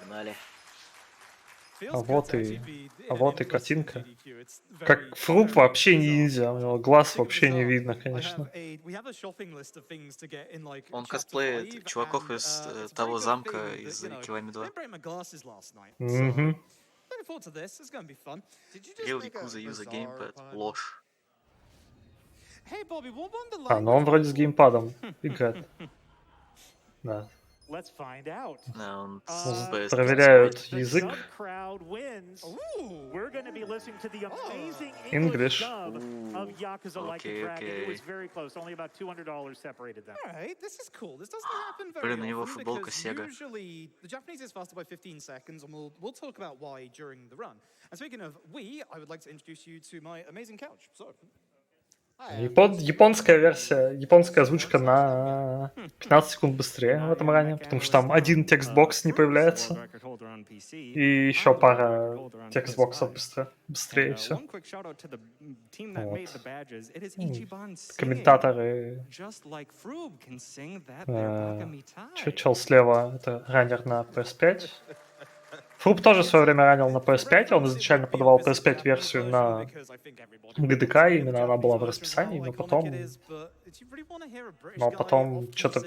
Погнали. А вот и картинка. Как Фруб вообще ниндзя, у него глаз вообще не видно, конечно. Он косплеит чуваков из того замка из Килами 2. Угу. Real Yakuza use a gamepad. Ложь. А, ну он вроде с геймпадом играет. Да. Да, он с PS5 Проверяют смотрит. язык. English. Окей, окей. Блин, у него футболка Sega. Японская версия, японская озвучка на 15 секунд быстрее в этом ране, потому что там один текстбокс не появляется, и еще пара текстбоксов быстрее все. Вот. Комментаторы... чел слева, это раннер на PS5. Фруб тоже в свое время ранил на PS5, он изначально подавал PS5 версию на ГДК, именно она была в расписании, но потом что-то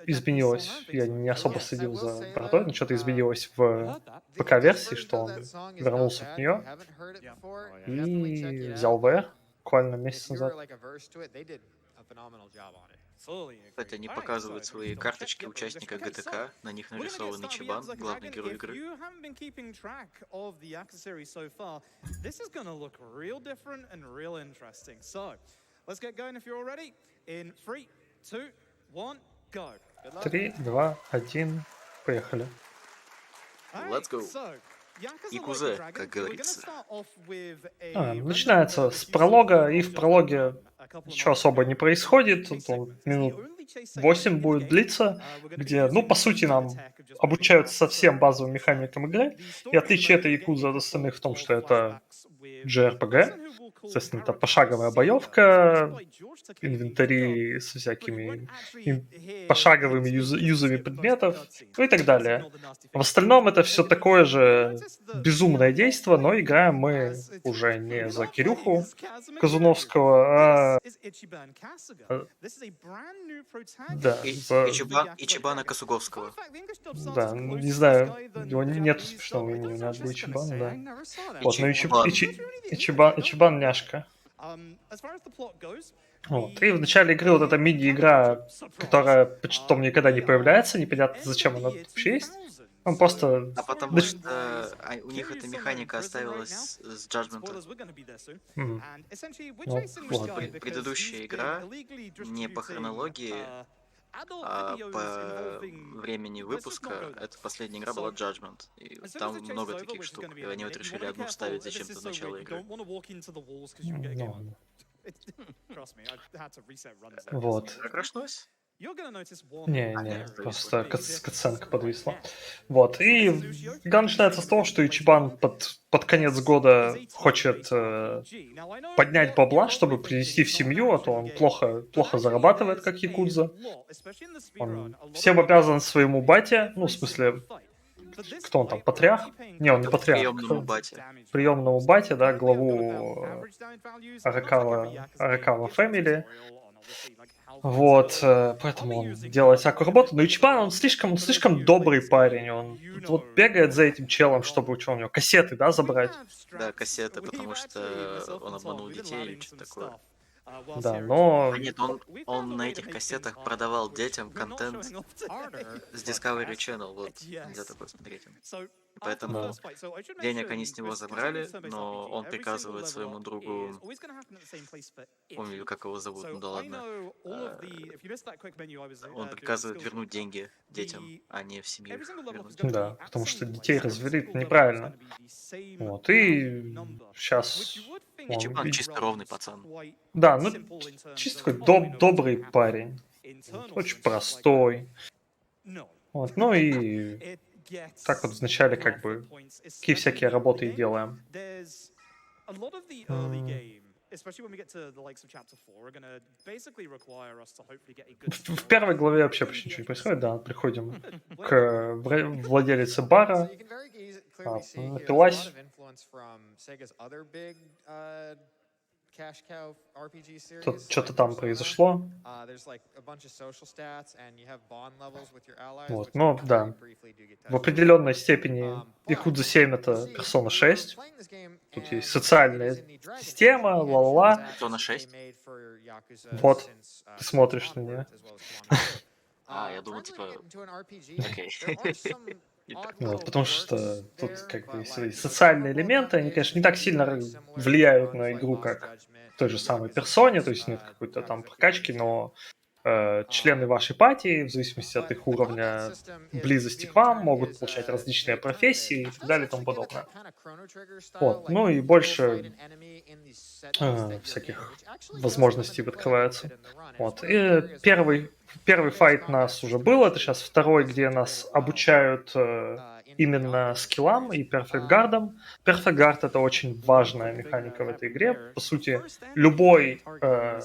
изменилось. Я не особо следил за бородой, но что-то изменилось в ПК-версии, что он вернулся в нее и взял VR буквально месяц назад. Кстати, они показывают свои карточки участника ГТК, на них нарисован Ичибан, главный герой игры. Три, два, один, поехали. Let's go. Якуза, как говорится. Начинается с пролога, и в прологе ничего особо не происходит. Он минут 8 будет длиться, где, ну, по сути, нам обучают совсем базовым механикам игры. И отличие этой Якузы от остальных в том, что это JRPG. Соответственно, это пошаговая боевка, инвентари со всякими пошаговыми юзами предметов, ну и так далее. В остальном это все такое же безумное действие, но играем мы уже не за Кирюху Казуновского, да, за... Ичибана Косуговского. Да, не знаю, его нету смешного имени, у меня был Ичибан, да. Вот, но Ичибан няшка. Вот. И в начале игры вот эта мини-игра, которая почти никогда не появляется, непонятно, зачем она тут вообще есть. Он просто... А потому что у них эта механика оставилась с Judgment. Предыдущая игра не по хронологии, а по времени выпуска, эта последняя игра была Judgment. И там много таких штук, и они вот решили одну вставить зачем-то в начало игры. Вот. Прокрашнулось? Не, просто катсценка подвисла. Вот, и игра начинается с того, что Ичибан под конец года хочет поднять бабла, чтобы принести в семью, а то он плохо зарабатывает, как якудза. Он всем обязан своему бате, ну, в смысле, кто он там, патриарх? Не, он не патриарх. Приемному бате, да, главу Аракава Фэмили. Вот, поэтому он делает всякую работу. Но Ичибан, он слишком добрый парень. Он вот бегает за этим челом, чтобы у него кассеты, да, забрать. Да, кассеты, потому что он обманул детей или что-то такое. Да, но... Нет, он на этих кассетах продавал детям контент с Discovery Channel, вот, где-то посмотреть. Поэтому денег они с него забрали, но он приказывает своему другу, помню, как его зовут, ну да ладно, он приказывает вернуть деньги детям, а не в семью вернуть. Да, потому что детей развели неправильно. Вот, и сейчас... Ичибан чисто ровный пацан. Да, ну, чисто такой добрый парень. Очень простой. Вот, ну и... Так вот вначале как бы какие всякие работы и делаем. В первой главе вообще почти ничего не происходит, да, приходим к владелице бара, напилась. Тут что-то там произошло. Вот, но да, в определенной степени Yakuza 7 это Persona 6. Тут есть социальная система, ла-ла-ла. Persona 6? Вот, ты смотришь на нее. Я думал, типа... Окей. Вот, потому что тут как бы свои социальные элементы, они, конечно, не так сильно влияют на игру, как в той же самой персоне, то есть нет какой-то там прокачки, но члены вашей пати, в зависимости от их уровня близости к вам, могут получать различные профессии и так далее и тому подобное. Вот. Ну и больше всяких возможностей открывается. Вот. И первый файт у нас уже был, это сейчас второй, где нас обучают именно скиллам и Perfect Guard'ам. Perfect Guard — это очень важная механика в этой игре. По сути, любой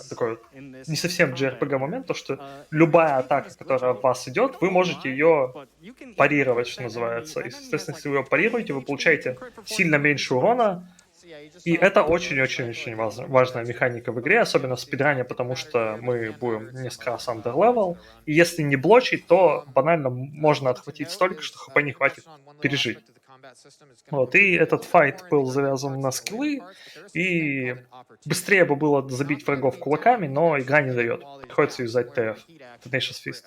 такой не совсем JRPG момент, то что любая атака, которая в вас идет, вы можете ее парировать, что называется. И, соответственно, если вы ее парируете, вы получаете сильно меньше урона. И это очень-очень-очень важная механика в игре, особенно в спидране, потому что мы будем несколько раз underlevel, и если не блочить, то банально можно отхватить столько, что хп не хватит пережить. Вот, и этот файт был завязан на скиллы, и быстрее бы было забить врагов кулаками, но игра не дает. Приходится юзать ТФ, Tenacious Fist.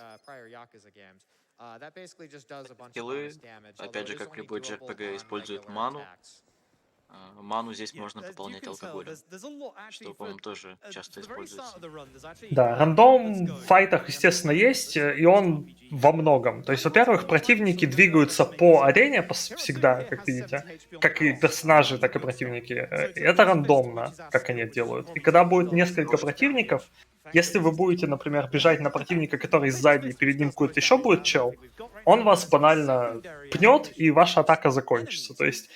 Скиллы, опять же, как любой JRPG, используют ману. Ману здесь можно пополнять алкоголем, что, по-моему, тоже часто используется. Да, рандом в файтах, естественно, есть, и он во многом. То есть, во-первых, противники двигаются по арене всегда, как видите, как и персонажи, так и противники. Это рандомно, как они делают. И когда будет несколько противников, если вы будете, например, бежать на противника, который сзади, и перед ним какой-то еще будет чел, он вас банально пнет, и ваша атака закончится. То есть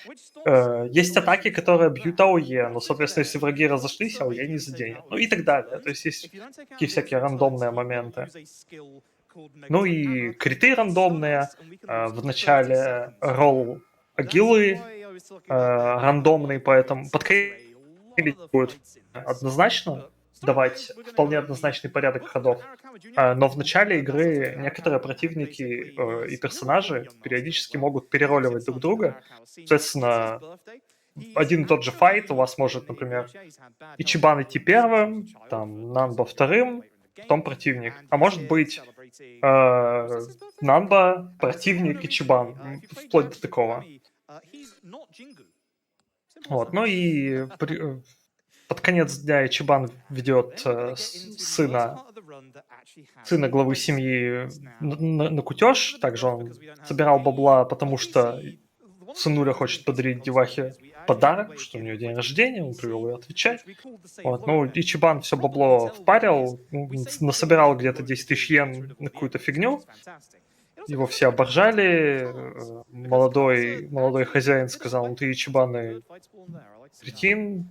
есть атаки, которые бьют АОЕ, но, соответственно, если враги разошлись, АОЕ не заденет. Ну и так далее. То есть есть такие всякие рандомные моменты. Ну и криты рандомные. В начале ролл агилы рандомный, поэтому подкрепить будет однозначно давать вполне однозначный порядок ходов. Но в начале игры некоторые противники и персонажи периодически могут перероливать друг друга. Соответственно, один и тот же файт у вас может, например, Ичибан идти первым, там, Нанба вторым, потом противник. А может быть, Нанба, противник, Ичибан, вплоть до такого. Вот, ну и под конец дня Ичибан ведет сына главы семьи на кутеж. Также он собирал бабла, потому что сынуля хочет подарить девахе подарок, что у нее день рождения, он привел ее отвечать. Вот, ну, Ичибан все бабло впарил, насобирал где-то 10 тысяч йен на какую-то фигню. Его все оборжали. Молодой хозяин сказал: ну ты, Ичибан, кретин.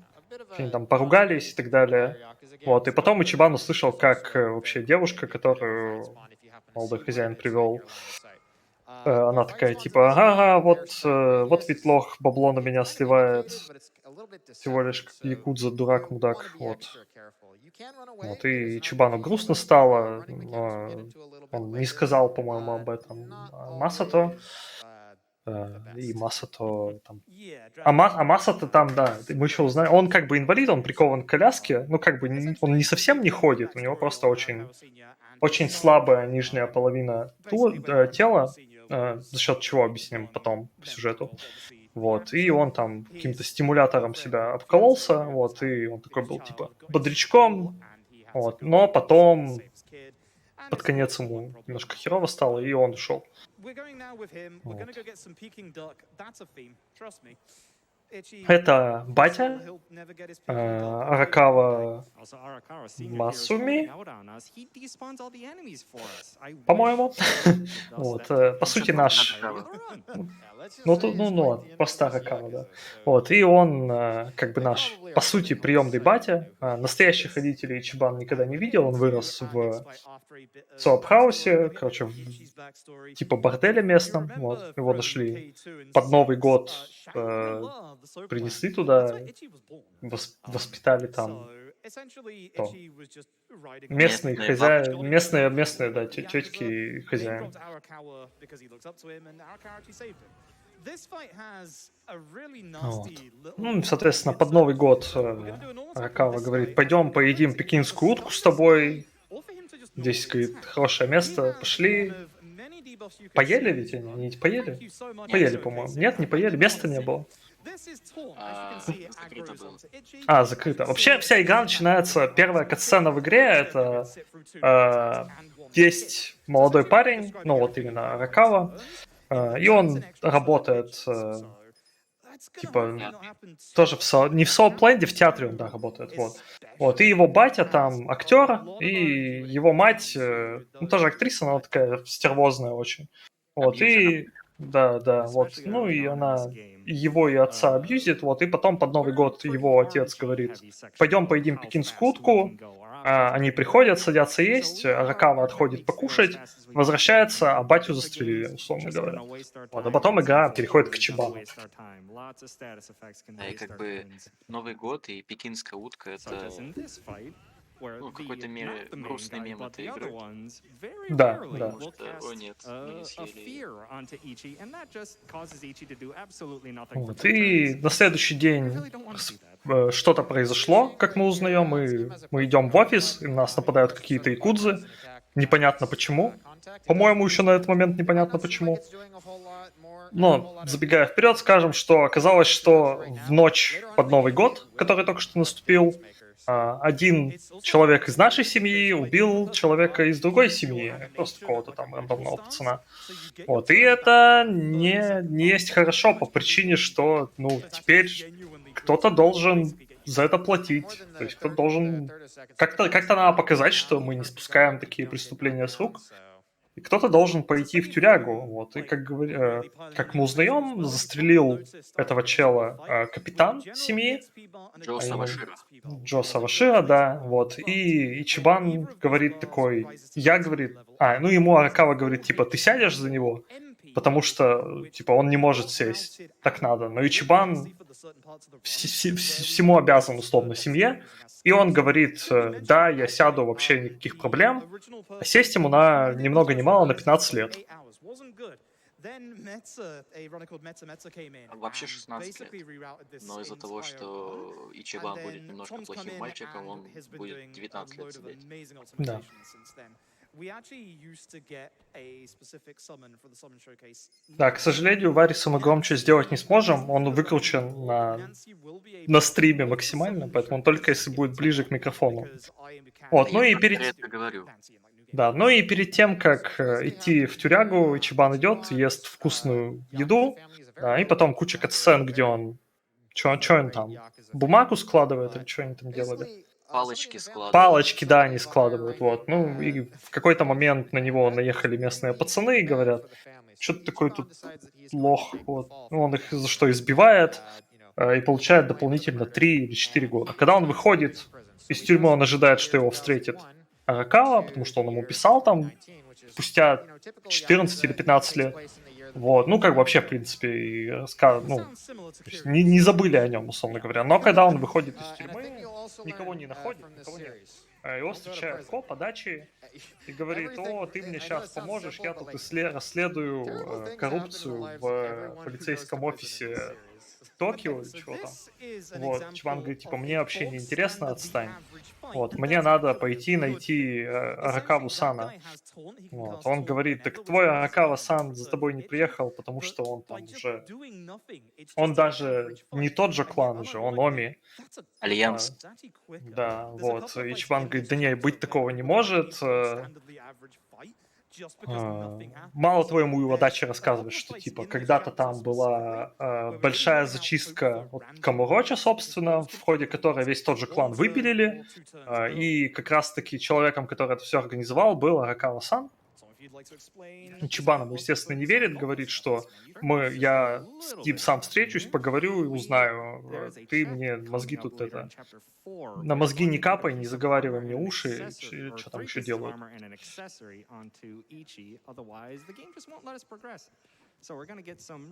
Они там поругались и так далее. Вот, и потом Ичибан услышал, как вообще девушка, которую молодой хозяин привел, она такая типа: ага, вот ведь лох бабло на меня сливает, всего лишь как якудза, дурак, мудак, вот. Вот, и Ичибану грустно стало, но он не сказал, по-моему, об этом Масато, и Масато там... Масато там, да, мы еще узнаем, он как бы инвалид, он прикован к коляске, ну как бы он не совсем не ходит, у него просто очень слабая нижняя половина тела, за счет чего объясним потом по сюжету. Вот, и он там каким-то стимулятором себя обкололся, вот, и он такой был типа бодрячком, вот, но потом под конец ему немножко херово стало, и он ушел. Вот. Это батя Аракава Масуми, по-моему. Вот, по сути, наш просто Аракава, да. Вот, и он как бы наш, по сути, приемный батя. Настоящих родителей Ичибан никогда не видел, он вырос в Соапхаусе, короче, типа борделе местном, вот, его нашли под Новый год, принесли туда, воспитали там кто? Местные хозяева, местные, да, тетки и хозяин. Вот. Ну, соответственно, под Новый год Аракава говорит, пойдем поедим пекинскую утку с тобой. Здесь, говорит, хорошее место, пошли. Поели ведь они? Они поели? Поели, по-моему. Нет, не поели, места не было. Закрыто было. Закрыто. Вообще вся игра начинается, первая катсцена в игре, это есть молодой парень, ну вот именно Аракава, и он работает, типа, тоже не в Соупленде, в театре он, да, работает, вот. Вот, и его батя там актер, и его мать, тоже актриса, но она такая стервозная очень. Вот, и да, вот, ну и она его и отца абьюзит, вот, и потом под Новый год его отец говорит, пойдем поедим пекинскую утку, они приходят, садятся есть, Аракава отходит покушать, возвращается, а батю застрелили, условно говоря. Вот, а потом игра переходит к Чибану. Да, и как бы Новый год и пекинская утка — это, в какой-то мере грустный мем этой игры. Да. Потому что, о нет, мы не съели. Вот, и на следующий день что-то произошло, как мы узнаем, мы идем в офис, и на нас нападают какие-то якудзы, непонятно почему. По-моему, еще на этот момент непонятно почему. Но, забегая вперед, скажем, что оказалось, что в ночь под Новый год, который только что наступил, один человек из нашей семьи убил человека из другой семьи, просто какого-то там рандомного пацана. Вот, и это не есть хорошо по причине, что, теперь кто-то должен за это платить. То есть кто-то должен... Как-то надо показать, что мы не спускаем такие преступления с рук. И кто-то должен пойти в тюрягу. Вот. И как мы узнаем, застрелил этого чела капитан семьи. Джо Савашира, да. Вот. И Ичибан говорит такой... ему Аракава говорит, типа, ты сядешь за него? Потому что, типа, он не может сесть. Так надо. Но Ичибан всему обязан, условно, семье. И он говорит, да, я сяду, вообще никаких проблем. А сесть ему ни много ни мало на 15 лет. Вообще 16 лет. Но из-за того, что Ичибан будет немножко плохим мальчиком, он будет 19 лет сидеть. Да. Да, к сожалению, Вариса мы громче сделать не сможем. Он выкручен на стриме максимально, поэтому только если будет ближе к микрофону. Вот, и перед тем, как идти в тюрягу, Ичибан идет, ест вкусную еду, да, и потом куча катсцен, где он... Что он там? Бумагу складывает или что они там делали? Палочки складывают. Палочки, да, они складывают, вот. Ну, и в какой-то момент на него наехали местные пацаны и говорят, что ты такой тут лох, вот. Ну, он их за что избивает и получает дополнительно 3 или 4 года. Когда он выходит из тюрьмы, он ожидает, что его встретит Аракава, потому что он ему писал там спустя 14 или 15 лет. Вот, вообще, в принципе, и не забыли о нем, условно говоря. Но когда он выходит из тюрьмы, никого не находит, никого нет. Его встречает коп по даче и говорит, ты мне сейчас поможешь, я тут расследую коррупцию в полицейском офисе Токио или чего там. Вот, Чван говорит, типа, мне вообще не интересно, отстань. Вот, мне надо пойти найти Аракаву-сана. Вот, он говорит, так твой Аракава-сан за тобой не приехал, потому что он там уже... Он даже не тот же клан уже, он Оми. Альянс. Да, вот. И Чван говорит, да не, быть такого не может. Мало того, ему его дача рассказывает, что типа когда-то там была большая зачистка от Камуроча, собственно, в ходе которой весь тот же клан выпилили, и как раз-таки человеком, который это все организовал, был Аракава-сан. Ичибан ему, естественно, не верит, говорит, что я с ним сам встречусь, поговорю и узнаю. Ты мне мозги тут на мозги не капай, не заговаривай мне уши, что там еще делают.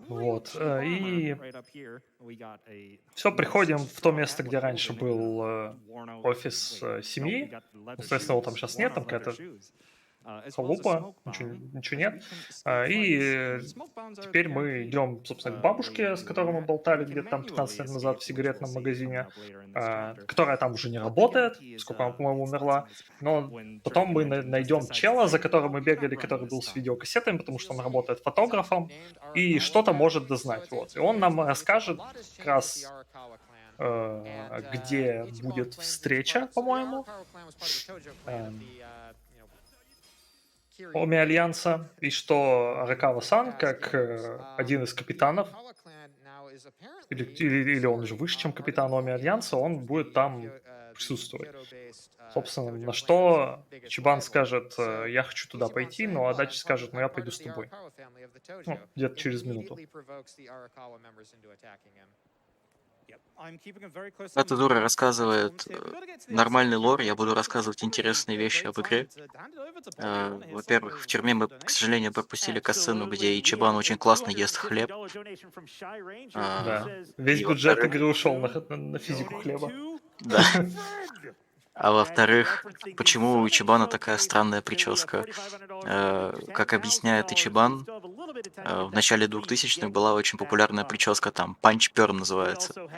Вот. И все, приходим в то место, где раньше был офис семьи. Соответственно, его там сейчас нет, там какая-то халупа, ничего нет. И теперь мы идем, собственно, к бабушке, с которой мы болтали где-то там 15 лет назад в сигаретном магазине, которая там уже не работает, сколько она, по-моему, умерла. Но потом мы найдем чела, за которым мы бегали, который был с видеокассетами, потому что он работает фотографом и что-то может дознать. Вот. И он нам расскажет как раз, где будет встреча, по-моему, Оми Альянса, и что Аракава-сан, как один из капитанов, или он уже выше, чем капитан Оми Альянса, он будет там присутствовать. Собственно, на что Чибан скажет, я хочу туда пойти, но Адачи скажет, я пойду с тобой. Ну, где-то через минуту. Эта дура рассказывает нормальный лор, я буду рассказывать интересные вещи об игре. Во-первых, в тюрьме мы, к сожалению, пропустили касцену, где Ичибан очень классно ест хлеб. Да. Весь И бюджет во-вторых, игры ушел на физику хлеба. да. А во-вторых, почему у Ичибана такая странная прическа? Как объясняет Ичибан, в начале 2000-х была очень популярная прическа, там, панч-перм называется.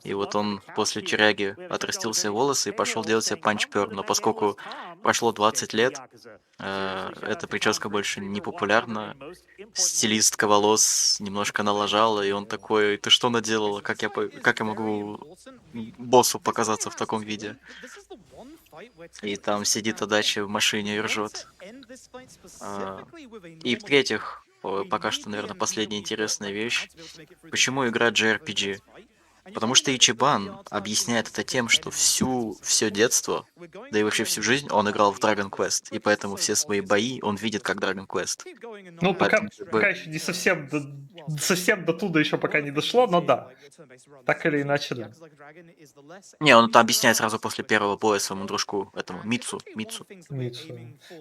И вот он после тюряги отрастил себе волосы и пошел делать себе панч-перм. Но поскольку прошло 20 лет, эта прическа больше не популярна. Стилистка волос немножко налажала, и он такой, ты что наделала? Как я могу боссу показаться в таком виде? И там сидит Адачи в машине и ржет. И в-третьих, пока что, наверное, последняя интересная вещь. Почему игра JRPG? Потому что Ичибан объясняет это тем, что все детство, да и вообще всю жизнь он играл в Dragon Quest, и поэтому все свои бои он видит как Dragon Quest. Ну, Поэтому, пока еще не совсем до туда еще пока не дошло, но да. Так или иначе, да. Не, он это объясняет сразу после первого боя своему дружку, этому Мицу.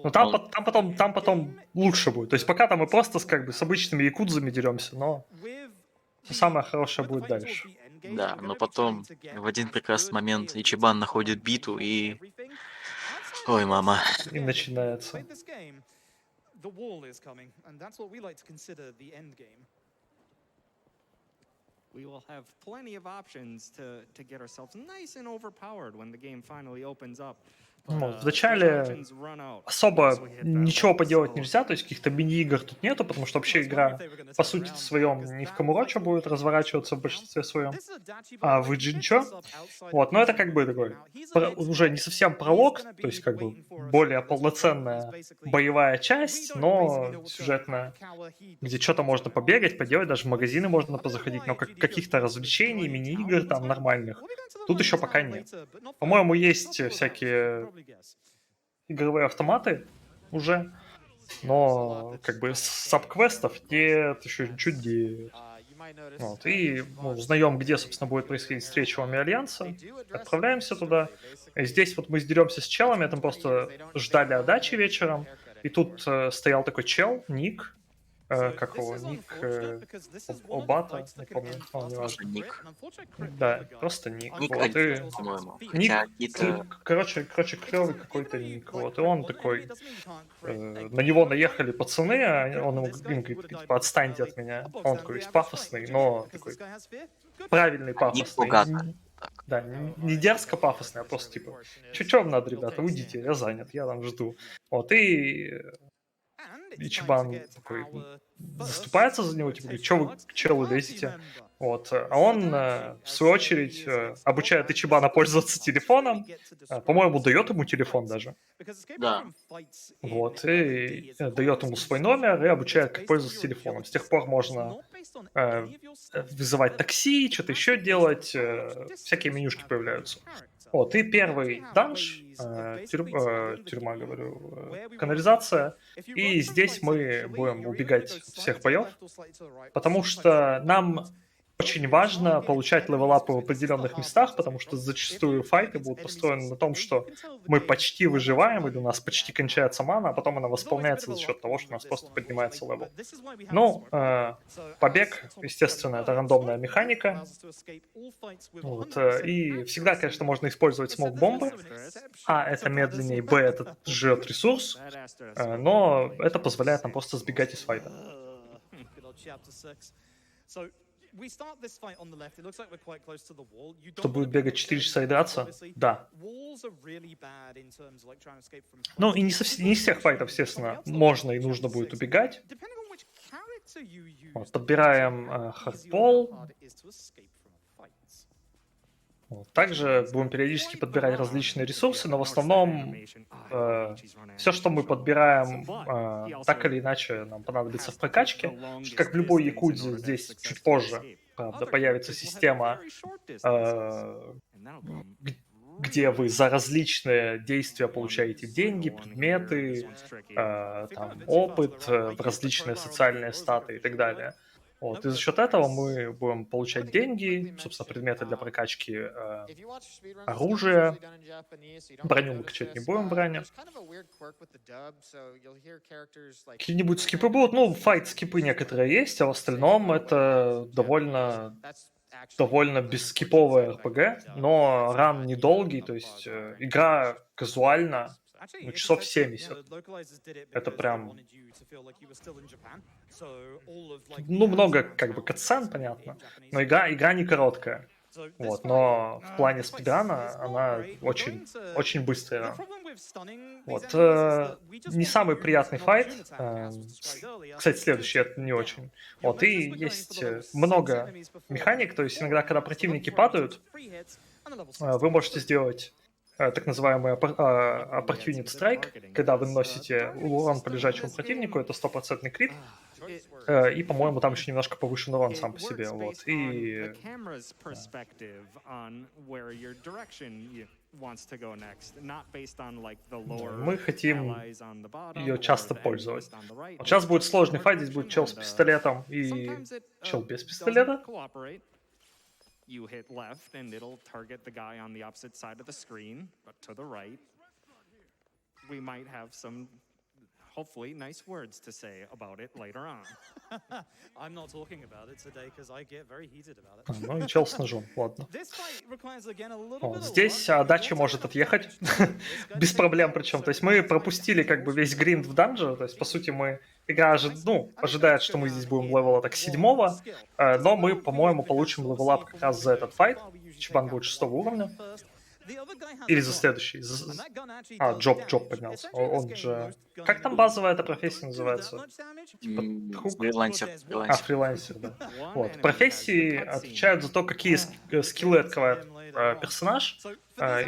Ну, там потом лучше будет. То есть пока там мы просто с обычными якудзами деремся, но самое хорошее будет дальше. Да, но потом в один прекрасный момент Ичибан находит биту и... Ой, мама. И начинается. We will have plenty of options to get ourselves nice and overpowered when the game finally opens up. Вначале особо ничего поделать нельзя, то есть каких-то мини-игр тут нету, потому что вообще игра, по сути своем, не в Камурочо будет разворачиваться в большинстве своем, а в Иджинчо. Вот, но это как бы такой уже не совсем пролог, то есть как бы более полноценная боевая часть, но сюжетная, где что-то можно побегать, поделать, даже в магазины можно позаходить, но каких-то развлечений, мини-игр там нормальных тут еще пока нет. По-моему, есть всякие игровые автоматы уже, но как бы саб-квестов нет, еще чуть нет. Вот, и мы узнаем, где, собственно, будет происходить встреча Оми Альянса, отправляемся туда. И здесь вот мы сдеремся с челами, там просто ждали Адачи вечером, и тут стоял такой чел, Ник, как его, Ник Обата, не помню, не важно. Ник. Да, просто Ник. Ник Вот, и... по-моему. Ник, Хотя короче, клевый какой-то Ник. Вот, и он такой, на него наехали пацаны, а он ему говорит, типа, отстаньте от меня. Он такой весь пафосный, но такой правильный Ник пафосный. богато. Да, не дерзко пафосный, а просто типа, чё вам надо, ребята, уйдите, я занят, я там жду. Вот, и Ичибан такой заступается за него, типа, говорит, что вы к челу лезете? Вот. А он, в свою очередь, обучает Ичибана пользоваться телефоном, по-моему, дает ему телефон даже. Да. Вот, и дает ему свой номер и обучает, как пользоваться телефоном. С тех пор можно вызывать такси, что-то еще делать, всякие менюшки появляются. Вот, и первый данж, тюрьма, говорю, канализация, и здесь мы будем убегать от всех боев, потому что нам очень важно получать левелапы в определенных местах, потому что зачастую файты будут построены на том, что мы почти выживаем, или у нас почти кончается мана, а потом она восполняется за счет того, что у нас просто поднимается левел. Ну, побег, естественно, это рандомная механика. Вот, и всегда, конечно, можно использовать смок-бомбы. А, это медленнее, Б, это жрет ресурс, но это позволяет нам просто сбегать из файта. Что будет бегать 4 часа и драться? Да. Ну и не из всех файтов, естественно, можно и нужно будет убегать. Вот, подбираем хардпол. Вот. Также будем периодически подбирать различные ресурсы, но в основном все, что мы подбираем, так или иначе нам понадобится в прокачке. Как в любой якудзе, здесь чуть позже, правда, появится система, где вы за различные действия получаете деньги, предметы, там, опыт, различные социальные статы и так далее. Вот, и за счет этого мы будем получать деньги, собственно, предметы для прокачки оружия. Броню мы качать не будем, броню. Какие-нибудь скипы будут? Ну, файт-скипы некоторые есть, а в остальном это довольно бесскиповая РПГ, но ран недолгий, то есть игра казуально, ну, часов 70. Это прям... Ну, много как бы катсцен, понятно, но игра не короткая. Вот, но в плане спидрана она очень, очень быстрая. Вот, не самый приятный файт. Кстати, следующий это не очень. Вот, и есть много механик, то есть иногда, когда противники падают, вы можете сделать так называемый opportunity strike, когда вы наносите урон по лежачему противнику, это 100% крит, и, по-моему, там еще немножко повышен урон сам по себе, вот, и... Мы хотим ее часто пользовать. Вот сейчас будет сложный файт, здесь будет чел с пистолетом и чел без пистолета. You hit left and it'll target the guy on the opposite side of the screen, but to the right. We might have some, hopefully, nice words to say about it later on. I'm not talking about it today because I get very heated about it. Ну и чел с ножом, ладно. Вот, здесь дача может отъехать без проблем причем. То есть мы пропустили как бы весь гринд в данже, то есть по сути мы... Игра ожидает, что мы здесь будем левела так 7-го, но мы, по-моему, получим левелап как раз за этот файт. Чебан будет 6-го уровня. Или за следующий. Джоб поднялся. Он же... Как там базовая эта профессия называется? Типа фрилансер. Фрилансер, да. Вот. Профессии отвечают за то, какие скиллы открывает персонаж.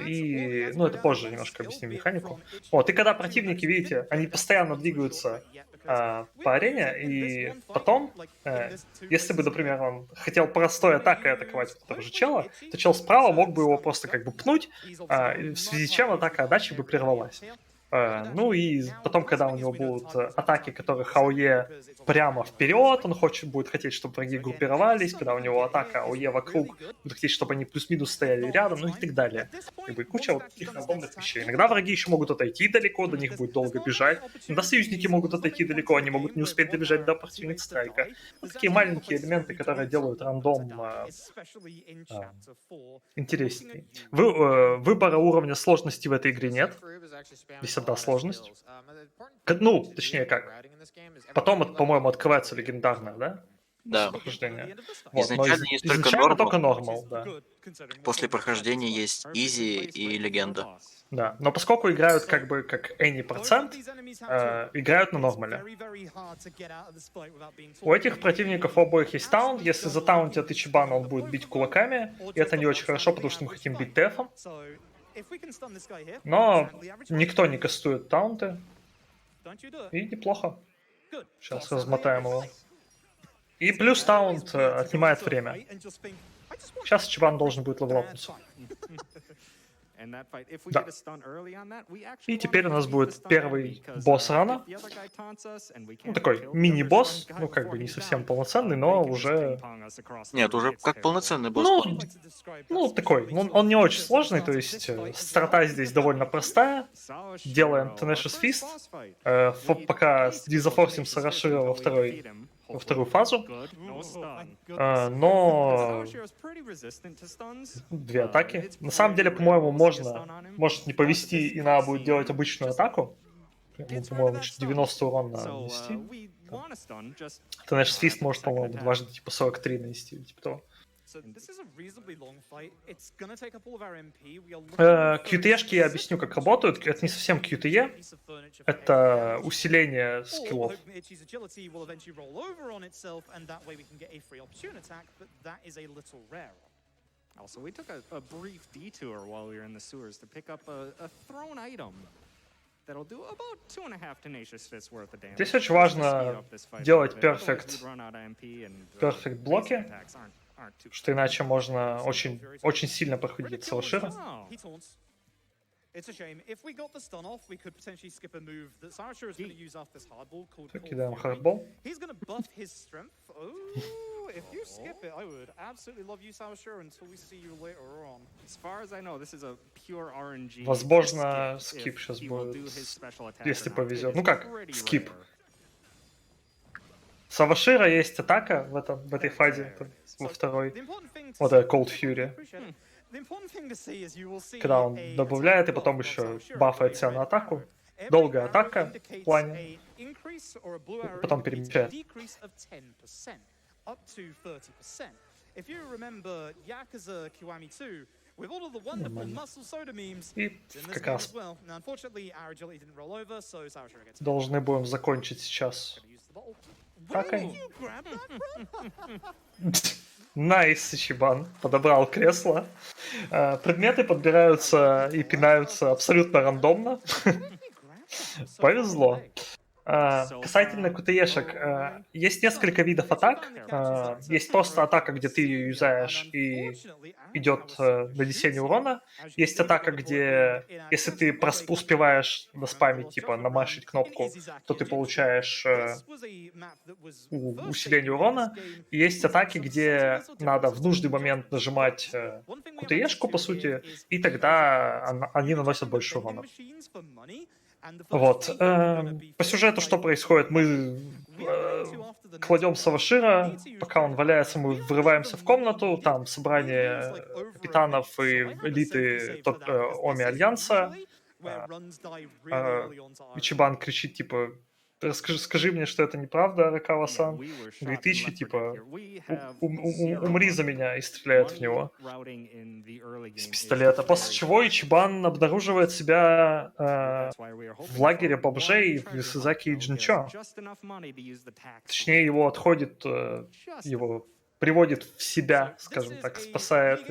И, ну, это позже немножко объясним механику. Вот. И когда противники, видите, они постоянно двигаются по арене, и потом, если бы, например, он хотел простой атакой атаковать того же чела, то чел справа мог бы его просто как бы пнуть, в связи с чем атака отдачи бы прервалась. Ну и потом, когда у него будут атаки, которых АОЕ прямо вперед, он будет хотеть, чтобы враги группировались, когда у него атака АОЕ вокруг, будет хотеть, чтобы они плюс-минус стояли рядом, ну и так далее. И куча вот таких рандомных вещей. Иногда враги еще могут отойти далеко, до них будет долго бежать. Иногда союзники могут отойти далеко, они могут не успеть добежать до opportunity страйка. Вот такие маленькие элементы, которые делают рандом интереснее. Выбора уровня сложности в этой игре нет. Здесь одна сложность. Ну, точнее как. Потом, по-моему, открывается легендарная, да? Да. Прохождение. Изначально есть только нормал, да. После прохождения есть изи и легенда. Да, но поскольку играют как бы как any %, играют на нормале. У этих противников обоих есть таунт. Если затаунтят Ичибана, он будет бить кулаками. И это не очень хорошо, потому что мы хотим бить дефом. Но никто не кастует таунты. И неплохо. Сейчас размотаем его. И плюс таунт отнимает время. Сейчас Ичибан должен будет левелапнуться. Да. И теперь у нас будет первый босс рана. Ну, такой мини-босс, ну, как бы не совсем полноценный, но уже... Нет, уже как полноценный босс. Ну, помните? ну такой, он не очень сложный, то есть старта здесь довольно простая. Делаем Tenacious Fist, пока дизафорсим Сарашира во вторую фазу. Но 2 атаки. На самом деле, по-моему, может не повести, и надо будет делать обычную атаку. Ну, по-моему, 90 урона надо нанести. Tenacious Fist может, по-моему, дважды типа 43 нанести, или типа того. QTE-шки я объясню, как работают. Это не совсем QTE, это усиление скиллов. Also, we took a brief detour while we were in the sewers to pick up a thrown item that'll do about 2.5 tenacious fists worth of damage. Здесь очень важно делать perfect блоки, что иначе можно очень сильно проходить Савашира. Кидаем хардбол. If you skip it, I would absolutely love you, Sawashiro, until we see you later on. As far as I know, this is a pure RNG. Возможно, скип сейчас будет, если повезет. Ну как, скип. Савашира есть атака в этой фазе, во второй. Вот это Cold Fury. Когда он добавляет и потом еще бафает себя на атаку. Долгая атака в плане. Потом перемещает. Up to 30%. If you remember Yakuza Kiwami 2, with all of the wonderful muscle soda memes, и как раз gets должны будем закончить сейчас. Найс, Ичибан подобрал кресло. Предметы подбираются и пинаются абсолютно рандомно. Повезло. Касательно QTE-шек, есть несколько видов атак. Есть просто атака, где ты ее юзаешь и идет нанесение урона. Есть атака, где если ты успеваешь наспамить, типа намашить кнопку, то ты получаешь усиление урона. И есть атаки, где надо в нужный момент нажимать QTE-шку, по сути, и тогда они наносят больше урона. Вот. По сюжету что происходит? Мы кладем Савашира, пока он валяется, мы врываемся в комнату, там собрание капитанов и элиты Оми Альянса. Ичибан кричит, типа, скажи мне, что это неправда, Аракава-сан. Говорит, Ичи, типа, умри за меня, и стреляет в него из пистолета. После чего Ичибан обнаруживает себя в лагере бомжей в Исэзаки и Джинчо. Точнее, его отходит, его приводит в себя, скажем так, спасает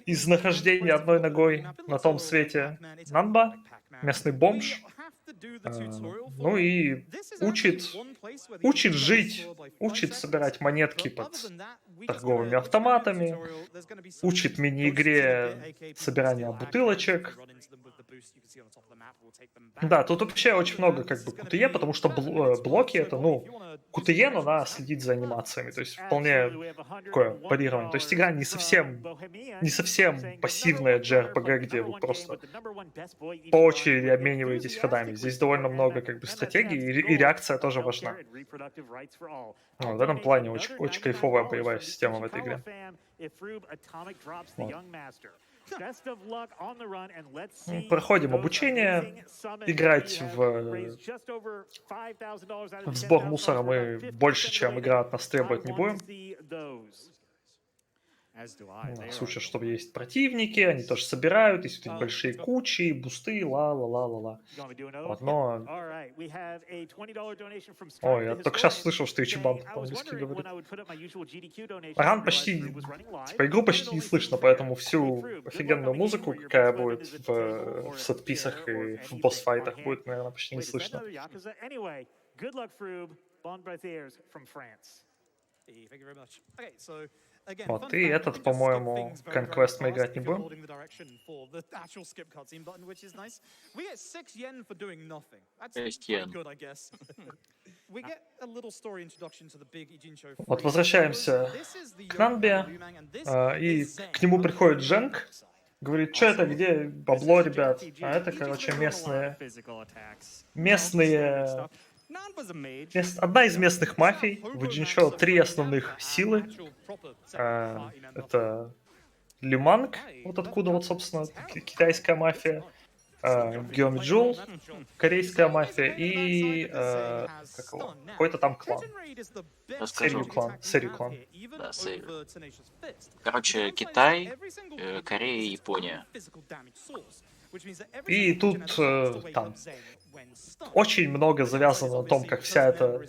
из нахождения одной ногой на том свете Нанба, местный бомж. Ну и учит жить, учит собирать монетки под торговыми автоматами, учит мини-игре собирания бутылочек. Да, тут вообще очень много как бы QTE, потому что блоки это, ну, QTE, но надо следить за анимациями, то есть вполне такое парирование. То есть игра не совсем пассивная JRPG, где вы просто по очереди обмениваетесь ходами. Здесь довольно много как бы стратегий, и реакция тоже важна. Ну, в этом плане очень кайфовая боевая система в этой игре. Вот. Проходим обучение. Играть в сбор мусора мы больше, чем игра от нас требует, не будем. В случае, чтобы есть противники, они тоже собирают, есть вот эти большие кучи, бусты, ла-ла-ла-ла-ла. Вот, но... Ой, я только сейчас услышал, что Ичибан по-английски говорит. Ран почти... Типа, игру почти не слышно, поэтому всю офигенную музыку, какая будет в сетписах и в босс-файтах, будет, наверное, почти не слышно. Вот, и этот, по-моему, Conquest мы играть не будем. Вот возвращаемся к Нанбе, и к нему приходит Дженк, говорит, что это, где бабло, ребят? А это, короче, одна из местных мафий, в Джинчо 3 основных силы. Это Лиманг, вот откуда вот, собственно, китайская мафия, Геомиджул, корейская мафия и какой-то там клан. Расскажу. Серию клан. Да, Сэрию. Короче, Китай, Корея и Япония. И тут там очень много завязано на том, как вся эта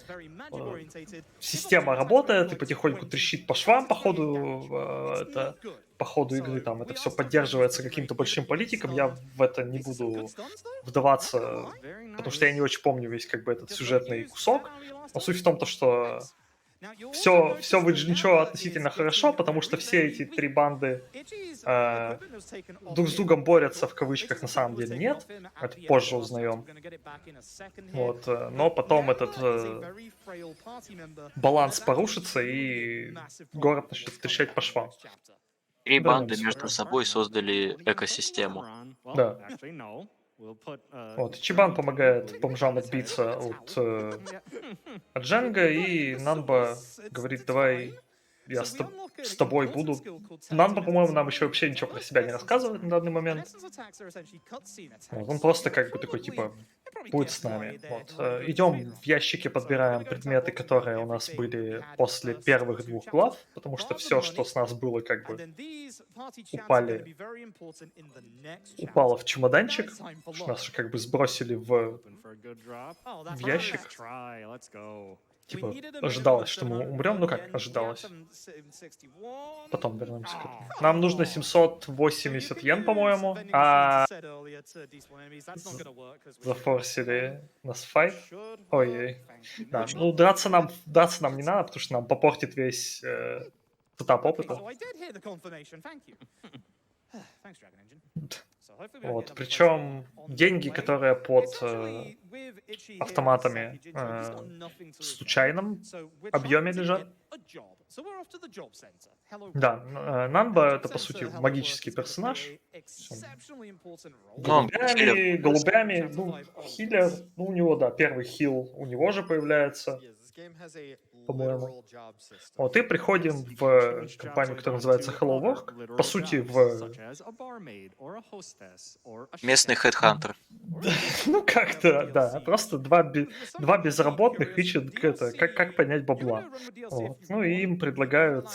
система работает и потихоньку трещит по швам по ходу игры. Там это все поддерживается каким-то большим политиком. Я в это не буду вдаваться, потому что я не очень помню весь как бы этот сюжетный кусок. Но суть в том, что все в Джинчо относительно хорошо, потому что все эти 3 банды друг с другом борются, в кавычках, на самом деле нет. Это позже узнаем. Вот, но потом этот баланс порушится, и город начнет трещать по швам. 3 банды между собой создали экосистему. Да. Вот, Чибан помогает бомжам отбиться от Дженга, и Нанба говорит, давай я с тобой буду. Нанба, по-моему, нам еще вообще ничего про себя не рассказывает на данный момент. Вот, он просто как бы такой, типа, будет с нами. Вот. Идем в ящике, подбираем предметы, которые у нас были после первых 2 глав, потому что все, что с нас было, как бы упало в чемоданчик, потому что нас как бы сбросили в ящик. Типа, ожидалось, что мы умрем. Ну как, ожидалось. Потом вернемся к этому. Нам нужно 780 йен, по-моему. А зафорсили нас файт. Ой-ой. Да, ну драться нам не надо, потому что нам попортит весь сетап опыта. Вот, причем деньги, которые под автоматами в случайном объеме лежат. Да, Нанба это по сути магический персонаж. Голубями, ну, хилер, ну у него, да, первый хил у него же появляется, по-моему. Вот, и приходим в компанию, которая называется Hello Work, по сути, в... Местный хедхантер. Ну, как-то, да, просто два безработных ищут как поднять бабла. Вот. Ну, и им предлагают,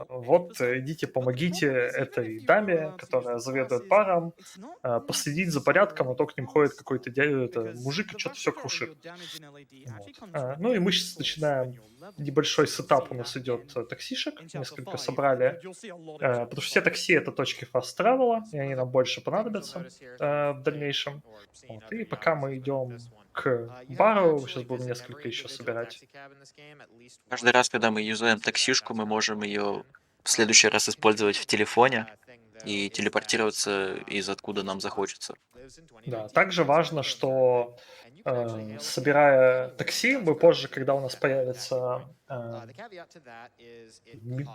вот, идите, помогите этой даме, которая заведует баром, последить за порядком, а то к ним ходит какой-то мужик и что-то все крушит. Вот. Ну, и мы сейчас начинаем небольшой сетап, у нас идет таксишек, несколько собрали, потому что все такси — это точки фаст-травела, и они нам больше понадобятся в дальнейшем. Вот. И пока мы идем к бару, сейчас будем несколько еще собирать. Каждый раз, когда мы юзаем таксишку, мы можем ее в следующий раз использовать в телефоне и телепортироваться из откуда нам захочется. Да, также важно, что собирая такси, мы позже, когда у нас появятся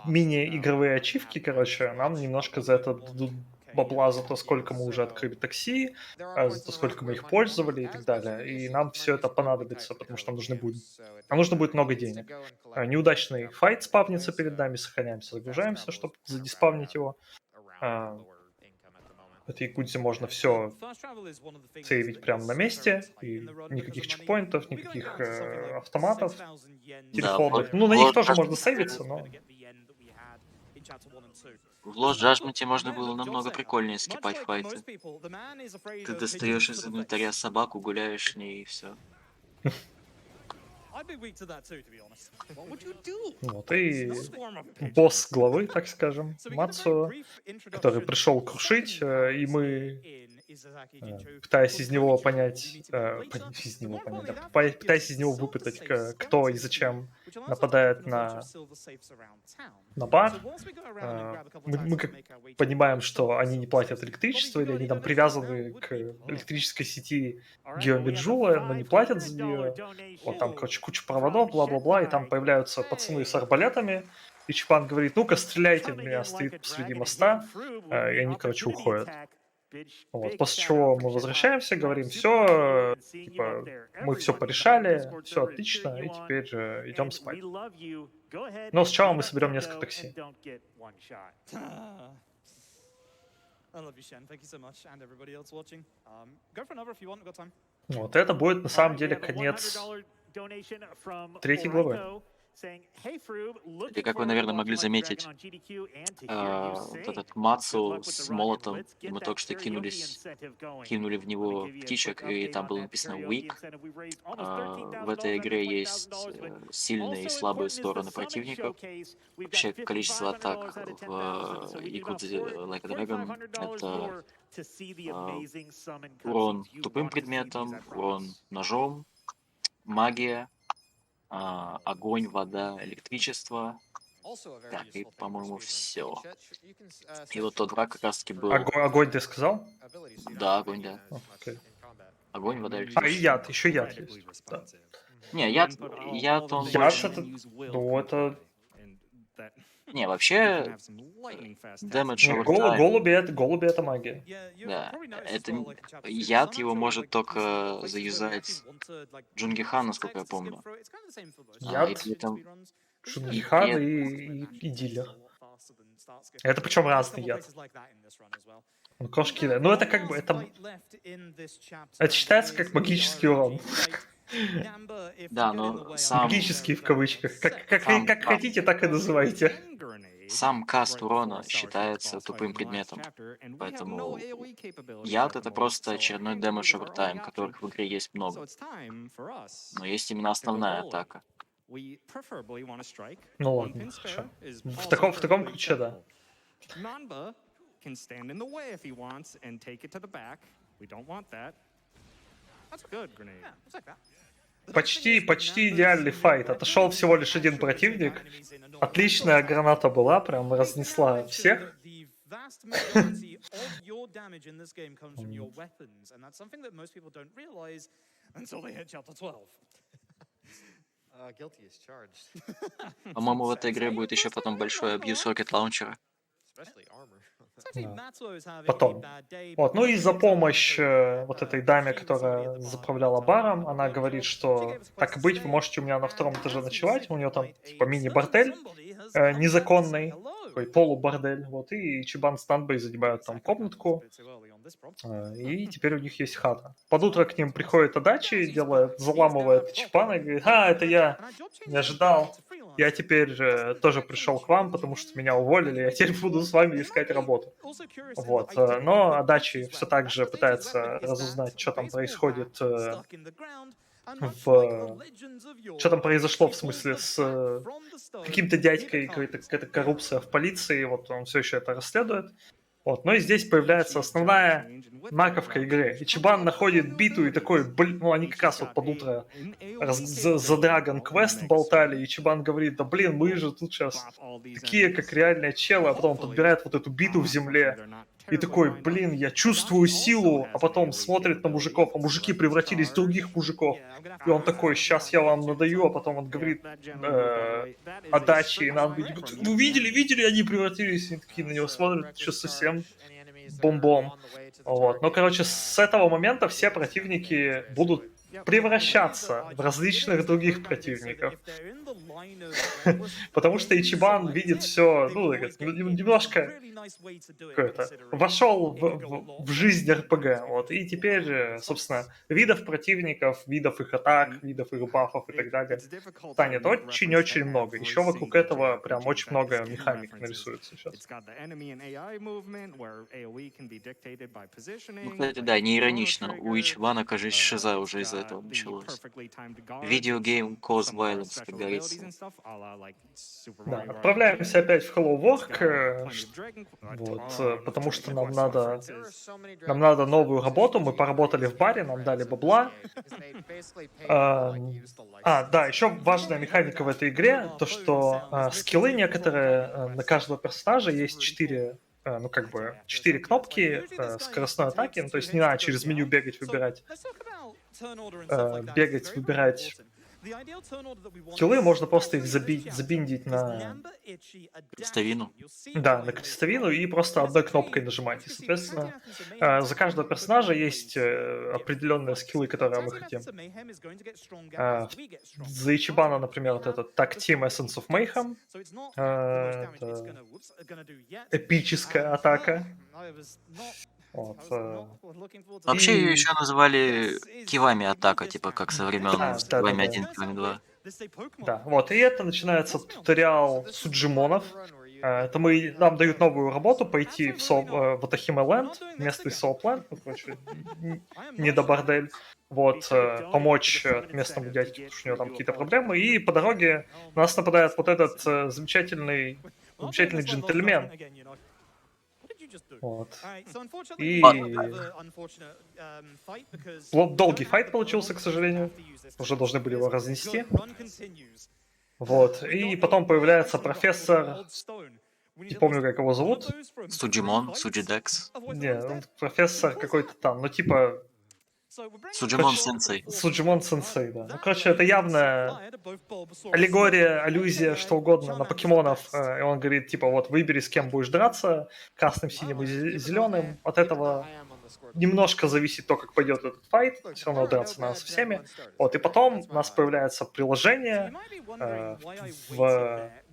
мини-игровые ачивки, короче, нам немножко за это дадут бабла за то, сколько мы уже открыли такси, за то, сколько мы их пользовали и так далее. И нам все это понадобится, потому что нам нужно будет много денег. Неудачный файт спавнится перед нами, сохраняемся, загружаемся, чтобы задиспавнить его. В этой Якудзе можно все сейвить прямо на месте, и никаких чекпоинтов, никаких автоматов, телефонных. Ну, на них тоже можно сейвиться, но... В Lost Judgment можно было намного прикольнее скипать файты. Ты достаешь из инвентаря собаку, гуляешь с ней и все. Вот, и босс главы, так скажем, Мацу, который пришел крушить, и мы пытаясь из него понять, пытаясь из него выпытать, кто и зачем нападает на бар. Мы как понимаем, что они не платят электричество, или они там привязаны к электрической сети Геомеджула, но не платят за нее. Вот там, короче, куча проводов, бла-бла-бла, и там появляются пацаны с арбалетами, и Чапан говорит, ну-ка, стреляйте в меня, стоит посреди моста, и они, короче, уходят. Вот. После чего мы возвращаемся, говорим, все, типа, мы все порешали, все отлично, и теперь идем спать. Но сначала мы соберем несколько такси. Вот это будет на самом деле конец 3 главы. И как вы, наверное, могли заметить, вот этот Мацу с молотом, мы только что кинули в него птичек, и там было написано weak. В этой игре есть сильные и слабые стороны противников. Вообще количество атак в Yakuza Like a Dragon — это урон тупым предметом, урон ножом, магия, огонь, вода, электричество. Так, и, по-моему, все. И вот тот враг как раз-таки был... Огонь ты сказал? Да, огонь, да. Окей. Огонь, вода, И электричество. яд, еще яд есть. Да. Не, яд он Яд больше... это... Ну, это... Не, вообще, damage Не, over time, голуби это магия. да, это яд его может только заюзать Джунгихан, насколько я помню. И Яд, при этом... Джунгихан и дилер. Это причем разный яд. Ну, кошки, да. Ну, это как бы... Это считается как магический урон. Да, но сам... Магический в кавычках. Как хотите, так и называйте. Сам каст урона считается тупым предметом, поэтому яд — это просто очередной damage over time, которых в игре есть много. Но есть именно основная атака. Ну ладно, хорошо. В таком ключе, да. Почти идеальный файт. Отошел всего лишь один противник. Отличная граната была, прям разнесла всех. По-моему, в этой игре будет еще потом большой абьюз рокет лаунчера. Да. Потом. Вот. Ну и за помощь вот этой даме, которая заправляла баром, она говорит, что так и быть, вы можете у меня на втором этаже ночевать. У нее там типа мини-бордель незаконный, такой полубордель. Вот. И Чибан с Нанбой занимают там комнатку. И теперь у них есть хата. Под утро к ним приходит Адачи, заламывает Чибана и говорит, это я не ожидал. Я теперь тоже пришел к вам, потому что меня уволили, я теперь буду с вами искать работу. Вот. Но Адачи все так же пытается разузнать, что там происходит что там произошло, в смысле, с каким-то дядькой, какая-то коррупция в полиции, вот он все еще это расследует. Вот. Но и здесь появляется основная маковка игры. Ичибан находит биту и такой, ну они как раз вот под утро за Dragon Quest болтали, и Ичибан говорит, да блин, мы же тут сейчас такие, как реальные челы, а потом он подбирает вот эту биту в земле, и такой, блин, я чувствую силу, а потом смотрит на мужиков, а мужики превратились в других мужиков, и он такой, сейчас я вам надаю, а потом он говорит Адачи, и нам говорит, вы видели, они превратились, и такие на него смотрят, что совсем бомбом. Вот. Но, короче, с этого момента все противники будут превращаться в различных других противников. Потому что Ичибан видит все, ну, немножко вошел в жизнь РПГ. Вот. И теперь, собственно, видов противников, видов их атак, видов их бафов и так далее станет очень-очень много. Еще вокруг этого прям очень много механик нарисуется сейчас. Ну, кстати, да, не иронично. У Ичибана, кажется, шиза уже из-за этого началось. Video game cause violence, как говорится. Да, отправляемся опять в Hello Work, вот, потому что нам надо новую работу, мы поработали в баре, нам дали бабла. Да, еще важная механика в этой игре, то что скиллы некоторые, на каждого персонажа есть 4 кнопки скоростной атаки, ну, то есть не надо через меню бегать, выбирать. Скиллы, можно просто их забиндить на... Крестовину. Да, на крестовину и просто одной кнопкой нажимать. И, соответственно, за каждого персонажа есть определенные скиллы, которые мы хотим. За Ичибана, например, вот этот Tag Team Essence of Mayhem. Это эпическая атака. Вот, Вообще и- ее еще называли Кивами атака, типа как со времен Да, Кивами да. 1, Кивами 2. Да, вот, и это начинается туториал суджимонов. Это нам дают новую работу, пойти в Атахиме Ленд, местный Соупленд, ну, короче, не до бордель. Вот, помочь местному дядьке, потому что у него там какие-то проблемы. И по дороге на нас нападает вот этот замечательный джентльмен. Вот. И долгий файт получился, к сожалению. Уже должны были его разнести. Вот. И потом появляется профессор, не помню, как его зовут. Суджимон, Суджидекс. Не, профессор какой-то там, ну типа... Суджимон-сенсей. Суджимон-сенсей, да. Ну, короче, это явно аллегория, аллюзия, что угодно на покемонов. И он говорит, типа, вот выбери, с кем будешь драться, красным, синим и зеленым. От этого немножко зависит то, как пойдет этот файт. Все равно драться надо со всеми. Вот, и потом у нас появляется приложение,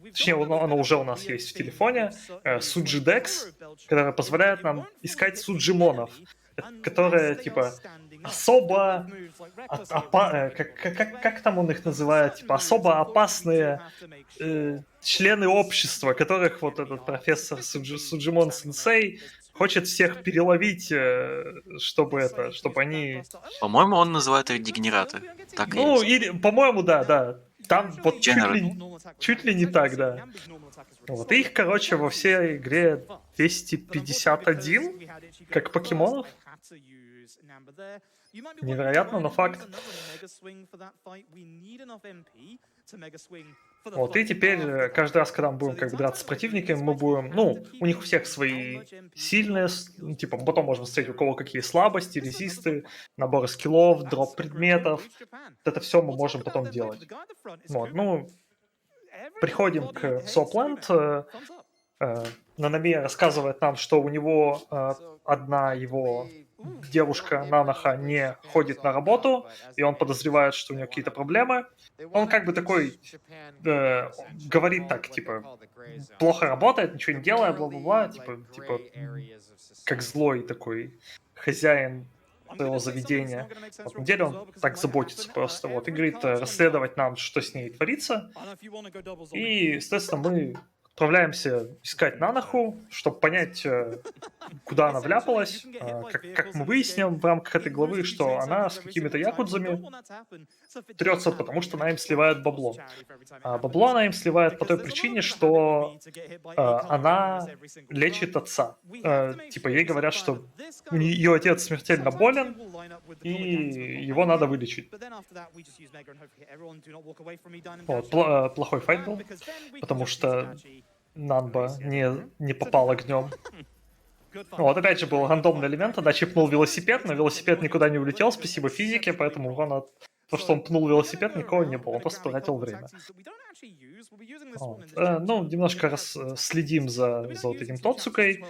точнее, оно уже у нас есть в телефоне, Суджидекс, которое позволяет нам искать суджимонов, которые, типа, особо... Как там он их называет? Типа, особо опасные члены общества, которых вот этот профессор Суджимон-сенсей хочет всех переловить, чтобы они... По-моему, он называет их дегенераты. Так и Ну, есть. или, по-моему, да. Там вот чуть ли не так, да. Вот, и их, короче, во всей игре 251, как покемонов. Невероятно, но факт. Вот, и теперь каждый раз, когда мы будем как бы драться с противниками, мы будем, ну, у них у всех свои сильные, типа, потом можем смотреть, у кого какие слабости, резисты, наборы скиллов, дроп предметов. Это все мы можем потом делать. Вот, ну, приходим к Сопленд, Нанами рассказывает нам, что у него одна его девушка Нанаха не ходит на работу, и он подозревает, что у нее какие-то проблемы. Он как бы такой говорит так, типа, плохо работает, ничего не делает, бла-бла-бла, типа как злой такой хозяин своего заведения. Вот, на деле он так заботится просто. Вот, и говорит расследовать нам, что с ней творится. И, естественно, мы отправляемся искать Нанаху, чтобы понять, куда она вляпалась. Как мы выясним в рамках этой главы, что она с какими-то якудзами трется, потому что она им сливает бабло. А бабло она им сливает по той причине, что она лечит отца. Типа ей говорят, что ее отец смертельно болен, и его надо вылечить. Вот, плохой файт был, потому что Нанба не попал огнем. Вот, опять же, был рандомный элемент, она чипнул велосипед, но велосипед никуда не улетел, спасибо физике, поэтому урона... То, что он пнул велосипед, никого не было, он просто потратил время. Вот. Ну, немножко следим за вот этим Тоцукой,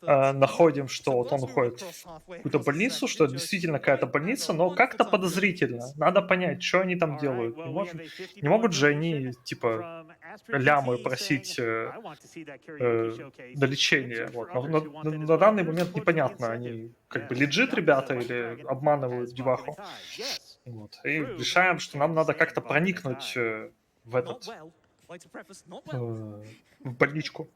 находим, что вот он уходит в какую-то больницу, что это действительно какая-то больница, но как-то подозрительно. Надо понять, что они там делают. Не могут же они, типа, лямы просить на лечение. Вот. На данный момент непонятно, они как бы лежит ребята или обманывают деваху. Вот. И решаем, что нам надо как-то проникнуть в в больничку.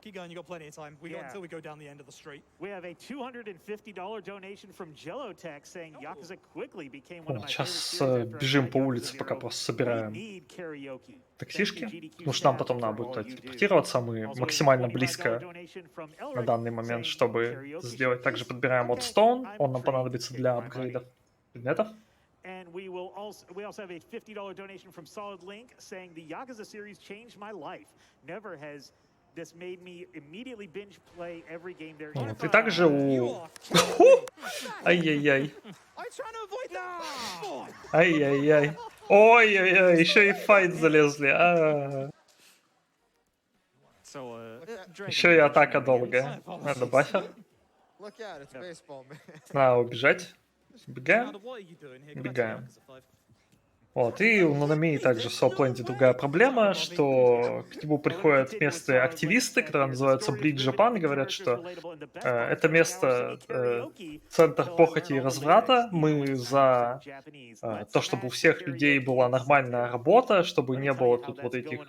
Keep going, you got plenty of time. We got until we go down the end of the street. We have a $250 donation from Jellotech saying Yakuza quickly became one of my favorite Сейчас series after бежим по Yakuza улице, пока Zero. просто We собираем need karaoke. таксишки, потому что нам потом надо будет телепортироваться, мы максимально близко на данный момент, чтобы сделать. Также подбираем Outstone, он нам понадобится для апгрейдов предметов. And we also have a $50 donation from Solid Link saying the Yakuza series changed my life. Never has this made me immediately binge play every game there. Вот. И также у... Ай-яй-яй. Ай-яй-яй. Ой-ой-ой, еще и в файт залезли. Еще и атака долгая. Надо бафер. Надо убежать. Бегаем. Бегаем. Вот, и у Нанами также в Соупленде другая проблема, что к нему приходят местные активисты, которые называются Bleach Japan, и говорят, что это место центр похоти и разврата, мы за то, чтобы у всех людей была нормальная работа, чтобы не было тут вот этих,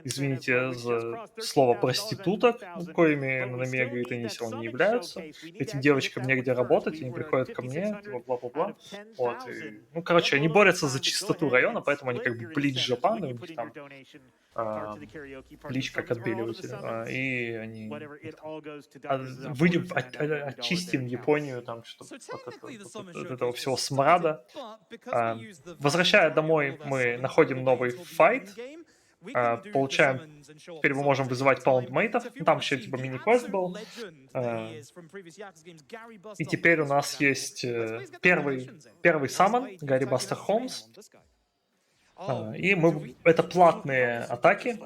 извините за слово, проституток, коими Нанами говорит, они сегодня не являются. Этим девочкам негде работать, они приходят ко мне, типа бла-бла-бла. Вот, и, ну, короче, они борются за чистоту района, поэтому они как бы Bleach Japan, у них там Bleach как отбеливатель, и они очистим Японию там, чтобы от этого всего смрада. Возвращая домой, мы находим новый файт, получаем, теперь мы можем вызывать паундмейтов, там еще типа мини-квест был, и теперь у нас есть первый саммон, Гарри Бастер Холмс, и это платные атаки,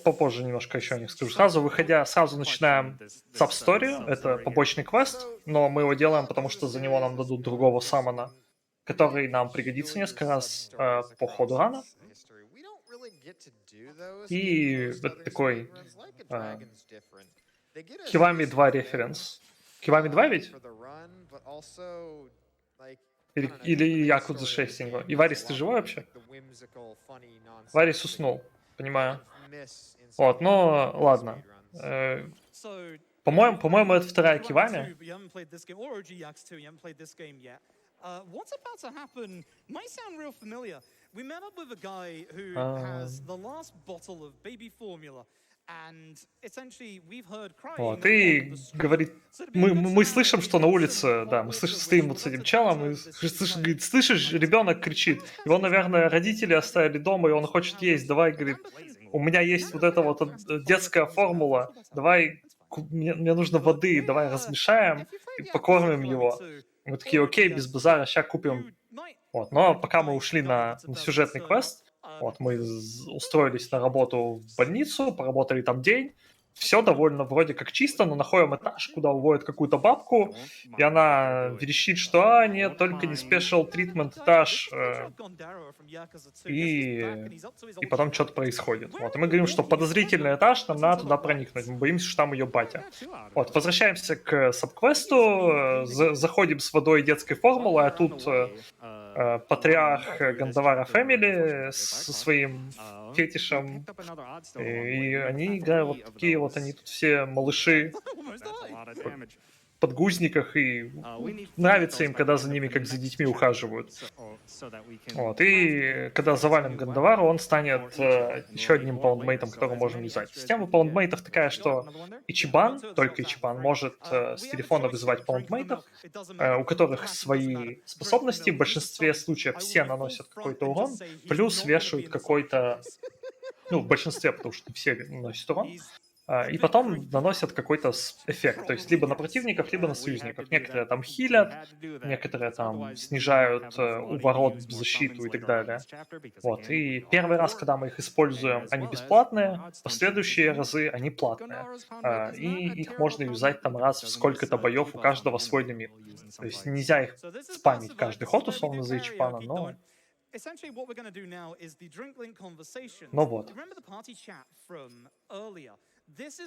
попозже немножко еще о них скажу. Сразу начинаем саб-сторию, это побочный квест, но мы его делаем, потому что за него нам дадут другого саммона, который нам пригодится несколько раз по ходу рана. И это такой Кивами 2 референс. Кивами 2 ведь? Или Yakuza 6 его. И Варис, ты живой вообще? Варис уснул, понимаю. Вот, но ладно. По-моему, это вторая Кивами. What's about to happen might sound real familiar. We met up with a guy who has the last bottle of baby formula, and essentially we've heard crying. Вот, и говорит, мы слышим, что на улице, да, мы стоим вот с этим челом, и слышишь, ребенок кричит. Его, наверное, родители оставили дома, и он хочет есть. Давай, говорит, у меня есть вот эта вот детская формула, давай, мне нужно воды, давай размешаем и покормим его. Мы такие, окей, без базара, сейчас купим. Вот, но пока мы ушли на сюжетный квест, вот, мы устроились на работу в больницу, поработали там день, все довольно вроде как чисто, но находим этаж, куда уводят какую-то бабку, и она верещит, что нет, только не special treatment этаж, и потом что-то происходит. Вот, и мы говорим, что подозрительный этаж, нам надо туда проникнуть, мы боимся, что там ее батя. Вот, возвращаемся к сабквесту, заходим с водой и детской формулой, а тут патриарх Гандавара Фэмили со своим фетишем, и они играют вот такие вот, они тут все малыши в подгузниках, и нравится им, когда за ними, как за детьми, ухаживают. Вот, и когда завалим Гандавару, он станет еще одним паундмейтом, которого можем юзать. Система паундмейтов такая, что Ичибан, только Ичибан, может с телефона вызывать паундмейтов, у которых свои способности, в большинстве случаев все наносят какой-то урон, плюс вешают какой-то, ну, в большинстве, потому что все наносят урон, и потом наносят какой-то эффект, то есть либо на противников, либо на союзников. Некоторые там хилят, некоторые там снижают уворот, защиту и так далее. Вот. И первый раз, когда мы их используем, они бесплатные, последующие разы они платные. И их можно юзать там раз в сколько-то боев, у каждого свой лимит. То есть нельзя их спамить каждый ход, условно, за Ичипана, но... Ну вот.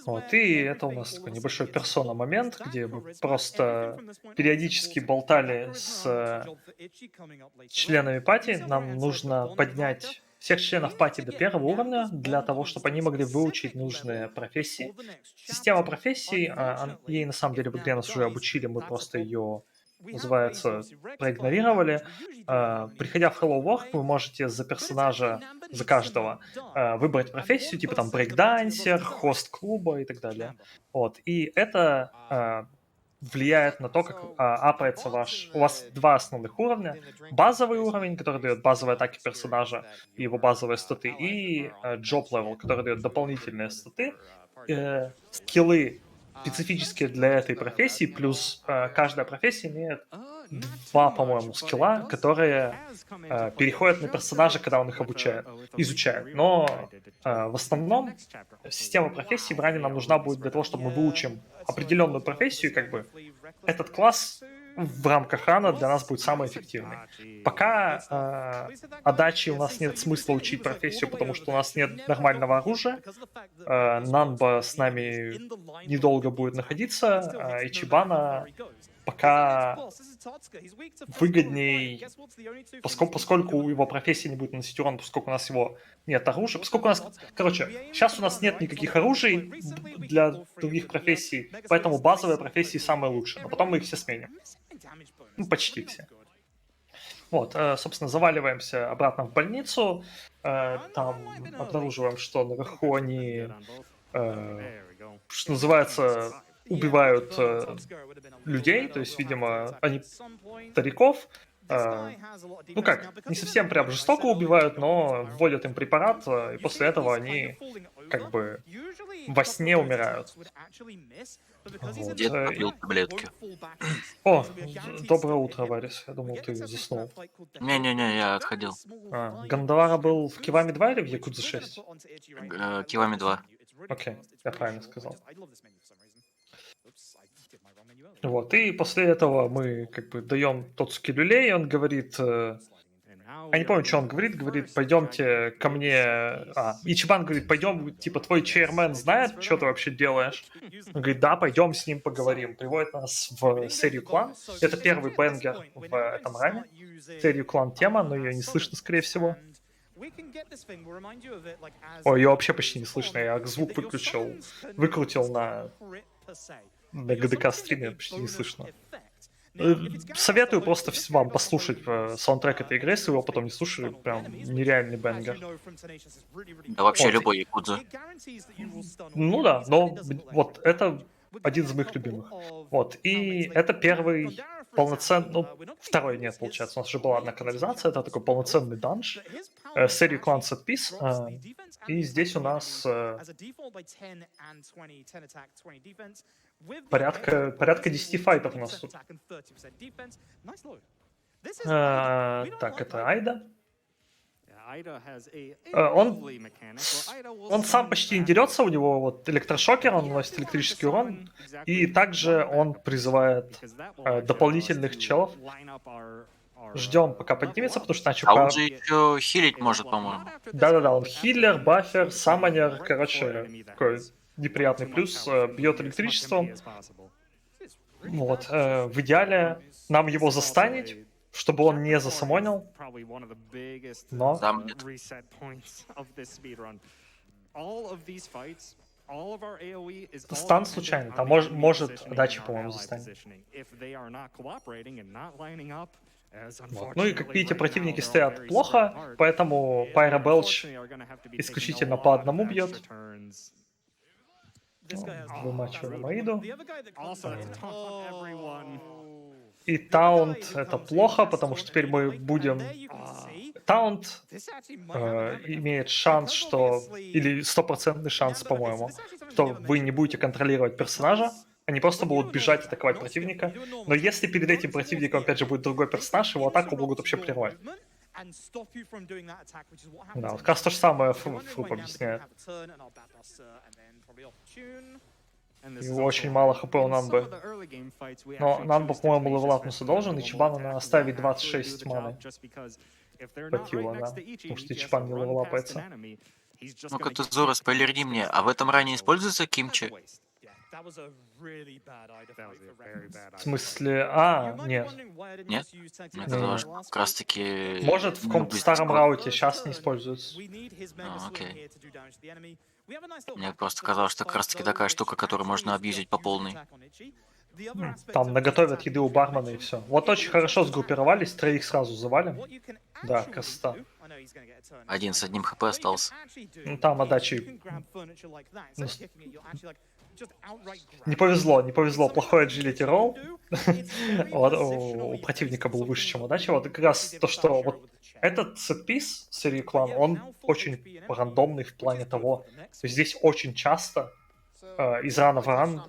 Вот, и это у нас такой небольшой персона-момент, где мы просто периодически болтали с членами пати. Нам нужно поднять всех членов пати до 1-го уровня для того, чтобы они могли выучить нужные профессии. Система профессий, ей на самом деле в игре нас уже обучили, мы просто ее, называется, проигнорировали. Приходя в Hello World, вы можете за персонажа, за каждого, выбрать профессию, типа там брейкдансер, хост клуба и так далее. Вот. И это влияет на то, как апается ваш... У вас 2 основных уровня. Базовый уровень, который дает базовые атаки персонажа и его базовые статы, и job level, который дает дополнительные статы, скиллы специфические для этой профессии, плюс каждая профессия имеет 2, по-моему, скилла, которые переходят на персонажа, когда он их изучает. Но в основном система профессий в ране нам нужна будет для того, чтобы мы выучим определенную профессию, как бы этот класс в рамках рана для нас будет самый эффективный. Пока отдачи у нас нет смысла учить профессию, потому что у нас нет нормального оружия. Нанба с нами недолго будет находиться, и Чибана пока выгодней, поскольку его профессия не будет наносить урон, поскольку у нас его нет оружия. Поскольку у нас... Короче, сейчас у нас нет никаких оружий для других профессий, поэтому базовые профессии самые лучшие. Но потом мы их все сменим. Ну, почти все. Вот, собственно, заваливаемся обратно в больницу. Там обнаруживаем, что наверху они, что называется, убивают людей, то есть, видимо, они стариков, ну как, не совсем прям жестоко убивают, но вводят им препарат, и после этого они как бы во сне умирают. Вот. Дед попил таблетки. О, доброе утро, Варис. Я думал, ты заснул. Не-не-не, я отходил. Гандавара был в Кивами 2 или в Якудзе 6? Кивами 2. Окей, я правильно сказал. Вот, и после этого мы как бы даем тот скиллюлей, он говорит... Я не помню, что он говорит, пойдемте ко мне... Ичибан говорит, пойдем, типа, твой чейрмен знает, что ты вообще делаешь? Он говорит, да, пойдем с ним поговорим. Приводит нас в серию клан. Это первый бенгер в этом ране. Серию клан тема, но ее не слышно, скорее всего. Ой, ее вообще почти не слышно, я звук выкрутил на ГДК стриме, почти не слышно. Советую просто вам послушать саундтрек этой игры, если вы его потом не слушали, прям нереальный бенгер. Да вообще любой якудза. Ну да, но вот это один из моих любимых. Вот, и это первый полноценный, ну, второй нет, получается, у нас уже была одна канализация, это такой полноценный данж, серию клан Set Piece, и здесь у нас порядка 10 файтов у нас тут. Так, это Айда. Он сам почти не дерется, у него вот электрошокер, он наносит электрический урон, и также он призывает дополнительных челов. Ждем, пока поднимется, потому что иначе... Он же еще хилить может, по-моему. Да-да-да, он хиллер, баффер, саммонер, короче, такой неприятный плюс, бьет электричеством. Вот, в идеале нам его застанить, чтобы он не засамонил, но... Там нет. Стан случайно, там может отдачи, по-моему, застанет. Вот. Ну и, как видите, противники стоят плохо, поэтому Pyro Belch исключительно по одному бьет. Вымачиваем Аиду. И таунт это плохо, потому что теперь мы будем... Таунт имеет шанс, что... Или 100% шанс, по-моему, что вы не будете контролировать персонажа. Они просто будут бежать, атаковать противника. Но если перед этим противником, опять же, будет другой персонаж, его атаку могут вообще прервать. Да, вот как раз то же самое Froob объясняет. Его очень мало хп у Нанбы. Но Нанба, по-моему, левелапнуться должен, и Чибана оставить 26 маны. Хватило, да. Потому что Ичибан не левелапается. Ну-ка ты, Зора, спойлерни мне, а в этом ране используется кимчи? That was a really bad idea That was for a very reference. bad В idea. смысле... You А, might be нет. wondering why I didn't Нет? just use tag team Мне Не, казалось, in the что last как раз fight. таки Может, в не каком-то быть старом такого. рауте сейчас не используется. We need his mega А, swing окей. here to do damage to the enemy. We have a nice little Мне matchup просто for казалось, this что как fight, раз таки though, такая which штука, которую actually можно is абьюзить just по using полной. attack on Itchy. The other aspect Там of на his готове attack, еды which у we бармена и mentioned, все. Вот it очень isn't хорошо just attack, сгруппировались, it's троих сразу завалим. what you can Да, actually красота. do. I know he's gonna get a turn Один this с time. одним хп What you can остался. actually do Ну, там is you отдачи... can grab furniture like that. Instead of kicking it, you'll actually like just outright grab Не it. повезло, не It's повезло. something Плохой that only agility Itchy can roll. do. It's very Вот, positionally у based, противника был something выше, чем that удача. we Вот как Itchy раз did то, with что Banshiro вот with the chain. этот сетпис серии But клан, yeah, он now full очень HP and enemy, рандомный в which плане is good того, for the next то есть one. здесь очень часто из рана в ран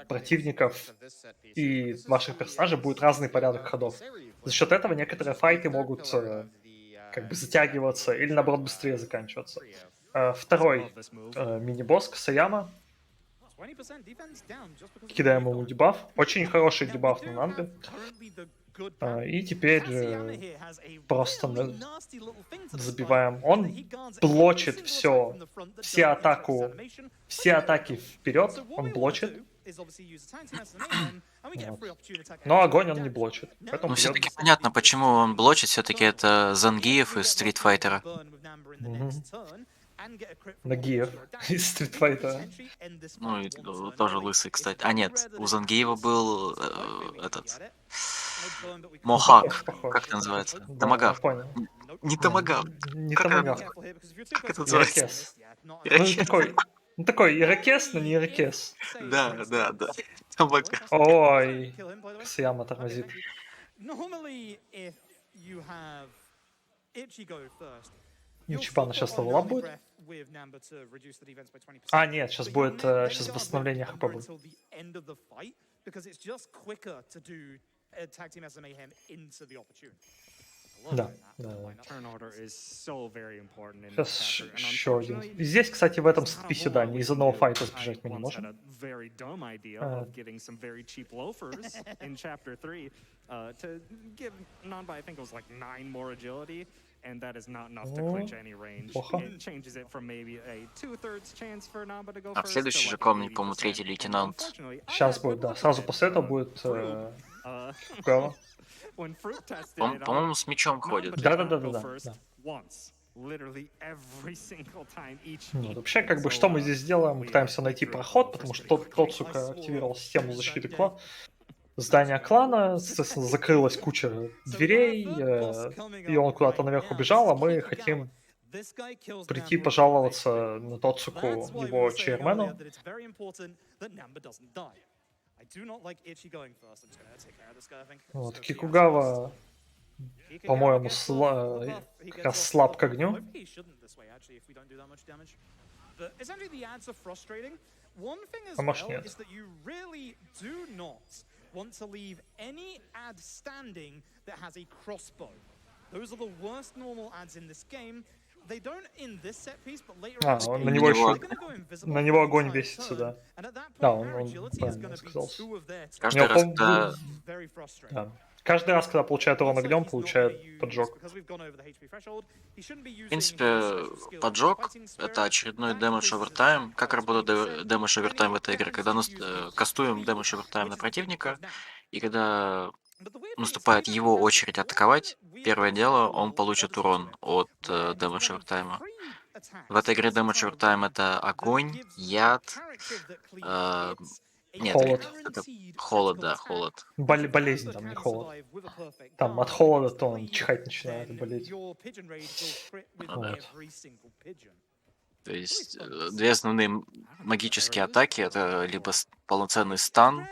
противников и ваших персонажей будет разный порядок ходов. За счет этого некоторые файты могут как бы затягиваться или наоборот быстрее заканчиваться. Второй Love this move. мини-босс Касаяма. 20% defense down just because of the Кидаем new ему guy. дебаф. Очень хороший Now, we дебаф do на have Нанбе. currently the good part. И теперь Kasayama here has a просто really nasty little thing to this fight, забиваем. in that Он he guards блочит every single attack все, from the front that все don't interrupt his атаку, animation, все like атаки Miracle. вперед, So what он we wanna блочит. do is obviously use the tag team as an mayhem, and we get a Вот. free opportunity attack Но and огонь он не dash. блочит, Now поэтому Ну, we все-таки бьет. понятно, почему он блочит. Все-таки это Зангиев If we из get Стрит lucky and Файтера. burn with Namber in the next turn, and get a crit from Нагиев Orchid or dash, из we Стрит could Файтера. potentially end this Ну, fight и one turn тоже early. лысый, It's кстати. А very нет, rare that у it Zangиева happens. был It's quite fitting we этот get it. No burn, but we could Мохак. Очень похож. Как это называется? Да, я Томагав. понял. Nope. Не Томагав. Не Как томагавк. это? Careful here, because if you're too Как close это to the называется? Ирокез. yeah, not Ну, Ирокез. такой ирокез, но не ирокез. Да, да, да. Томагав. Ой, Касаяма тормозит. Normally, if you have Itchy go first, Ну, you'll Чебана swap сейчас on левелап Early будет. Breath with Namber to reduce the defense by 20%. А, нет, сейчас But you будет then сейчас guard восстановление with хп Ember будет. until the end of the fight, because it's just quicker to do a tag team as a mayhem into the opportunity. I love Да, doing that да, in the да. lineup. Turn order is so very important in this Сейчас chapter. And еще один. unfortunately, И здесь, кстати, в этом there's not a сетписе, whole да, lot ни we из can одного do. файта I сбежать мы не once had можем. a very dumb idea of getting some very cheap loafers in chapter 3 to give Nanba, I think it was like 9 more agility, and that is not enough to clinch any range. Плохо. It changes it from maybe a 2/3 chance for Nanba to go А в first следующей to же like an комнате, 80%. по-моему, третий And лейтенант. unfortunately, I Сейчас had будет, good да. luck Сразу with после it. этого будет Фругава. When Froob tested it out, По-моему, с мечом Nanba ходит. did Да, not да, да, go да, first да. once. Literally every single time each Вот, week. вообще, как бы, So, что мы здесь делаем? Мы we, пытаемся we найти threw it проход, low потому first что pretty тот, quickly. сука, активировал систему защиты здания клана, соответственно, закрылась куча дверей, и он куда-то наверх убежал, а мы хотим прийти пожаловаться на Тоцуку, его чейрмену. Вот, Кикугава, по-моему, как раз слаб к огню. А может, нет. Want to leave any ad standing that has a crossbow. Those are the worst normal ads in this game. They don't in this set piece, but later on. На него еще, на него огонь entire весится, turn, да. and at that point, Да, their он agility is правильно gonna be сказался. 2 of their Каждый Я раз, помню, когда... very frustrating. Да. Каждый раз, когда получает урон Looks like огнем, he's not получает gonna use- поджог. because we've gone over the HP threshold, he shouldn't be В using принципе, his special skill, поджог Fighting — это Spirit. очередной That дэмэдж increases his овертайм. attack Как by работает 20%. дэмэдж овертайм в этой игре? Когда Then he can use his кастуем HP, дэмэдж овертайм which на is the big противника, plus now. и когда But the weird thing is, наступает he's его actually очередь has атаковать, one weird первое дело, он control получит ever урон since it, от where he's дэмэдж running овертайма. 3 attacks В этой игре at some дэмэдж time овертайм — running это that огонь, gives the яд, character that cleaves э, hits a нет, Холод. это guaranteed холод, critical да, attack, холод. which Болезнь Amber там, не can холод. survive with a perfect Там от guard холода against то он cleave, чихать начинает и then болеть. your pigeon rage will crit with Ну да. every single pigeon. То есть две основные магические атаки — это либо полноценный стан,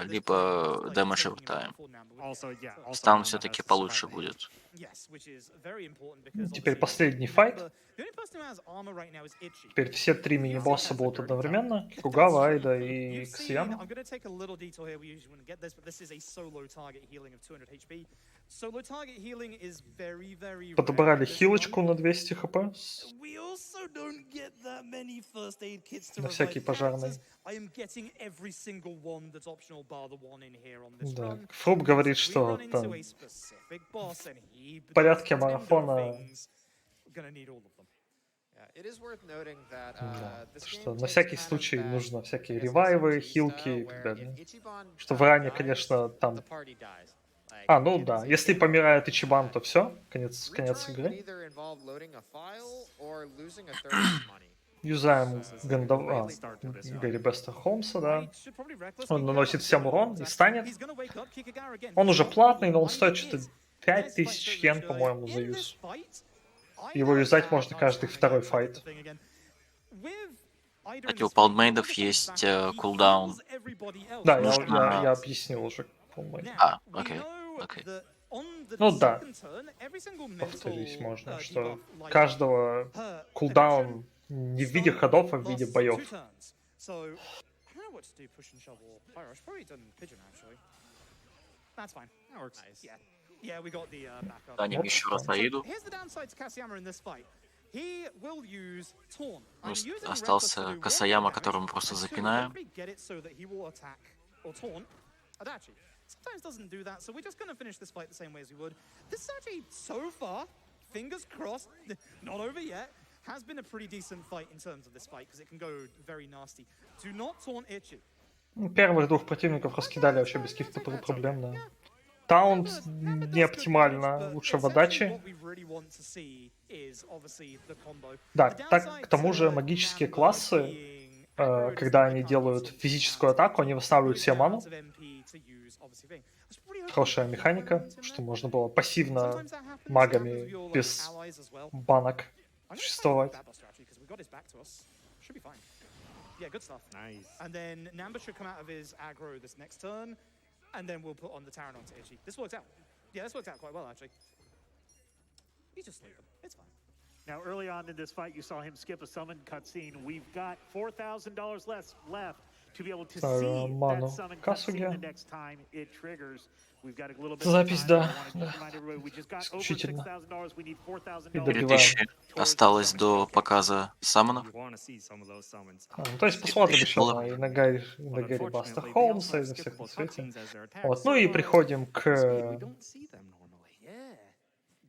либо дэмэдж овертайм. Also, yeah, also Стан Nanba все-таки has to получше survive the будет. Теперь последний файт. Теперь все 3 мини-босса будут одновременно. Кикугава, Айда и Касаяма. Подобрали хилочку на 200 хп. На всякий пожарный. Да. Фруб говорит, что там в порядке марафона Что на всякий случай нужно всякие ревайвы, хилки и так далее. Что в ране, конечно, там... ну да, если помирает Ичибан, то все, конец игры. Юзаем Гэри Бестер Холмса, да. Он наносит всем урон и станет. Он уже платный, но он стоит что-то 5000 йен, по-моему, за юз. Его юзать можно каждый второй файт. Кстати, у палмейдов есть кулдаун. Да, Нужно- я объяснил уже. По-моему. Окей. Ну да. Повторюсь, можно, что каждого кулдаун не в виде ходов, а в виде боев. Станем еще раз Аиду. Остался Касаяма, которого мы просто запинаем. Sometimes doesn't do that, so we're just going to finish this fight the same way as we would. This is actually, so far, fingers crossed, not over yet, has been a pretty decent fight in terms of this fight, because it can go very nasty. Do not taunt Ichi. Первых двух противников раскидали вообще без каких-то проблем, да. Таунт не оптимально, лучше в отдаче. Да, так, к тому же магические классы, когда они делают физическую атаку, они восстанавливают себе ману. Хорошая механика, что можно было пассивно магами без банок существовать. Yeah, good stuff. Nice. And then Namba should come out of his aggro this next turn, and then we'll put on the Taran onto Ichi. This works out. Yeah, this works out quite well, actually. He's just sleeping. It's fine. Now, early on in this fight, you saw him skip a summon cutscene. We've got $4,000 left to be able to see that summon cutscene the next time it triggers. We've got a little bit Запись, of time. да. I want to remind everybody, we just got over Исключительно. $6,000. We need $4,000. 3000 осталось до показа саммонов. You want to see some of those summons. То есть посмотрим еще $1000. на Гэри But Бастер unfortunately, they Холмса also и have за всех на skippable свете. cutscenes as their attacks. Вот, ну и So, приходим speed, we к... don't see them normally. Yeah.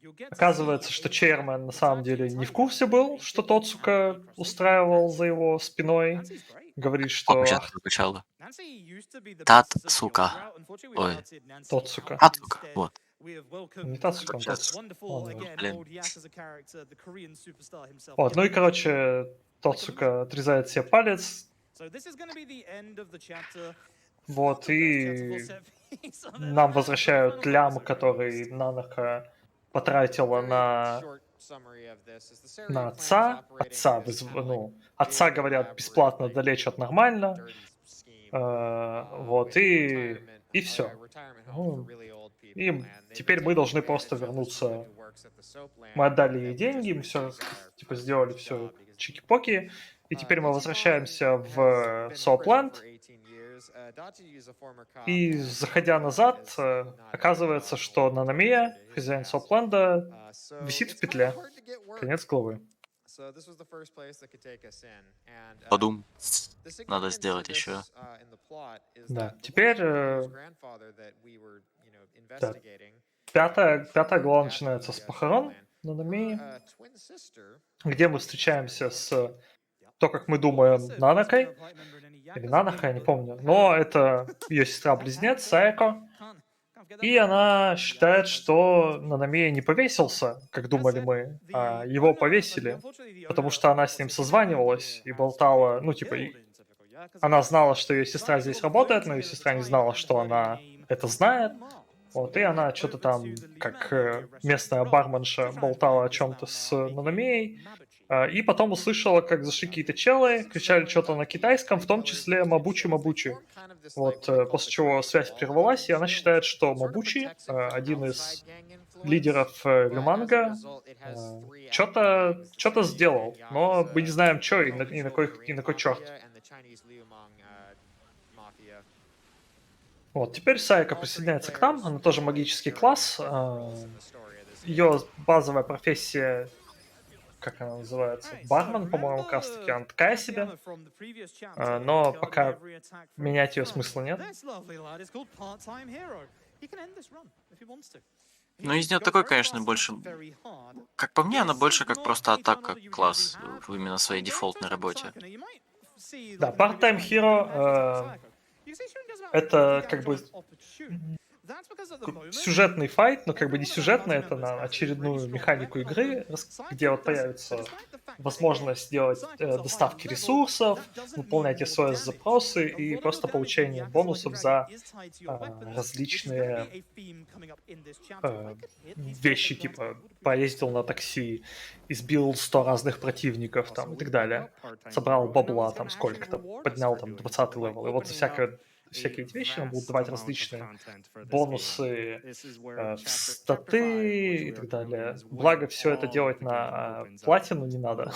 You'll get to Оказывается, see что a Чермен на самом деле не в курсе был, что Nancy Тоцука устраивал за его спиной. Nancy's great. Говорит, что... Сейчас Ах, звучало. Nancy used to be the Тат, basis of the сука. order route. Unfortunately, we've Ой. routed Nancy Тоцука. out, Тацука, instead вот. we have welcomed не Тоцука, он Сейчас. Тоцука. wonderful, Ладно. again, Блин. old Yakuza character, the Korean superstar himself. Вот, ну и, короче, Тоцука отрезает себе палец, So this is going to be the end of the chapter. вот, и нам возвращают лям, который Нанака потратила на отца. Отца, говорят, бесплатно долечат нормально. Вот, и все. И теперь мы должны просто вернуться. Мы отдали ей деньги, мы все, типа, сделали все чики-поки, и теперь мы возвращаемся в Сопленд. И, заходя назад, оказывается, что Нанамия, хозяин Сопленда, висит в петле. Конец главы. Подум. Надо сделать еще. Да, теперь да, пятая глава начинается с похорон Нанамии, где мы встречаемся с, то, как мы думаем, Нанакой. Или Нанаха, я не помню. Но это ее сестра-близнец, Саэко. И она считает, что Нанамия не повесился, как думали мы, а его повесили, потому что она с ним созванивалась и болтала, ну, типа, она знала, что ее сестра здесь работает, но ее сестра не знала, что она это знает. Вот, и она что-то там, как местная барменша, болтала о чем-то с Нанамией. И потом услышала, как зашли какие-то челы, кричали что-то на китайском, в том числе «Мабучи-мабучи». Вот, после чего связь прервалась, и она считает, что Мабучи, один из лидеров Люманга, что-то сделал, но мы не знаем, что и на кой черт. Вот, теперь Сайка присоединяется к нам, она тоже магический класс. Ее базовая профессия, как она называется, бармен, по-моему, как раз таки, она такая себе, но пока менять ее смысла нет. Ну, из нее такой, конечно, больше... Как по мне, она больше как просто атака класс именно в своей дефолтной работе. Да, Part-Time Hero это как бы сюжетный файт, но как бы не сюжетный, это на очередную механику игры, где вот появится возможность делать доставки ресурсов, выполнять SOS-запросы и просто получение бонусов за различные вещи, типа поездил на такси, избил 100 разных противников там, и так далее. Собрал бабла там сколько-то, поднял там 20-й левел. И вот за всякие эти вещи нам будут давать различные бонусы, статы и так далее. Благо, все это делать на платину не надо,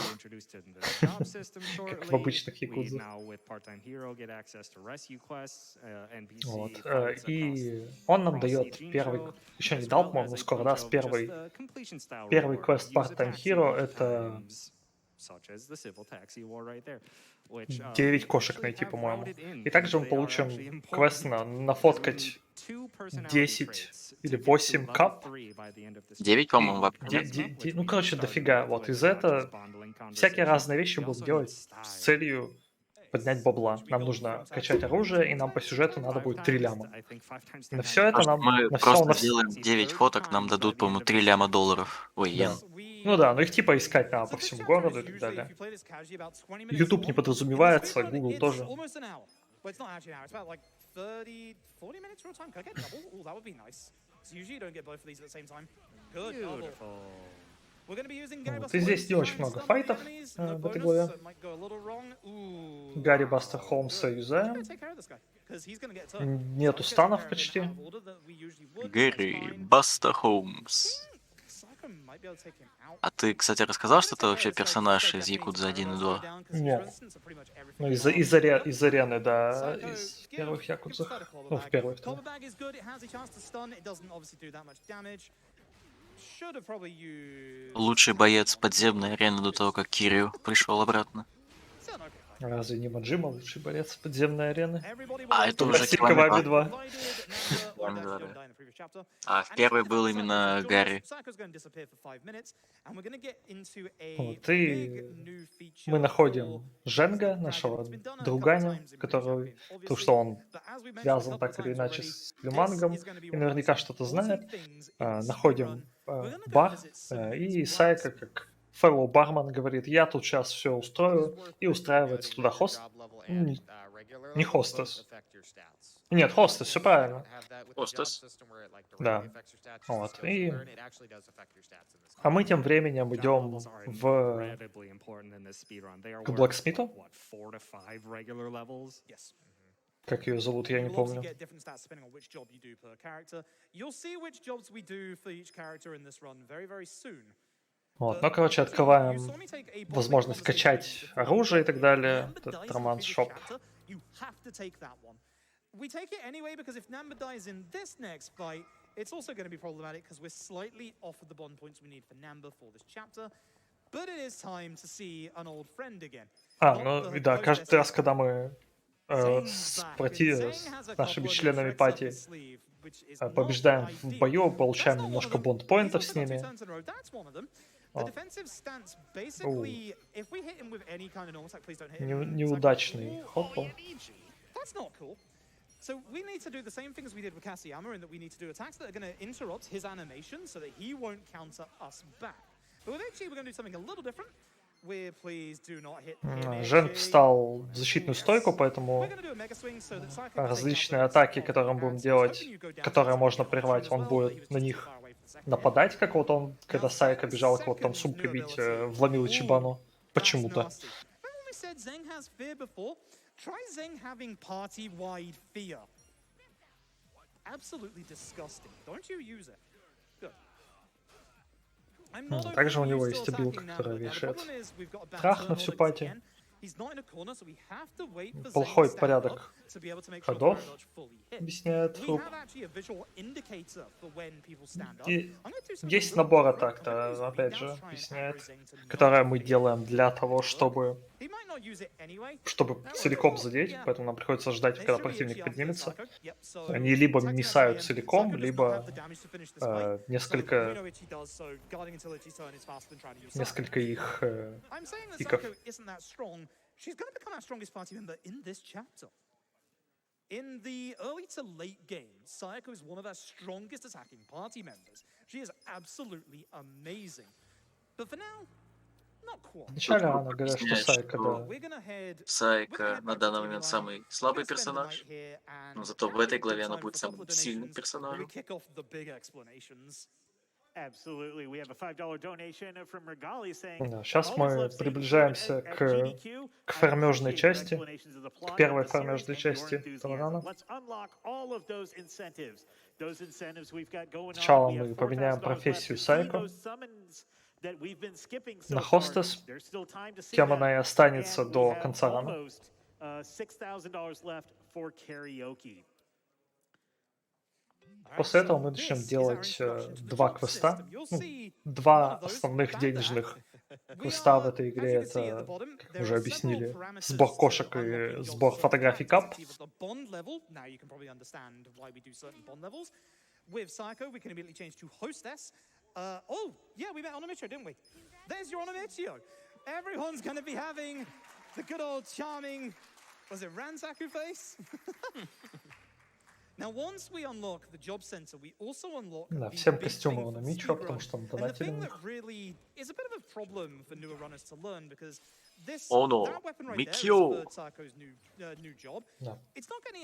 как в обычных якудзах. Вот. И он нам дает первый, еще не дал, по-моему, скоро даст первый квест Part-Time Hero, это 9 кошек найти, по-моему. И также мы получим квест нафоткать 10 или 8 кап. 9, по-моему, вообще. Ну, короче, дофига. Вот из этого всякие разные вещи будем делать с целью поднять бабла. Нам нужно качать оружие, и нам по сюжету надо будет 3 ляма. На все это нам... Мы просто сделаем 9 фоток, нам дадут, по-моему, 3 ляма долларов. Ой, йен. Ну да, но их типа искать надо по всему городу и так далее. YouTube не подразумевается, Google тоже. Вот. И здесь не очень много файтов в этой главе. Гарри Бастер Холмса юзаем. Нету станов почти. Гэри Баста Холмс. А ты, кстати, рассказал, что это вообще персонаж из Якудза 1 и 2? Нет. Ну, из арены, да, из первых Якудзах. Ну, в первой, второй. Лучший боец подземной арены до того, как Кирю пришел обратно. Разве не Маджима лучший боец подземной арены? А это уже Километр Километр 2. А в первой был именно Гарри. Вот, и мы находим Женга, нашего друганя, потому что он связан так или иначе с Лимангом и наверняка что-то знает. Находим бар, и Сайка, как fellow бармен, говорит, я тут сейчас все устрою, и устраивается туда хост. Не хостес. Нет, хостес, все правильно. Хостес. Да. Вот. А мы тем временем идем к Блэксмиту. Как ее зовут, я не помню. Вот, ну, короче, открываем возможность качать оружие и так далее. Этот романс-шоп. We take it anyway because if Namba dies in this next fight, it's also going to be problematic because we're slightly off of the bond points we need for Namba for this chapter. But it is time to see an old friend again. Ну да, каждый раз, когда мы с нашими членами пати побеждаем в бою, получаем немножко бонд-поинтов с ними. Неудачный ход был. So we need to do the same things we did with Kasiyama in that we need to do attacks that are going to interrupt his animation so that he won't counter us back. But with Ichi, we're going to do something a little different. Please do not hit Женг встал в защитную стойку, поэтому различные атаки, которые мы будем делать, которые можно прервать, он будет на них нападать, как вот он, когда Сайка бежал, как вот там сумкой бить, вломил Ичибану. Почему-то. Try Zeng having party-wide fear. Absolutely disgusting. Don't you use it. Good. Также у него есть обилка, которая вешает трах на всю пати. Плохой порядок ходов, объясняет Froob. И есть набор атак, опять же, объясняет, которые мы делаем для того, чтобы чтобы целиком задеть, поэтому нам приходится ждать, когда противник поднимется. Они либо мисают целиком, либо несколько их пиков. In the early to late game, Sayako is one of our strongest attacking party members. She is absolutely amazing. But for now, not quite. Вначале она говорит, что Сайка, да. Сайка на данный момент самый слабый персонаж, но зато в этой главе она будет самым сильным персонажем. Absolutely. We have a $5 donation from Regali saying, Да, сейчас мы приближаемся к фармежной части, к первой фармежной части Талрана. Сначала мы поменяем профессию Сайко на Хостес, кем она и останется до конца рана. После этого мы начнем делать два квеста. Два основных денежных квеста в этой игре. Это, как мы уже объяснили, сбор кошек и сбор фотографий кап. Да, всем костюмы на Мичо, потому что он донатили на них. Оно, Микё! Да.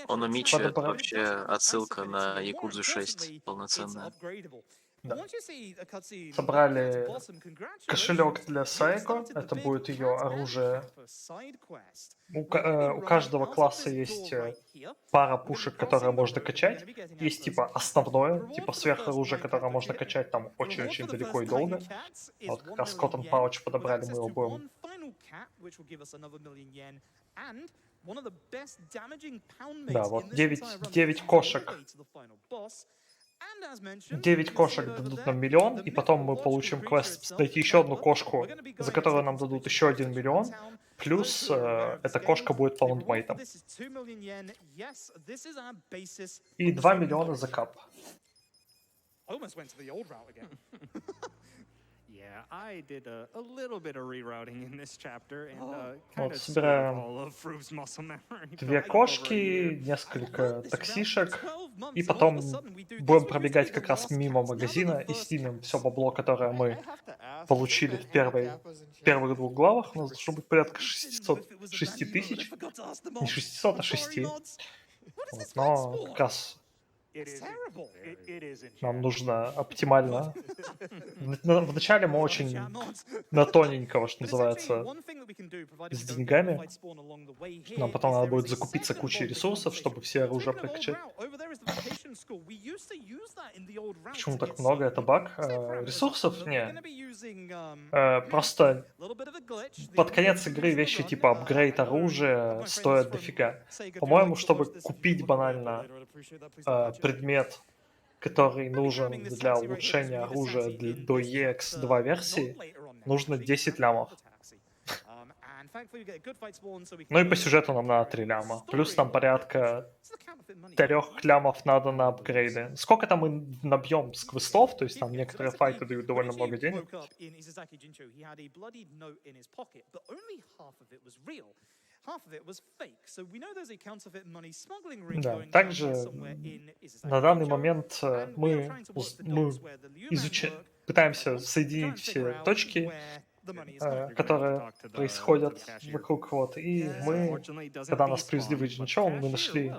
Оно Мичо — это вообще отсылка на Якудзу 6 полноценная. Да. Собрали кошелек для Сайко, это будет ее оружие. У каждого класса есть пара пушек, которые можно качать. Есть типа основное, типа сверхоружие, которое можно качать там очень-очень далеко и долго. Вот как раз Cotton Pouch подобрали мы его будем. Да, вот 9 кошек. 9 кошек дадут нам миллион, и потом мы получим квест найти еще одну кошку, за которую нам дадут еще 1 миллион, плюс эта кошка будет паундмейтом. И 2 миллиона за кап. Вот собираем 2 кошки, несколько таксишек, и потом будем пробегать как раз мимо магазина и снимем все бабло, которое мы получили в первых 2 главах. У нас должно быть порядка 6 тысяч, не 600, а 6. Вот, но как раз нам нужно оптимально. Вначале мы очень на тоненького, что называется, с деньгами. Нам потом надо будет закупиться кучей ресурсов, чтобы все оружие прокачать. Почему так много? Это баг? Ресурсов? Не. Просто под конец игры вещи типа апгрейд оружия стоят дофига. По-моему, чтобы купить банально предмет, который нужен для улучшения оружия до EX2 версии, нужно 10 лямов. Ну и по сюжету нам надо 3 ляма. Плюс нам порядка 3 лямов надо на апгрейды. Сколько там мы набьем с квестов, то есть там некоторые файты дают довольно много денег. Да, также на данный момент мы пытаемся соединить все точки, которые происходят вокруг, вот, и мы, когда нас привезли в Иджинчоу, мы нашли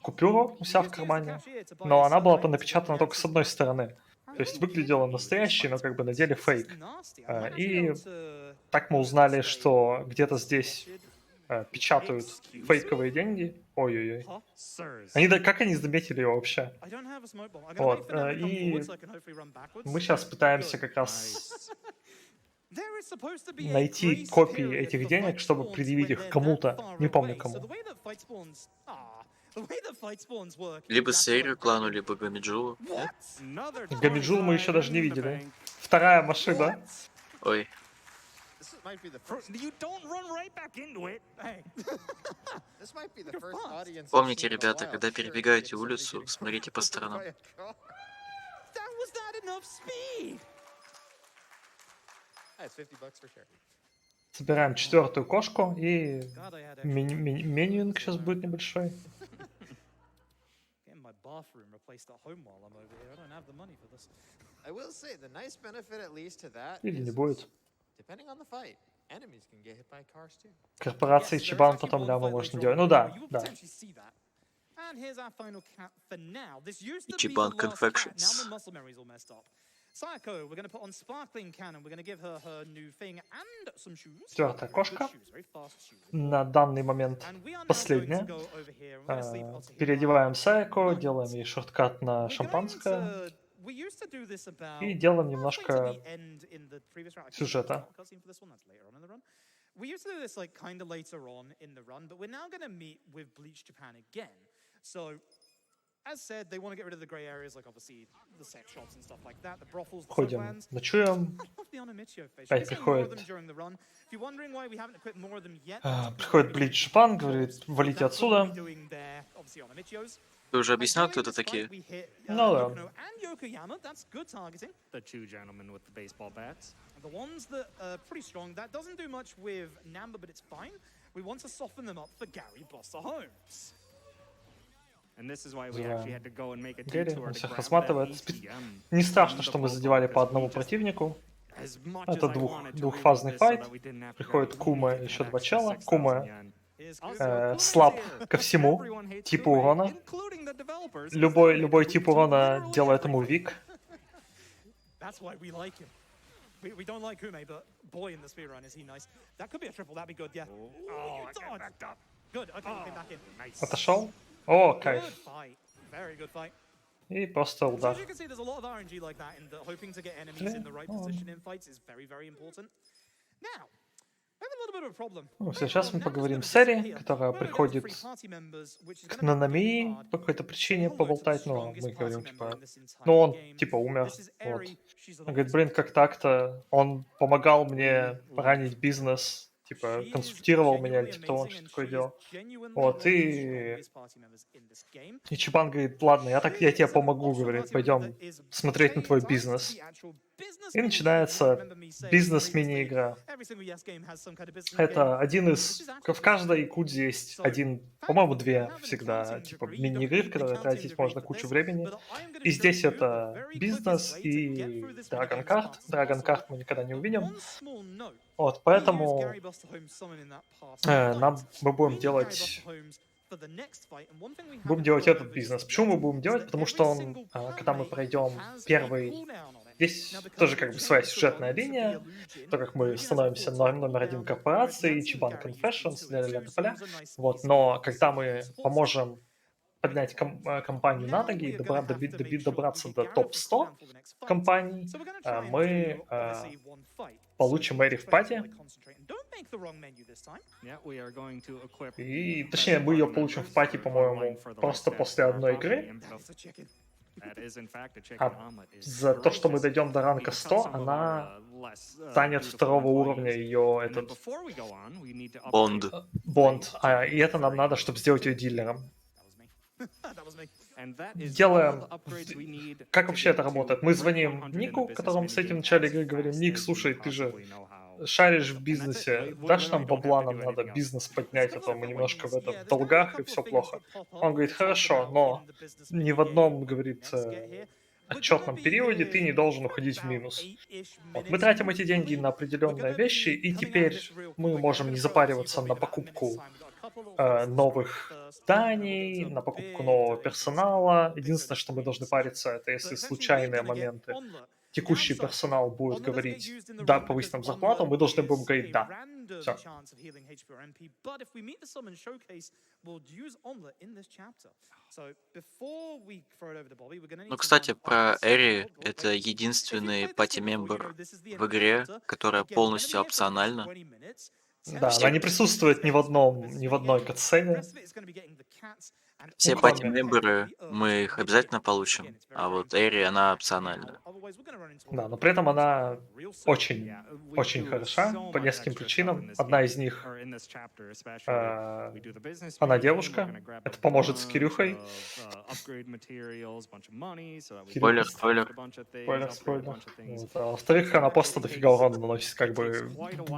купюру у себя в кармане, но она была напечатана только с одной стороны. То есть выглядела настоящей, но как бы на деле фейк. И так мы узнали, что где-то здесь печатают фейковые деньги. Ой-ой-ой. Как они заметили его вообще? Вот. И мы сейчас пытаемся как раз найти копии этих денег, чтобы предъявить их кому-то. Не помню кому. Либо серию клану, либо Гамиджулу. Гамиджул мы еще даже не видели. Вторая машина. Ой. You don't run right back into it. Hey, Помните, ребята, когда перебегаете улицу, смотрите по сторонам. was that enough speed? Собираем 4-ю кошку, и God, I had extra. менюинг сейчас будет небольшой. Getting my bathroom replaced at home while I'm over here. I don't have the money for this. I will say the nice benefit at least to that Или не is, будет. depending on the fight, enemies can get hit by cars too. Корпорации Yes, there is Чебан actually потом one лямы fight можно later делать. on Ну where да, you will да. potentially see that. And here's our final cat for now. This used to be Ichiban the last cat. Now Confections. my muscle memory's all messed up. Sayako, we're going to put on sparkling cannon. We're going to give her her new thing and some shoes. 4-я Good кошка. shoes, very fast shoes. На данный момент And we are now going to последняя. go over here. We're going to sleep out here. Переодеваем Сайко, делаем ей шорткат на We're going шампанское to- we used to do this about и делаем halfway to немножко the end in the previous round. I think сюжета. there's a cutscene for this one, that's later on in the run. We used to do this like kind of later on in the run, but we're now going to meet with Bleach Japan again. So, as said, they want to get rid of the gray areas, like obviously the sex shops and stuff like that, the brothels, the Ходим, soaplands. ночуем. I love the Onomichio face. Опять We'll see more of приходит, them during the run. If you're wondering why we haven't equipped more of them yet, that's because приходит we're Блич doing Шпан, shops. говорит, валите That's what we'll отсюда. be doing there, obviously Onomichios. Ты уже And объяснял, during кто это this fight, такие? we hit, Ну да. Yokono and Yokoyama. That's good targeting. The two gentlemen with the baseball bats. The ones that are pretty strong, that doesn't do much with Namba, but it's fine. We want to soften them up for Gary Buster Holmes. And this is why we actually had to go and make a Гэри, detour он to всех grab разматывает. that ATM Не страшно, from что the мы Popo, задевали по because we одному just- противнику. as much Это as I wanted to двухфазный reload this so файт. that we didn't have to Приходит grab it, Кума we и did еще have два extra чела. 6,000 Кума yen. Also, Kuma's слаб here. ко всему, Everyone hates типу Kume, урона. including the developers, 'cause Любой they made тип him do урона literally делает ему everything. Вик. That's why we like him. We don't like Kume, but boy, in the speedrun, is he nice. That could be a triple, that'd be good, yeah. Oh, I got backed up. Good, okay, he came back in. Nice. Отошел. О, Good кайф. fight. Very good fight. И просто So удар. as you can see, there's a lot of RNG like that, and hoping to get enemies in the right position in fights is very, very important. Now, we have a little bit of a problem. Ну, Later сейчас on, мы Namba's поговорим gonna с Эри, disappear. которая We're gonna go to приходит free party members, which is к gonna make it really Нанами hard по какой-то to say причине hello to the поболтать, но strongest мы party говорим, member типа, in this entire ну он game. типа умер, This is вот. Eri. She's the Он говорит, longest блин, party как так-то? Он помогал мне поранить бизнес, типа, She is консультировал меня, genuinely типа, он amazing, что and такое she is делал. genuinely Вот, one of the и strongest party members in this game. Чебан говорит, ладно, я тебе Here's an помогу, optional говорит, party member пойдем that is смотреть на way твой tied to бизнес. the actual business И mini-game. You might начинается remember me saying бизнес-мини-игра. previously, every single Yes game has some kind of business Это game. один из... В каждой якудзе есть один, по-моему, две всегда, типа, мини-игры, в которые тратить можно кучу времени. И здесь это бизнес и Dragon Card. Dragon Card мы никогда не увидим. Вот, поэтому мы будем делать этот бизнес. Почему мы будем делать? Потому что он, когда мы пройдем первый... Здесь тоже как бы своя сюжетная линия, то, как мы становимся номер один корпорации, Ichiban Confessions, ля-ля-ля-ля-ля. Вот, но когда мы поможем поднять компанию на ноги и добраться до топ-100 компаний, мы получим Эри в пати. И, точнее, мы ее получим в пати, по-моему, просто после одной игры. А за то, что мы дойдем до ранга 100, она станет второго уровня ее этот бонд. И это нам надо, чтобы сделать ее дилером. Делаем... Как вообще это работает? Мы звоним Нику, которому с этим в начале игры говорим, Ник, слушай, ты же шаришь в бизнесе, дашь нам бабла, нам надо бизнес поднять, а то мы немножко в долгах и все плохо. Он говорит, хорошо, но ни в одном, говорит, отчетном периоде ты не должен уходить в минус. Вот, мы тратим эти деньги на определенные вещи, и теперь мы можем не запариваться на покупку новых зданий, на покупку нового персонала. Единственное, что мы должны париться, это если случайные моменты. Текущий персонал будет говорить, да, повысь нам зарплату, мы должны будем говорить да. Все. Ну, кстати, про Эри, это единственный пати-мембер в игре, которая полностью опциональна. Да, она не присутствует ни в одной катсцене. Все кроме- пати-мемберы, мы их обязательно получим, а вот Эри, она опциональна. Да, но при этом она очень, очень хороша по нескольким причинам. Одна из них она девушка. Это поможет с Кирюхой. Спойлер, спойлер. Спойлер. Вот. А во-вторых, она просто дофига урона наносит, как бы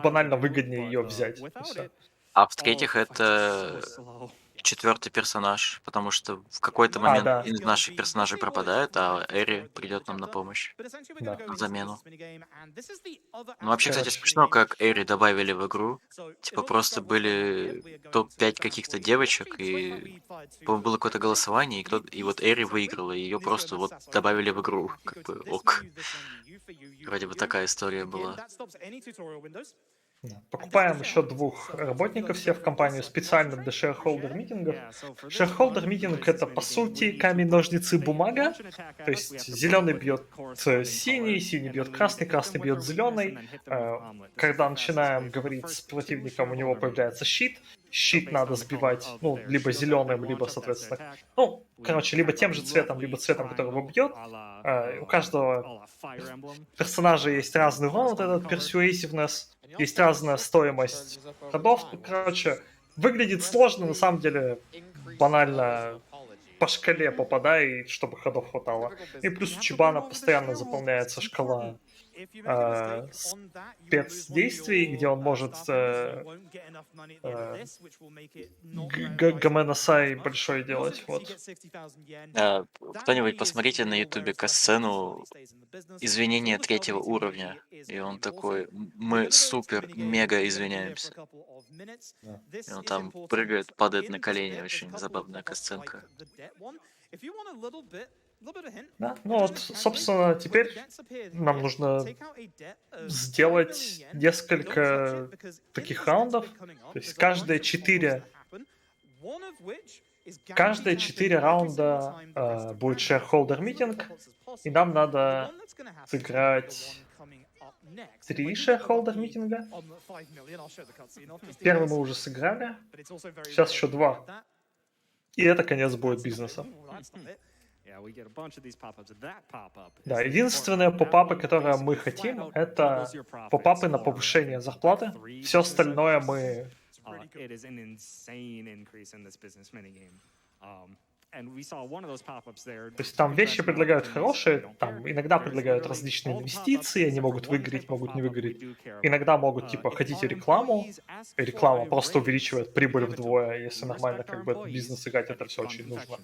банально выгоднее ее взять. И всё. А в-третьих, это четвертый персонаж, потому что в какой-то момент да. один из наших персонажей пропадает, а Эри придет нам на помощь, Да. на замену. Ну, вообще, кстати, Короче. смешно, как Эри добавили в игру. Типа просто были топ-5 каких-то девочек, и по-моему, было какое-то голосование, и вот Эри выиграла, и ее просто вот добавили в игру. Как бы ок. Вроде бы такая история была. Да. Покупаем еще 2 работников себе в компанию специально для shareholder митингов. Shareholder митинг это по сути камень, ножницы, бумага. То есть зеленый бьет синий, синий бьет красный, красный бьет зеленый. Когда начинаем говорить с противником, у него появляется щит. Щит надо сбивать, ну, либо зеленым, либо, соответственно, ну, короче, либо тем же цветом, либо цветом, который его бьет. У каждого персонажа есть разный урон, вот этот persuasiveness, есть разная стоимость ходов. Короче, выглядит сложно, на самом деле банально по шкале попадай, чтобы ходов хватало. И плюс у Чибана постоянно заполняется шкала спецдействий, где он может Гаменасай большой делать. Вот. Кто-нибудь посмотрите на ютубе касцену извинения 3-го уровня. И он такой, мы супер-мега извиняемся. И он там прыгает, падает на колени. Очень забавная касценка. Да, ну вот, собственно, теперь нам нужно сделать несколько таких раундов. То есть каждые 4 раунда будет shareholder митинг, и нам надо сыграть 3 shareholder митинга. Первый мы уже сыграли, сейчас еще 2. И это конец будет бизнеса. Да, единственные попапы, которые мы хотим, это попапы на повышение зарплаты. Все остальное мы... То есть там вещи предлагают хорошие, там иногда предлагают различные инвестиции, они могут выгореть, могут не выгореть. Иногда могут, типа, хотите рекламу, и реклама просто увеличивает прибыль вдвое, если нормально как бы этот бизнес играть, это все очень нужно.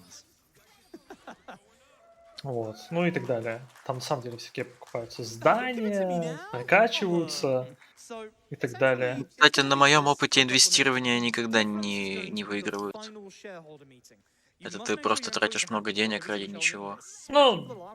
Вот, ну и так далее. Там на самом деле всякие покупаются здания, прокачиваются и так далее. Кстати, на моем опыте инвестирования никогда не выигрывают. Это ты просто тратишь много денег ради ничего. Ну,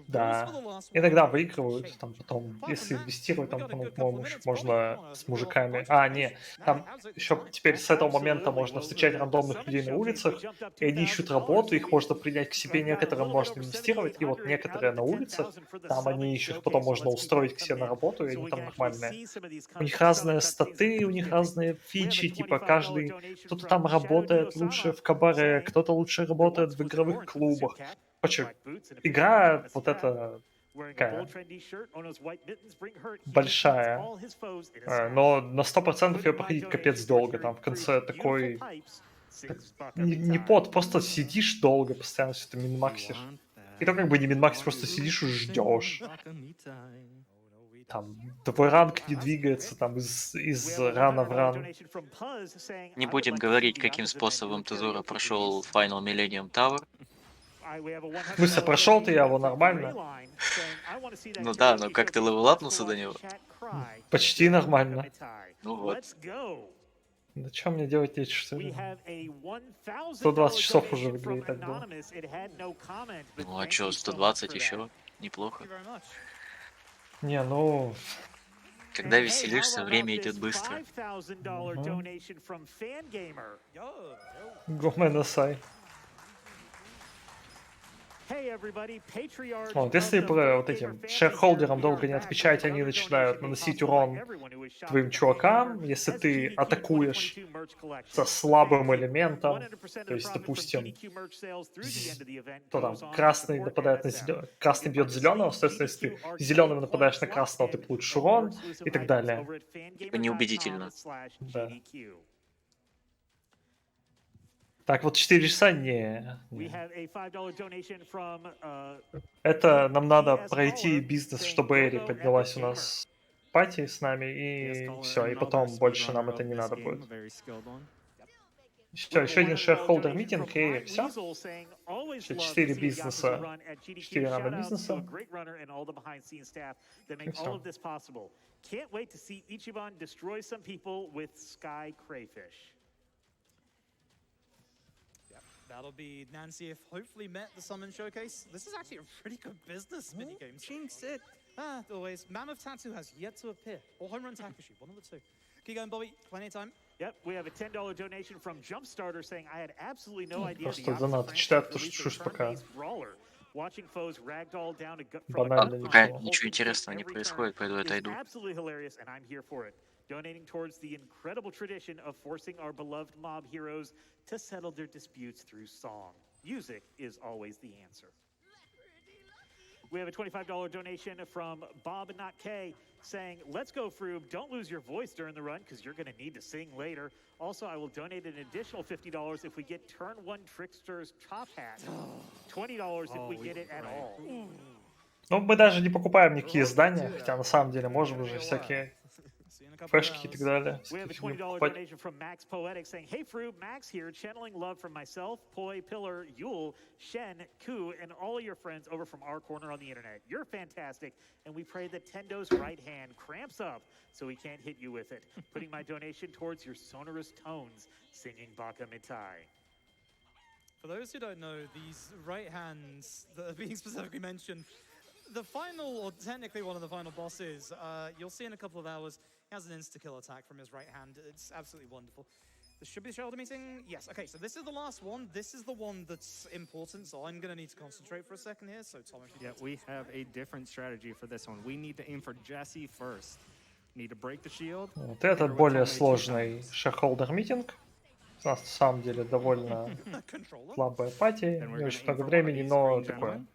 да. Иногда выигрывают, там потом, если инвестировать, там, по-моему, еще можно с мужиками. Не, там еще теперь с этого момента можно встречать рандомных людей на улицах, и они ищут работу, их можно принять к себе, некоторым можно инвестировать, и вот некоторые на улицах, там они ищут, потом можно устроить к себе на работу, и они там нормальные. У них разные статы, у них разные фичи, типа каждый, кто-то там работает лучше в кабаре, кто-то лучше работает в игровых клубах. Короче, игра вот эта такая большая, но на 100% ее проходить капец долго. Там в конце такой... Не пот, просто сидишь долго, постоянно все это минмаксишь. И то как бы не минмаксишь, просто сидишь и ждешь. Там твой ранг не двигается там из рана в ран. Не будем говорить, каким способом Тезура прошел Final Millennium Tower. В смысле, прошел ты его нормально? Ну да, но как ты левелапнулся до него? Почти нормально. Ну вот. Да что мне делать эти что ли? 120 часов уже в игре и так было. Ну а чё, 120 еще? Неплохо. Не, ну... Когда веселишься, время идет быстро. Гоменасай. Вот, если вот этим шерхолдерам долго не отвечать, они начинают наносить урон твоим чувакам, если ты атакуешь со слабым элементом, то есть, допустим, кто там, красный нападает на зеленый, красный бьет зеленого, соответственно, если ты зеленым нападаешь на красного, ты получишь урон и так далее. Типа неубедительно. Да. Так вот 4 часа не. Это нам надо пройти бизнес, чтобы Эри поднялась у нас в пати с нами, и все, и потом больше нам это не надо будет. Все, еще один shareholder митинг, и все. 4 бизнеса, 4 рана бизнеса. И все. Can't wait to see Ichiban destroy some people with Sky Crayfish. That'll be Nancy if hopefully met the Summon Showcase. This is actually a pretty good business minigame. Jinx it. Always. Mammoth Tattoo has yet to appear. Or Home Run Takashi, one of the two. Keep going, Bobby. Plenty of time. Yep, we have a $10 donation from Jumpstarter saying, I had absolutely no idea the Просто донаты читают, потому что чушь пока Watching foes ragdoll down to банально Пока ничего. ничего интересного не происходит, пойду отойду. Absolutely hilarious, and I'm here for it. Donating towards the incredible tradition of forcing our beloved mob heroes to settle their disputes through song. Music is always the answer. We have a $25 donation from Bob and Not K saying, let's go, Froob. Don't lose your voice during the run because you're going to need to sing later. Also, I will donate an additional $50 if we get Turn 1 Trickster's top hat. $20 if we get it at all. Ну, мы даже не покупаем никакие издания, хотя на самом деле можем уже всякие фэшки и так далее. We have a $20 donation from Max Poetic saying, hey Froob, Max here, channeling love from myself, Poi, Pillar, Yule, Shen, Ku, and all your friends over from our corner on the internet. You're fantastic, and we pray that Tendo's right hand cramps up so he can't hit you with it. Putting my donation towards your sonorous tones, singing Baka Mitai. For those who don't know, these right hands that are being specifically mentioned, the final, or technically one of the final bosses, you'll see in a couple of hours, he has an insta-kill attack from his right hand. It's absolutely wonderful. This should be a shoulder meeting. Yes, okay, so this is the last one. This is the one that's important, so I'm going to need to concentrate for a second here. So, Tom, if you Yeah, we have a different strategy for this one. We need to aim for Jesse first. Need to break the shield. Вот этот более сложный shareholder митинг. У нас на самом деле довольно слабая пати, не очень много времени, но такое.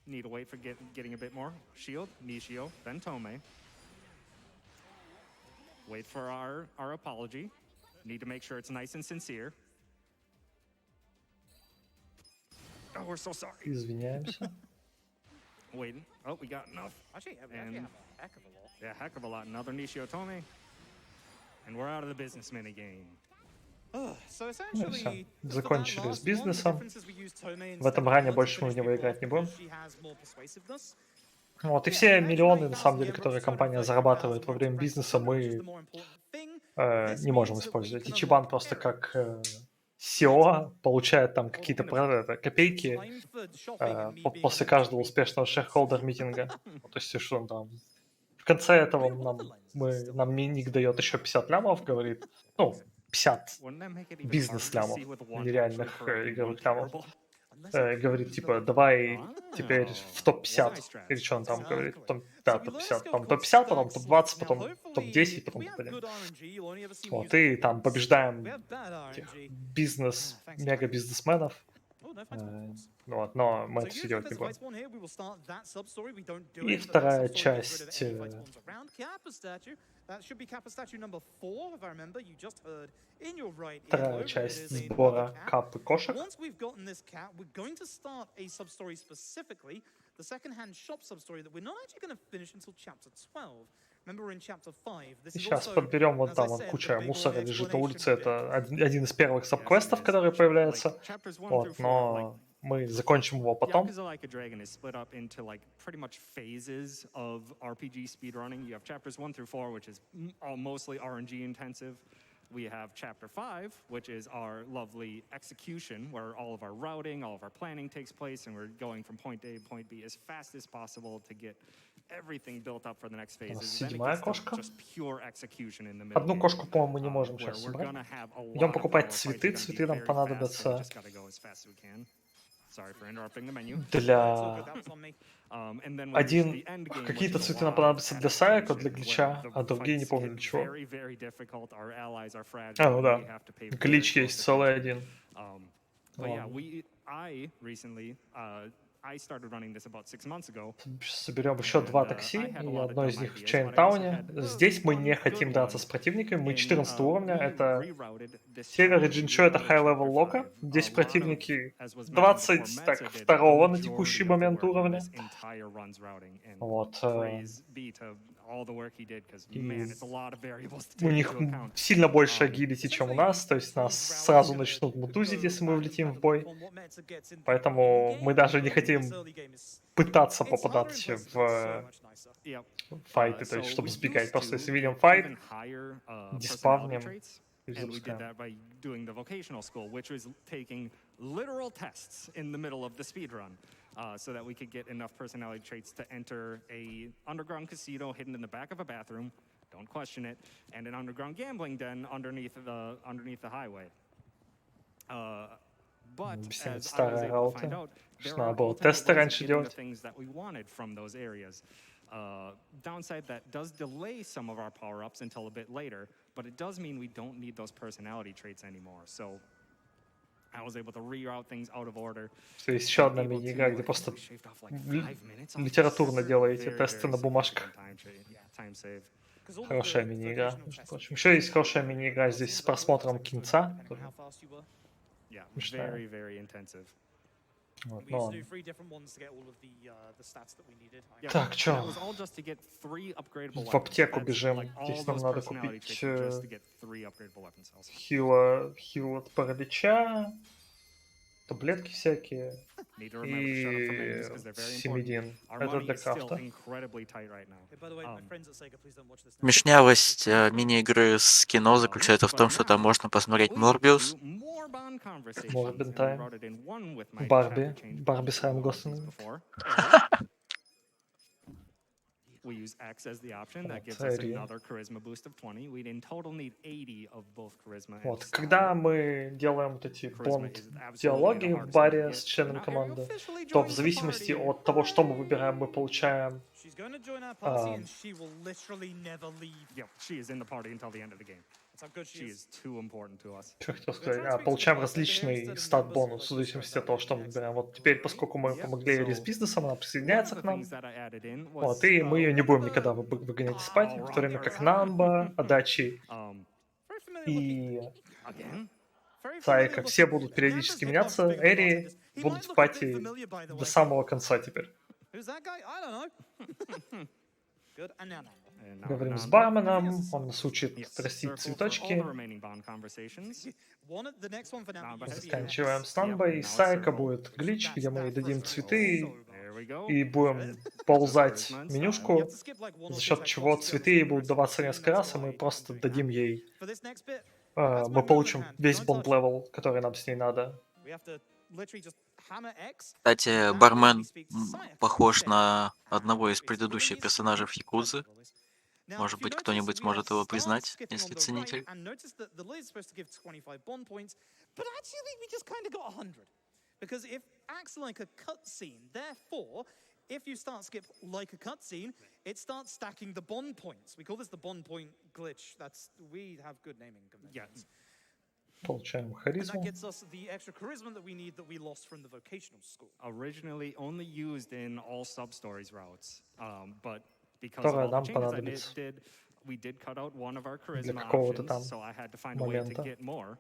Need to wait for getting a bit more. Shield, Nishio, then Tome. Wait for our apology. Need to make sure it's nice and sincere. Oh, we're so sorry. Извиняемся. Waiting. Oh, we got enough. Actually, we have a heck of a lot. Yeah, heck of a lot. Another Nishio Tome. And we're out of the business minigame. So Ну все, essentially, закончили с бизнесом. В этом ране больше мы в него играть не будем. Вот, и все миллионы, на самом деле, которые компания зарабатывает во время бизнеса, мы не можем использовать. Ичибан просто как SEO получает там какие-то копейки после каждого успешного shareholder митинга. То есть, что он там... В конце этого нам Миник дает еще 50 лямов, говорит, ну, 50 бизнес-лямов, нереальных игровых лямов. Говорит, типа, давай теперь в топ-50, или что он там говорит, потом, да, топ-50, потом топ-50, потом топ-20, потом топ-10, потом топ-1. Вот, и там побеждаем мега-бизнесменов. Вот, но мы это все делать не будем. И вторая часть... Вторая часть сбора кап и кошек. И сейчас подберем вот там, вот куча мусора лежит на улице, это один из первых сабквестов, которые появляются, вот, но мы закончим его потом. Yakuza Like a Dragon is split up into like pretty much phases of RPG speedrunning. You have chapters 1 through 4, which is mostly RNG intensive. We have chapter 5, which is our lovely execution, where all of our routing, all of our planning takes place, and we're going from point A to point B as fast as possible to get everything built up for the next phases. Седьмая кошка. Just pure execution in the middle. Одну кошку, по-моему, мы не можем сейчас собрать. Идем покупать цветы, цветы нам понадобятся. Sorry for interrupting the menu. Для... That was on me. And then we reach Один... the end game, which Какие-то is a цветы lot нам of понадобятся для Сайка, для adaptation, Глича, where а the другие не fights помню get для чего. very, very difficult. Our allies are fragile, А, ну and да. we have to pay very Глич close есть целый attention. один. But yeah, Ладно. I recently, I started running this about 6 months ago. Соберем еще 2 And, такси, I had a и lot of одно из dumb них в ideas, but I also Чайнтауне. had Здесь мы one не good хотим драться one. с противниками, мы And, 14 уровня, we это rerouted this север и challenge Джинчо, using это Mode high-level Chapter лока. 5. Здесь A lot of, противники as was mentioned before, 22-го Meta на did the текущий majority of the момент work in уровня. this entire run's routing, and Вот. praise be to all the work he did, because, man, it's a lot of variables to У take них into account. сильно больше агилити, чем у нас, то есть нас сразу начнут мутузить, если мы влетим в бой. Поэтому мы даже не хотим пытаться попадать в файты, то есть чтобы сбегать. Просто если видим файт, диспавним и And we did запускаем. that by doing the vocational school, which was taking literal tests in the middle of the speed run, so that we could get enough personality traits to enter a underground casino hidden in the back of a bathroom, don't question it, and an underground gambling den underneath the highway. But as I was able to find out, there are alternate ways of getting the things that we wanted from those areas. Downside, that does delay some of our power-ups until a bit later, but it does mean we don't need those personality traits anymore. So I was able to reroute things out of order. Есть еще одна мини-игра, где просто литературно делаете тесты на бумажках. Хорошая мини-игра, между прочим. Еще есть хорошая мини-игра здесь с просмотром кинца. Мечтаю. Вот, ну ладно. Так, чё? В аптеку бежим. Здесь нам надо купить хила от паралича, таблетки всякие и семидин. Это для крафта. Смешнявость мини-игры с кино заключается в том, что там можно посмотреть Морбиус. Морбин Тайм. Барби с Райан Гослингом. We use X as the option. That gives Вот, us Эри. another charisma boost of 20. We'd in total need 80 of both charisma and Вот, style. когда мы делаем вот эти бонд-диалоги в баре с членами команды, то в зависимости от того, что мы выбираем, мы получаем Yep, she is in the party until the end of the game. She is too important to us. что хотел сказать, получаем различный стат-бонус в зависимости от того, что мы выбираем. Вот теперь, поскольку мы помогли Эри с бизнесом, она присоединяется к нам. Вот, и мы ее не будем никогда выгонять спать, в то время как Намба, Адачи и Сайка все будут периодически меняться. Эри будут в пати до самого конца теперь. Говорим с барменом, он нас учит растить цветочки. Заканчиваем с Намбой, и Сайка будет глич, где мы ей дадим цветы и будем ползать менюшку, за счет чего цветы ей будут даваться несколько раз, и мы просто дадим ей... мы получим весь бонд-левел, который нам с ней надо. Кстати, бармен похож на одного из предыдущих персонажей Якузы. Может быть, кто-нибудь сможет его признать, если ценитель. If you start skip like a cutscene, it starts stacking the bond points. We call this the bond point glitch. We have good naming conventions. Получаем And that харизму. gets us the extra charisma that we need that we lost from the vocational school. Originally only used in all sub-stories routes, but because Которая of all нам the changes that понадобится. we did cut out one of our Для charisma какого-то там options, so I had to find a way to момента. get more.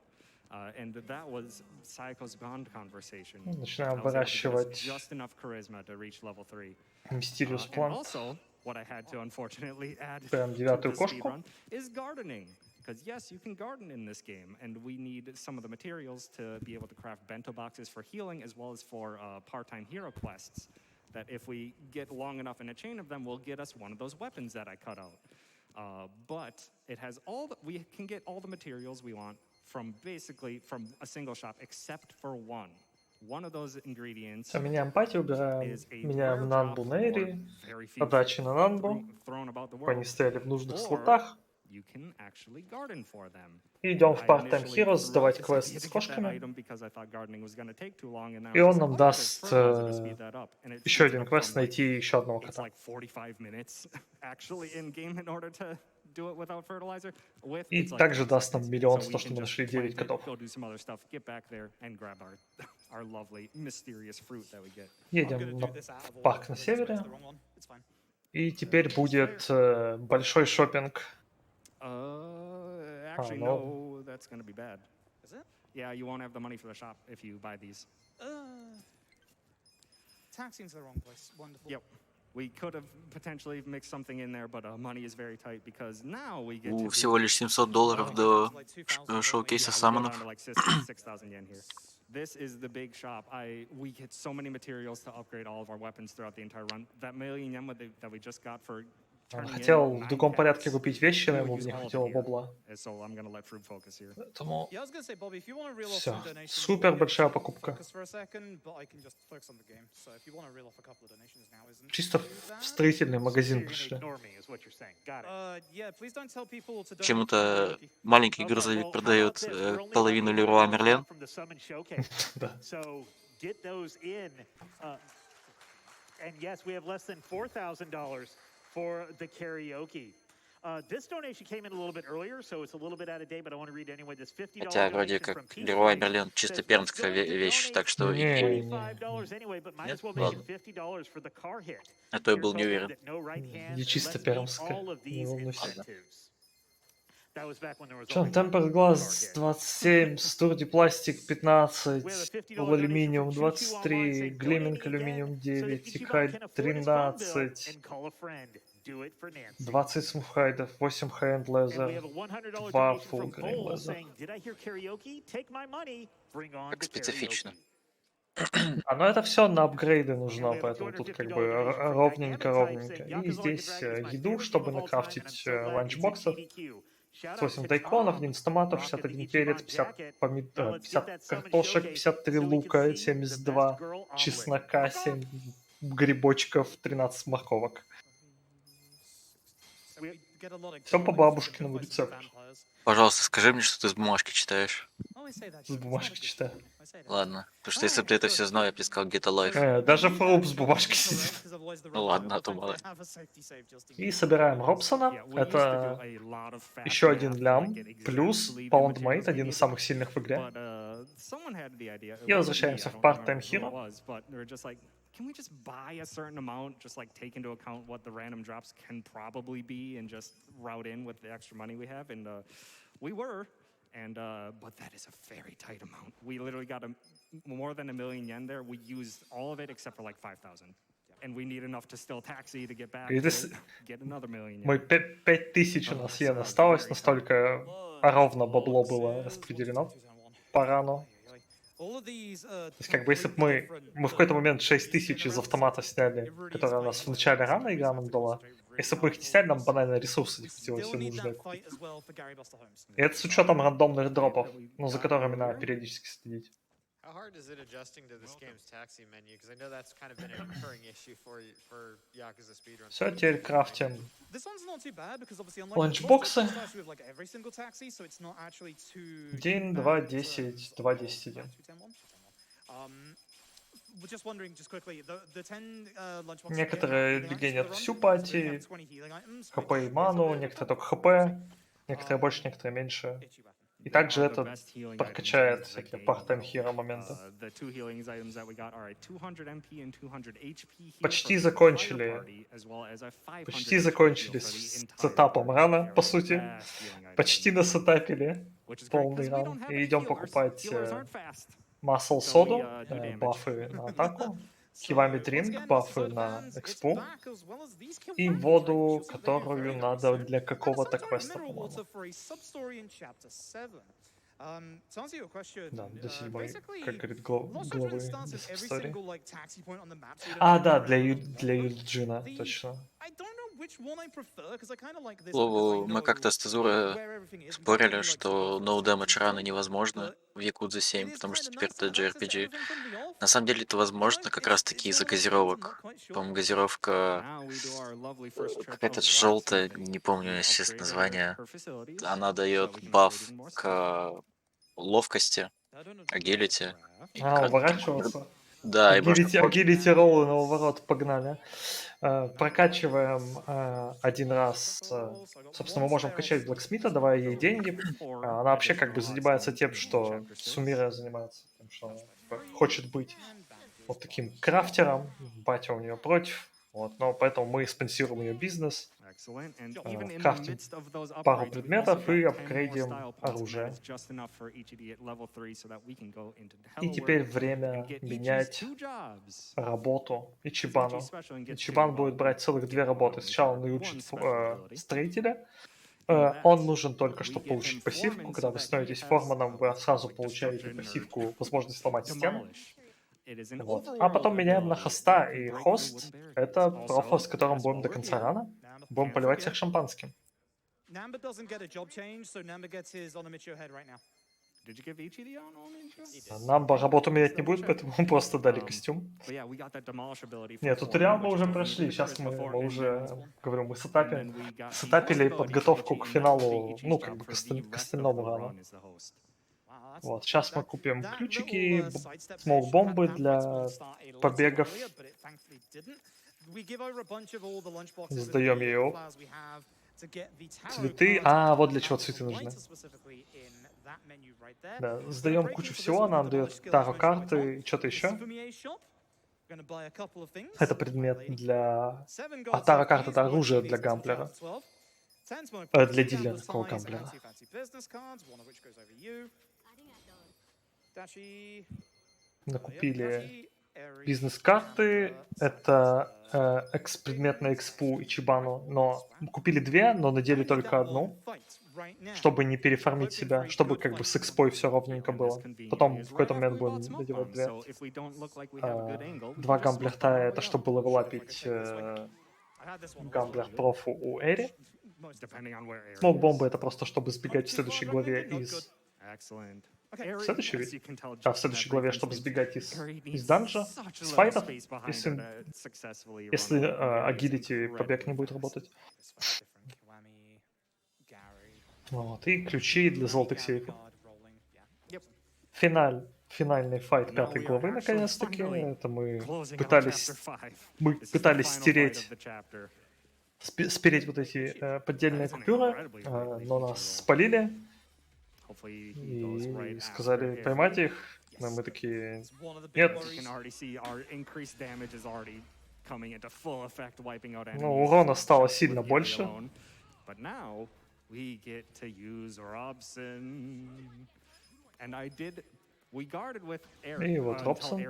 And that was Saiko's bond conversation. Начинаем I was able to get us выращивать just enough charisma to reach level 3. Mysterious And Plant. also, what I had to unfortunately add Прям to девятую the кошку. speedrun is gardening. Because yes, you can garden in this game, and we need some of the materials to be able to craft bento boxes for healing, as well as for part-time hero quests. That if we get long enough in a chain of them, will get us one of those weapons that I cut out. But it has we can get all the materials we want from a single shop, except for one. One of those ingredients Меняем пати, убираем, меняем Нанбу на Эри, Адачи на Нанбу. Они стояли в нужных слотах. you can actually garden for them. И идем в I Part-Time initially Heroes threw out сдавать this квест idea с to get that кошками. item because I thought gardening was going to take too long, and now И it's он just нам like, oh, there's даст fertilizer to speed that up. And it еще speeds it один up квест from, like, найти еще одного it's кота. like 45 minutes actually in game in order to do it without fertilizer. With И it's like также 30 даст нам seconds. миллион So за we то, can что мы just нашли plant 9 it, котов. go do some other stuff, get back there and grab our lovely mysterious fruit that we get. Едем в парк на севере. И теперь Almost будет большой шопинг. Actually, no. no, that's going to be bad. Is it? Yeah, you won't have the money for the shop if you buy these. Taxiing to the wrong place. Wonderful. Yep. We could have potentially mixed something in there, but money is very tight because now we get to Всего лишь $700 до шоу-кейса yeah, we go саммонов. down to like 6,000 yen here. This is the big shop. We get so many materials to upgrade all of our weapons throughout the entire run. That 1,000,000 yen that we just got for Он turning хотел in в 9 другом порядке cats, купить вещи, но we ему would use не all of it хватило here. бабла. So I'm going to let Froob focus here. Поэтому Yeah, I was gonna say, Bobby, if you want to reel off Всё. some donations, Супер we'll be большая able to покупка. focus for a second, but I can just focus on the game. So if you want to reel off a couple of donations now, isn't чисто too в bad. строительный So магазин you're gonna пришли. ignore me, is what you're saying. Got it. Yeah, please don't tell people to donate to Почему-то karaoke. маленький Okay, грузовик well, how продает about this? We're only половину $1,000 Леруа left Мерлен. from the Summon Showcase. Да. So get those in. And yes, we have less than $4,000 for the karaoke. This donation came in a little bit earlier, so it's a little bit out of date, but I want to read it anyway. This $50 Хотя вроде donation как from Peace Леруа Place Мерлен чисто says, "We're пермская going to вещь, так donate что Не, и $45 anyway, but might Нет? as well Ладно. make it $50 for the car hit." А то я You're был не told уверен. that no right hand, Не чисто let's meet пермская, all of не these волнуйся. incentives. That was back when there was Что, only one темпер car глаз hit. 27, стурди пластик We have a 15, $50 пол donation алюминиум from Choo Choo Online 23, saying, глиминг "Donating алюминиум again so that 9, Ichiban икхайд can afford his phone bill 13, and call a friend. Do it for Nancy." 20 смухайдов, 8 хай-энд And we лезер, have a $100 2 donation full from grain Bull лезер. saying, "Did I hear karaoke? Take my money. Bring on Как the специфично. karaoke." А, ну это все на апгрейды And нужно, we have a поэтому тут как бы $250 donation from Dynamic Type ровненько-ровненько. saying, И "Yakuza Like the здесь Dragon is my еду, favorite game чтобы of all time, and I'm накрафтить so glad it's in ланчбоксов. PDQ. Shout out 8 to дайконов, Tom, 11 томатов, rocking 61 the перец, Ichiban 50, jacket. Now let's get 50 that Summon картошек, Showcase 53 so we can лука, see the best 72 girl omelet. чеснока, Fuck off. 7 грибочков, 13 морковок. We get a lot of Всё по garlic бабушкиному from рецепту. vampires. Пожалуйста, скажи мне, что ты с бумажки читаешь. Oh, I say that. С It's not a бумажки good читаю. thing. I say that. Ладно. Потому что если бы ты это все знал, я бы тебе сказал Get a Life. Даже Froob с Correct, бумажкой because сидит. otherwise the Ну robots ладно, а will то мало ли. have a safety save just in И case. собираем Робсона. Yeah, we used to do Это a lot of fast еще math один to, like, лям. get Плюс exactly the Poundmate, materials we один из needed. самых сильных в игре. But someone had the idea. It И wasn't me, возвращаемся I в don't Part-Time remember who it Hero. was, but they were just like, can we just buy a certain amount, just like take into account what the random drops can probably be, and just route in with the extra money we have? And we were, and but that is a very tight amount. We literally got more than 1,000,000 yen there. We used all of it except for like 5,000. And we need enough to still taxi to get back И to this- get another 1,000,000 Мы yen. 5000 у нас йен осталось, настолько ровно бабло было распределено по рану. То есть как бы если бы мы в какой-то момент 6000 из автомата сняли, которая у нас в начале рана игра нам дала, если бы мы их не сняли, нам банально ресурсы не хватило все нужное купить. И это с учетом рандомных дропов, ну, за которыми надо периодически следить. How hard is it adjusting to this game's taxi menu? Because I know that's kind of been a recurring issue for Yakuza speedruns. Все, теперь крафтим This one's not too bad because obviously unlike ланчбоксы. the first, we have like every single taxi, so it's not actually too 1, 2, 10, 2, 10, 1. We're just wondering, just quickly, the 10 lunchboxes. Некоторые регенят всю пати, ХП и ману, некоторые только ХП, некоторые больше, некоторые меньше. И также Are the это best healing items прокачает in the всякие game. part-time hero моменты. The two healings items that we got are a 200 MP and 200 HP heal Почти for the закончили. entire party, as well as a 500 Почти HP закончили heal for the с entire сетапом party. рана, They are по the сути. best healing items. Почти насетапили Which is great, полный 'cause we ран. don't have И any идем healers. покупать Healers aren't fast. Muscle So we, соду, do damage. бафы на атаку, Кивами Дринк, бафы на экспу и воду, которую надо для какого-то квеста, по-моему. Да, до 7-й, как говорит, главы истории. А, да, для Юджина, точно. Слову, мы как-то с Тезурой спорили, что no damage раны невозможно в Yakuza 7, потому что теперь это JRPG. На самом деле это возможно как раз-таки из-за газировок. По-моему, газировка какая-то желтая, не помню сейчас название. Она дает баф к ловкости, агилити. Уворачиваться. Да, и можно... Агилити роллы наоборот погнали. Прокачиваем один раз. Собственно, мы можем качать Блэксмита, давая ей деньги. Она вообще как бы занимается тем, что Сумира занимается. Тем, что она хочет быть вот таким крафтером. Батя у нее против. Вот, но поэтому мы спонсируем ее бизнес. Крафтим пару предметов и апгрейдим оружие. И теперь время менять работу Ичибану. Ичибан будет брать целых 2 работы. Сначала он научит строителя. Он нужен только, чтобы получить пассивку. Когда вы становитесь форманом, вы сразу получаете пассивку, возможность сломать стену. Вот. А потом меняем на хоста, и хост — это профа, с которым будем до конца рана. Будем поливать всех шампанским. Namba doesn't get a job change, so Namba gets his on a mature head right now. Did you give Ichi the on only? Нам работу менять не будет, поэтому мы просто дали костюм. Нет, туториал мы уже прошли, сейчас мы уже, говорю, мы сетапили подготовку к финалу, ну, как бы к остальному рану. Вот, сейчас мы купим ключики, смоук-бомбы для побегов. Сдаем ее. Цветы. Вот для чего цветы нужны. Да, сдаем кучу всего, она нам дает таро карты и что-то еще. Это предмет для... таро карта — это оружие для гамблера. Для дилера, такого гамблера. Накупили бизнес-карты. Это предмет на экспу и чибану. Но купили 2, но надели только одну, чтобы не переформить себя, чтобы как бы с экспой все ровненько было. Потом в какой-то момент будем надевать 2. 2 гамблерта — это чтобы левелапить гамблер профу у Эри. Смоук-бомбы — это просто чтобы сбегать в следующей главе из... В следующей, в следующей главе, чтобы сбегать из данжа, с файтов, если агилити побег не будет работать. Вот, и ключи для золотых сейфов. Финальный файт 5 главы, наконец-таки. Это мы пытались спереть вот эти поддельные купюры, но нас спалили. И сказали поймать их, но мы такие, нет. Ну, урона стало сильно больше. И вот Робсон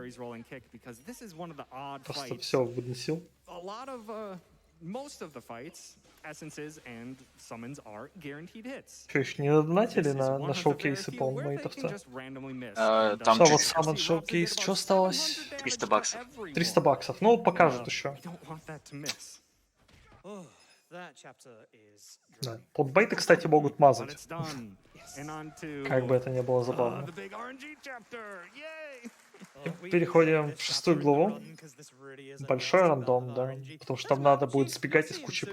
просто все выносил. Essences and summons are guaranteed hits. Что, еще не донатили на шоукейсы полмейтовца? Там что вот саммон шоукейс, что осталось? 300 баксов. 300 баксов, ну покажут еще. Да. Подбейты, кстати, могут мазать. Как бы это ни было забавно. Переходим в 6 главу. Большой рандом, да. Потому что там надо будет сбегать из кучи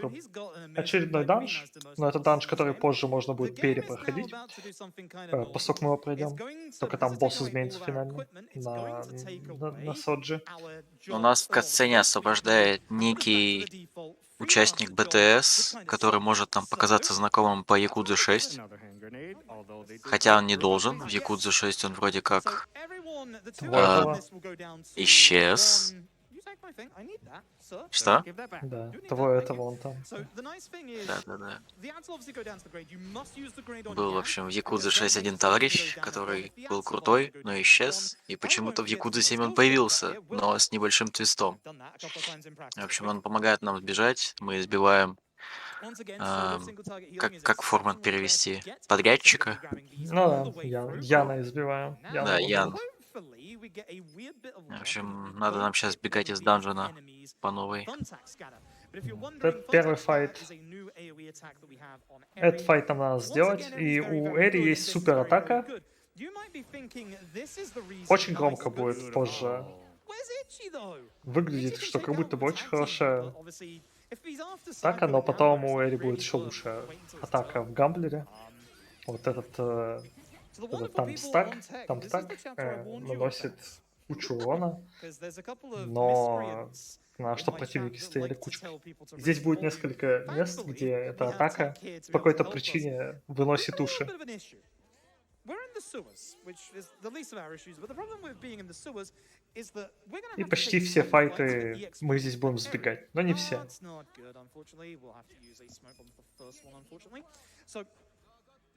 очередной данж. Но это данж, который позже можно будет перепроходить. Поскольку мы его пройдем. Только там босс изменится финально на Соджи. У нас в катсцене освобождает некий участник БТС, который может нам показаться знакомым по Якудзе 6. Хотя он не должен. В Якудзе 6 он вроде как исчез. Что? Да, того этого он там. Да. Был, в общем, в Якудзе 6 один товарищ, который был крутой, но исчез. И почему-то в Якудзе 7 он появился, но с небольшим твистом. В общем, он помогает нам сбежать. Мы избиваем... как формат перевести? Подрядчика? Ну да, Яна избиваем. Да, Ян. В общем, надо нам сейчас бегать из данжена по новой. Это первый файт. Этот файт нам надо сделать. И у Эри есть супер атака. Очень громко будет позже. Выглядит, что как будто бы очень хорошая атака, но потом у Эри будет еще лучшая атака в гамблере. Вот этот тамстак наносит кучу урона, но на что противники стояли кучкой. Здесь будет несколько мест, где эта атака по какой-то причине выносит уши. И почти все файты мы здесь будем сбегать, но не все.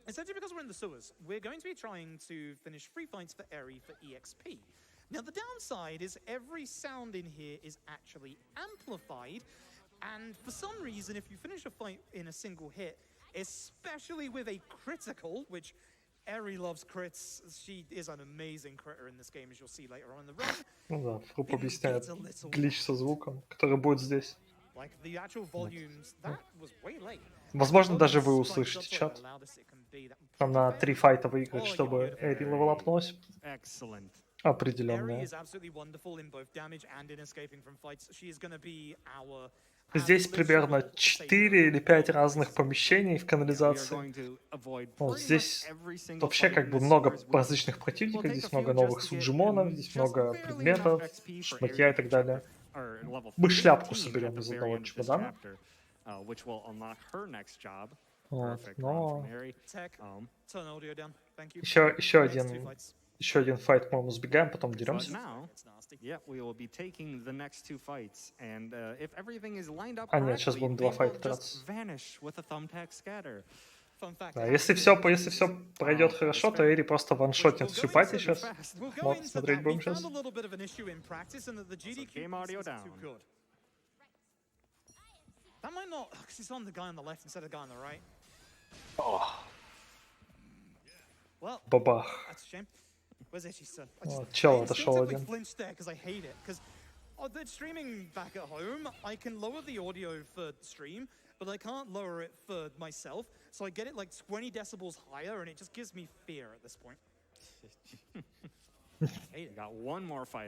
Essentially, because we're in the sewers, we're going to be trying to finish free fights for Eri for EXP. Now, the downside is every sound in here is actually amplified, and for some reason, if you finish a fight in a single hit, especially with a critical, which Eri loves crits, she is an amazing critter in this game, as you'll see later on in the run. Ну да, Froob объясняет глич со звуком, который будет здесь. Возможно, даже вы услышите чат. Там на 3 файта выиграть, чтобы Эри левелапнулась. Определенно. Здесь примерно 4 или 5 разных помещений в канализации. Вот здесь вообще как бы много различных противников, здесь много новых суджимонов, здесь много предметов, шматья и так далее. Мы шляпку соберем из одного чемодана. Вот, но еще один файт, по-моему, сбегаем, потом деремся. А нет, сейчас будем 2 файта драться. Да, если все пройдет хорошо, то Эри просто ваншотнет всю пати сейчас. Вот, смотреть будем сейчас. Бабах. Вот, чел отошел один. But I can't lower it for myself, so I get it like 20 decibels higher, and it just gives me fear at this point.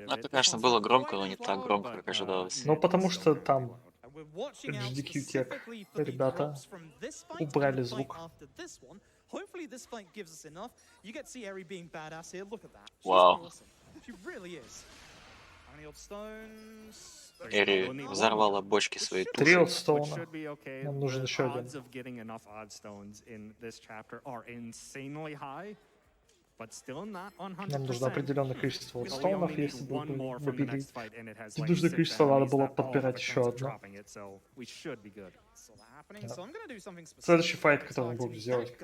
Это, конечно, было громко, но не так громко, как ожидалось. Ну, потому что там HDQ Tech ребята убрали звук. Вау. Эри взорвала бочки своей 3 туши. олдстоуна. Нам нужен еще один. Нам нужно определенное количество олдстоунов, если бы выбили. И нужное количество надо было подбирать еще одно. Да. Следующий файт, который мы будем делать,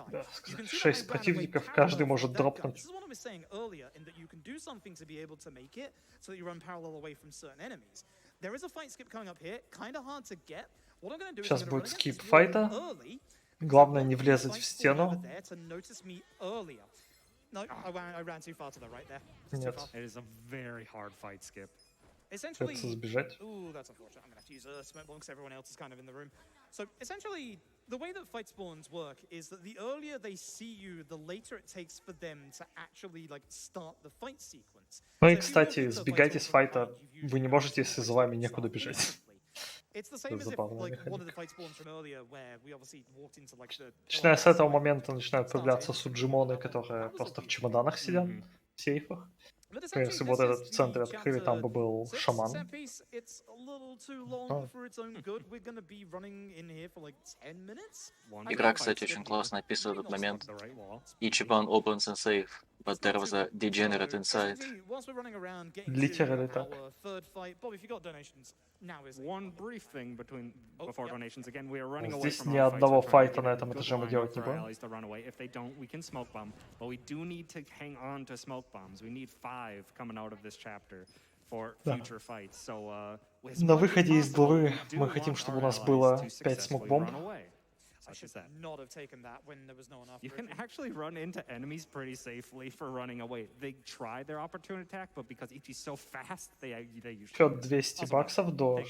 6 противников, каждый может дропнуть. Сейчас будет скип файта. Главное не влезать в стену. Нет. Придется сбежать. So essentially, the way that fight spawns work is that the earlier they see you, the later it takes for them to actually like start the fight sequence. Ну и, кстати, сбегать из файта вы не можете, если за вами некуда бежать. Это забавная механика. Начиная с этого момента начинают появляться суджимоны, которые просто в чемоданах сидят, в сейфах. Если вот этот в центре открыли, там бы был шаман. Игра, кстати, очень классно описывает этот момент. Ichiban opens and safe, but there was a degenerate inside. Литерально так. Здесь ни одного файта на этом этаже мы делать не будем. Да. На выходе из главы мы хотим, чтобы у нас было 5 смок-бомб. You can actually run into enemies pretty safely for running away. They try their opportunity attack, but because Ichi's so fast, they usually. Счет 200 баксов до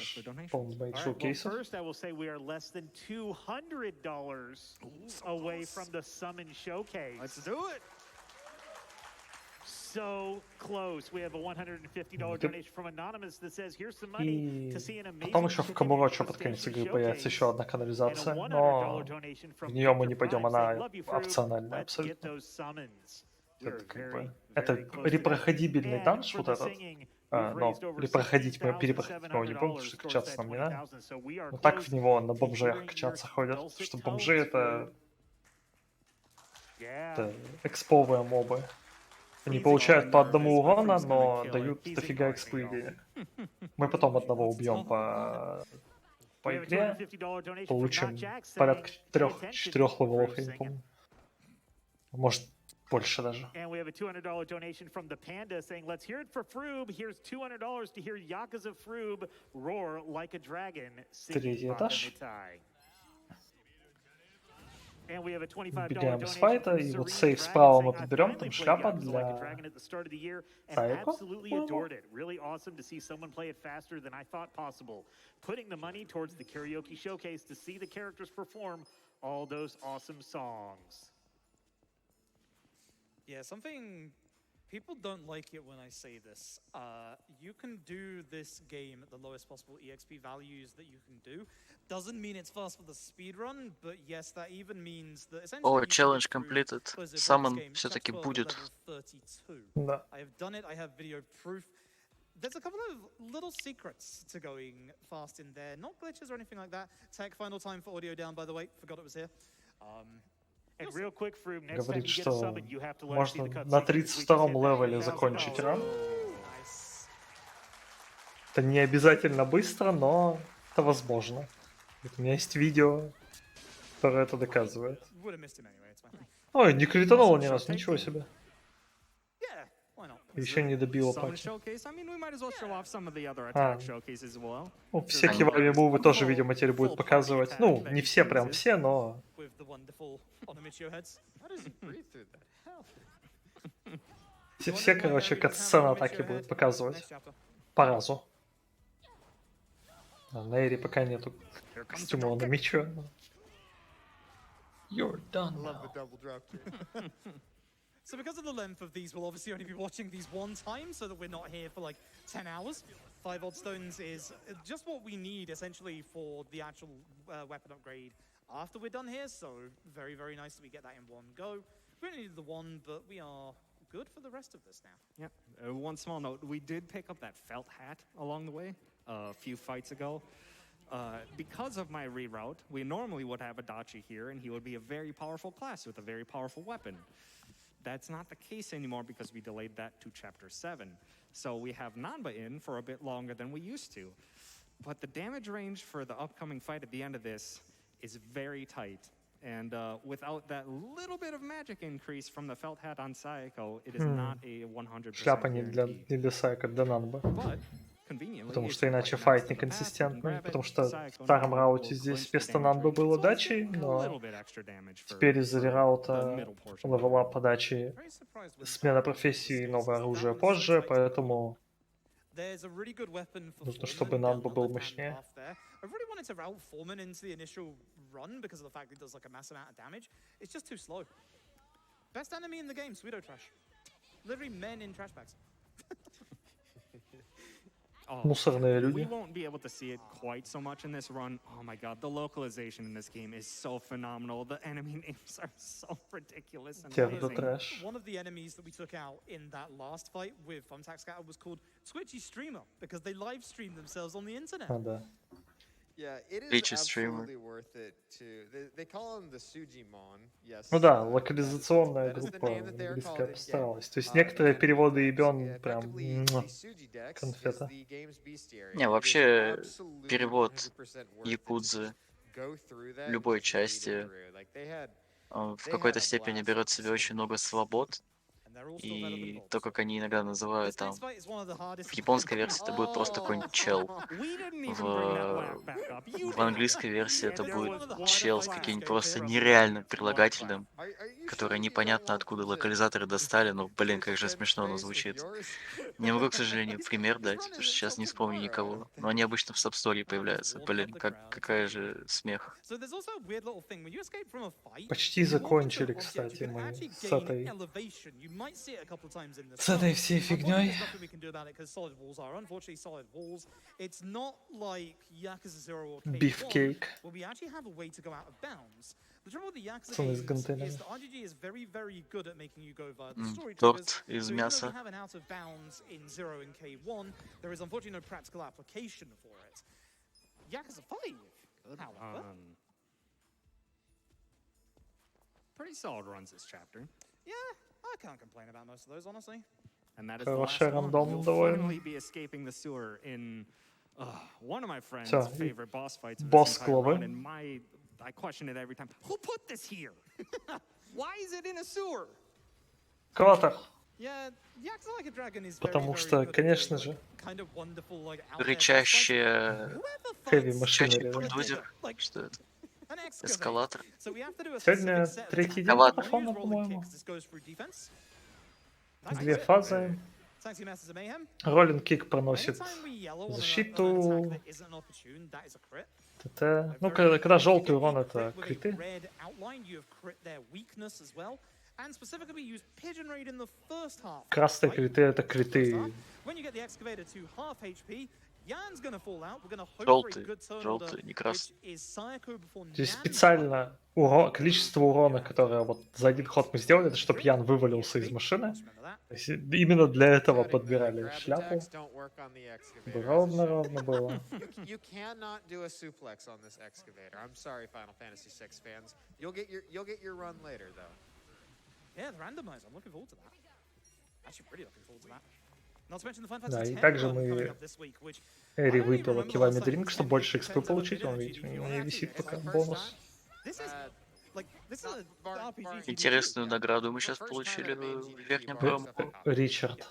полного шоу-кейса. First, I will say we are less than $200 away from the summon showcase. Let's do it. So close. We have a $150 donation from Anonymous that says, here's some money И to see an потом amazing еще в chicken Камурочо and под конец игры Station появится еще одна showcase. And a канализация, $100 но donation в from нее мы Victor не пойдем, Prime saying, она love you, Froob. опциональная Let's get абсолютно. those summons. Это We're как very, бы, это very close to that. репроходибельный And данж for вот the этот, singing, но we've raised over перепроходить мы перепроходить мы его не будем, потому $16,700 что towards качаться that нам не надо. 20,000. So we are Но так close в него на to бомжах hearing your качаться ходят, потому dulcet что бомжи tones, это Yeah. эксповые мобы. Они получают по одному урона, но дают дофига экспы и денег. Мы потом одного убьем по We have a игре, $250 donation from получим Not Jack saying, порядка pay attention, 4 левелов, Froob я не singing. помню. Может, больше даже. And we have a $200 donation from the Panda saying, let's hear it for Froob. Here's $200 to hear Yakuza Froob roar like a dragon singing Третий Baka этаж. Mitai. And we have a $25 Убегаем donation с файта, from и вот Serene сейф Dragon справа мы saying, I подберем, finally там played шляпа Yakuza like a для dragon at the start of the year and Сайко, absolutely по-моему. adored it. Really awesome to see someone play it faster than I thought possible. Putting the money towards the karaoke showcase to see the characters perform all those awesome songs. Yeah, something people don't like it when I say this. You can do this game at the lowest possible EXP values that you can do. Doesn't mean it's fast for the speed run, but yes, that even means that essentially. О, you can challenge get through completed. Blizzard Summon Rock's game все-таки chapter 12 at будет. level 32. Да. I have done it. I have video proof. There's a couple of little secrets to going fast in there. Not glitches or anything like that. Tech final time for audio down, by the way. Forgot it was here. And real quick, Froob, next time Говорит, you get что summoned, you have to let us see можно the cutscene. на If we can 32-м hit that левеле $1,000. закончить ран. Nice. Это не обязательно быстро, но это возможно. У меня есть видео, которое это доказывает. Would have missed him anyway. It's fine. Ой, не критануло ни разу, ничего себе. Yeah, why not? Еще не добило Summon пати. showcase. I mean, we might as well show off some of the other attack showcases as well. Ну, все кивали мувы тоже, видимо, теперь будет показывать. Ну, не все, прям все, но With the wonderful Onimitio heads. How does he breathe through that? Hell. все, короче, кат-сцены атаки будут показывать по разу. На Эри пока нету костюма на меча. You're done Love the now. double drop kick. So because of the length of these, we'll obviously only be watching these one time so that we're not here for like 10 hours. 5 odd stones is just what we need essentially for the actual weapon upgrade after we're done here. So very, very nice that we get that in one go. We only needed the one, but we are good for the rest of this now. Yeah. One small note: we did pick up that felt hat along the way a few fights ago. Because of my reroute, we normally would have Adachi here, and he would be a very powerful class with a very powerful weapon. That's not the case anymore because we delayed that to Chapter 7. So we have Nanba in for a bit longer than we used to. But the damage range for the upcoming fight at the end of this is very tight. And without that little bit of magic increase from the felt hat on Sayako, it is not a 100% Шляпа не guarantee. для Сайка, для Нанба. But, conveniently, Потому if что you иначе play файт next to the path, you can неконсистентный. grab it, Потому что в Sayako старом now рауте will здесь clinch the вместо damage Нанба range. было So it's дачи, a но little bit extra damage for теперь из-за the рераута middle portion. левела подачи Very surprised when смена that профессии и новое that оружие one is so позже, tight. поэтому There's a really good weapon for нужно, Foreman чтобы down Нанба the был left-hand мощнее. half there. I really wanted to route Foreman into the initial run because of the fact it does like a massive amount of damage. It's just too slow. Best enemy in the game, pseudo trash. Literally men in trash bags. Oh, Мусорные we люди. won't be able to see it quite so much in this run. Oh my god, the localization in this game is so phenomenal. The enemy names are so ridiculous and Тердо amazing. трэш. One of the enemies that we took out in that last fight with Thumbtack Scatter was called Twitchy Streamer because they live streamed themselves on the internet. А, да. Yeah, it is Twitch streamer. absolutely worth it to. They call him the Sujimon. Yes. Ну да, that локализационная is the группа name that they are английская called in постаралась. То есть game. некоторые And переводы ебен прям effectively, the Suji Dex is конфета. the game's bestiary. Не, It is вообще, absolutely перевод 100% worth it to Якудзы go through that любой and just read it части through. Like, they had в какой-то степени берет себе очень много свобод, And they're all still better than и Bolts. то, как они иногда This называют там, next fight is one of the hardest. в японской версии это будет просто какой-нибудь чел, We didn't even bring that laugh back up. You в did. английской версии это And there будет was one чел с fight каким-нибудь escape просто from нереальным one прилагательным, Are you которое sure you don't непонятно want откуда them to локализаторы достали, но, блин, switch как же Ben's смешно оно face with звучит. yours? Не могу, к сожалению, пример дать, running потому что сейчас не himself вспомню tomorrow, никого, I но они обычно в сабсторе появляются. Walk Блин, up the как, crowd. какая же смех. So there's also a weird little thing when you escape from a fight. Почти you walk into закончили, an object, кстати, you can мы actually с gain этой elevation. You might might see it a couple of times in this. С этой всей Unfortunately, фигней. there's nothing we can do about it because solid walls are unfortunately solid walls. It's not like Yakuza 0 or K1, Beefcake. where we actually have a way to go out of bounds. The trouble with the Yakuza Пацаны с games гантелями. is that RGG is very, very good at making you go via the story triggers. Торт из So even though мяса. we have an out of bounds in 0 and K1, there is unfortunately no practical application for it. Yakuza 5, however, Pretty solid runs this chapter. yeah, I can't complain about most of those, honestly. And that is the last Хороший one. рандом We'll довольно. finally be escaping the sewer in one of my friend's Всё, favorite boss fights of босс this entire главы. run, and I question it every time. Who put this here? Why is it in a sewer? Экватор. Yeah, Yakuza Like a Dragon is Потому very, что, very good at конечно doing, же, kind of wonderful, like, out there boss fights. Рычащие... Whoever Heavy fights machinery, Рычащий да. бульдозер. like Что это? an excavator. Эскалатор. So we have to do a Сегодня specific set of третий attacks. день Ладно. марафона, Use roll and по-моему. kicks. This goes through defense. 2 фазы. Taxi Masters of Mayhem. Роллинг кик проносит Anytime we yellow on an защиту. attack that isn't an opportune, that is a crit. ТТ. Ну, когда желтый урон, это With a криты. red outline, you have crit their weakness as well. And specifically, we use Pigeon Raid in the first half. Красные Right? криты, это First криты. half. When you get the excavator to half HP, Yan's gonna fall out. We're gonna hope for a Желтый. good turn Желтый, order, не красный. which is Sayako before Здесь Nan. специально количество урона, которое вот за один ход мы сделали, это чтобы Ян вывалился из машины. То есть именно для этого подбирали шляпу. Ровно было. You cannot do a suplex on this excavator. I'm sorry, Final Fantasy VI fans. You'll get your run later, though. Yeah, the randomizer. I'm looking forward to that. Actually, really looking forward to that. Not to mention the Final Да, Fantasy и X также run coming мы up this week, which Эри выпила килами дринк, чтобы больше экспы получить. Он, видите, у него висит пока бонус. this is like this is an RPG. Интересную награду мы сейчас получили в верхнем правом. Ричард.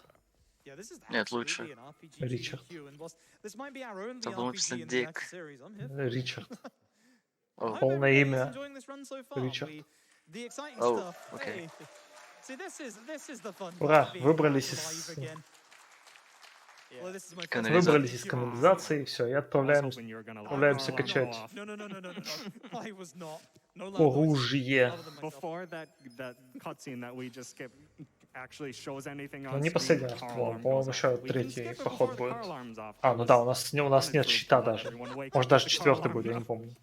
Yeah, this is Нет, лучше. absolutely an RPG Ричард. GDQ, and whilst this might be our only Это был RPG in the Дик. Yakuza series, I'm here. Ричард. О, Полное Everybody's имя enjoying this run so far. Ричард. The exciting Oh, stuff. okay. Hey. See, this is the fun. Ура, part, being выбрались back из- alive again. Well, this is my first Канализация. Выбрались из канализации, все, и I was отправляемся hoping you were gonna Отправляемся let me качать. off. No. I was not. No loud noise. оружие. Other than myself. Before that cutscene that we just skipped actually shows anything Ну, on не screen, последний the раз, car по-моему, alarm по-моему, goes еще off. We can третий skip it поход before the будет. car alarm's off. А, ну да, у нас нет щита даже. Everyone wake Может, up даже with the car четвертый alarm будет, я не off. помню.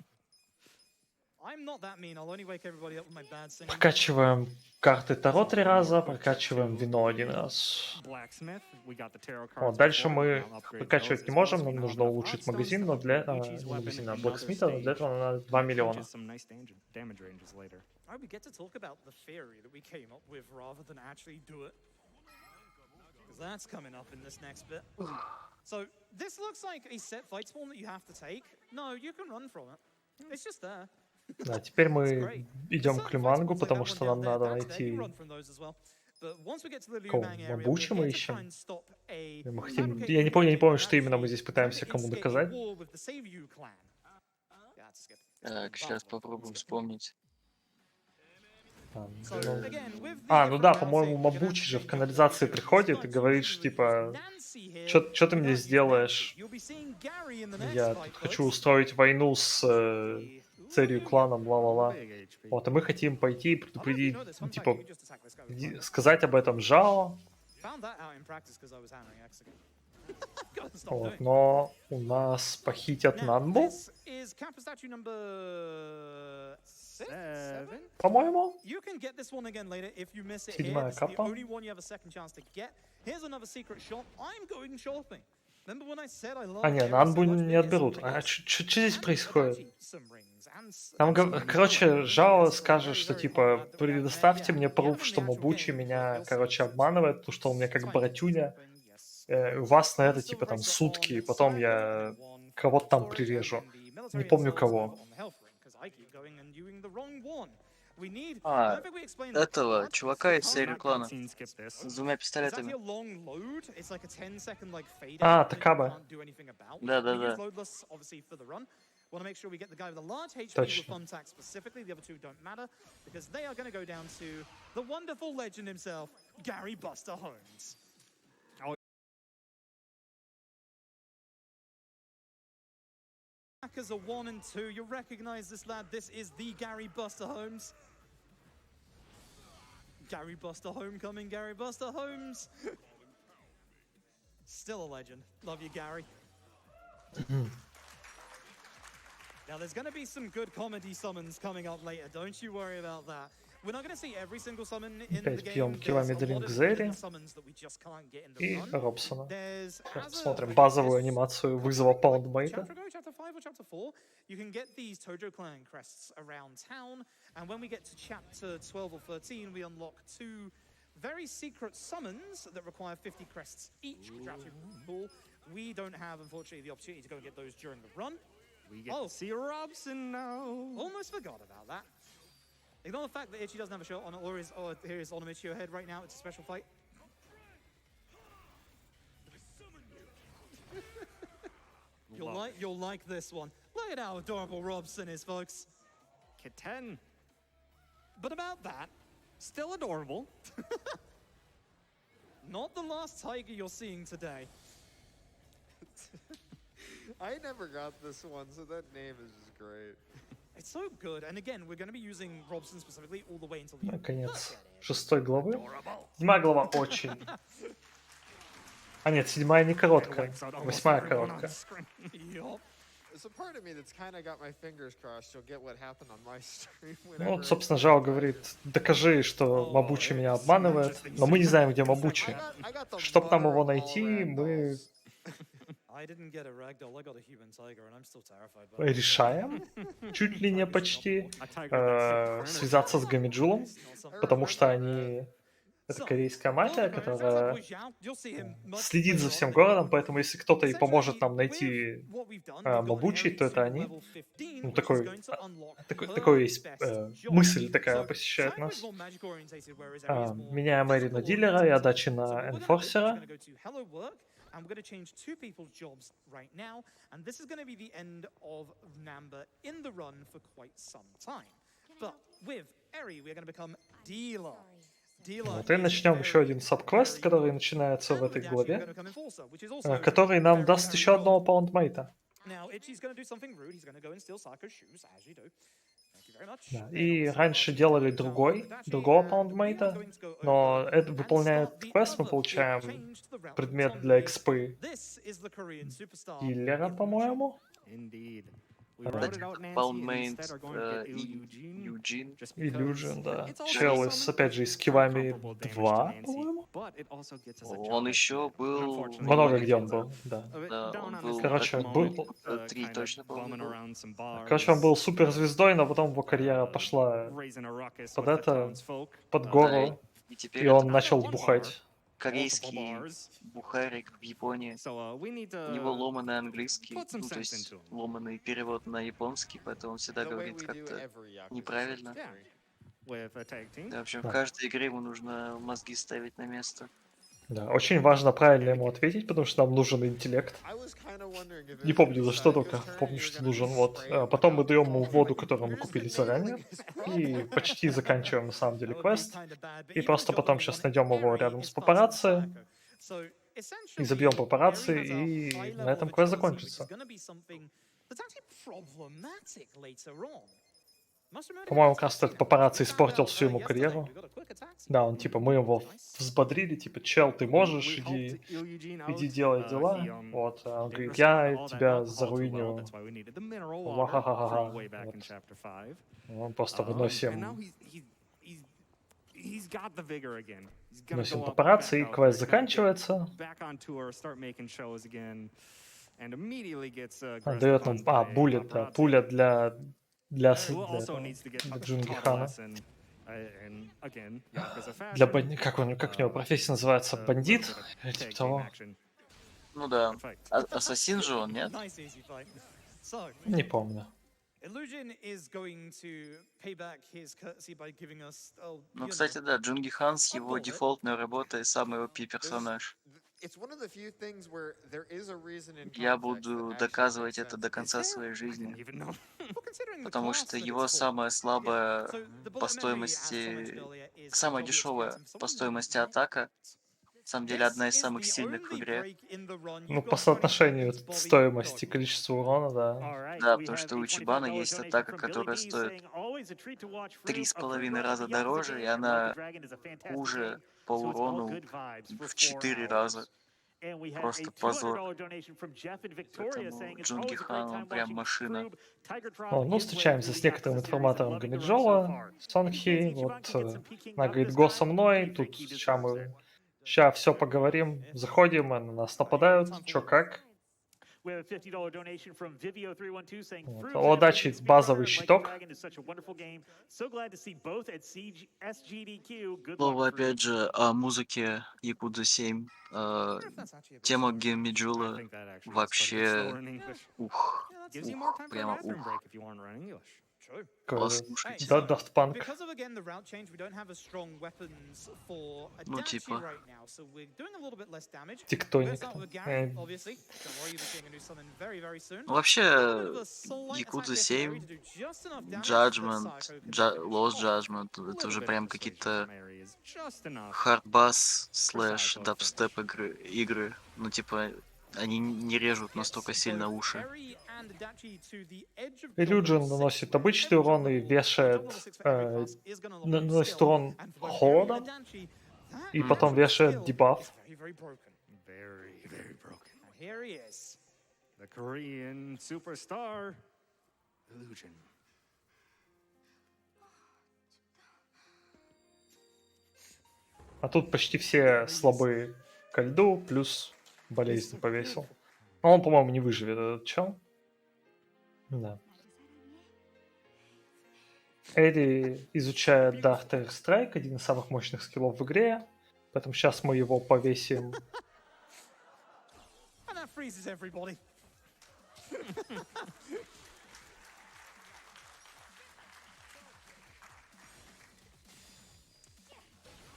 I'm not that mean. I'll only wake everybody up with my bad singing. Прокачиваем карты Таро 3 раза, прокачиваем вино 1 раз. Blacksmith, we got the tarot cards Вот, дальше before, мы now upgrade прокачивать those, не as well as можем, we нам now нужно have улучшить Bloodstones магазин, to но для upgrade Yuji's не weapon магазина, а another Блэксмита, но для stage, этого надо 2 миллиона. which is some nice damage ranges later. Oh, we get to talk about the theory that we came up with rather than actually do it. Because that's coming up in this next bit. So, this looks like a set fight spawn that you have to take. No, you can run from it. It's just there. Да, теперь It's мы great. идем Certain к fight Лимангу, spawns like потому that что one нам down there, надо that's there, you найти... run from those as well. But once we get to the Кого? Liu Bang area, Мабучи we're мы here to ищем? try and stop a Мы хотим... fabricated Я не помню, community что именно мы that здесь actually пытаемся tried to кому instigate доказать. war with the Save-You clan. Yeah, that's a skip. Так, сейчас попробуем вспомнить. So, again, with the А, ну да, different по-моему, routes, you're gonna Мабучи же have в to канализации jump приходит и through говорит, the что типа, Nancy here что ты мне without using сделаешь? Nancy. You'll be seeing Gary in the next Я fight, тут хочу folks. устроить войну с целью кланом, ла-ла-ла. Big HP. Вот, и мы хотим пойти и I don't know if you предупредить, know this, ну, fun fact, типа, you can just attack this guy with fire. сказать об этом Жао. Found that out in practice because I was hammering Hexagon. Gotta stop Вот, doing но у нас похитят Now, Нанбу, this is Kappa statue number 6? Seven? по-моему. You can get this one again later if you miss it Седьмая here. It's the капа. only one you have a second chance to get. Here's another secret shop. I'm going shopping. Remember when I said I love А, не, Gary so Нанбу much, не but отберут. yes, А yes. что здесь And происходит? Apache some rings and Там, some короче, rings. Жао Yes, скажет, very, что very типа, glad that we have предоставьте met. мне Yeah, пруф, we что haven't in the actual Мабучи game, меня, but короче, he'll say обманывает, it's потому что он мне как fine, братюня. yes. У вас на это, Silver типа, там, racer сутки, on и потом Sayako, я and one кого-то for там storage, прирежу. and the military Не помню themselves кого. on the health ring, 'cause I keep going and doing the wrong one. We need- А, I don't think we explained the этого card. чувака из The серии card клана Cutscene, skip this. с двумя is actually пистолетами. a long load. It's like a 10-second like fade А, out that you Такаба. can't do anything about. Да, We да, use да. loadless, obviously, for the run. Want to make sure we get the guy with the large HP with Точно. thumbtack specifically. The other two don't matter because they are going to go down to the wonderful legend himself, Gary Buster Holmes. As a 1 and 2, you recognize this lad. This is the Gary Buster Holmes. Gary Buster Homecoming, Gary Buster Holmes. Still a legend. Love you, Gary. Now, there's going to be some good comedy summons coming up later. Don't you worry about that. We're not going to see every single summon in the Опять game. пьем There's a километр lot of Зери hidden summons that we just can't get in the и run. Робсона. There's, as a, Смотрим I guess базовую it's анимацию вызова Паундмейта. chapter ago, chapter 5 or chapter 4, you can get these Tojo Clan crests around town, and when we get to chapter 12 or 13, we unlock 2 very secret summons that require 50 crests each, which are actually cool. We don't have, unfortunately, the opportunity to go and get those during the run. We get to see Robson now. Almost forgot about that. Ignore the fact that Ichi doesn't have a shot on it, or here is Onamichio head right now. It's a special fight. You'll like this one. Look at how adorable Robson is, folks. Kitten. But about that, Still adorable. not the last tiger you're seeing today. I never got this one, so that name is just great. It's so good. And again, we're going to be using Robson specifically all the way until the end. Наконец. 6 главы. 7 глава очень. А нет, 7 не короткая. 8 короткая. Yup. There's a part of me that's kind of got my fingers crossed. You'll get what happened on my stream. Ну, вот, собственно, Жао говорит, докажи, что Мабучи меня обманывает, но мы не знаем, где Мабучи. Чтоб нам его найти, мы I didn't get a ragdoll. I got a human tiger, and I'm still terrified. By it. решаем, чуть ли не почти, связаться с Гамиджулом, потому что они... Это корейская мафия, которая следит за всем городом, поэтому если кто-то и поможет нам найти Мабучи, то это они. Ну, такой есть мысль такая посещает нас. Меняем Мэри на дилера и отдачи на энфорсера. And we're going to change 2 people's jobs right now, and this is going to be the end of Namba in the run for quite some time. But with Eri, we're going to become dealer. Вот и начнем еще один сабквест, который начинается в этой главе, который нам даст еще одного паундмейта. Да. И раньше делали другого паундмейта, но это выполняет квест, мы получаем предмет для экспы киллера, по-моему. Паундмейт Юджин. Illusion, да. Чел, опять же, с кивами 2, по-моему. Он еще был... Много где он был, да. Да, он был... Короче, был... 3 точно, по-моему. Короче, он был суперзвездой, но потом его карьера пошла под это, под гору, И теперь и он начал бухать. корейский бухарик в Японии. У него ломаный английский, ну, то есть ломаный перевод на японский, поэтому он всегда говорит как-то неправильно. Да, в общем, в каждой игре ему нужно мозги ставить на место. Да, очень важно правильно ему ответить, потому что нам нужен интеллект. Не помню за что только, помню, что нужен вот. Потом мы даем ему воду, которую мы купили заранее, и почти заканчиваем на самом деле квест. И просто потом сейчас найдем его рядом с папарацци, и забьем папарацци, и на этом квест закончится. По-моему, как раз этот папарацци испортил всю ему карьеру. Да, он типа, мы его взбодрили, типа, чел, ты можешь, иди делай дела. Вот, а он говорит, я тебя заруиню. Ва-ха-ха-ха. Вот. Он просто выносим папарацци, и квест заканчивается. Он дает нам, буллет, да, пуля для Джунгихана. Как у него профессия называется? Бандит? Или типа того? Ну да. Ассасин же он, нет? Не помню. Ну, кстати, да, Джунгихан с его дефолтной работой самый OP персонаж. Я буду доказывать это до конца своей жизни. Потому что его самая слабая по стоимости, самая дешевая по стоимости атака, на самом деле одна из самых сильных в игре. Ну, по соотношению стоимости и количеству урона, да. Да, потому что у Чибана есть атака, которая стоит always a treat to watch Froob. 3,5 раза дороже, и она хуже по урону в 4 раза. And we have a Просто позор. $200 donation from Jeff and Victoria Поэтому saying it's Джунги always a great Хан, он time прям watching машина. Froob. Tiger Trot О, ну, is what встречаемся с really некоторым Yakuza series is информатором loving to run so Гамиджола, far. Сонхи, Ichiban вот, can get some Peking она duck говорит, this го time. со мной, We тут think he ща deserves it. ща все поговорим, заходим, на нас нападают, чё как. We have a $50 donation from Vivio312 saying Вот. Froob's У an Адачи amazing базовый speedrunner. Like a щиток. Dragon is such a wonderful game. So glad to see both at SGDQ. Good luck, Слово, Froob. опять же, о музыке Якудза 7. Тема Гамиджола вообще, ух, прямо ух. True. Послушайте. Да, Daft Punk. Because of again the route change, we don't have as strong weapons for Ну, Adachi типа. right now, so we're doing a little bit less damage. We're gonna Тектоник. start with Gary, obviously. Don't worry, you'll be seeing a new summon very, very soon. Ну, вообще, Якудза 7, Judgment, Lost Judgment, это уже прям какие-то хардбас слэш дабстеп игры. Ну, типа, они не режут настолько сильно уши. Илюджин наносит обычный урон и вешает, наносит урон холодом, и потом вешает дебаф. Very, very broken. Here he is. The Korean superstar, Illusion. А тут почти все слабые ко льду, плюс болезнь повесил. Но он, по-моему, не выживет, этот чел. Да. Эри изучает Dark Strike, один из самых мощных скиллов в игре. Поэтому сейчас мы его повесим. And that freezes everybody.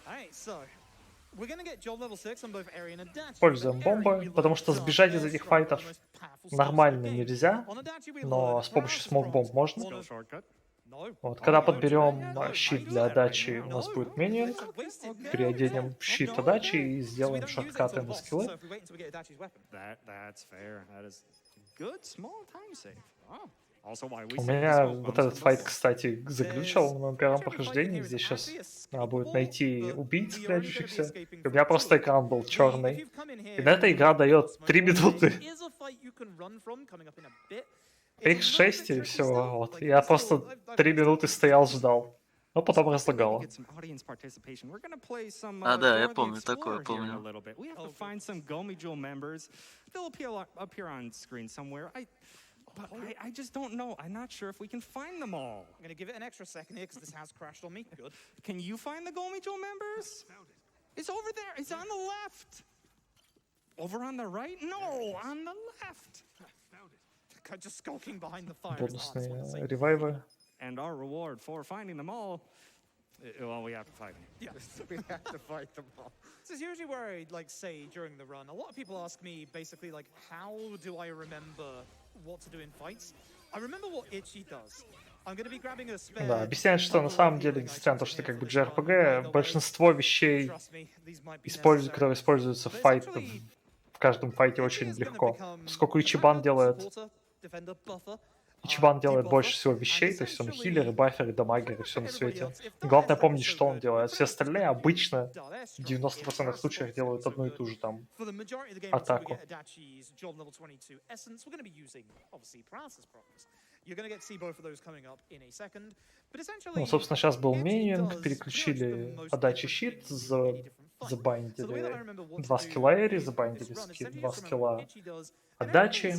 Alright, so we're gonna get job level 6 on both Eri and Adachi. Используем бомбы, потому что сбежать из этих файтов нормально нельзя, но с помощью смок-бомб можно. Skill shortcut. Вот, когда подберем щит для Адачи, у нас будет меню. Переоденем щит Адачи и сделаем шорткаты на скиллы. That's fair. That is good small time save. Wow. Also why we У see меня these вот smoke этот bombs. файт, кстати, заглючил на моем первом прохождении. Здесь сейчас надо будет найти убийц прячущихся. И у меня просто экран был черный. И на эта игра дает 3 минуты. Их 6 и все. Вот. Я просто 3 минуты стоял, ждал. Но потом разлагало. А, да, я помню, такое помню. We have to find some Gomijul members. They'll appear on screen somewhere. But I just don't know. I'm not sure if we can find them all. I'm gonna give it an extra second here because this has crashed on me. Good. Can you find the Gomijul members? It's over there. It's on the left. Over on the right? No, on the left. Just skulking behind the fire. Бонусные ревайвы. And our reward for finding them all, well, we have to fight them. Yes. We have to fight them all. This is usually where I say during the run. A lot of people ask me basically how do I remember what to do in fights? I remember what Ichi does. I'm gonna be grabbing a spare. Да, объясняет, что на самом деле, несмотря на то, что это как бы JRPG, большинство вещей, которые используются в каждом файте очень легко. Поскольку Ичибан делает больше всего вещей, то есть он хиллер, бафер, дамагер и все на свете. Главное помнить, что он делает. Все остальные обычно в 90% случаев делают одну и ту же там атаку. Ну, собственно, сейчас был мейнинг, переключили Адачи щит, забайндили 2 скилла Эри, забайндили 2 скилла Адачи.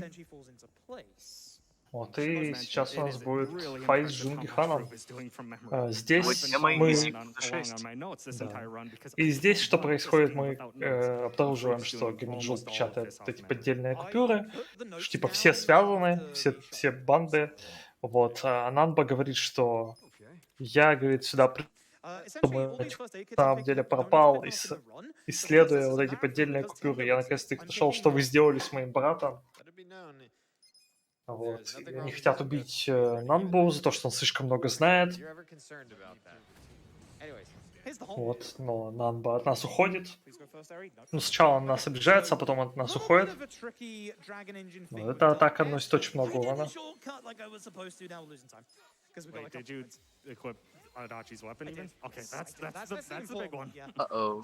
Вот, и сейчас у нас будет файт с Джунги Ханом. Здесь мы... Да. И здесь что происходит? Мы обнаруживаем, что Гамиджул печатает эти поддельные купюры, что типа все связаны, все банды. Вот, а Нанба говорит, что я, говорит, сюда на самом деле пропал, исследуя вот эти поддельные купюры. Я наконец-то их нашел, что вы сделали с моим братом. Вот. И они хотят убить Нанбу за то, что он слишком много знает. Вот, но Нанба от нас уходит. Ну, сначала он нас обижается, а потом от нас уходит. Но эта атака наносит очень много урона. because we got Wait, a couple did you equip Adachi's weapon even? Okay, that's the big important one. Yeah. Uh-oh.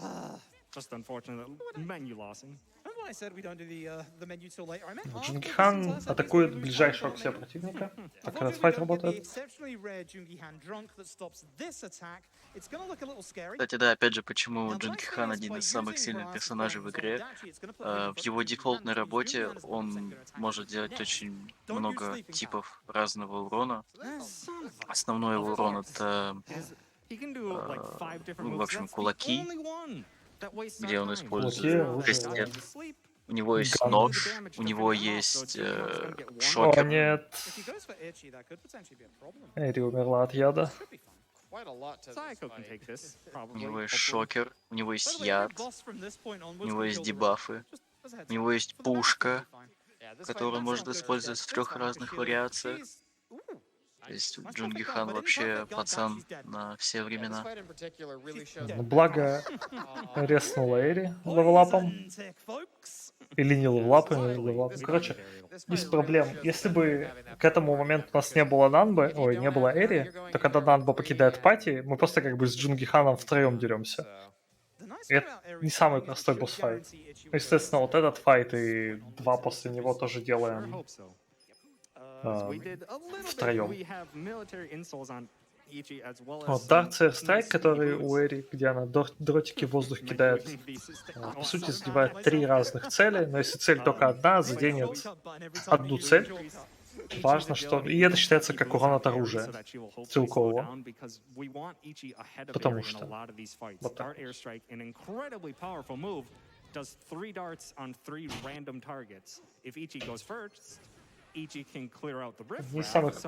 Just unfortunate menu lossing. Remember when I said we don't do the menu till later? I meant after Джунги this Хан entire set piece, атакует we move ближайшего on к to себе main. противника. Так этот Unfortunately, we файт don't get the работает. exceptionally rare Jungi Han drunk that stops this attack. It's gonna look a little scary. Кстати, да, опять же, почему Now, the Джунги nice thing Хан is, один by из самых using сильных RUSC персонажей в bombs on игре. Adachi, it's gonna put В pressure его on Jungi Han, дефолтной which means работе Jungi Han is the person он gonna attack может us делать next. очень Don't use много sleeping power. типов разного урона. Son of a- Основной его Of урон course. это, He can do like 5 different ну, в moves. общем, That's the кулаки, only one that wastes где our он time. использует Кулаки, кастет. оружие, Sleep. У него есть Ган. нож, у него есть О, шокер. нет. If he goes for Ichi, that could potentially be a problem. Эри умерла от яда. Should be fine. Quite a lot to this Psycho can fight. take this, У probably. него есть hopefully. шокер, у него By есть the way, every яд, boss from this point у onwards него can есть kill the дебафы, rest. Just as a heads у него up. есть For the match, пушка, it'll be fine. Yeah, this fight которую That's можно not good. использовать She's в dead. 3 It's fine, разных 'cause she- вариациях. she's- Ooh. То есть Nice Джунги perfect Хан gun, but in вообще perfect gun, that пацан she's dead. на все Yeah, this времена. fight in particular really shows dead. Ну, благо Aw. резнула Эри левелапом. Poison tick, folks. Или не левелапом, или левелапом. This Короче, fight без really проблем. shows Если the бы benefit of having that к этому party моменту у map, нас не because было Нанбы, if you ой, don't не было have her, Эри, you're going то in когда there Нанба free покидает and пати, мы просто как бы с Джунги Ханом втроем деремся. So, The nice И thing это about Ares не самый dying is it простой should босс-файт. guarantee Ichi will Ну, go естественно, вот first этот from файт this и point два onwards. после него тоже Sure делаем hope so. а, We did a little bit. втроем. We have military insoles on Ichi as well as Вот some Dark Air nice Strike, который speedy у boots. Эри, где она дротики в воздух кидает, Making these по oh, сути, so сдевает bad. 3 разных цели, но если цель только одна, заденет одну цель. Важно, что... И это считается как урон от оружия стрелкового. Потому что... Вот так. Dart airstrike, an incredibly powerful move, does 3 darts on 3 random targets. If Ichi goes first, Ichi can clear out the rift. Одни из самых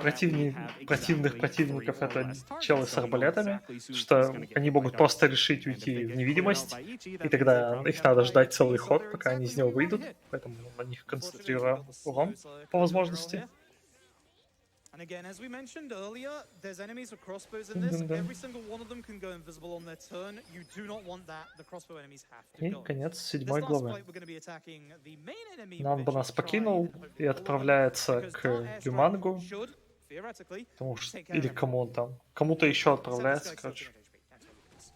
противных противников это челы с арбалетами, что они могут просто решить уйти в невидимость, и тогда их надо ждать целый ход, пока они из него выйдут, поэтому на них концентрируем урон по возможности. And again, as we mentioned earlier, there's enemies with crossbows in this. Every single one of them can go invisible on their turn. You do not want that. The crossbow enemies have to И go. конец This 7 last главы. fight, we're going to be attacking the main enemy, Нанба which нас is try покинул and и hopefully отправляется because к Dart airstrike Юмангу, should, theoretically, потому что... take care Или of кому он там. Кому-то еще Send this отправляется, guy to короче. HP. That's what it is.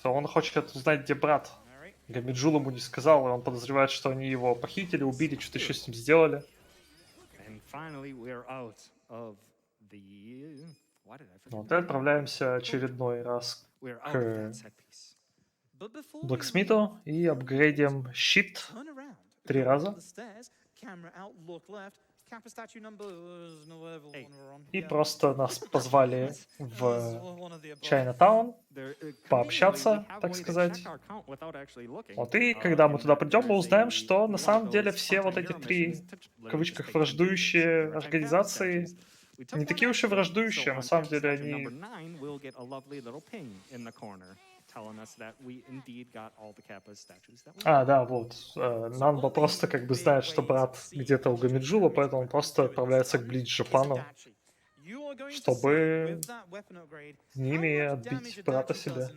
То он хочет узнать, где брат. Alright. Гамиджул ему не сказал, и он подозревает, что они его похитили, убили, что-то еще с ним сделали. And finally, we're out of the. Why did I forget? Вот и отправляемся очередной раз We're out of that set piece. But before we Блэксмиту и апгрейдим щит turn around, 3 go раза. up the stairs, camera out, look left, Kappa statue number no, whatever one we're on. И Yeah. просто нас позвали This в is one of the above. Чайнатаун. There, Пообщаться, conveniently, we have так a way to сказать. check our count without actually looking. Вот и когда мы In туда that придем, мы there's узнаем, a- что на one самом of деле those все вот frontier эти missions 3, to в literally кавычках, just take враждующие pictures of our организации, statues. We took не one такие уж и actually, враждующие, so на on самом Kappa деле statue они... number 9, we'll get a lovely little ping in the corner, telling us that we indeed got all the Kappa statues that we А, да, вот. Нанба просто как бы знает, что брат где-то у Гамиджула, поэтому он просто отправляется к Блич Джапану, чтобы с ними отбить брата себе.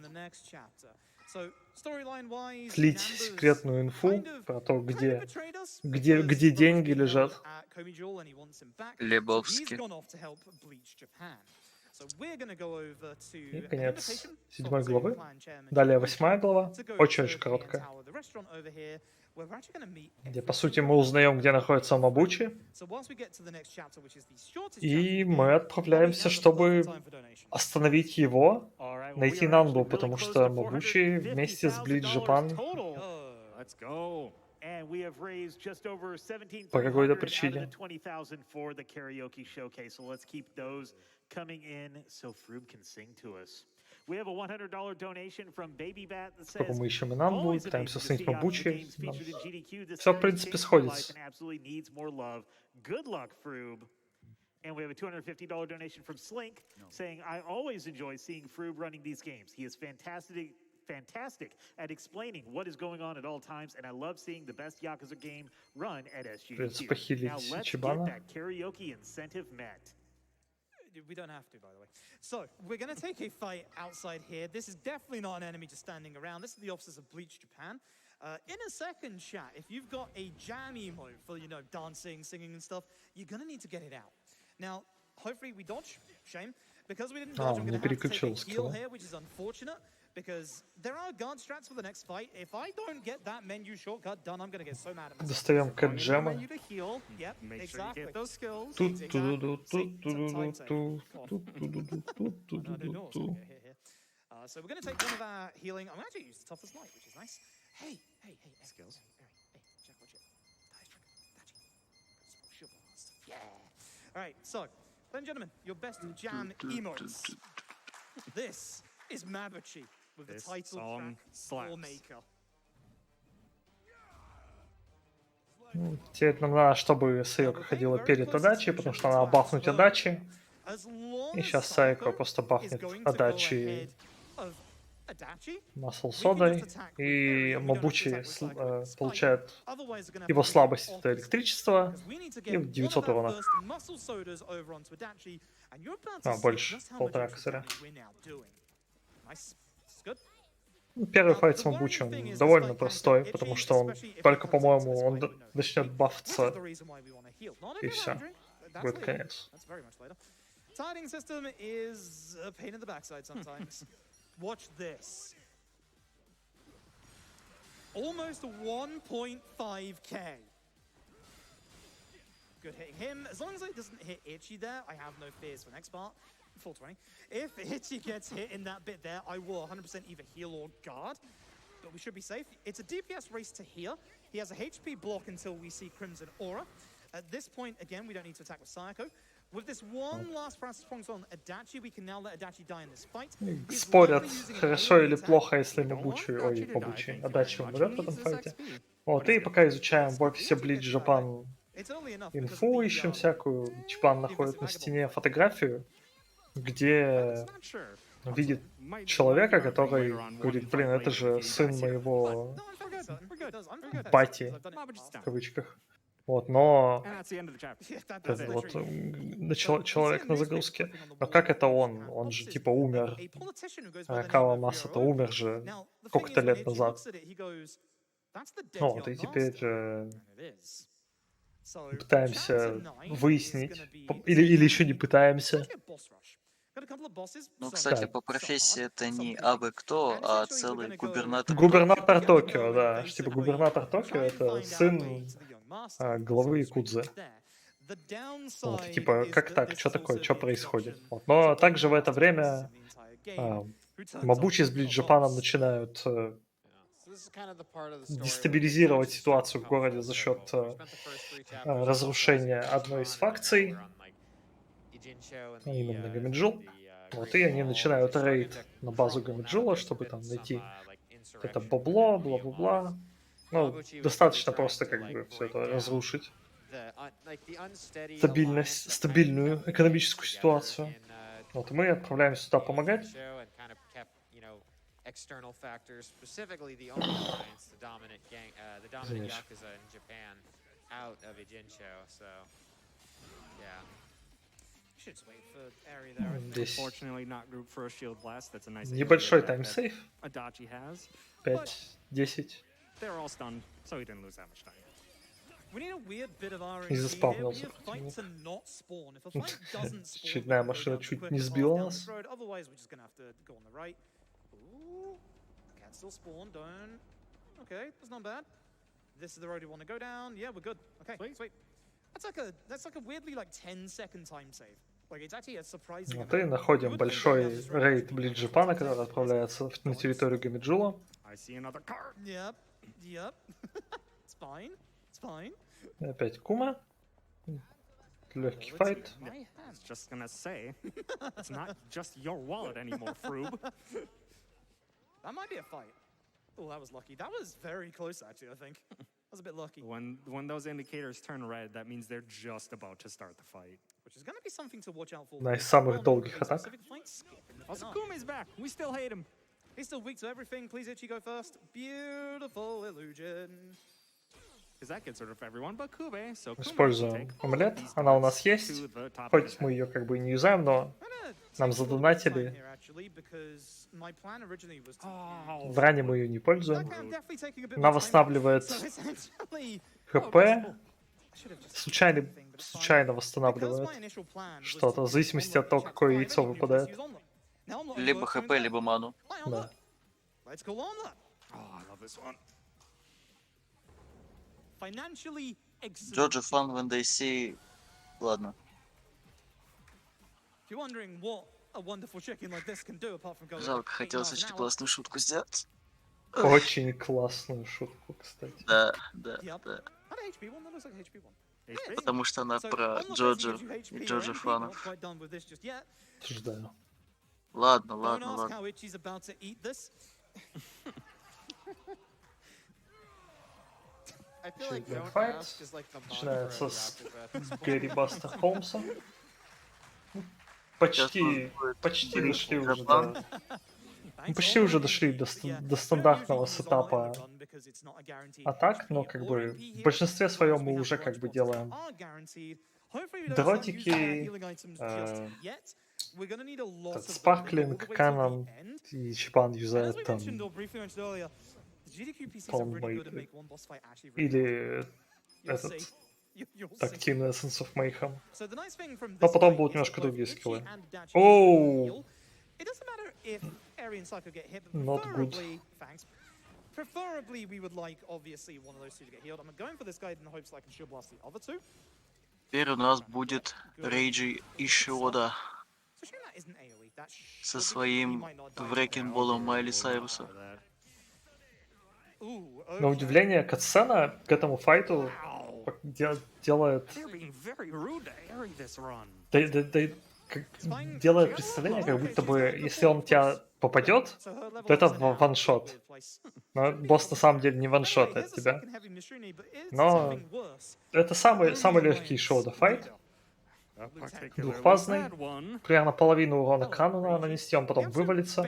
Слить секретную инфу про то, где деньги лежат. Лебовски. И конец 7 главы. Далее 8 глава, очень-очень короткая, где, по сути, мы узнаем, где находится Мабучи, и мы отправляемся, чтобы остановить его, найти Нанбу, потому что Мабучи вместе с Блич Джапан Let's go. And we have raised just over 17,300 по какой-то out of the причине. 20,000 for the karaoke showcase. So let's keep those coming in so Froob can sing to us. We have a $100 donation from Baby Bat that Чтобы says, мы ищем и Нанбу, always пытаемся amazing to снять see Yakuza Мабучи. games featured in GDQ. This Все, в series принципе, changed my life сходится. and absolutely needs more love. Good luck, Froob. And we have a $250 donation from Slink saying, I always enjoy seeing Froob running these games. He is fantastic at explaining what is going on at all times, and I love seeing the best Yakuza game run at Придется SGDQ. похилить Now let's get Ичибана. that karaoke incentive met. We don't have to, by the way. So, we're going to take a fight outside here. This is definitely not an enemy just standing around. This is the officers of Bleach Japan. In a second, chat, if you've got a jammy mode for, dancing, singing and stuff, you're going to need to get it out. Now, Hopefully we dodge. Shame. Because we didn't А, dodge, I'm он going не to have to take переключил a heal скилл. here, which is unfortunate. Because there are guard strats for the next fight. If I don't get that menu shortcut done, I'm going to get so mad at myself. Достаем Going into the джема. menu to heal. Yep, Make sure you exactly. get those skills. Тут Exactly. ту-ду-ду, See, тут time save. ту-ду-ду, God. тут ту-ду-ду, тут I know what's going ту-ду-ду. to get hit here. So we're going to take one of our healing. I'm actually use the toughest light, which is nice. Hey. Skills. Hey, Jack, watch it. Dachi. Yeah. All right, so, ladies and gentlemen, your best jam emotes. This is Mabuchi with the This title song track slaps. Maker. Ну, теперь нам надо, чтобы Сайока ходила перед Адачи, потому что она бафнуть Адачи. И сейчас Сайока просто бафнет Адачи Масл Содой. И Мабучи получает его слабость, это электричество. И 900 урона. Больше, 1,5 косаря. Первый файт с Мабучи, он довольно простой, потому что он только, по-моему, он начнет бафаться, и все, будет конец. Tiding system is a pain in the backside sometimes. Watch this. Almost 1.5k. Good hitting him. As long as it doesn't hit Itchy there, I have no fears for next part. 420. If Itchy gets hit in that bit there, I will 100% either heal or guard. But we should be safe. It's a DPS race to here. He has a HP block until we see Crimson Aura. At this point, again, we don't need to attack with Sayako. With this one last press on Adachi, we can now let Adachi die in this fight. Спорят, хорошо или плохо, если Мабучи, Адачи умрет в этом файте. Вот, и пока изучаем в офисе Bleach Japan инфу, ищем всякую. Чапан находит на стене фотографию, где видит человека, который говорит, блин, это же сын моего бати, в кавычках. Вот, но вот человек на загрузке. Но как это он? Он же типа умер. Кавамаса-то умер же сколько-то лет назад. Ну вот, и теперь пытаемся выяснить, или еще не пытаемся. Ну, кстати, по профессии это не абы кто, а целый губернатор. Губернатор Токио, да. Типа губернатор Токио — это сын главы Якудзы. Вот, типа, как так? Что такое? Что происходит? Вот. Но также в это время Мабучи с Bleach Japan начинают дестабилизировать ситуацию в городе за счет разрушения одной из фракций, именно Гамиджул. Вот, и они начинают рейд на базу Гамиджула, чтобы там найти это бабло, бла-бла-бла. Ну, достаточно просто как бы все это разрушить. Стабильную экономическую ситуацию. Вот, и мы отправляемся сюда помогать. External factors, specifically the only alliance, the dominant Yakuza in Japan, out of Ijincho. So, yeah. Здесь Fortunately, not group for a shield blast. That's a nice небольшой таймсейв. Adachi has. 5-10. They're all stunned, so he didn't lose that much time. We need a weird bit of RNG И here. We заспавнился need a fight противник. to not spawn. If a fight doesn't spawn, Очередная машина чуть не сбила нас. otherwise we're just gonna have to go on the right. Ooh, can still spawn. Don't. Okay, that's not bad. This is the road we want to go down. Yeah, we're good. Okay, sweet. That's like a weirdly like 10-second time save. Like it's actually a surprising. Вот и находим большой рейд Bleach Japan, который отправляется на территорию Гамиджула. I see another card. Yep. It's fine. It's fine. И опять Кума. Легкий файт. I was just gonna say, it's not just your wallet anymore, Froob. That might be a fight. Oh, that was lucky. That was very close, actually, I think. That was a bit lucky. When those indicators turn red, that means they're just about to start the fight. Which is going to be something to watch out for. Одна из самых долгих атак. Also, Kumi's back. We still hate him. He's still weak to everything. Please, Itchy, go first. Beautiful illusion. Because that gets rid of everyone but Kube, so Kume Используем can take амулет. these Она у cards нас есть. to the top of Хоть his мы head. ее как бы и не юзаем, но нам задонатили. В ране мы ее не пользуем. Она восстанавливает ХП. Случайный случайно восстанавливает что-то, в зависимости от того, какое яйцо выпадает. Либо ХП, либо ману. Да. Джоджо фан when they see... Ладно. Жалко, хотелось очень классную шутку сделать. Очень классную шутку, кстати. Да. Потому что она про Джоджо и Джоджо фанов. Ждаю. Ладно. Очередной файт. Начинается с Гэри Баста Холмса. Почти дошли уже до... Почти уже дошли до стандартного сетапа атак, но как бы в большинстве своем мы уже как бы делаем дротики, спарклинг, канон, и Чипан юзает там Тонмейкер. Или этот тактильный Essence of Mayhem. Но потом будут немножко другие скиллы. Оу! Not good. Preferably, we would like, obviously, one of those two to get healed. I'm going for this guy in the hopes that I can shield blast the other two. Теперь у нас будет Рейджи Ишиода со своим врекинболом Майли Сайруса. На удивление, катсцена к этому файту делает... делает представление, как будто бы, если он тебя попадет, то это ваншот. Но босс на самом деле не ваншотает тебя. Но это самый легкий шоуда файт. Двухфазный. Примерно половину урона канона нанести, он потом вывалится.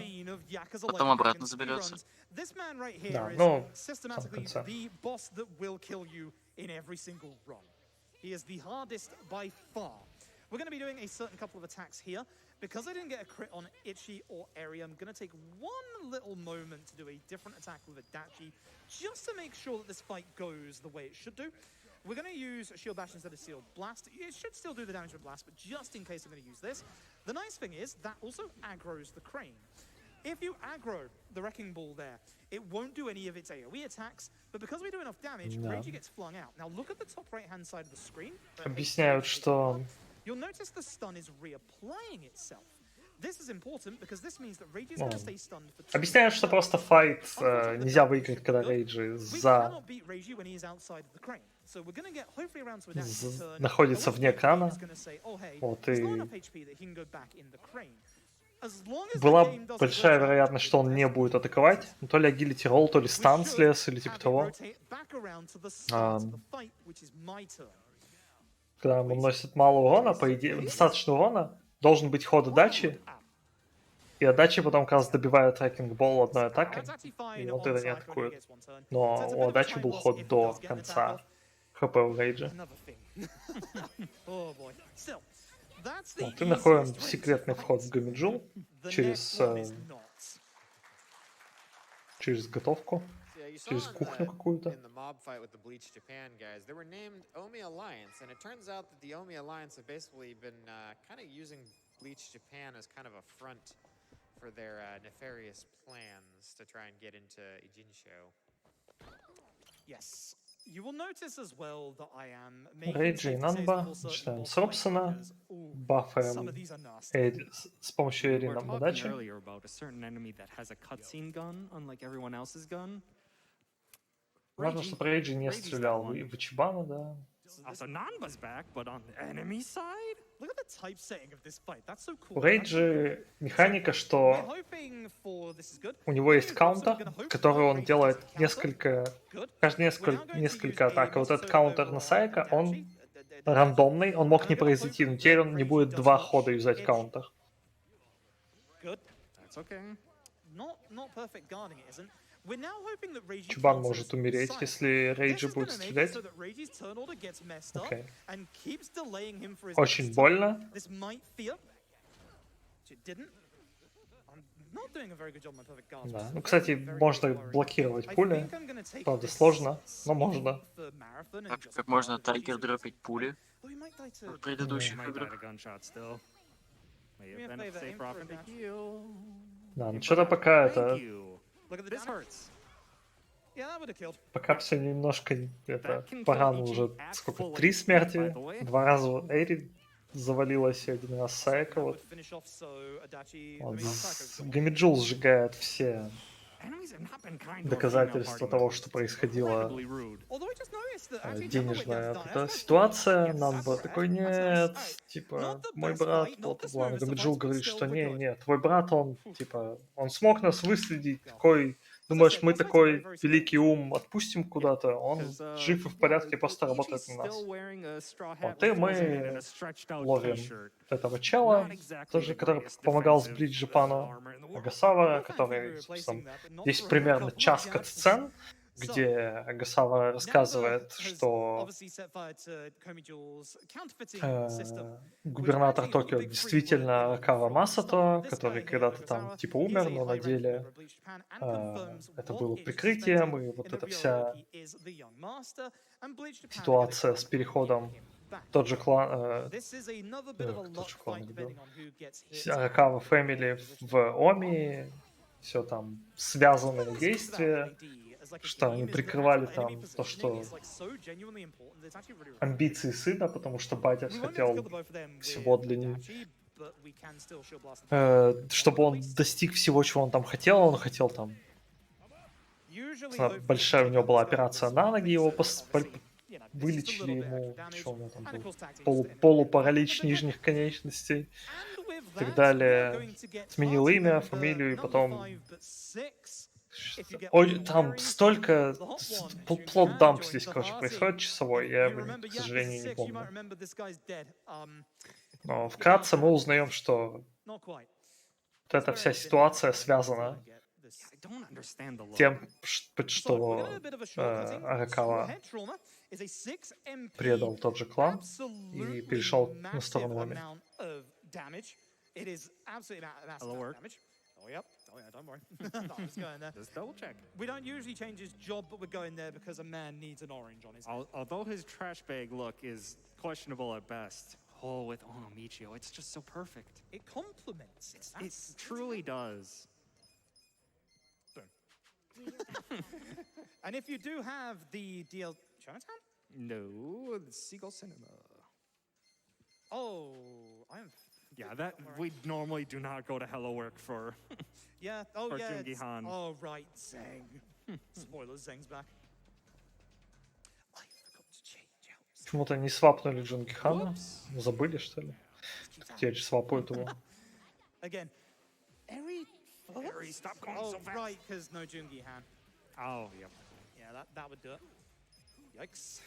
Потом обратно заберется. Да, ну, в самом конце. We're going to be doing a certain couple of attacks here. Because I didn't get a crit on Itchy or Area, I'm going to take one little moment to do a different attack with Adachi, just to make sure that this fight goes the way it should do. We're going to use Shield Bash instead of Shield Blast. It should still do the damage with Blast, but just in case I'm going to use this. The nice thing is, that also aggroes the Crane. If you aggro the Wrecking Ball there, it won't do any of its AoE attacks, but because we do enough damage, Reiji gets flung out. Now look at the top right-hand side of the screen. Объясняют, что... You'll notice the stun is reapplying itself. This is important because this means that Rage is going to stay stunned for 2 Объясняют, что просто файт нельзя выиграть, когда Рейджи находится вне крана. Вот, и была большая вероятность, что он не будет атаковать. То ли агилити ролл, то ли стан слез, или типа того. Когда ему наносит мало урона, по идее, достаточно урона, должен быть ход Адачи, и Адачи потом как раз добивает трекинг-болл одной атакой, и он тогда не атакует. Но у Адачи был ход до конца ХП у Рейджа. Вот, и находим секретный вход в Гамиджул через готовку. Через кухню какую-то. In the mob fight with the Bleach Japan guys, they were named Omi Alliance, and it turns out that the Omi Alliance have basically been kind of using Bleach Japan as kind of a front for their nefarious plans to try and get into Ijincho. Yes. You will notice as well that I am making Рейджи и Нанба, начинаем с Робсона, бафаем с помощью Эри нам удачи. Важно, чтобы Рейджи не стрелял в Ичибана, да. У Рейджи механика, что у него есть каунтер, который он делает несколько атак. А вот этот каунтер на Сайка, он рандомный, он мог не произойти, но теперь он не будет 2 хода юзать каунтер. Чубан может умереть, если Рейджи будет стрелять. Okay. Очень больно. Да. Ну, кстати, можно блокировать пули. Правда, сложно, но можно. the marathon and Так, just как можно grab the Тайгер GGs. дропить пули Though he might die to- в предыдущих Might die играх? to gunshot still. May Do me a have been a favor, aim safer for a option to dash. heal. Да, ну Aim for что-то dash. пока Thank это... you. Look at the This damage. hurts. Yeah, that would have killed. Пока все немножко это That can kill погано each уже. at Сколько? full 3 HP, by смерти. the way. 2 раза Эйри завалилась, и 1 раз That Сайка. would Вот. finish off, so Adachi- I Он mean, Psycho's gone. Гамиджул сжигает все Enemies have not been kind to our доказательства female того, party что members. происходило. Incredibly rude. Although I just noticed that actually Денежная Temple вот went эта down. ситуация. Yes, Нанба that's такой, rare. That's нет, nice. Alright. типа, Not the мой best брат, fight, not вот, the ладно, smoothest of Гамиджул fights, but говорит, still что we're не, good. нет, твой брат, он, типа, он смог нас выследить, такой, As I думаешь, said, мы boss fights are такой very, very великий scary. ум отпустим куда-то, он 'Cause, жив и в yeah, порядке, просто Ichi's работает на нас. still wearing a straw hat Вот, и with holes in it and мы a stretched out ловим t-shirt. этого чела, Not exactly тоже, the который greatest помогал с defensive, Бриджапану, armor in the world. Агасава, Well, который, thankfully, собственно, replacing that, but not есть for a примерно couple of час gaps. катсцен, где Агасава рассказывает, Denver has что obviously set fire to Komi Jewel's counterfeiting system. губернатор Which actually, all the Токио big three were действительно in Кава from the Масато, start. This который guy here, когда-то там Ogasawa, типа he's умер, a но на high-ranking деле member of Bleach Japan and confirms это what было is прикрытием, suspected и вот in the эта real вся world. He is the young master, and Bleach Japan are gonna ситуация try с and переходом get him back. тот же клан, This is another bit of a тот luck же клан, fight говорю, depending on who gets hit. Аракава Фэмили в Оми, все там связанные действия, что они прикрывали там то, что амбиции сына, потому что батя хотел всего для них, чтобы он достиг всего, чего он там хотел. Он хотел там... Большая у него была операция на ноги, его вылечили ему, что у него там был, полупаралич нижних конечностей и так далее. Сменил имя, фамилию, и потом... Ой, там столько... Плот-дамп здесь, короче, происходит часовой, я его, к сожалению, не помню. Но вкратце мы узнаем, что вот эта вся ситуация связана тем, что Аракава предал тот же клан и перешел на сторону Оми. Hello, work. Oh, yep. Oh, yeah, don't worry. I was going there. Just double check. We don't usually change his job, but we're going there because a man needs an orange on his head. Although his trash bag look is questionable at best, oh, with Onomichio, it's just so perfect. It complements it. It truly does. And if you do have the DL... Chinatown? No, the Seagull Cinema. Oh, I'm... Yeah, that we normally do not go to Hello Work for. Yeah, oh Or yeah. Jungi Han. Oh, right, Zeng. Spoilers, Zeng's back. I forgot to change out. Почему-то не свапнули Джунгихана. Забыли, что ли? Теперь свапают его. Again. Eri first? Eri, stop going oh, so fast. right, because no Jungi Han. Oh, yep. Yeah, that would do it. Yikes.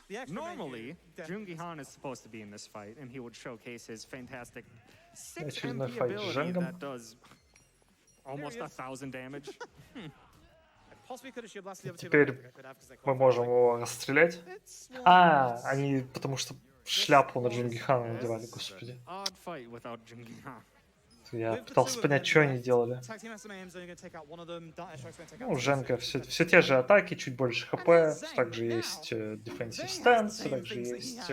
The extra Normally, menu definitely- Jungi Han is supposed to be in this fight, and he would showcase his fantastic 6 Очередной MP файт с ability Женгом. that does almost There he is. 1,000 damage. I possibly could have shield blasted the other two, Теперь but I don't think I could have 'cause they're мы quite можем far его расстрелять. away. It's one А, of они потому что шляпу на Джунгихана надевали, господи. Odd fight without Jungi Han. Я пытался понять, что они делали. Tag team SMA is only going to take out one of them. Dark Strike's going to take out Ну, two, Женка, so- все те же атаки, чуть больше хп, также есть defensive stance, также есть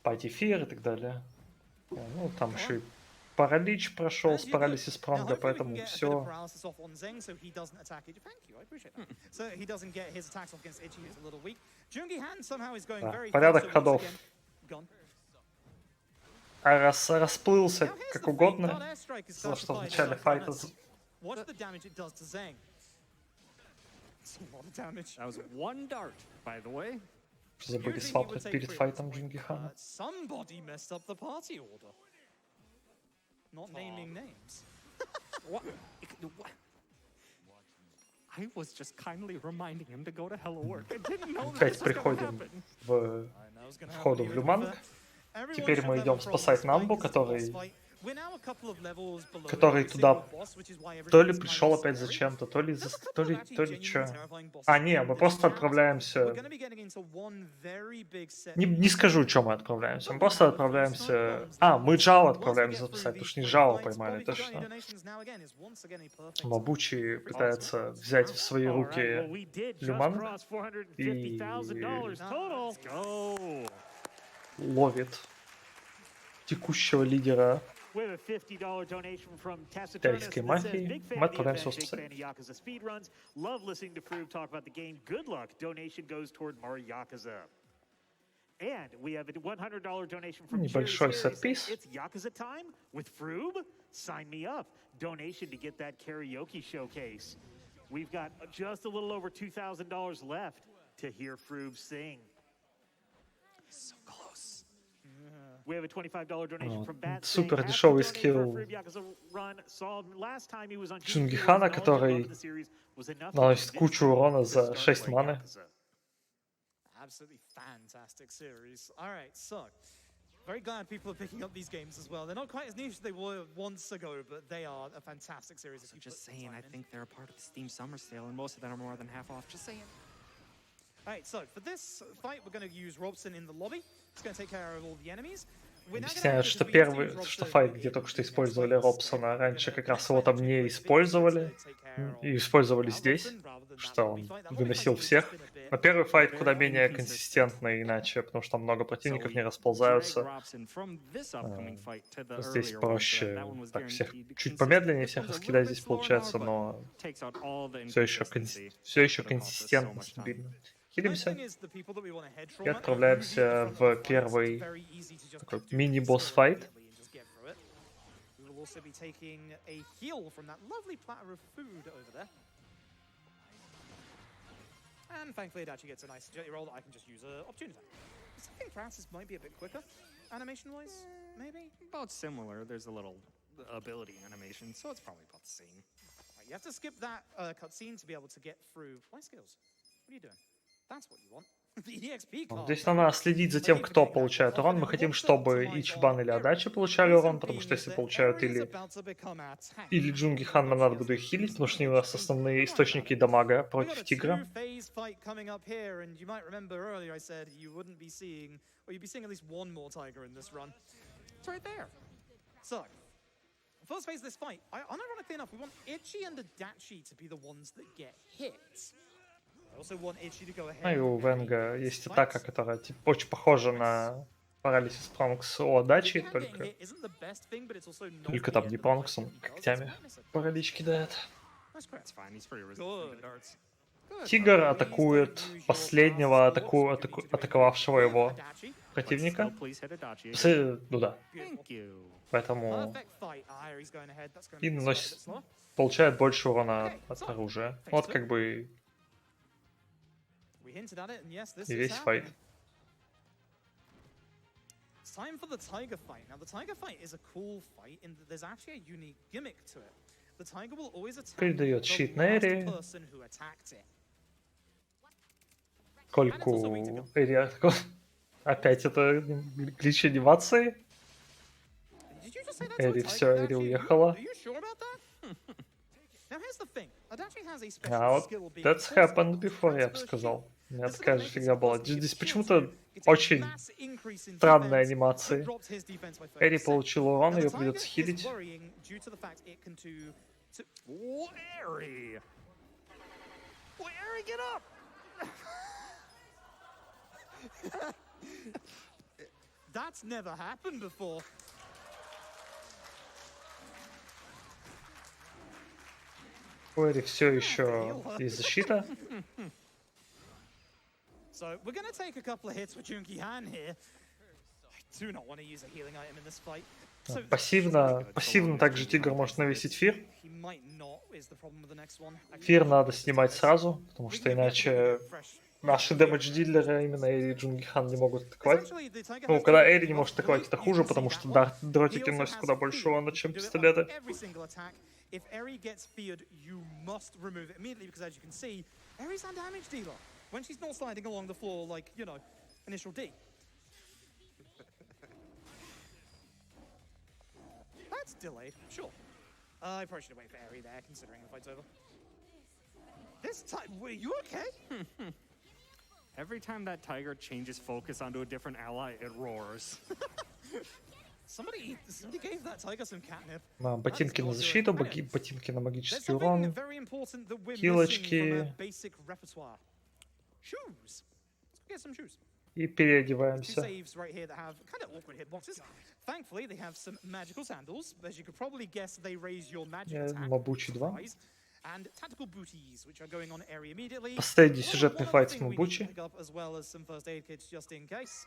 пати фир и так далее. Ну, там еще и паралич прошел с паралисис пронга, поэтому все. Порядок ходов. А раз расплылся как угодно, за что в начале файта... Watch the damage it does to Zeng. It's a lot of damage. That was one dart, by the way. Забыли Usually he would свапнуть take перед three at файтом this point, Джунгихана. but somebody messed up the party order. Not naming names. What? I was just kindly reminding him to go to Hello Work. I didn't know that Опять this was gonna приходим happen. в I know it's gonna входу happen в even Люманг. further. Everyone Теперь should мы level идем from спасать this fight, Намбу, this is the boss который fight. который туда то ли пришел опять зачем-то, то ли чё. А, не, мы просто отправляемся... Не скажу, что мы отправляемся. Мы просто отправляемся... А, мы Джао отправляемся записать, потому что не Джао поймали, точно. Мабучи пытается взять в свои руки Люман и ловит текущего лидера китайской мафии. Мы отправляемся в спасать. Небольшой сетпис. It's Yakuza time with Froob. Sign me up. Donation to get that karaoke showcase. We've got just a little over $2,000 left to hear Froob sing. So close. We have a $25 donation from Bat. Супер дешевый скилл Джунгихана, который наносит кучу урона за 6 маны. Absolutely fantastic series. All right, so very glad people are picking up these games as well. They're not quite as niche as they were once ago, but they are a fantastic series. So just saying, I think they're a part of the Steam Summer Sale, and most of them are more than half off. Just saying. All right, so for this fight, we're going to use Robson in the lobby. It's going to take care of all the enemies. Объясняют, что файт, где только что использовали Робсона, раньше как раз его там не использовали, и использовали здесь, что он выносил всех. Но первый файт куда менее консистентный иначе, потому что там много противников не расползаются. Здесь проще так всех чуть помедленнее всех раскидать здесь получается, но все еще консистентно, стабильно. Хилимся и отправляемся в первый такой мини-босс файт. And thankfully it actually gets a nice agility roll that I can just use an opportunity. I think perhaps this might be a bit quicker, animation-wise, maybe? About similar. There's a little ability animation, so it's probably about the same. Right, you have to skip that cutscene to be able to get through. Why skills? What are you doing? That's what you want. The EXP card. Здесь надо следить за тем, кто получает урон. Мы хотим, чтобы Ичибан или Адачи получали урон, потому что если получают или Джунгихан, нам надо будет их хилить, потому что они у нас основные источники дамага против Тигра. First phase of this fight, unironically enough, we want Ichi and Adachi to be the ones that get hit. Ну и у Венга есть атака, которая типа, очень похожа на парализис Пронкс у Адачи, только там не Пронксом, когтями паралич кидает. Тигр атакует последнего атаковавшего его противника. Ну да. Поэтому и наносит, получает больше урона от оружия. Вот как бы и весь файт. It's time for the Tiger fight. Now the Tiger fight is a cool fight in that there's actually a unique gimmick to it. The Tiger will always attack Передает щит на Эри. person who attacked it. Кольку Эри... Опять это глич анимации. Эри все, Эри уехала. А вот that's happened before, я бы сказал. У меня такая же фигня была. Здесь почему-то очень странные анимации. Эри получил урон, ее придется хилить. That's never happened before. У Эри все еще есть защита. So we're going to take a couple of hits with Junki Han here. I do not want to use a healing item in this fight. Пассивно также Тигр может навесить Фир. Фир надо снимать сразу, потому что иначе наши дэмэдж-дилеры, именно Эри и Джунгихан, не могут атаковать. Ну, когда Эри не может атаковать, это хуже, потому что дротики носят куда больше урона, чем пистолеты. If Eri gets feared, you must remove it immediately because, as you can see, Eri's a damage dealer when she's not sliding along the floor like, you know, initial D. delayed. Sure. I probably should wait for Eri there, considering the fight's over. This time, were you okay? Every time that tiger changes focus onto a different ally, it roars. Somebody gave that tiger some catnip. Ботинки на защиту, ботинки на There's магический something урон. very important that we're missing Хилочки. from our basic repertoire. Shoes. Let's get some shoes. И Two переодеваемся. saves right here that have kind of awkward hitboxes. Thankfully, they have some magical sandals. As you could probably guess, they raise your magic attack. Мабучи 2. Rise. And tactical booties, which are going on Eri immediately. Последний One сюжетный other файт с thing we need to Мабучи. pick up, as well as some first aid kits just in case.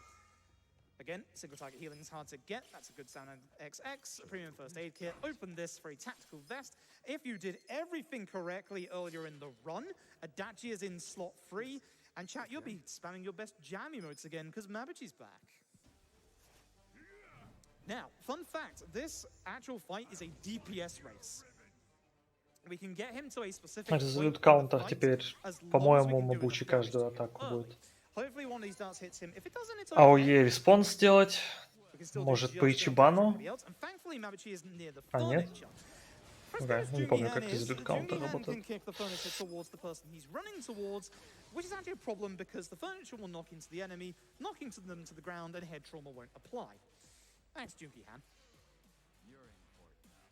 Again, single target healing is hard to get. That's a good sound XX. A premium first aid kit. Open this for a tactical vest. If you did everything correctly earlier in the run, Adachi is in slot 3. And chat, you'll be spamming your best jam emotes again because Mabuchi's back. Now, fun fact, this actual fight is a DPS race. We can get him to a specific point Резолют in the каунтер fight, теперь, as long as we по-моему, can do Мабучи enough damage каждую to him атаку early. будет. Hopefully one of these darts hits him. If it doesn't, it's okay. АОЕ респонс сделать. We can still do Может, just по enough Ичибану? for everybody else. And thankfully, Mabuchi isn't near the А, нет? furniture. For as Да, good as не помню, Jungi как Han резолют is, каунтер Jungi Han can работает. kick the furniture towards the person he's running towards, which is actually a problem because the furniture will knock into the enemy, knocking them to the ground, and head trauma won't apply. Thanks, Jungi Han.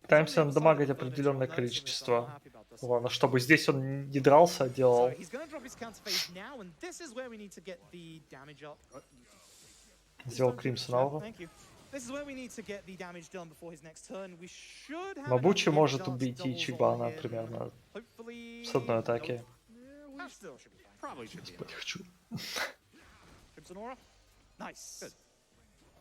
Пытаемся дамагать определенное количество урона, чтобы здесь он не дрался, а So делал. he's going to drop his counter phase now, and this is where we need to get the damage up. Сделал Кримсон ауру. Thank you. This is where we need to get the damage done before his next turn. We should have Мабучи enough может darts убить doubles Ичибана on him. примерно Hopefully... с одной атаки. That still should be fine. Probably should be. Господи, хочу. Crimson Aura. Nice. Good.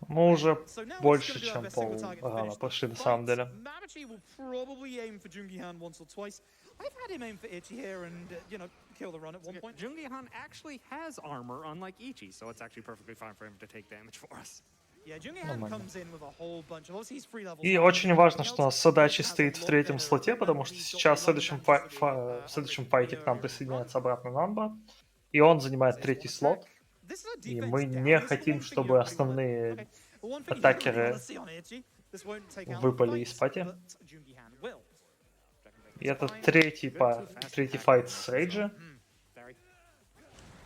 Мы уже So now we're just больше, gonna do our чем best single target to пол-рана finish прошли the на самом fight. деле. Mabuchi will probably aim for Jungi Han once or twice. I've had him aim for Ichi here and, you know, kill the run at one point. Jungi Han actually has armor, unlike Ichi, so it's actually perfectly fine for him to take damage for us. Yeah, Jungi Han comes in with a whole bunch of... Obviously, he's free levels. И очень важно, что у нас Садачи стоит в третьем слоте, потому что сейчас в следующем файте к нам присоединяется обратно Намба. И он занимает третий слот. И мы не хотим, чтобы основные атакеры выпали из пати. И это третий файт с Рейджи.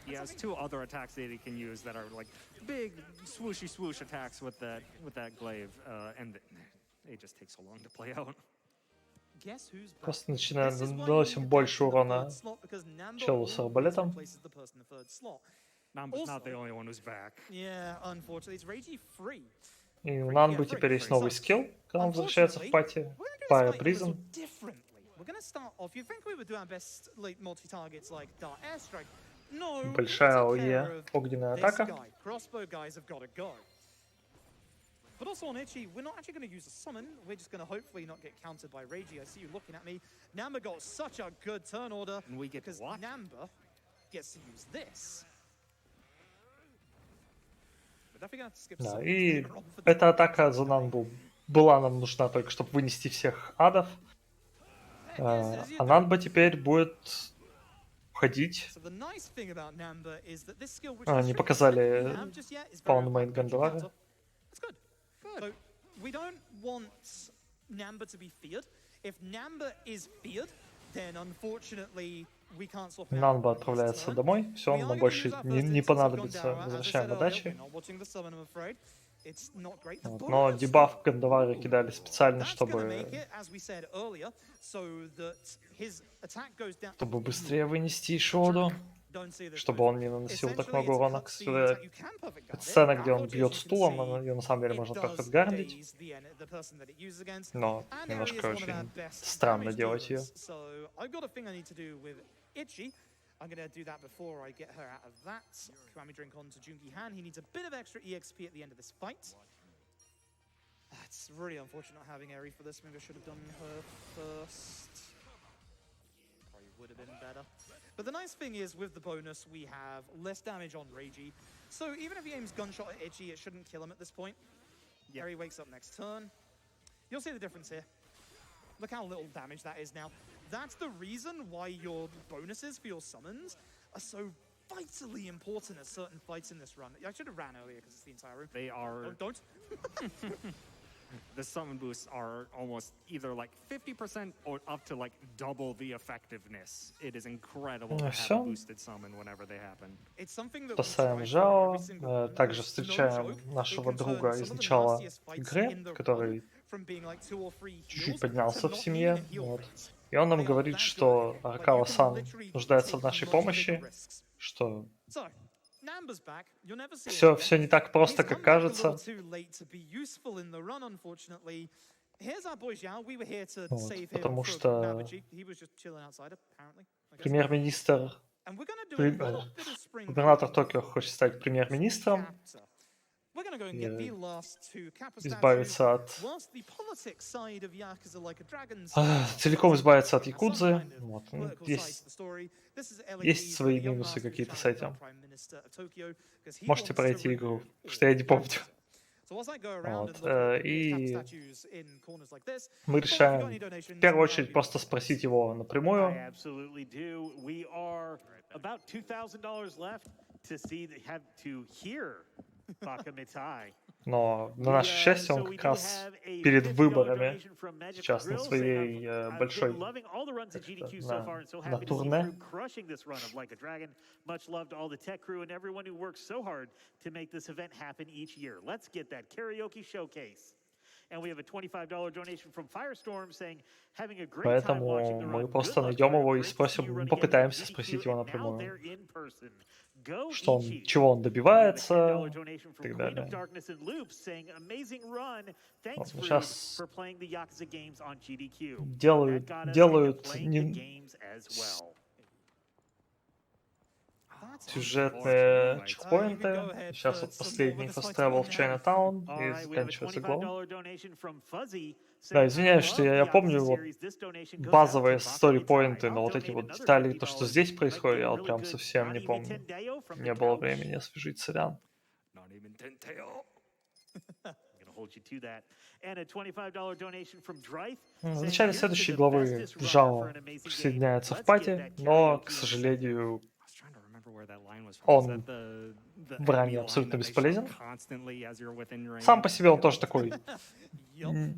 He has two other attacks that he can use that are like big swooshy swoosh attacks with that glaive, and it just takes so long to play out. Просто начинаем наносим больше урона челу с арбалетом. Namba's not the only one who's back. Yeah, unfortunately, it's Reiji free. И у Нанбы теперь есть новый скилл, когда он возвращается в пати. Fire Prison. We're gonna start off. You think we would do our best like multi-targets like Dart Airstrike? No. Большая АОЕ, огненная атака. Crossbow guys have got to go. But also on Ichi, we're not actually going to use a summon. We're just going to hopefully not get countered by Reiji. I see you looking at me. Namba got such a good turn order. And we get because what? Namba gets to use this. We're definitely going to skip Да, summons и later on for эта атака за Нанбу была нам нужна только, чтобы вынести всех адов. А Нанба теперь будет уходить. So the nice thing about Namba is that this skill, which Не показали Poundmade Гандалара. That's good. So we don't want Namba to be feared. If Namba is feared, then unfortunately we can't swap him out. Нанба отправляется домой. Все, We are нам gonna больше use our не first hits понадобится. as we've gone down. As I Возвращаем said earlier, Адачи. we're not watching the summon, I'm afraid. It's not great. The Но bonus, дебаф though, Гандалара кидали специально, that's gonna чтобы make it, as we said earlier, so that his attack goes down. быстрее вынести Ишоду, Don't see this чтобы move. он не наносил так Essentially, много it's a урона. cutscene Кстати, that you can perfect guard it. сцена, где он Unfortunately, бьет as you can стулом, see, ее на самом деле it можно does только сгардить. daze the person that it uses against. Но And Eri is немножко one of our очень best странно damage делать ее. dealers. So I've got a thing I need to do with Ichi. I'm going to do that before I get her out of that. Kiwami drink on to Jungi Han. He needs a bit of extra EXP at the end of this fight. It's really unfortunate not having Eri for this. Maybe I should have done her first. Probably would have been better. But the nice thing is, with the bonus, we have less damage on Reiji. So even if he aims gunshot at Ichi, it shouldn't kill him at this point. Yep. Eri wakes up next turn. You'll see the difference here. Look how little damage that is now. That's the reason why your bonuses for your summons are so vitally important at certain fights in this run. I should have ran earlier because it's the entire room. They are. Don't. the summon boosts are almost either like 50% or up to like double the effectiveness. It is incredible to have a Всё. boosted summon whenever they happen. It's something that we Спасаем strive for in Жао. every single run. Также It's no встречаем joke. It нашего can друга turn из some of the начала nastiest fights игры, in the run который from being like 2 or 3 чуть-чуть heals поднялся to в not семье. being a heal Вот. phase. И он нам They are говорит, that что good. Like, you can Аракава-сан literally нуждается в take нашей much bigger помощи, risks. что So, Namba's back. You'll never see him все again. не так просто, He's как come back a little кажется. too late to be useful in the run, unfortunately. Here's our boy Zhao. We were here to Вот, save him потому from что Nabaji. He was just chilling outside, apparently. I guess. премьер-министр, And we're gonna do a при- little bit of spring губернатор cleaning Токио for хочет стать this премьер-министром, chapter. We're gonna go and get the last two Kappa statues, избавиться от... whilst the politics side of Yakuza Like a Dragon целиком избавиться от has some Якудзы. kind of Вот. political side Есть, to the story. This is LED есть for свои the young минусы master who's какие-то trying с to become этим. Prime Minister of Tokyo, 'cause he Можете wants to пройти игру, remove потому что я не all помню. Yakuza. So whilst I go around Вот. and look at the И Kappa statues in corners like this, мы Paul, if you got any решаем donations, в первую that would очередь be просто really спросить nice. его I напрямую. absolutely do. We are about $2,000 left to hear Baka Mitai. Но на наше счастье он как раз перед выборами сейчас на своей большой на турне. Crushing this run of Like a Dragon. Much love to all the tech crew and everyone who works so hard to make this event happen each year. Let's get that karaoke showcase. And we have a $25 donation from Firestorm saying, having a great time watching Поэтому the мы run. просто Good luck, найдем crew. его и Great to see you спросим, run again at попытаемся GDQ, спросить его and now напрямую, they're in person. Go что он, Ichi. чего он We have a добивается $10 и donation from так Queen of далее. Darkness and Loops saying, amazing run. Thanks, Вот, Froob, сейчас for playing the Yakuza games on GDQ. That делают, got us into делают playing the games as well. сюжетные You чекпоинты. can go ahead Сейчас for вот some more последний with this Fast fight Travel on в now. Chinatown All и right, we have a заканчивается глава. $25 donation from Fuzzy. Да, saying, извиняюсь, "I что love я the помню Yakuza вот series. This donation goes out базовые to Baka сторипоинты, Mitai. но I'll вот эти donate вот another детали, то, что $50 здесь if I происходит, get я a вот really прям good совсем не Nani помню. Mitendeo from Не the было couch. времени освежить, сорян. Not even Tenteo. I'm gonna hold you to that. And a $25 donation from Drythe. В saying, начале "Here's to следующей the главы bestest runner for Жао an amazing game. присоединяется в Let's get пати, that но, karaoke к on сожалению, I was trying to remember where that line was from. Is он that the в ране enemy line абсолютно that they shout бесполезен. constantly as you're within range? Сам по себе он тоже такой Yup.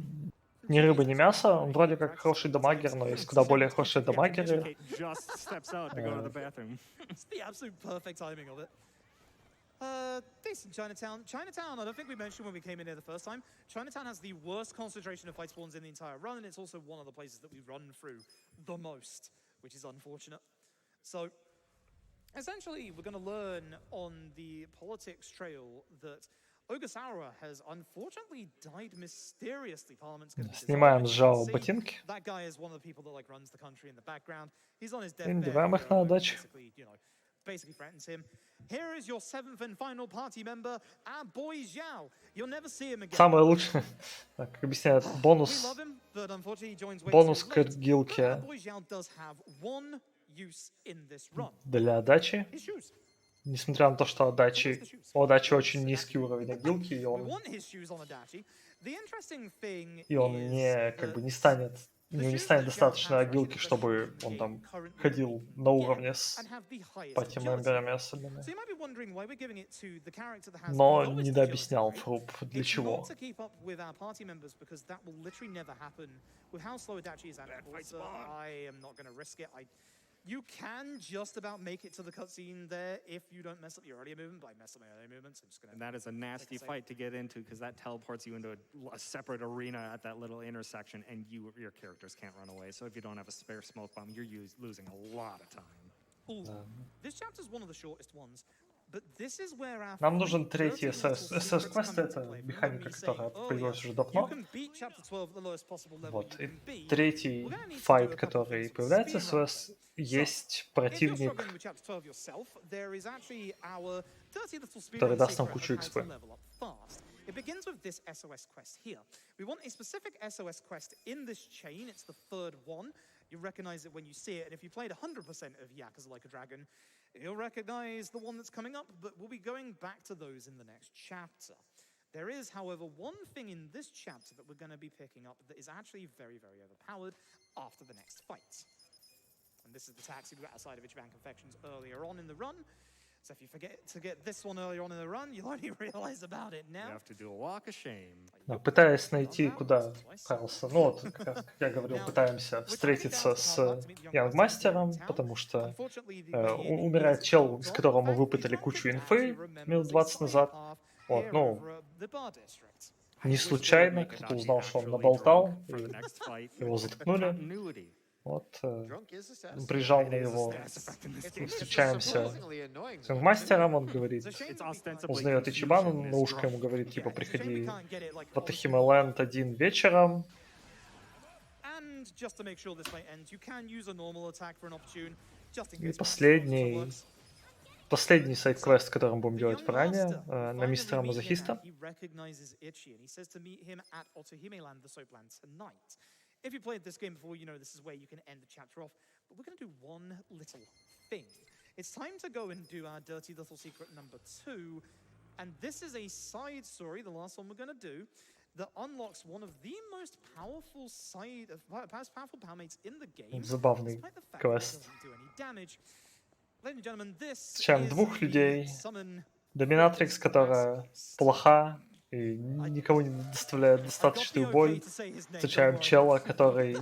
ни рыба, ни мясо. Он вроде как хороший дамагер, но есть куда более хорошие дамагеры. Kate just steps out to go to the bathroom. It's the absolute perfect timing of it. Decent Chinatown. Chinatown, I don't think we mentioned when we came in here the first time. Chinatown has the worst concentration of fight spawns in the entire run, and it's also one of the places that we run through the most, which is unfortunate. So, essentially, we're going to learn on the politics trail that Ogasawa has unfortunately died mysteriously. Parliament's going to be Снимаем с dissolved, Жао as you can see. ботинки. That guy is one of the people that like runs the country in the background. He's on his И deathbed. надеваем их на Hero удачу. basically, you know, basically threatens him. Here is your 7th and final party member, our boy Zhao. You'll never see him again. Самое лучшее, так, объясняет, We бонус, love him, but unfortunately he joins way бонус too к late. But our гилке boy Zhao does have one use in this run. для отдачи. His shoes. Несмотря на то, что у отдачи очень низкий уровень гилки, We want his shoes on Adachi. The interesting thing и он is не, как that бы не станет, у него не станет достаточно агилки, чтобы он там ходил на уровне с and have the highest пати-мемберами agility. особенно. So you might be wondering why we're giving it to the character that has Но the lowest не agility, дообъяснял right? Фруб, для It's чего. not to keep up with our party members because that will literally never happen with how slow Adachi is at Yakuza. I am not going to risk it. You can just about make it to the cutscene there if you don't mess up your earlier movement. But I messed up my earlier movements. I'm just going And that is a nasty fight to get into because that teleports you into a separate arena at that little intersection, and your characters can't run away. So if you don't have a spare smoke bomb, you're losing a lot of time. This chapter is one of the shortest ones. But this is where our Нам нужен three третий dirty little СС. secrets СС-квест — come into это play. Remember механика, me которая saying появилась earlier, уже you давно. can beat chapter 12 at the lowest possible level Вот. you И can be. третий We're gonna need to do файт, a couple of который things with появляется в speedrun СС, play. есть If you're противник, struggling with chapter 12 yourself, there is actually our dirty little который speedrun даст нам secret кучу of how to XP. level up fast. It begins with this SOS quest here. We want a specific SOS quest in this chain. It's the third one. You recognize it when you see it, and if you played 100% of Yakuza Like a Dragon, you'll recognize the one that's coming up, but we'll be going back to those in the next chapter. There is, however, one thing in this chapter that we're going to be picking up that is actually very, very overpowered after the next fight. And this is the taxi we got outside of Ichiban Confections earlier on in the run. So if you forget to get this one earlier on in the run, you'll only realize about it You now. have to do a walk of shame. Пытаясь найти, куда Карлсон, ну вот, как раз, как я говорил, пытаемся встретиться с Янгмастером, потому что умирает чел, с которого мы выпытали кучу инфы минут 20 назад. Вот, ну, не случайно, кто-то узнал, что он наболтал, и его заткнули. Вот, приезжал на его, встречаемся с Янгмастером, он говорит, узнает Ичибана, на ушко ему говорит, типа, приходи в Атахиме-ленд 1 вечером. И последний сайд-квест, который мы будем делать ранее, на мистера Мазохиста. If you played this game before, you know this is where you can end the chapter off. But we're going to do one little thing. It's time to go and do our dirty little secret number 2. And this is a side story, the last one we're going to do, that unlocks one of the most powerful powerful palmates in the game. Забавный квест. Ladies and gentlemen, this Встречаем двух людей. Доминатрикс, которая плоха и никому не доставляет достаточную боль. Встречаем чела, который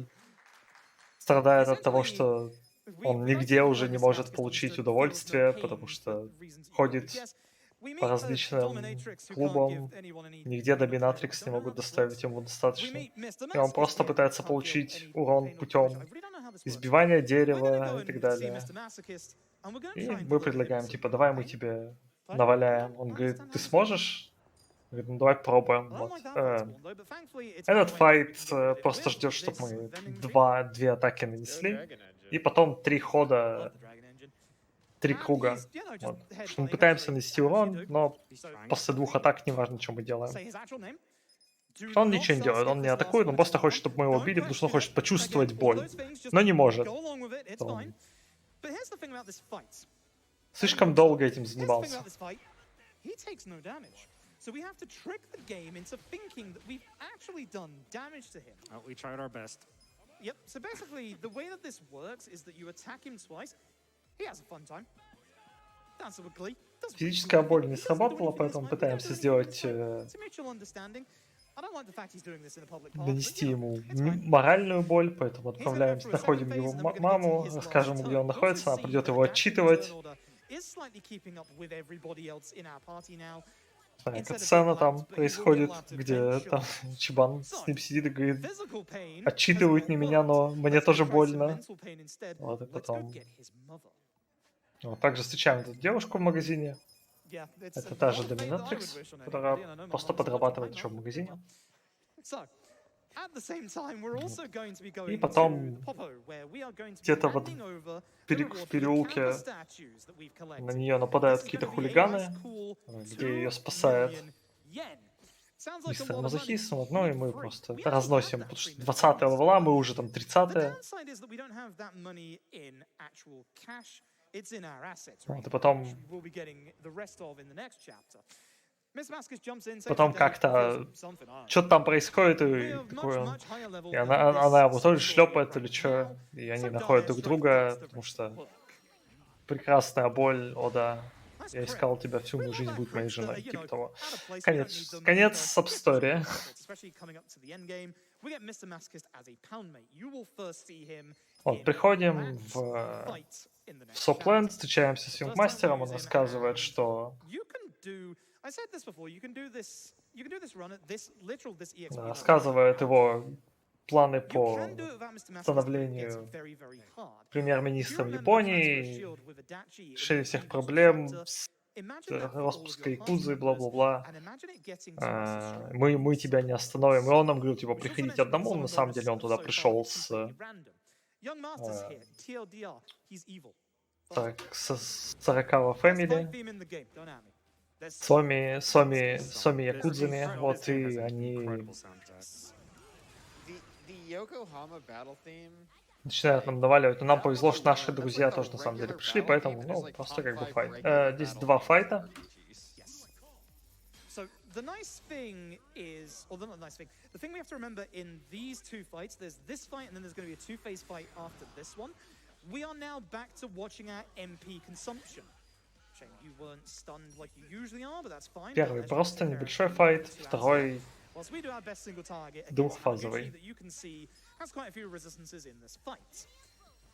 страдает от того, что он нигде уже не может получить удовольствие, потому что ходит по различным клубам, нигде доминатрикс не могут доставить ему достаточно. И он просто пытается получить урон путем избивания дерева и так далее. И мы предлагаем, типа, давай мы тебе наваляем. Он говорит, ты сможешь? Говорит, ну давай пробуем. Вот. Этот файт просто ждет, чтобы мы две атаки нанесли, и потом 3 хода, 3 круга. Вот. Что мы пытаемся нанести урон, но после 2 атак неважно, что мы делаем. Что он ничего не делает, он не атакует, он просто хочет, чтобы мы его убили, потому что он хочет почувствовать боль, но не может. Он слишком долго этим занимался. So we have to trick the game into thinking that we've actually done damage to him. Well, we tried our best. Yep, so basically, the way that this works is that you attack him twice. He has a fun time. Dances with glee. Физическая боль не сработала, поэтому пытаемся сделать... донести ему моральную боль, поэтому отправляемся, находим его маму, расскажем, где он находится, она придет его отчитывать. Катсцена там происходит, где там Чибан с ним сидит и говорит, отчитывают не меня, но мне тоже больно. Вот, и потом... Вот, также встречаем эту девушку в магазине. Это та же Доминатрикс, которая просто подрабатывает еще в магазине. И потом где-то вот в переулке на нее нападают какие-то хулиганы, где ее спасает мистер Мазохист. Вот, ну и мы просто разносим, потому что 20 левела, мы уже там 30-е. Вот, и потом как-то что-то там происходит, и, и она его тоже шлепает или что, и они находят друг друга, потому что прекрасная боль, о да, я искал тебя всю мою жизнь, будь моей женой, типа того. Конец саб-стори. Вот, приходим в Сопленд, встречаемся с Юнгмастером, он рассказывает, что... Рассказывает его планы по становлению премьер-министром Японии, решение всех проблем, распуска Якузы, бла-бла-бла. Мы тебя не остановим. И он нам говорил, типа, приходите одному, но на самом деле он туда пришел с 40-го фэмили, Соми Якудзами, вот, и они начинают нам наваливать. Но нам повезло, что наши друзья тоже на самом деле пришли, поэтому, ну, просто как бы файт. Здесь 2 файта. The nice thing is, or not the nice thing, the thing we have to remember in these 2 fights, there's this fight and then there's going to be a 2-phase fight after this one. We are now back to watching our MP consumption. Shame you weren't stunned like you usually are, but that's fine. Первый Dark Airstrike просто take care of небольшой the файт, two второй whilst we do our best single target against двухфазовый. Uchi that you can see has quite a few resistances in this fight.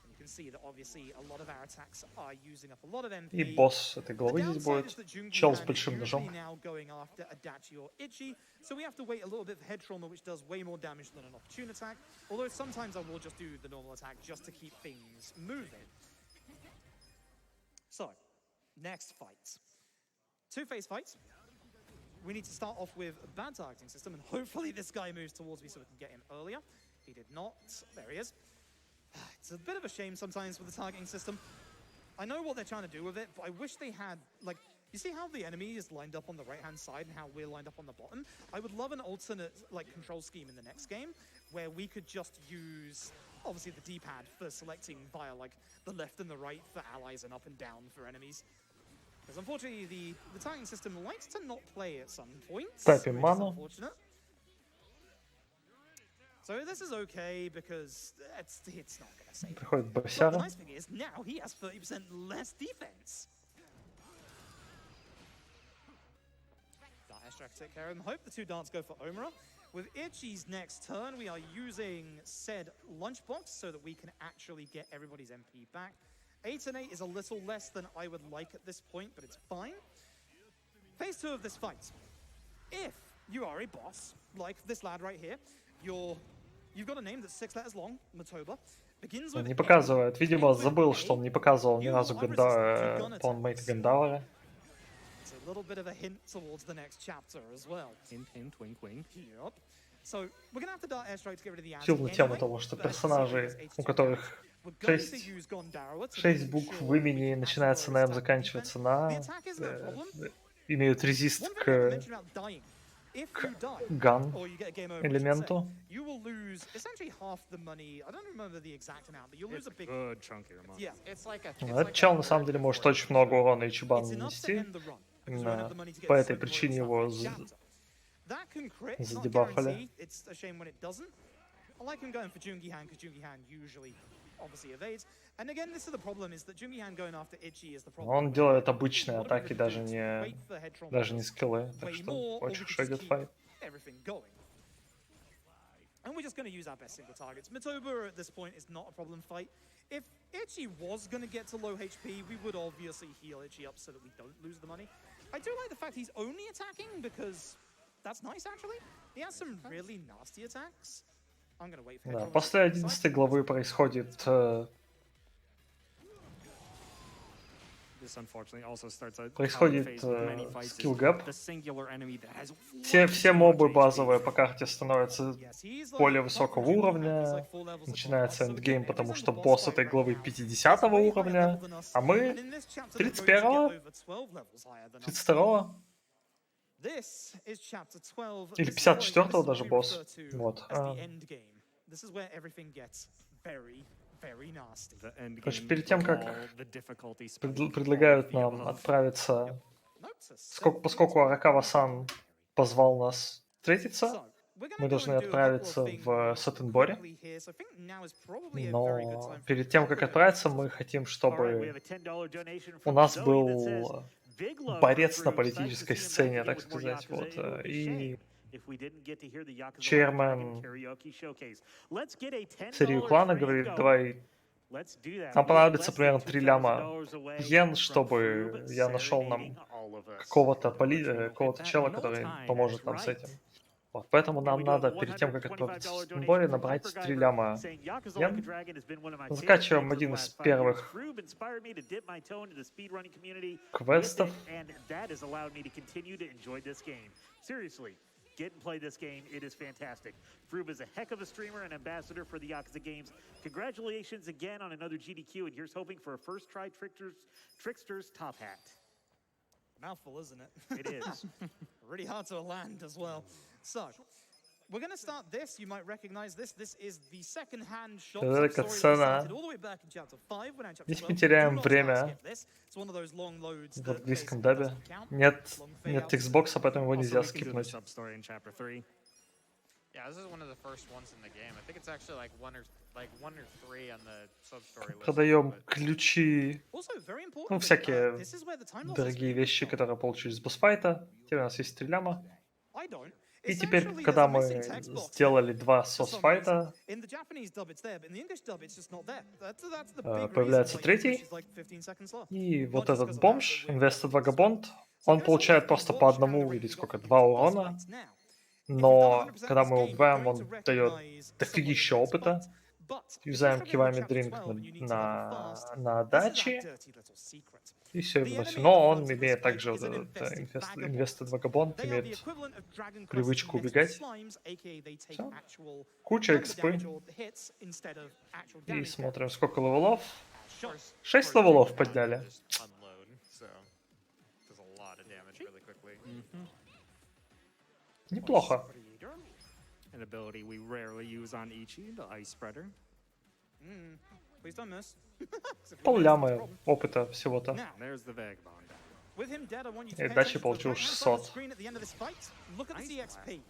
And you can see that obviously a lot of our attacks are using up a lot of MP. И босс этой The главы здесь downside будет is that Jungi чел с Han большим is ножом. usually now going after Adachi or Ichi, so we have to wait a little bit for head trauma, which does way more damage than an opportune attack. Although sometimes I will just do the normal attack just to keep things moving. So, next fight. Two-phase fights. We need to start off with a bad targeting system, and hopefully this guy moves towards me so we can get him earlier. He did not. There he is. It's a bit of a shame sometimes with the targeting system. I know what they're trying to do with it, but I wish they had, like, you see how the enemy is lined up on the right-hand side and how we're lined up on the bottom? I would love an alternate, like, control scheme in the next game where we could just use, obviously, the D-pad for selecting via, like, the left and the right for allies and up and down for enemies. Because unfortunately, the targeting system likes to not play at some points, which is Тапим ману. unfortunate. So this is okay because it's not going to save him. Приходит But the босяра. nice thing is, now he has 30% less defense. Dark Airstrike take care of him. Hope the two darts go for Omura. With Ichi's next turn, we are using said lunchbox so that we can actually get everybody's MP back. 8 and 8 is a little less than I would like at this point, but it's fine. Phase 2 of this fight. If you are a boss, like this lad right here, you've got a name that's 6 letters long, Matoba, begins with Не A, показывает. Видимо, ends with забыл, A. что он не показывал ни You разу are resistant to gun планмейт attacks. Гандалара. It's a little bit of a hint towards the next chapter as well. Hint, hint, wink, wink. Yep. So we're gonna have to Dark Airstrike to get rid of the Чил на тему anti того, что anyway, but персонажей, as you see, у it's которых we're going to 6 use Gondara to 6 make букв sure в имени we начинается на actually М, start заканчивается defense. на The attack isn't a problem. имеют резист One thing I haven't к mentioned about dying. If you die, ган or you get a game over, I should say, элементу. you will lose essentially half the money. I don't remember the exact amount, but you'll lose It's a big. good chunk of your money. Yeah, It's like a. Ну, It's этот like чел a на самом third деле может before очень много урона Ичибану it's enough to нанести. end the run. Because you won't have the money to get По этой super причине good его stuff in the chapter. That can crit, it's not задебафали. guaranteed. It's a shame when it doesn't. I like him going for Jungi Han because Jungi Han usually obviously evades. And again, this is the problem, is that Jungi Han going after Ichi is the problem. Он делает обычные What are we атаки, gonna do? даже Wait for head trauma не to скиллы. Так way что more, or we очень could хорошо just идет keep файт. everything going. And we're just going to use our best single targets. Matoba at this point is not a problem fight. If Ichi was going to get to low HP, we would obviously heal Ichi up so that we don't lose the money. I do like the fact he's only attacking because that's nice, actually. He has some really nasty attacks. I'm going to wait for head Да, trauma после to 11 главы происходит This unfortunately also starts a Происходит, counter phase with many fights. skill Is gap. the singular enemy that has все way too мобы much HP. базовые по карте становятся Yes, he's like более apart from высокого Jungi Han, he's уровня. like 4 levels above us. Начинается So again, эндгейм, if потому he's in что the boss босс fight этой right главы now, 50 he's way higher уровня, level than us, а мы and in this chapter, the 31 bridge get over 12 levels higher than us. 32 This is chapter 12. или This is what 54 we даже босс. refer to Вот. as the end game. This is where everything gets very, very nasty. The end Короче, game перед тем, for как all the difficulty spike, предлагают all of the нам above. отправиться, Note to поскольку Аракава-сан позвал нас встретиться, So, we're gonna мы go должны and do a couple отправиться of в things Сеттенборе. quickly here. So I think now is probably a very good Но time for перед me тем, to как go отправиться, over мы this. хотим, All right, we чтобы have a $10 donation у from нас Zoe that был says, "Big love борец for на Froob. Psyched to политической see him back сцене, again так with more сказать. Yakuza. Вот. It would be И shame if we didn't get to hear the Yakuza Like a Chairman Dragon karaoke showcase. Let's get a Сырью $10 клана stream говорит, going. давай, Let's do that. нам We are понадобится less примерно than 3 ляма $2,000 away йен, from чтобы Froob я нашел нам serenading all of us. какого-то At that чела, no который time. поможет That's нам с right. этим. Вот, поэтому And нам we do have надо, a перед тем, как отправиться в $125 Сеттенборе, donation from набрать 3 Hypergriver ляма saying, Yakuza Like a йен. Dragon has been one of my favorite Закачиваем games of the один из last 5 years. первых Froob inspired me to dip my toe into the speedrunning community with квестов. it, and that has allowed me to continue to enjoy this game. Seriously, get and play this game. It is fantastic. Froob is a heck of a streamer and ambassador for the Yakuza games. Congratulations again on another GDQ, and here's hoping for a first try Trickster's top hat. Mouthful, isn't it? It is. Really hard to land as well. So, we're going to start this. You might recognize this. This is the second-hand shop Это story that we катсцена. started all the way back in chapter 5. We're now in chapter Здесь 12. мы теряем Do not время skip this. It's one of those long loads в that английском basically дабе. doesn't count. Нет, Long нет fade-outs. Xbox, поэтому его Also, нельзя we can do the скипнуть. sub-story in chapter 3. Yeah, this is one of the first ones in the game. I think it's actually like one or three on the sub-story list. Продаем but- ключи Also, very important. Ну, всякие дорогие вещи, которые получились с босс-файта. Теперь у нас есть 3 ляма. И теперь, когда мы сделали 2 сос-файта, появляется третий. И вот этот бомж, Invested Vagabond, он получает просто по одному или сколько, 2 урона. Но когда мы его убиваем, он дает дофигища опыта. Юзаем кивами дринк на даче. И все, и выносим. Но он имеет также вот этот Invested Vagabond, имеет привычку убегать. Всё. Куча экспы. И смотрим, сколько левелов. 6 левелов подняли. Неплохо. An ability we rarely use on Ichi, the Ice Spreader. Please don't miss. Пол-ляма опыта всего-то. Now, there's the Vagabond. With him dead, I want you to И pay дачи attention to the получил right-hand side of the 600. screen at the end of this fight. Look at the CXP.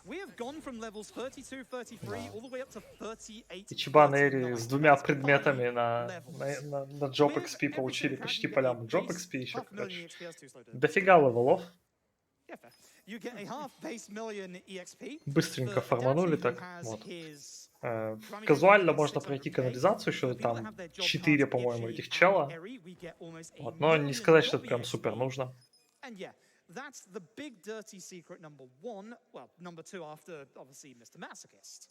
We have gone from levels 32, 33 all the way up to 38. Ичибан и Эри с 2 предметами на Job XP получили почти по ляму. Job XP еще, короче. Дофига левелов. You get a half base million EXP. Быстренько форманули так. Вот. Казуально можно пройти канализацию, еще там 4, по-моему, этих чела. Вот. Но не сказать, что это прям супер нужно. That's the big dirty secret number 1. Well, number 2 after, obviously, Mr. Masochist.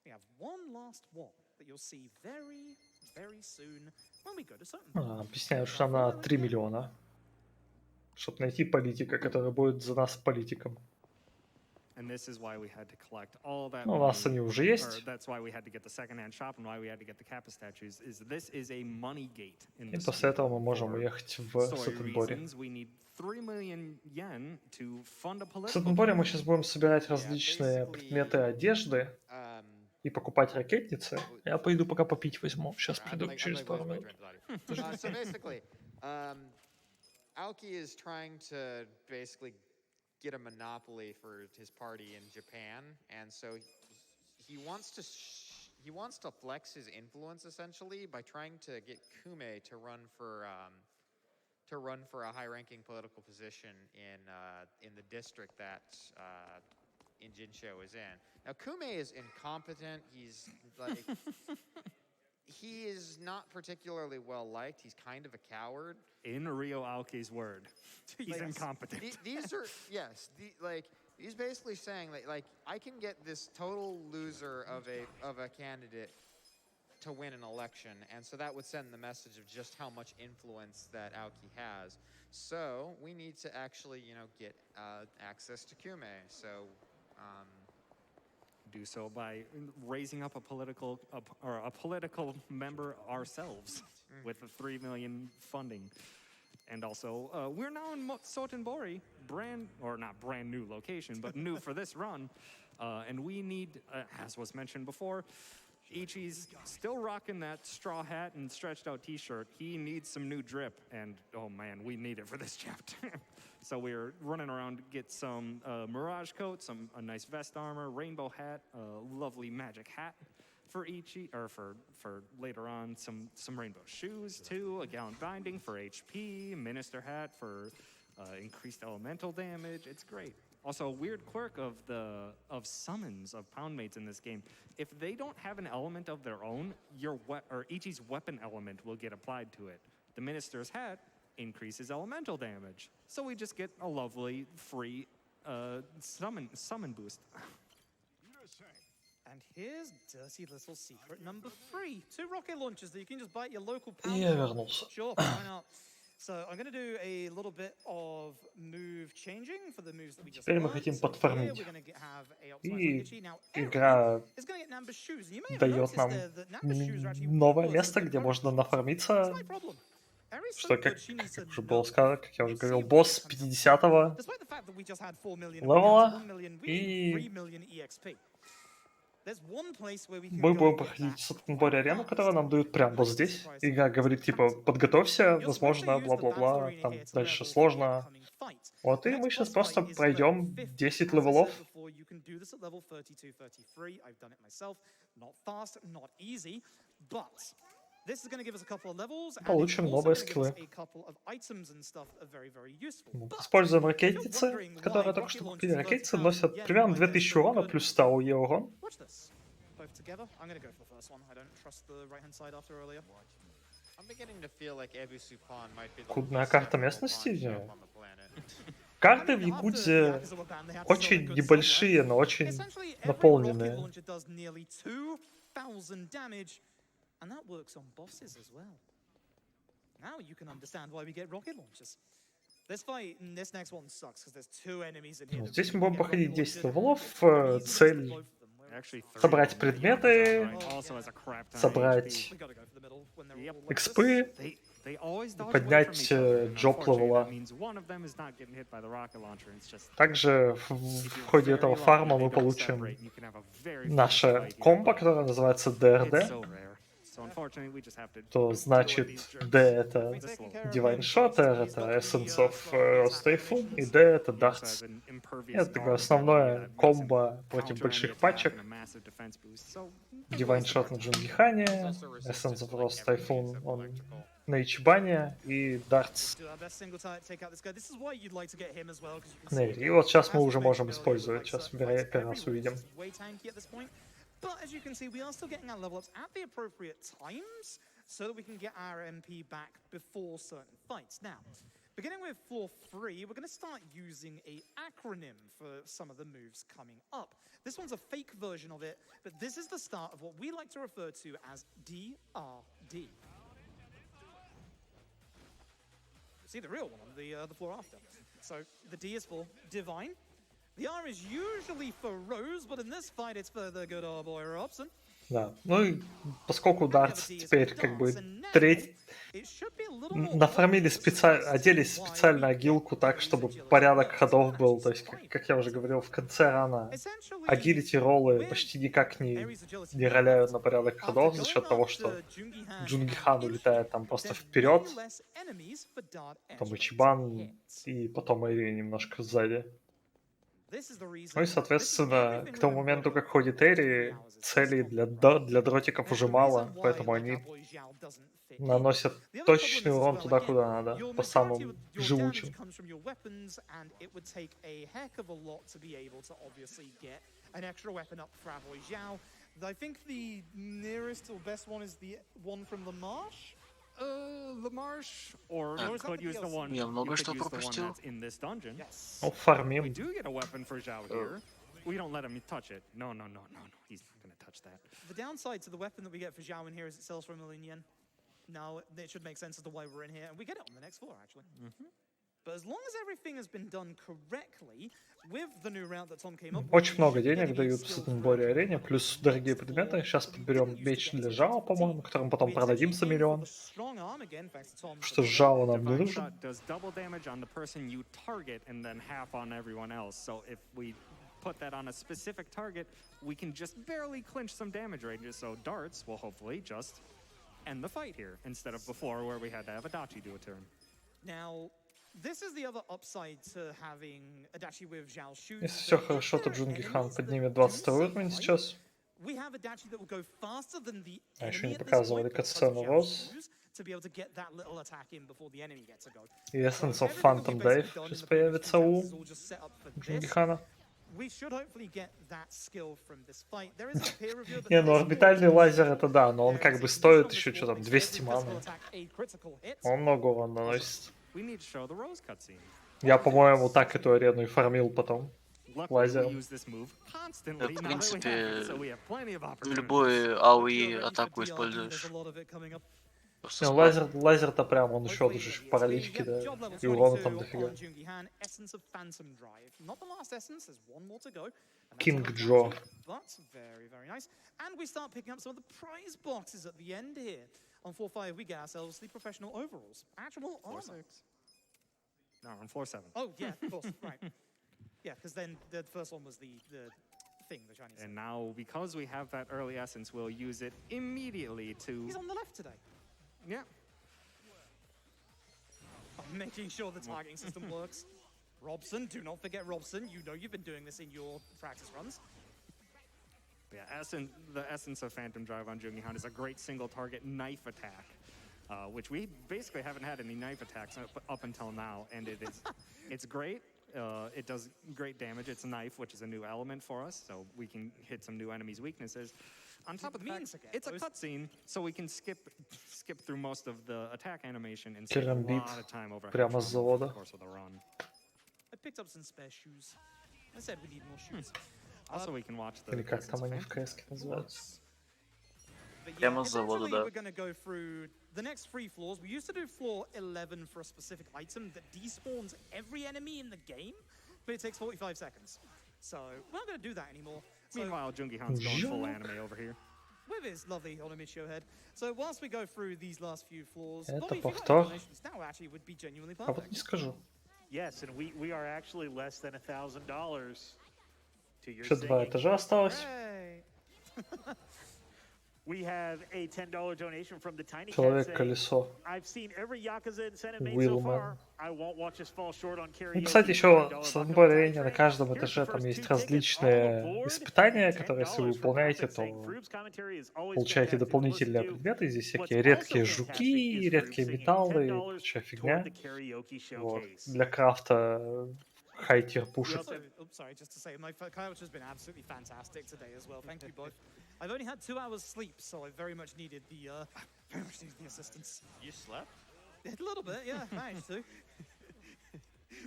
We have one last one that you'll see very, very soon when we go to certain. Объясняю, что нам надо 3 миллиона, чтобы найти политика, который будет за нас политиком. And this is why we had to collect all that Ну, у нас они уже есть. That's why we had to get the second-hand shop and why we had to get the Kappa statues. Is this is a money gate in И this после этого мы можем уехать в story Сатенбори. reasons. We need 3 million yen to fund a В political. Сатенборе мы сейчас будем собирать различные предметы одежды и покупать ракетницы. Я пойду пока попить возьму. Сейчас приду через пару минут. So basically, Aoki is trying to basically get a monopoly for his party in Japan, and so he wants to flex his influence essentially by trying to get Kume to run for a high-ranking political position in the district that Injinsho is in. Now Kume is incompetent. He's like he is not particularly well liked. He's kind of a coward. In Ryo Aoki's word, he's incompetent. These are he's basically saying like I can get this total loser of a candidate to win an election, and so that would send the message of just how much influence that Aoki has. So we need to actually get access to Kume. So. Do so by raising up a political member ourselves with the 3 million funding. And also, we're now in Sotenbori, not brand new location, but new for this run. And we need, as was mentioned before, Ichi's still rocking that straw hat and stretched out t-shirt. He needs some new drip, and oh man, we need it for this chapter. So we're running around to get some Mirage coat, a nice vest armor, rainbow hat, a lovely magic hat for Ichi, or for later on, some rainbow shoes too, a gallant binding for HP, minister hat for increased elemental damage. It's great. Also, a weird quirk of summons of pound mates in this game. If they don't have an element of their own, Ichi's weapon element will get applied to it. The minister's hat increases elemental damage, so we just get a lovely free summon boost. And here's dirty little secret number 3. 2 rocket launchers that you can just buy at your local И pound я shop. вернулся. Sure, why not? So I'm going to do a little bit of move changing for the moves that we just Теперь мы learned. хотим So here подфармить. we're going to have a optimized И Ichi. Now, игра is going to get Namba's shoes. You may have дает noticed нам there that Namba's shoes are actually новое worse место, than где the можно current нафармиться. ones. Slight problem. Aries Что, so как good, she needs to уже было not сказано, как я уже говорил, exceed босс what 50-го Despite the fact that we just had 4 million, левела 1 million, we и need 3 million EXP. There's one place where we can мы go будем and get проходить that Сатенбори арену, fast. которую нам дают прямо вот здесь. Игра говорит, типа, подготовься, You're supposed to возможно, use the battle бла-бла-бла, arena там here to дальше level the сложно. upcoming fight. Вот, The и next мы сейчас boss просто fight is пройдем 50. 10 As I левелов. said before, you can do this at level 32, 33. I've done it myself. Not fast, not easy, but This is going to give us a couple of levels, and it's Получим also новые going to give us скиллы. a couple of items and stuff that are very, very useful. But Используем if you're ракетницы, wondering которые why только rocket что launchers купили. and Ракетницы verticals носят yen, примерно why they're 2000 so урона good, плюс 100 урон. watch this. Both together. I'm going to go for the first one. I don't trust the right-hand side after earlier. I'm beginning to feel like Ebisu Pawn might be the Кудная least карта separable местности? pawn shop Не. on the planet. Карты в After the Якудзе Yakuza were banned, they had to throw in очень good небольшие, somewhere. но очень Essentially, every rocket наполненные. launcher does nearly 2,000 damage, and that works on bosses as well. Now you can understand why we get rocket launchers. This fight, this next one sucks because there's two enemies in here. that Здесь really мы будем get проходить rocket 10 launchered левелов. pretty easily against Цель both of them. We're- Actually, three собрать of them. предметы, Right, also has a crap ton of собрать HP. We gotta go for the middle when they're Yep. all like this. экспы. They always dodge away поднять, from each other, and джоб unfortunately, левела. that means one of them is not getting hit by the rocket launcher. It's just Также в ходе этого фарма мы получим наше комбо, которое называется ДРД. То значит, D это Divine Shot, R это Essence of RUSC Typhoon, и D это Darts. Это такое основное комбо против больших пачек. Divine Shot на Джунгихане, Essence of RUSC Typhoon он на Ичибане и Darts Do our best single take out this guy. This is why you'd like to get him as well, because you can на see Эри. И вот сейчас мы as we уже можем mentioned earlier, использовать. like Сейчас certain fights первый раз everywhere, увидим. this is way tanky at this point. But as you can see, we are still getting our level ups at the appropriate times so that we can get our MP back before certain fights. Now, beginning with floor 3, we're going to start using a acronym for some of the moves coming up. This one's a fake version of it, but this is the start of what we like to refer to as DRD. See the real one on the floor after. So the D is for Divine. The R is usually for Rose, but in this fight it's for the good old boy Robson. Да. Ну и поскольку Дартс теперь как бы треть нафармили одели специально агилку так, чтобы порядок ходов был. То есть, как я уже говорил, в конце рана агилити роллы почти никак не роляют на порядок ходов за счет того, что Джунгихан улетает там просто вперед, потом Ичибан и потом Эри немножко сзади. Ну и, соответственно, к тому моменту, как ходит Эри, целей для дротиков уже мало, поэтому они наносят точечный урон туда, куда надо, по самым живучим. I think the nearest or best one is the one from the marsh. The marsh, or No, you it's not could the use the DLC. one. Я You много could что use the one пропустил. that's in this dungeon. Yes. Ну, We фармим. do get a weapon for Zhao here. We don't let him touch it. No. He's not gonna touch that. The downside to the weapon that we get for Zhao in here is it sells for 1 million yen. Now, it should make sense as to why we're in here, and we get it on the next floor, actually. But as long as everything has been done correctly, with the new route that Tom came up with, Очень we много should be денег getting дают в skills Сатенборе for арене, плюс дорогие предметы. Сейчас подберем меч для Жао, по-моему, который мы потом продадим за миллион. Что Жао нам не Divine нужен. Shot does double damage on the person you target and then half on everyone else. So if we put that on a specific target, we can just barely clinch some damage ranges. So darts will hopefully just end the fight here instead of before where we had to have Adachi do a turn. Now, this is the other upside to having Adachi with Zhao's shoes. Если все хорошо, то Джунгихан поднимет 22 уровень сейчас. We have Adachi that will go faster than the А еще не enemy at this показывали point because катсцену of Zhao's Роз. shoes, to be able to get that little attack in before the enemy gets a go. И Essence So of everything that Phantom we've Dave basically done in сейчас the previous появится two у chapters is all just set up for this. Джунгихана. We should hopefully get that skill from this fight. There is a peer review that Не, ну this орбитальный will лазер это да, но он there как is бы a стоит condition on еще this что wall там, that 200 says this physical маны. attack a critical hit. Он много урона наносит. We need to show the Rose cutscene. Я, по-моему, так эту арену и фармил потом. Luckily, Лазером. we use this move constantly Да, в now that we have it, принципе, so we have plenty of opportunities. любой If АОИ you're ready for атаку DRD, используешь. there's a lot of it coming up. Просто Не, спам. лазер-то прям, он еще Hopefully, уже EXP, паралички, yep, да, job level и урона 22 там дофига. on Jungihan, Essence of Phantom Drive. Not the last essence, there's one more to go. And that's King coming Joe. down to, but very, very nice. And we start picking up some of the prize boxes at the end here. On 4-5, we get ourselves the professional overalls. Actual armor. 4-6. No, on 4-7. Oh, yeah, of course, right. Yeah, because then the first one was the thing, the Chinese And thing. now, because we have that early essence, we'll use it immediately to... He's on the left today. Yeah. I'm making sure the targeting system works. Robson, do not forget Robson. You know you've been doing this in your practice runs. Yeah, the essence of Phantom Drive on Jungi Han is a great single target knife attack, which we basically haven't had any knife attacks up until now, and it's great. It does great damage. It's a knife, which is a new element for us, so we can hit some new enemies' weaknesses. On top of the fact, it's a cutscene, so we can skip through most of the attack animation and save a Керамбит lot of time over прямо с over the завода. course of the run. I picked up some spare shoes. I said we need more shoes. Also, we can watch the Или как Essence там of они в Phantom КС называются. But yeah, Прямо с завода, eventually да. we're going to go through the next 3 floors. We used to do floor 11 for a specific item that despawns every enemy in the game, but it takes 45 seconds. So we're not going to do that anymore. So Meanwhile, Jungi Han's going full Жак. anime over here. with his lovely Onimitsu head. So whilst we go through these last few floors, Это Bobby, if you got any повтор. donations now actually would be genuinely А вот perfect. не скажу. Yes, and we are actually less than $1,000 to your Еще 2 singing. этажа осталось. Hooray! We have a $10 donation from the Tiny Cat saying, Человек-колесо. I've seen every Yakuza incentive made so Wheelman. far. I won't watch us fall short on karaoke. Ну, кстати, еще $5 с bucket более-менее tie на train. каждом Here's этаже the там first есть 2 tickets, all различные aboard, испытания, and которые, если вы $10 for выполняете, profit, saying то Froob's commentary is always получаете fantastic. дополнительные Listen to предметы. Здесь what's всякие also редкие fantastic жуки, is Froob редкие singing металлы и $10 прочая toward фигня. the karaoke Вот. showcase. Для крафта хай-тир пушек. Also, sorry, just to say, my couch has been absolutely fantastic today as well. Thank you both. I've only had 2 hours sleep, so I very much needed the assistance. You slept? A little bit, yeah, managed to.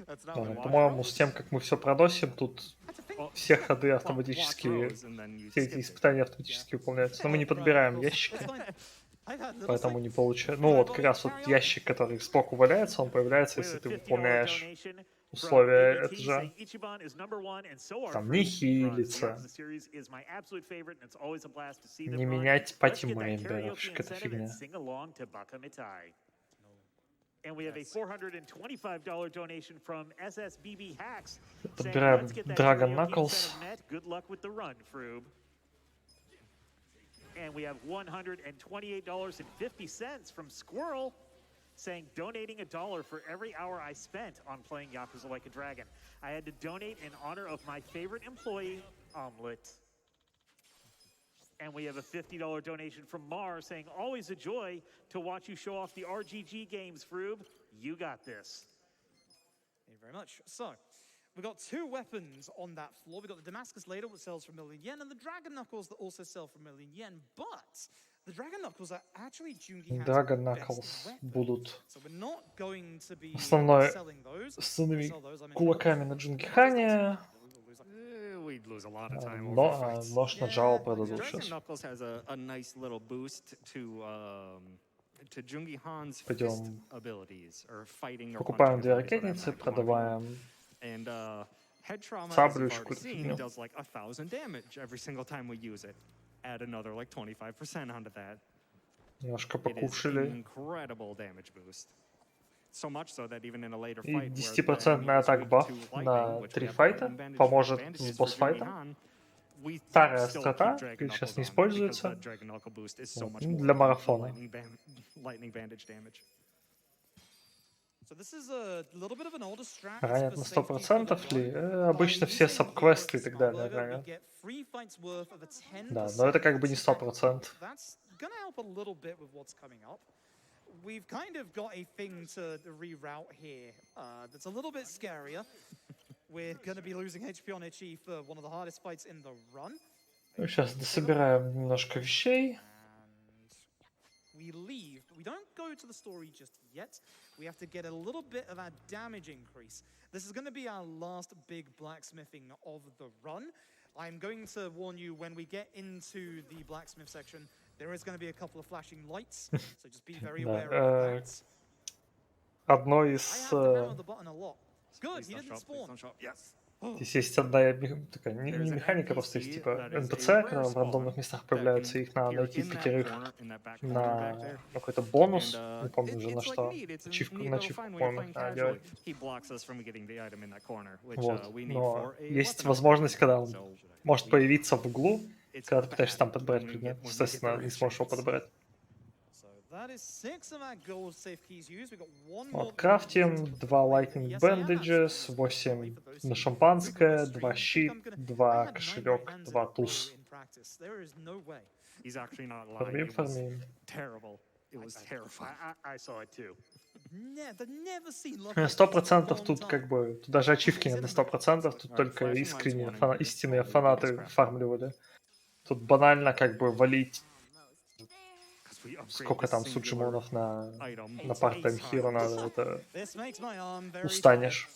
That's not Да, when по-моему, с тем, как мы все проносим, тут Had to think. все ходы Watch автоматически, rows and then you все skip эти it. испытания автоматически выполняются. Но мы не подбираем ящики, That's fine. I've had little поэтому sleep. не получается. Ну вот как раз вот ящик, который сбоку валяется, он появляется, We если have ты a $50 выполняешь donation from условия ABT этажа. saying Ichiban is number 1 and so are Там Froob не runs. The хилиться, Yakuza series is my absolute favorite and it's always a blast to see them не run. менять Let's пати get that мемберов, karaoke какая-то incentive фигня. and sing along to Bakamitai. And we have a $425 donation from SSBB Hacks saying, Подбираем let's get that Dragon karaoke Knuckles. incentive met. Good luck with the run, Froob. And we have $128.50 from Squirrel saying, donating $1 for every hour I spent on playing Yakuza Like a Dragon. I had to donate in honor of my favorite employee, Omelet. And we have a $50 donation from Mar saying, always a joy to watch you show off the RGG games, Froob. You got this. Thank you very much. So, we've got 2 weapons on that floor. We've got the Damascus Ladle, which sells for 1 million yen, and the Dragon Knuckles that also sell for 1 million yen. But the Dragon Knuckles are actually Jungi Han's Dragon best Knuckles weapon. будут So we're not going to be Основной selling those. основными Sell those, I mean, кулаками на Джунгихане, We'd lose a lot of time over но fights. нож на Джао Yeah, продадут Dragon сейчас. Knuckles has a nice little boost to Jungi Han's Пойдем. fist abilities or fighting or Покупаем punching 2 abilities, whatever ракетницы, you wanna be. продаваем And head trauma, as Саблю you've еще already какую-то seen, фигню. does like 1,000 damage every single time we use it. Add another like 25% onto that. Немножко It is покушали. incredible damage boost. So much so that even in a later И fight, where the 10% enemy is атак weak баф to на lightning, which we 3 have файта advantage- поможет advantages с for Jungi босс-файтом. Han, we Старая still страта, keep Dragon говорит, сейчас Knuckles не on, используется. because the Dragon Knuckle boost is so Вот, much ну, more для than the марафона. lightning bandage damage. So this is a little bit of an older strat Ранят for на safety for the 100% ли? run. Обычно By все using саб-квесты и the так далее Smart Burger, we ранят. get 3 fights worth of a 10% Да, но это как бы не 100%. That's gonna help a little bit with what's coming up. We've kind of got a thing to reroute here that's a little bit scarier. We're gonna be losing HP on Itchy for one of the hardest fights in the run. Ну, сейчас дособираем немножко вещей. And we leave, but we don't go to the story just yet. We have to get a little bit of our damage increase. This is going to be our last big blacksmithing of the run. I'm going to warn you, when we get into the blacksmith section, there is going to be a couple of flashing lights, so just be very Да, aware of that. Одно I из... have to hammer the button a lot. Good, Please he don't didn't show up, please spawn. don't show up. Yes. Здесь есть одна такая, не There's an механика, просто есть NPC типа that is a НПЦ, rare которые в рандомных spawn местах that появляются, can их надо appear найти in that 5 corner, in that back corner back на there. какой-то бонус, And, не помню уже на it's like что, neat. It's a ачивку, neat на little ачивку, fun way of по-моему, playing их надо casually. делать. He blocks us from getting the item in that corner, which Вот, we need но for a есть weapon возможность, upgrade. когда он So может we- появиться в углу, it's когда ты пытаешься там bad подобрать when we предмет. get- when we get Естественно, the не сможешь его restrictions. подобрать. So that is 6 of our gold safe keys used. We've got one more. Вот, крафтим, 2 lightning bandages, 8 на шампанское, 2 щит, 2 кошелек, 2 туз. practice. There is no way. He's actually not lying. Фармим, It was фармим. terrible. It was terrifying. I saw it too. Never seen love like 100% this in a тут long как time. бы, тут даже ачивки нет на 100%, тут только искренние, истинные фанаты фармливали. Тут банально как бы валить, 'Cause we upgrade сколько this там singular суджимонов на item парт-тайм 8 хиро times. надо, это This makes my arm very устанешь.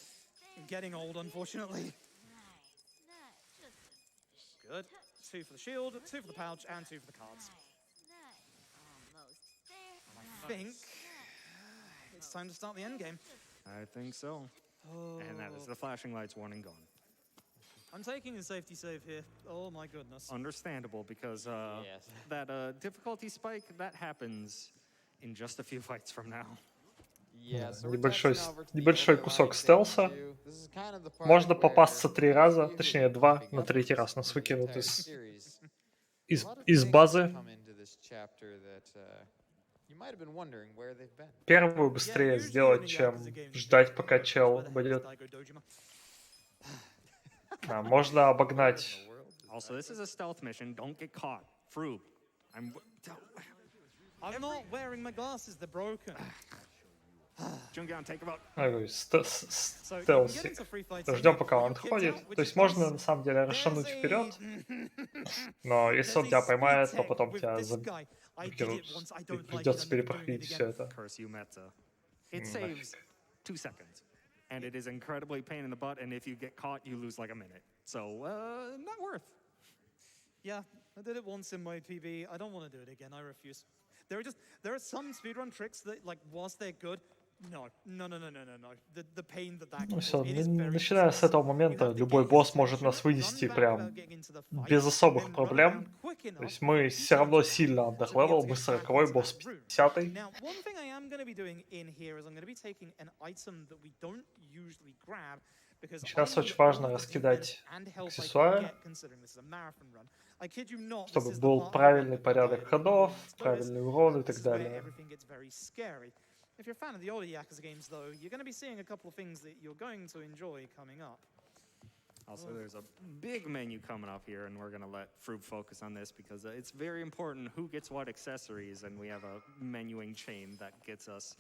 tired. Getting old, unfortunately. Good. 2 for the shield, 2 for the pouch, and 2 for the cards. I think it's time to start the end game. I think so. And that is the flashing lights warning gone. I'm taking a safety save here. Oh my goodness. Understandable, because Yes. that difficulty spike, that happens in just a few fights from now. Yeah, so we're Небольшой, touching over to the небольшой Omi кусок Alliance стелса. Issue. This is kind of the part Можно where попасться 3 раза, usually точнее the 2, big на третий ups раз нас in the выкинут entire из, series. из, A lot of из things базы. come into this chapter that you might have been wondering where they've been. Первую быстрее сделать, чем ждать, пока чел будет. А, можно обогнать. Also, this is a stealth mission. Don't get caught. Froob. I'm not wearing my glasses, they're broken. Jungyeon, take about... Ой, So you can get стелсик. into free fights Ждем, here, пока but он you're kicked отходит. out, which То есть is можно nice. на самом деле расшануть вперед, но если он тебя поймает, то потом тебя придется перепроходить все это. Curse you, Meta. It saves 2 seconds. And it is incredibly pain in the butt, and if you get caught, you lose like a minute. So, not worth. Yeah, I did it once in my PB. I don't want to do it again. I refuse. There are some speedrun tricks that, like, whilst they're good, no. The pain that Ну causes, все, it is very начиная с этого момента, любой босс может нас вынести прям без особых проблем. То есть мы все равно сильно андерлевел, мы 40-й, босс 50-й. Now, one thing I am going to be doing in here is I'm going to be taking an item that we don't usually grab because Сейчас очень важно раскидать аксессуары, чтобы был правильный порядок ходов, правильный урон и так далее. If you're a fan of the older Yakuza games, though, you're going to be seeing a couple of things that you're going to enjoy coming up. Also, there's a big menu coming up here, and we're going to let Froob focus on this because it's very important who gets what accessories, and we have a menuing chain that gets us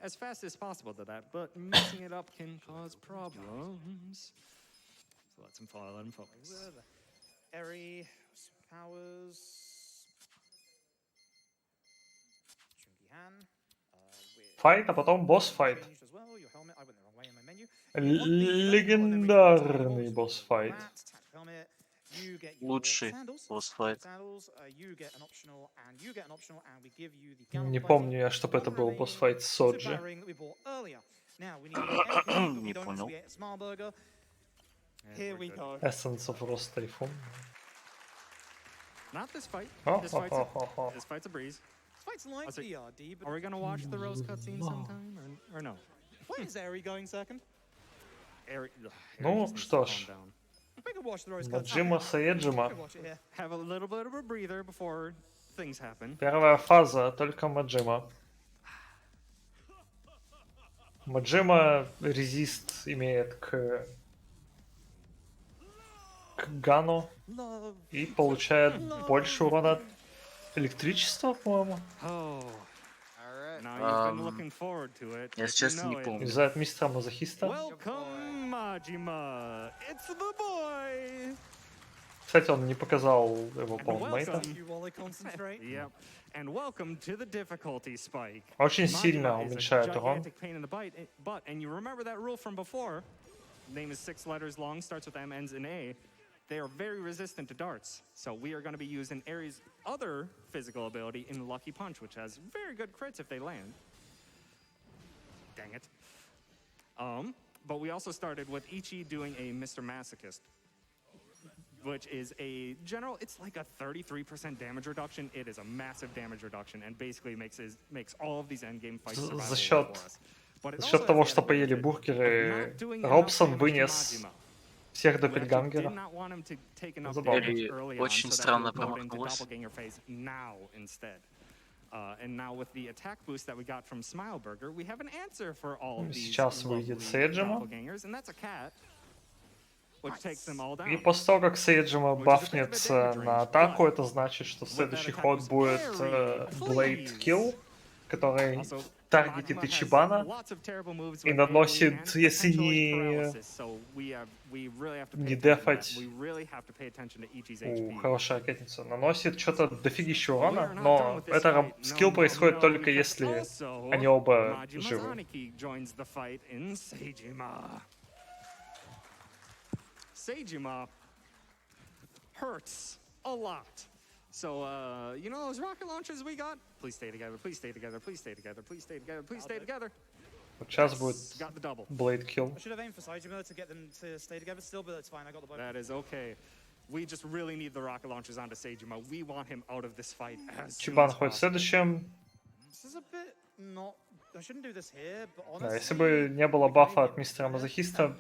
as fast as possible to that, but messing it up can cause problems. So let him focus. Eri, powers. Chungi-han. Файт, а потом босс-файт. Легендарный босс-файт. Лучший босс-файт. Не помню я, чтобы это был босс-файт с Соджи. Не понял. Essence of Rose Typhoon. Not this fight. Oh, This fight's a breeze. Fights like DRD, but Are we gonna watch the Rose cutscene sometime, or no? why is Eri going second? Ну, что ж. We could watch the Rose Маджима cutscene. Саеджима. We could watch it here. Have a little bit of a breather before things happen. Первая фаза, только Маджима. Маджима резист имеет к Гану Love. и получает больше урона от электричества, по-моему. Oh, All right. now you've been looking forward to it. Если but you честно, не know it. помню. Из-за от мистера Мазохиста. Welcome, Majima. It's the boy. Кстати, он не показал его And полномейта. welcome. You while I concentrate. Yep. And welcome to the difficulty spike. Очень Majima сильно is a уменьшает урон. gigantic pain in the butt, and you remember that rule from before. Name is 6 letters long, starts with M, ends in A. They are very resistant to darts. So we are going to be using Aries' other physical ability in Lucky Punch, which has very good crits if they land. Dang it. But we also started with Ichi doing a Mr. Masochist, which is a general, it's like a 33% damage reduction. It is a massive damage reduction and basically makes all of these endgame fights За survivable счет, for us. But it за also счет has того, the что added поели benefit бургеры, of not doing enough Робсон damage to вынес Majima. всех We actually did доппельгангеров. not want him to take enough Забавно. damage Или early очень on, so that странно he would go into промахнулась. doppelganger phase now instead. And now with the attack boost that we got from Smileburger, we have an answer for all of these Сейчас выйдет lovely Сейджима. doppelgangers, and that's a cat. which takes them all И down. после того, как Сейджима бафнется на атаку, это значит, что следующий ход будет Blade Kill, который Also, таргетит Majima has Ичибана lots of terrible moves и with наносит, AoE and если potentially paralysis, so we really have to не pay attention to that. дефать We really have to pay attention to Ichi's у HP. хорошая ракетница, наносит что-то дофигища We урона, are not done но with this это fight. скилл No, происходит no, только because если also они оба Majima's живы. Aniki joins the fight in Seijima. Seijima hurts a lot. So, you know those rocket launchers we got? Please stay together, please stay together, please stay together, please stay together, please stay together. Вот сейчас будет Got the double. Blade Kill. I should have aimed for Saijima to get them to stay together still, but that's fine. I got the both. That is okay. We just really need the rocket launchers onto Seijima. We want him out of this fight as soon Чибан as ходит possible. следующим. This is a bit not. I shouldn't do this here, but honestly. Да, если бы не было бафа от мистера Мазохиста,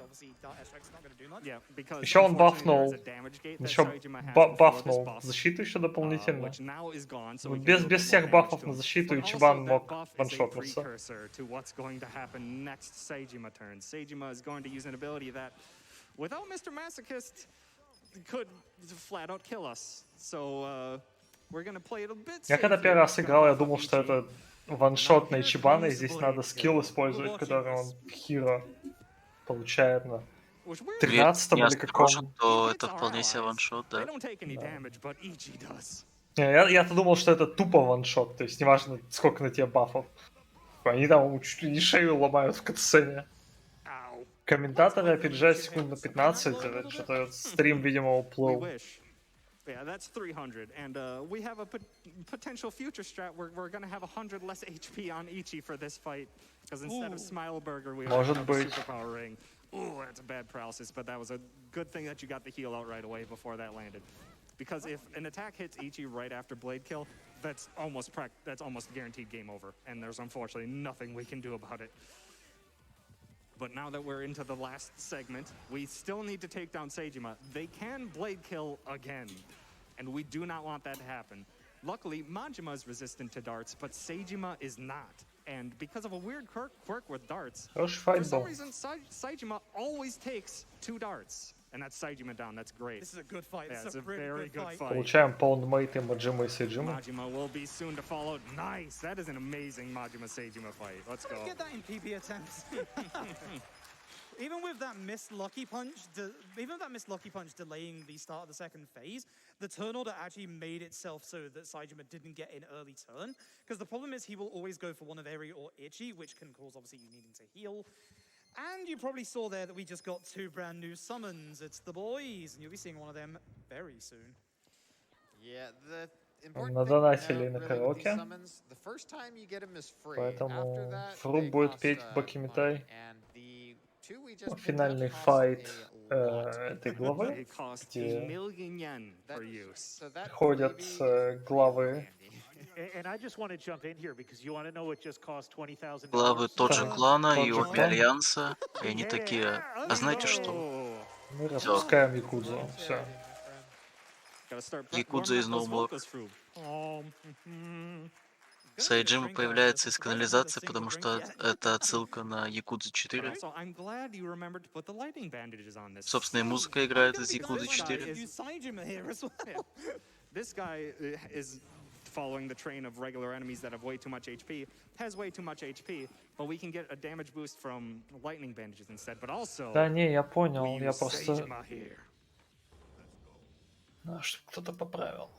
Yeah, because еще он unfortunately, бафнул, there is a damage gate that еще Saejima has before this бафнул buff, защиту еще дополнительно. which now is gone, so Вот we can без do a bit всех more damage бафов to на him. защиту But Ичибан also, that мог buff is a ваншотнуться. precursor to what's going to happen next Saejima turn. Saejima is going to use an ability that, without Mr. Masochist, could flat out kill us. So we're gonna play it a bit Я safe когда here. первый раз Gonna играл, я buff up думал, что Ichi. это ваншот на Ичибана, и здесь надо скилл использовать, который он хиро получает на Which we're- 13-м или неосторожен, каком. то He это hits our вполне себе allies. ваншот, They да. don't take any damage, but Ichi does. Не, я-то думал, что это тупо ваншот, то есть неважно, сколько на тебе бафов. Они там ему чуть ли не шею ломают в катсцене. Ow. Комментаторы опережают секунд на 15, что-то стрим, видимо, We уплыл. wish. Yeah, that's 300, and we have a potential future strat where we're gonna have 100 less HP on Ichi for this fight, because instead of Smileburger, we Может have a быть. superpower ring. Ooh, that's a bad paralysis, but that was a good thing that you got the heal out right away before that landed. Because if an attack hits Ichi right after blade kill, that's almost guaranteed game over, and there's unfortunately nothing we can do about it. But now that we're into the last segment, we still need to take down Saejima. They can blade kill again, and we do not want that to happen. Luckily, Majima is resistant to darts, but Saejima is not. And because of a weird quirk with darts, Хороший for файт some был. reason, Saejima always takes 2 darts. And that's Saejima down, that's great. This is a good fight. Yeah, This it's is a a really very good good fight. fight. Получаем полнмейты Маджима и Сейджима. Majima will be soon to follow. Nice! That is an amazing Majima-Saejima fight. Let's How did go. he get that in PB attempts? Even with that missed lucky punch, delaying the start of the second phase, the turn order actually made itself so that Saejima didn't get in early turn. Because the problem is he will always go for one of Eri or Ichi, which can cause obviously you needing to heal. And you probably saw there that we just got 2 brand new summons. It's the boys, and you'll be seeing one of them very soon. Yeah, the important Надонатили thing на really with these караоке. summons, the first time you get 'em is free. Поэтому After that, Froob they будет cost, петь money. Бакимитай. And the two we just picked up Финальный cost файт a lot. этой главы, It costs где a million yen for That- use. so that ходят freebie is главы. handy. And I just want to jump in here because you want to know what just cost $20,000. Главы тот же Да. клана Тот и же обе клан. альянса, и они такие, а знаете что? Oh, Мы распускаем Якудзу. Все. gotta start Якудза warming из up those ноумлок. vocals, Froob. Сайджима появляется из канализации, потому что это отсылка на Якудзу But 4. also, I'm glad you remembered to put the lightning bandages on this. Собственно, и музыка играет из Якудзы This guy 4. is- Saejima here as well. This guy is following the train of regular enemies that have way too much HP, has way too much HP, but we can get a damage boost from lightning bandages instead. But also, Да не, я we понял. use Я просто... Saejima here. Чтобы кто-то поправил.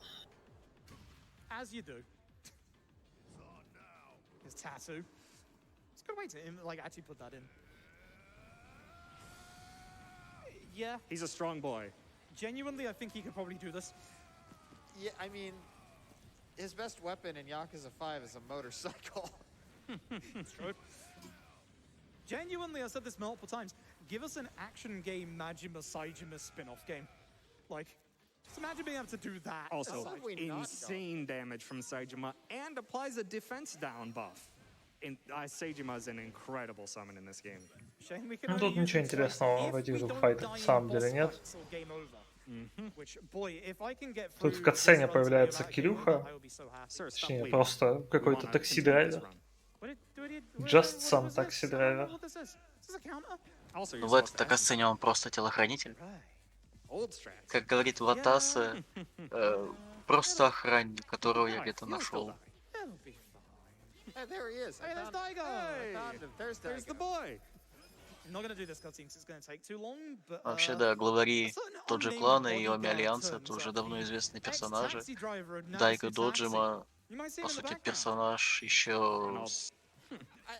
As you do. His tattoo. It's a good way to actually put that in. Yeah, He's a strong boy. genuinely, I think he could probably do this. Yeah, I mean, his best weapon in Yakuza 5 is a motorcycle. It's true. Genuinely, I've said this multiple times. Give us an action game Majima Saejima spin-off game. Like, just imagine being able to do that. Also, How have we not done? insane damage from Saejima and applies a defense down buff. Saejima is an incredible summon in this game. Shame we can Ну, only тут use ничего it twice. интересного If в этих we двух don't файтах die на in самом boss деле нет. fights or game over. Which, boy, if I can get Тут through в катсцене this run to появляется that game Кирюха. over, I will be so happy. Sir, stop Точнее, bleeding. просто We какой-то wanna такси continue this драйвер. run. Just What some was taxi this? I don't know driver. what this is. Is this a counter? Also, you're В supposed этой to касцене он просто телохранитель. Right. Old strats. Как говорит Ватаса, просто охранник, которого я где-то нашел. It'll be fine. Hey, there he is. Hey, there's Daigo! Hey, I found him. There's there's the Daigo. boy. I'm not gonna do this cutscene because it's gonna take too long, but Вообще, да, главари тот же unnamed клана и Оми bodyguard Альянса — turns это уже up. давно The известные персонажи. ex-taxi driver of Дайго Nancy Taxi. Доджима, You might see him по in the сути, background. персонаж еще с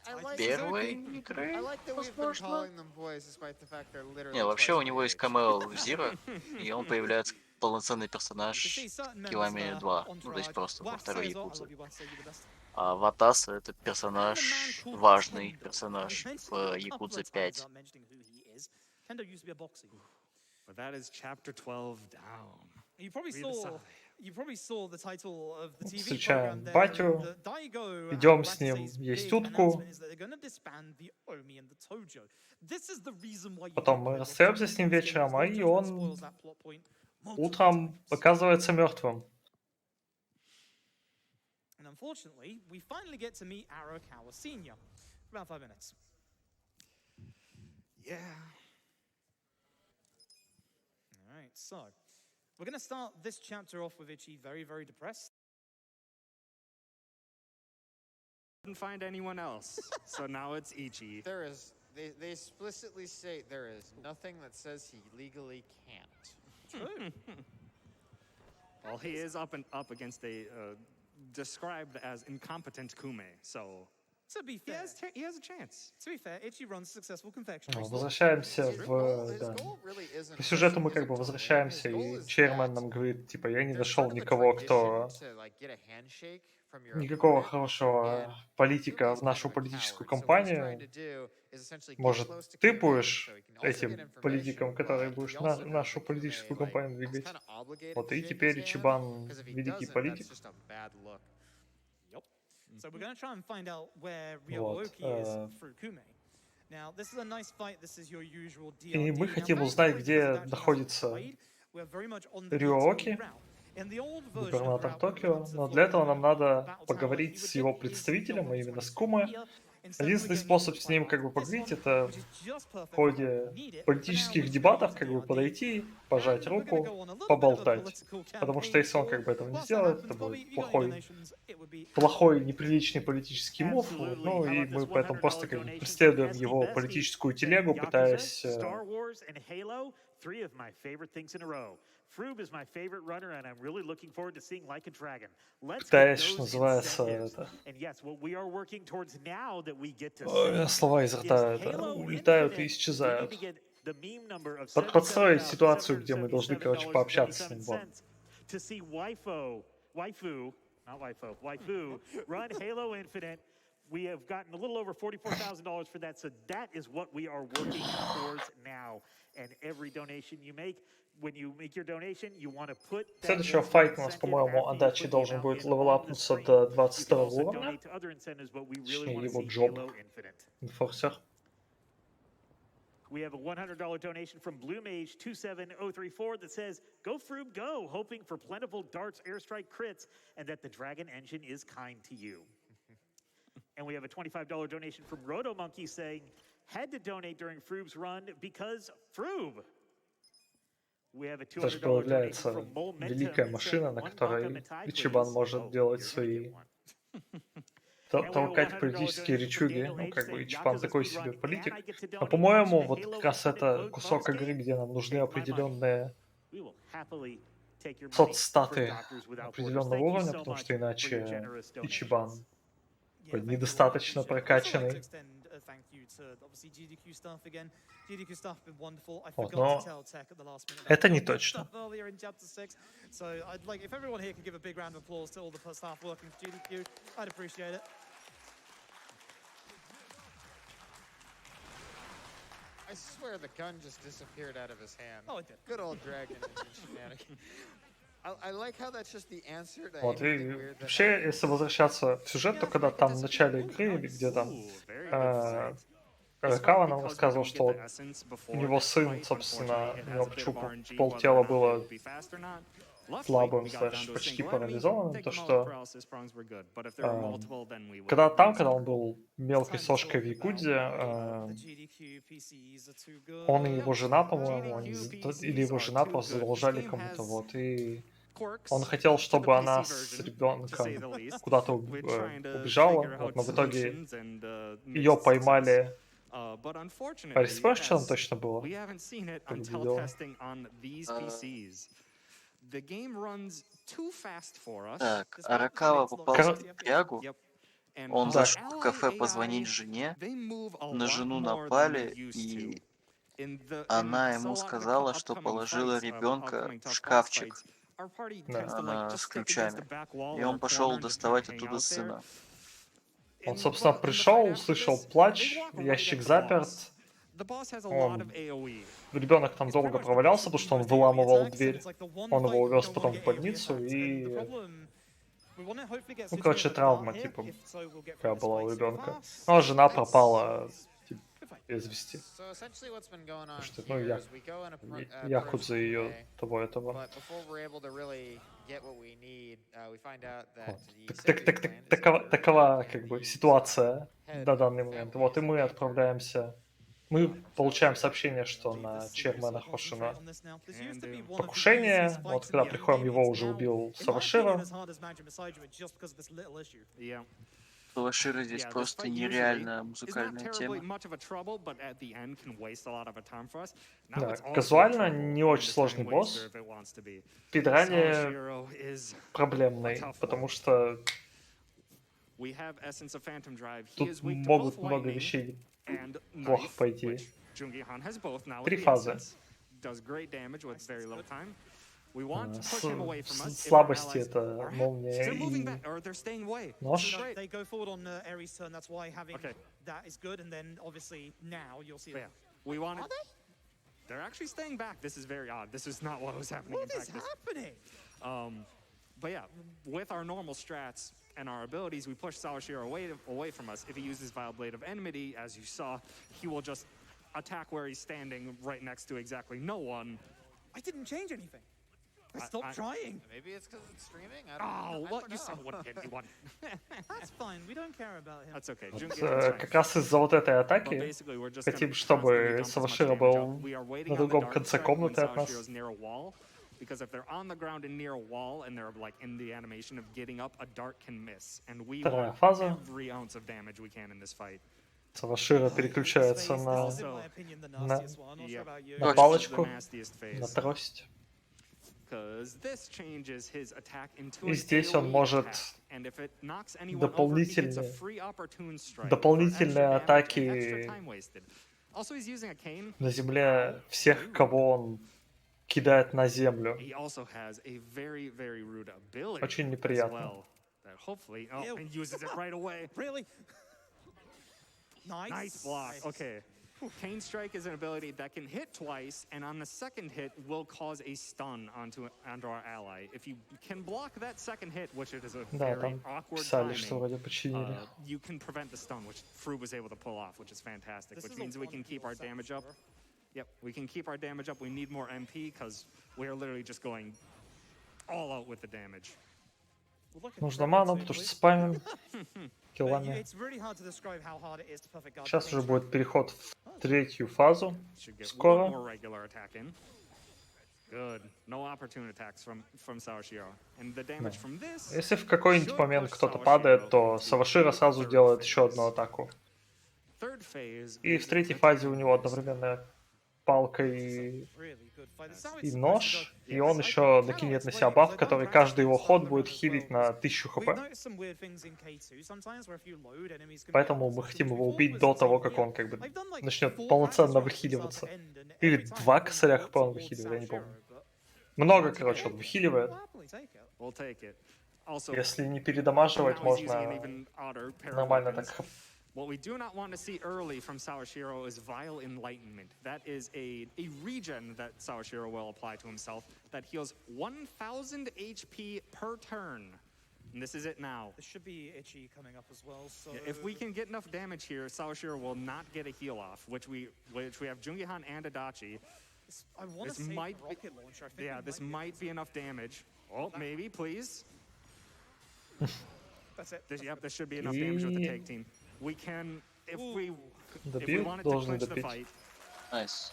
I like первой I игры, like that we've been возможно. calling them boys despite the fact they're literally Не, вообще twice у него my есть age. камео в Зиро, и он появляется как полноценный You can персонаж see certain в members Килами of 2, our ну то есть entourage. просто во Wax второй says, "Oh, I Якудзе. love you, Wax, you're the best." А Ватаса — это And a man персонаж, called важный Tendo. персонаж We mentioned в him a couple Якудзе of times 5. without mentioning who he is. Tendo used to be a boxer. But that is chapter 12 down. You probably Read the saw. side. You probably saw the title of the TV Встречаем program there. батю, The Daigo идем and с ним Wax's есть big утку. announcement is that they're going to disband the Omi and the Tojo. This is the reason why you Потом need мы to play расстаемся Boxing с ним in this game, вечером, because и no judgment он spoils that plot point multiple утром times. оказывается мертвым. And unfortunately, we finally get to meet Arakawa Sr. for about 5 minutes. Yeah. All right, so we're going to start this chapter off with Ichi very, very depressed. Couldn't find anyone else. So now it's Ichi. There is. They explicitly state there is nothing that says he legally can't. Well, he is up against a described as incompetent Kume, so To be he fair, has a chance. to be fair, Ichi runs a successful confectionery store. Возвращаемся His goal- в... his Да. goal really isn't По сюжету just мы как music бы to win. возвращаемся, His goal и is Черман that нам говорит, типа, я не there's нашел sort of a никого, кто... tradition to, like, get a handshake from your Никакого opponent, хорошего and политика Kume's в kind нашу of a политическую coward. So what he's trying кампанию. to do is essentially get Может, close to ты Kume будешь so he can also get этим information, политиком, который but будешь he also knows нашу that политическую Kume, like, кампанию is двигать. kind of obligated Вот to и shake his теперь hand, Ичибан 'cause if he великий doesn't, политик. that's just a bad look. Yep. So we're going to try and find out where Вот, Ryooki is through Kume. Now, this is a nice fight. This is your usual DRD. И мы Now, хотим узнать, thankfully, где because it actually hasn't находится played, we're very much on the Ryooki, DXP route. In the old version of губернатор route, when we Токио, went to но для этого Florida, нам надо Battle Tower, поговорить he с would его get his представителем, а level именно с 22 Куме. here. Instead, we're Единственный going способ to с fight ним out как бы this поговорить, one, это which is just perfect в for how we ходе need it. For now, политических we're just дебатов gonna как use бы DRD. подойти, пожать And we're gonna руку, go on a little bit of a поболтать. political Потому что campaign если он tour. как бы этого не Whilst that сделает, happens, это Bobby, будет if you got any плохой, donations, it would be плохой, неприличный политический мув. Absolutely. Ну How и about мы this поэтому $100 просто как бы donation преследуем from его Bestie политическую saying телегу, Yakuza, пытаясь... Star Wars, and Halo, three of my favorite things in a row. Froob is my favorite runner, and I'm really looking forward to seeing Like a Dragon. Let's get Пытаясь, что those называется, incentives. это... And yes, what we are working towards now that we get to Ой, see слова изо is рта это Halo улетают и Infinite. We need исчезают. to get the meme number of Подстроить ситуацию, где мы должны, короче, пообщаться с ним. Вот. $77.27 to see waifu, not waifu, run Halo Infinite. We have gotten a little over $44,000 for that, so that is what we are working towards now. And every donation you make, when you make your donation, you want to put that Следующего as an файта у нас, incentive по-моему, after you Андачи put the должен amount будет in on the левелапнуться screen. до You can 22 also уровня. donate to other incentives, but we really Точнее, want to его see джоб. Halo Infinite. Инфорсер. We have a $100 donation from Blue Mage 27034 that says, "Go Froob, go!" Hoping for plentiful darts, airstrike crits, and that the Dragon engine is kind to you. And we have a $25 donation from Roto Monkey saying, "Had to donate during Froob's run because Froob." We have a Даже $200 donation появляется from Momentum великая saying, машина, на "One которой buck on the tie, Ичибан please." может Oh, делать you're gonna свои... get one. толкать политические речуги. Ну, как бы Ичибан такой себе политик. Но, по-моему, вот как раз это кусок игры, где нам нужны определенные соцстаты определенного уровня, потому что иначе Ичибан недостаточно прокачанный. Вот, но это не точно. I swear the gun just disappeared out of his hand. Oh, it did. Good old dragon shenanigans. I like how that's just the answer to Вот, anything и weird that вообще, если возвращаться в сюжет, то когда там в начале игры, или где там Кава нам рассказывал, что вот у него сын, собственно, у него почему полтела было слабым, почти парализованным, то что когда он был мелкой сошкой в Якудзе. The GDQ PCs are too good. Он и его жена, по-моему, GDQ или его PCs жена are просто too good. задолжали This game кому-то, has вот, и quirks он хотел, to the чтобы она PC с version, to say ребенком the least. куда-то We're trying to убежала, figure вот, out но в итоге solutions and, ее mixed success. поймали. But unfortunately, Париспрашь, что там as точно было? we haven't seen it Как until видела. testing on these PCs. The game runs too fast for us. Так, Аракава попал Кор- в передрягу. Yep. And Он our зашел в ally кафе AI, позвонить жене. they move a На lot жену more than напали, they used и to. In она so ему a lot of the сказала, что upcoming положила fights, ребенка upcoming в tough boss шкафчик fights, our party Да. tends to like just с stick against the ключами. back wall И or он a пошел corner and just kind доставать of hang оттуда out there. сына. Он, In- собственно, but in the пришел, fight after услышал this, плач, they walk right ящик at the заперт. boss. The boss has a lot Он, of AoE. ребенок там долго провалялся, потому что он выламывал дверь. Он его увез потом в больницу, и, ну, короче, травма, типа, какая была у ребенка. Ну, а жена пропала, типа, без вести. So essentially what's been going on Что, ну, here is we go and Якудза ее того-этого. but before we're able to really get what we need, we find out that the Так, Sirius clan is такова, under такова, attack, как and бы, the ситуация head на данный of the момент. family Вот, и is in мы danger. отправляемся. Мы получаем сообщение, что на Чермана Хошина покушение. Вот, когда приходим, его уже убил Саваширо. Yeah. Саваширо здесь Yeah, this просто fight нереальная usually is not музыкальная terribly тема. much of a trouble, but at the end can waste a lot of time for us. Now Да, it's also казуально trouble не and очень the сложный time босс. waster if it wants to be. Пидрание Sawashiro is проблемный, tough потому one. что We have Essence of Phantom Drive. He тут is weak to могут both много lightning вещей and плохо knife, пойти. which Jungi-Han has both now with 3 the фазы. Essence. Does great damage with very little time. We want to С- push him away from us. if our слабости allies это are молния They're moving и back, or they're staying away. нож. Great. They go forward on Ares' turn. That's why having Okay. that is good. And then obviously now you'll see. But yeah, we want Are it. they? They're actually staying back. This is very odd. This is not what was happening What in is practice. happening? But yeah, with our normal strats and our abilities, we push Sawashiro away from us. If he uses Vile Blade of Enmity, as you saw, he will just attack where he's standing right next to exactly no one. I didn't change anything. I stopped trying. Maybe it's because it's streaming. I Oh, don't what? know. You son of a anyone. That's fine. We don't care about him. That's okay. Вот, Jungi-Han's как fine. раз из-за вот этой But атаки basically, we're just хотим, gonna чтобы constantly dump as much Саваширо damage был out. We are waiting на on the другом Dark конце Strike when комнаты от нас. Sawashiro's near a wall. Because if they're on the ground and near a wall and they're like in the animation of getting up, a dart can miss. And we Вторая want фаза. every ounce of damage we can in this fight. Саваширо переключается This на, is, in my opinion, the nastiest one. I'm not sure Yeah. about you. на This is палочку, the nastiest на phase. трость. Because this changes his attack into И an здесь он AoE может attack. And if it knocks anyone over, he gets a дополнительные, free opportune strike for дополнительные extra damage and атаки extra time wasted. Also, he's using a cane. на земле всех, кого он кидает на землю. He also has a very, very rude ability Очень as неприятно. well. That hopefully, Ew. and uses it right away. Really? Nice. Nice block. Okay. Cane Strike is an ability that can hit twice, and on the second hit will cause a stun onto our ally. If you can block that second hit, which it is a Да, very там awkward писали, что timing, вроде починили. you can prevent the stun, which Froob was able to pull off, which is fantastic. This Which is a means we can keep our wonderful damage up. setup. Yep, we can keep our damage up. We need more MP because we are literally just going all out with the damage. Well, look at Нужно that, ману, too, потому что boys. спамим But киллами. it's really hard to describe how hard it is to perfect guard. Сейчас the уже Cane будет Strike. переход в третью фазу. Should get Скоро. one more regular attack in. Good. No opportune attacks from Sawashiro. And the damage from this. Если в какой-нибудь should момент push кто-то Sawashiro падает, то into Саваширо the сразу third делает еще phase. одну атаку. Third phase И gives в it третьей the фазе у time него waste. одновременно палка и Really good fight. This is how it's и supposed to нож, go. и он I еще cannot накинет на explain себя it, баф, 'cause I've который done каждый его practice ход stuff будет around as хилить well. на 1000 We've хп. noticed some weird things in K2 sometimes, where if you load, enemies can Поэтому be мы out хотим of его control. убить It's до the того, same как here. он как бы I've done, like, начнет 4 полноценно practice runs from start to выхиливаться. end, and Или every time 2 I've been косаря low хп он towards выхиливает, я не помню. Sawashiro, but Много, короче, он выхиливает. we'll happily take it. We'll take it. Also, Если не now передамаживать, he's using an можно even odder pair of нормально weapons. так. What we do not want to see early from Sawashiro is Vile Enlightenment. That is a regen that Sawashiro will apply to himself that heals 1000 HP per turn. And this is it now. This should be itchy coming up as well. So If we can get enough damage here, Sawashiro will not get a heal off, which we have Jungi-Han and Adachi. I want to This say might be, rocket launcher. I think yeah, we this be able might to. be enough damage. Oh, maybe, please. That's it. Yep, this should be enough damage with the tag team. we can, if we Добил, wanted to должны clinch the добить. fight. Найс.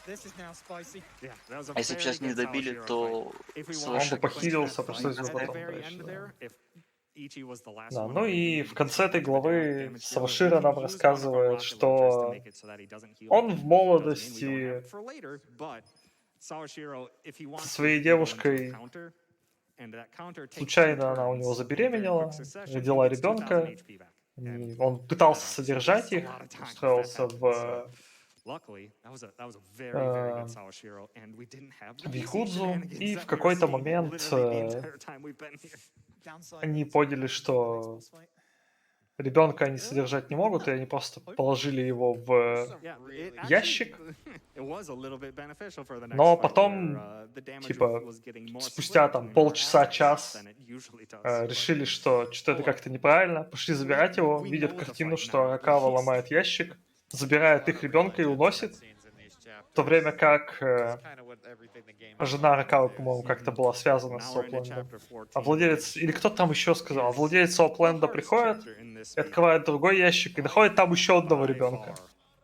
This is now spicy. Yeah, that was a А если бы very сейчас не good добили, Sawashiro то fight. If we с wanted Он вашей бы to clinch похилился, that пришлось fight бы at the потом very дальше, end да. there, if Ichi was the last Да, one ну away, и we в could конце этой switch the главы damage dealer. We Саваширо can нам use one of our рассказывает, rocket launchers to что make it so that he doesn't heal. он в Doesn't mean we don't have молодости it for later, but Sawashiro, if he со wants to, своей he can go into a девушкой, counter, and that counter takes two случайно она у turns. него In very забеременела, quick succession, he родила gets 2000 ребенка, HP back. And он пытался that содержать obviously их, takes a lot of time for that устроился happen, so luckily, that was a very, very good Sawashiro, and we didn't have the в PC Якудзу, shenanigans и that в we were какой-то seeing момент literally the entire time we've been here. Downside они is поняли, it's что the next boss fight. ребенка они содержать не могут, и они просто положили его в Yeah, it ящик. actually, it was a little bit beneficial for the next Но fight, потом, where, the damage типа, was getting more спустя split там between our полчаса, assets час than it usually does, but решили, что что-то это как-то неправильно, пошли забирать его, we видят know the картину, fight что now. Аракава He's- ломает ящик, забирает их ребенка и уносит, в то время как жена Аракавы, по-моему, как-то была связана с Now we're into Оплендом. chapter 14, А владелец, which или кто там еще сказал, а is владелец the Опленда hardest приходит chapter in this и speed. открывает другой ящик, и находит там еще одного By ребенка. far.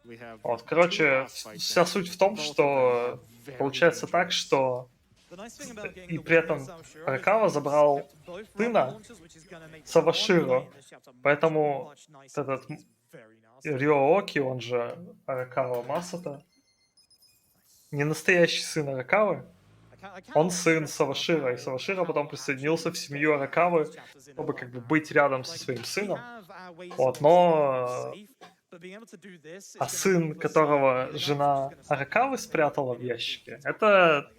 We have Вот, two короче, boss fights вся in it. суть в том, Both of them что are very получается так, dangerous. что The nice thing about getting и the при win этом here, Sawashiro, is Аракава he's забрал kept both rocket сына launchers, which is gonna make Саваширо, one fight in this chapter much, поэтому much nicer, этот because he's very nasty. Рёоки, он же Аракава Масата, не настоящий сын Аракавы, он сын Саваширо, и Саваширо потом присоединился в семью Аракавы, чтобы как бы быть рядом со своим сыном. Вот, но а сын, которого жена Аракавы спрятала в ящике, это,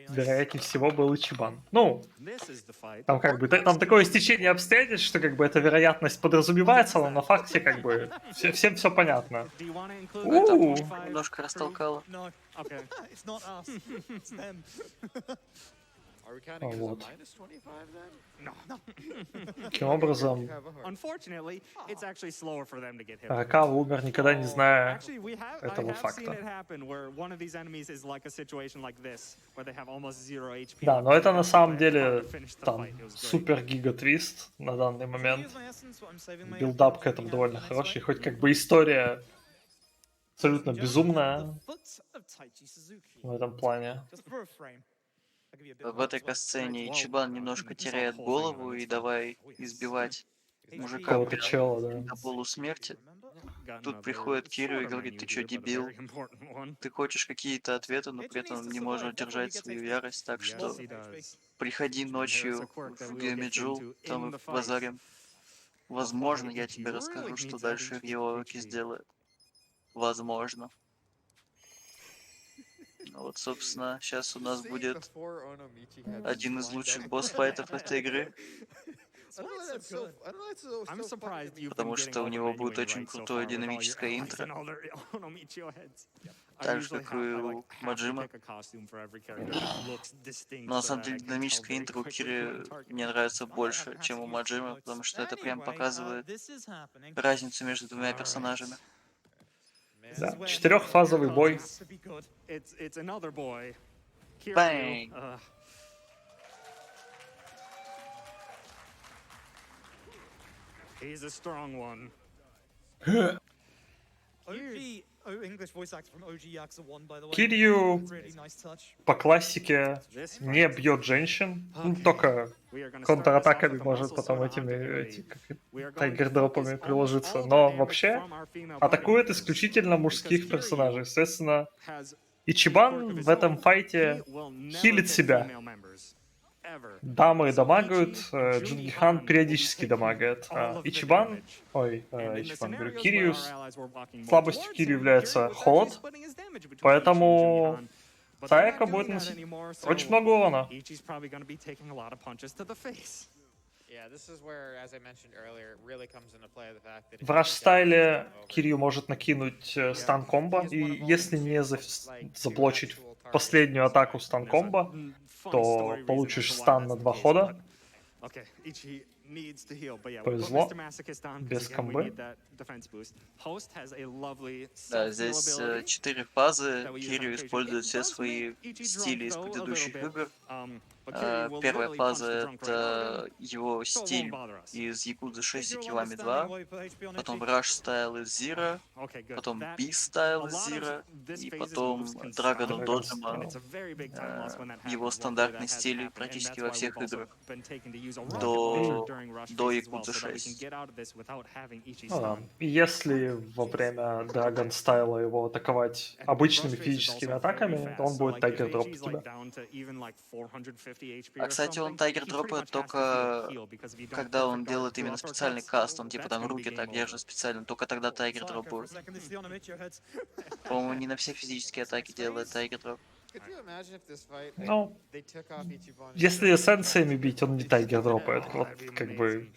вероятнее всего, был Ичибан. Ну, This is the fight. там как бы там такое стечение обстоятельств, что как бы эта вероятность подразумевается, но на факте как бы всем все понятно. Do you want to include Ooh. the top Там 25 немножко crew? растолкало. No, Okay. it's not us. It's them. Are we counting as a Вот. minus 25 then? No. Таким образом, Have a heart. Unfortunately, it's actually slower for them to get hit. Аракава умер, никогда не зная Actually, I этого have seen факта. it happen where one of these enemies is like a situation like this, where they have almost zero HP. Да, но это на самом деле там супер супер гига-твист на данный момент. Here's my essence, what I'm saving my Билдап effort к for этому the довольно next хороший, fight. хоть как бы история абсолютно Ladies and gentlemen, безумная the foot of Taichi Suzuki. в этом плане. Just for a frame. I'll give you a bit В more этой as well. касцене Wow. Ичибан немножко теряет голову и давай избивать мужика Какого-то прям чела, да. до полусмерти. Remember? Тут приходит Кирю и говорит: ты чё, дебил? Ты хочешь какие-то ответы, но при этом не можешь держать свою ярость, так что приходи ночью в Геомиджул, там в базаре. Возможно, я тебе расскажу, что дальше Рьоки сделает. Возможно. Ну вот, собственно, сейчас у нас будет Before Onomichi had один из lined лучших up. босс-файтов этой игры, I don't know why that's so- I don't know why it's so- I'm so funny to surprised me. you've Потому been что getting у all the него будет menuing очень right so крутое far with all your динамическое allies интро. and all their Onomichi heads. I Так же, usually как и I, у like, have to Маджима. pick a costume for every character that looks distinct Но на so самом that деле I can tell динамическое very интро у quickly Кири who I'm targeting. мне нравится больше, Had чем to у use some Маджима, notes. потому что это прям Anyway, показывает this is happening. разницу между двумя Alright. персонажами. Man, Да, This is where четырехфазовый the бой. has to be good. It's another boy. Kiryu, Bang. He's a strong one. English voice actor from OG Yakuza 1, by the way. Кирью Really nice touch. по классике This не fight, бьет женщин, ну, только we are gonna start this off контратаками with a может muscle потом soda этими onto the как blade. We are going to тайгер-дропами focus almost приложиться, all of our но damage вообще from our female атакует party исключительно members, мужских because персонажей. Kiryu Соответственно, has Ичибан quirk of his в этом own. файте He will never хилит hit себя. female members, ever. Дамы So дамагают, Ichi and Джунгихан Jungi-han периодически will be дамагает. taking all of the Ичибан, damage. ой, And in the Ичибан, говорю, scenarios where Кирью, our allies were walking more слабостью towards Кирью him, является Kiryu was actually холод, splitting his damage between Ichi and поэтому Jungi-han. But they're Саека not будет doing that носить anymore, очень so много урона. Ichi's probably going to be taking a lot of punches to the face. Yeah, this is where, as I mentioned earlier, it really comes into play the fact that В раш-стайле Кирью может накинуть стан-комбо, и если не заблочить последнюю атаку стан-комбо, то получишь стан на 2 хода. Okay, Ichi needs to heal, but yeah, Повезло. we put Mr. Masochist on, 'cause Без again, we комбо. need that defense boost. Host has a lovely Да, self-heal здесь ability 4 фазы. that we use on Кирю occasion. использует It все does свои make Ichi стили drunk, из though, a little предыдущих bit. игр. But Kiryu will Первая literally punch фаза the drunk right out of him, это его so it won't стиль bother us. из Yakuza 6 и Visual Kiwami understanding 2, why you put HP on потом Ichi. Rush стайл из Zero, Okay, good. потом That, Beast a стайл из lot of Zero, this и phase's потом moves can Dragon stop, of Dragon Dojima, and it's a very big time loss when that его happens. Luckily, стандартный that hasn't стиль happened, and практически that's во why всех we've also играх been taken to use a Да. rocket launcher до, during rush до phase as well, Yakuza so that we can 6. get out of this without having Ichi Ну да. stunned. И если во время Драгон Стайла его атаковать And обычными rush phase is физическими also very атаками, то fast, он so будет like if тайгер дроп Ichi's тебя. like down to even like 450 HP А, or кстати, он something, тайгер he pretty дропает much has to только heal because if you don't когда он perfect guard делает two именно специальный uppercuts, каст, он типа that's там gonna be руки game так over. держит специально, только тогда тайгер дроп Slacker for a будет. second, this is the on him, hit your heads. По-моему, не на все физические атаки делает тайгер дроп. Could you imagine if this fight, like, Ну, they took off Ichiban? если эссенциями бить, он не тайгер дропает. Oh, Вот that'd be как бы amazing.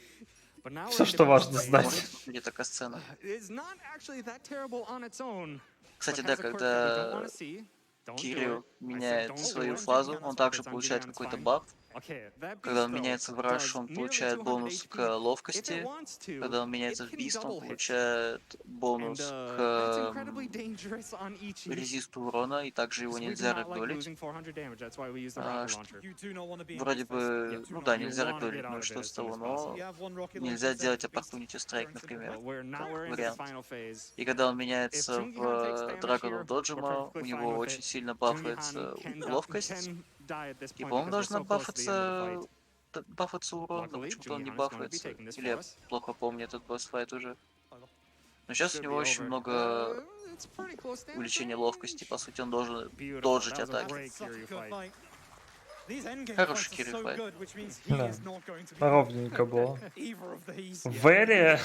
But now we're все, in что defense важно phase, знать. Может выглядеть такая сцена. It's not actually that terrible on its own, but Кстати, has да, a quirk that we don't когда want to see. Don't do Кирю it. I said меняет don't do свою it. фазу, он также It's получает It's какой-то fine. баф. Okay, that Когда beast, он though, меняется в Rush, does он nearly получает 200 бонус к HP. If it ловкости. wants to, Когда он it меняется в can Beast, он double hit. получает And бонус that's к incredibly dangerous on Ichi. резисту урона, и также его Because we do нельзя not like рэгдолить. losing 400 damage. That's why we use the А, rocket launcher. You do not want to be in Вроде this phase. бы, You do ну not да, want to. нельзя You wanna get рэгдолить, out ну и of it что as с soon того, as но possible. You have one rocket нельзя launcher делать set for Beast opportunity strike, during например. But we're now Как we're into the вариант. final phase. И когда он If меняется Jungihan takes в damage Dragon here, of we're Dojima, у perfectly fine него with очень it. сильно бафается Jungihan can ловкость. die at this И, point по-моему, because we're должна so close to the end of the fight. бафаться урон, но Luckily, почему-то он не Jungihan is going to be бафается. taking this Или for я us. плохо помню этот босс-файт уже. Но сейчас у Should него be очень over. много It's pretty close damage увеличения range. ловкости. По сути, он должен Beautiful. доджить That was a атаки. great Such a Kiryu good fight. fight. These endgame Хороший fights are Kiryu so fight. good, which means he Да. is not going to be Ровненько было. either of these. В Эре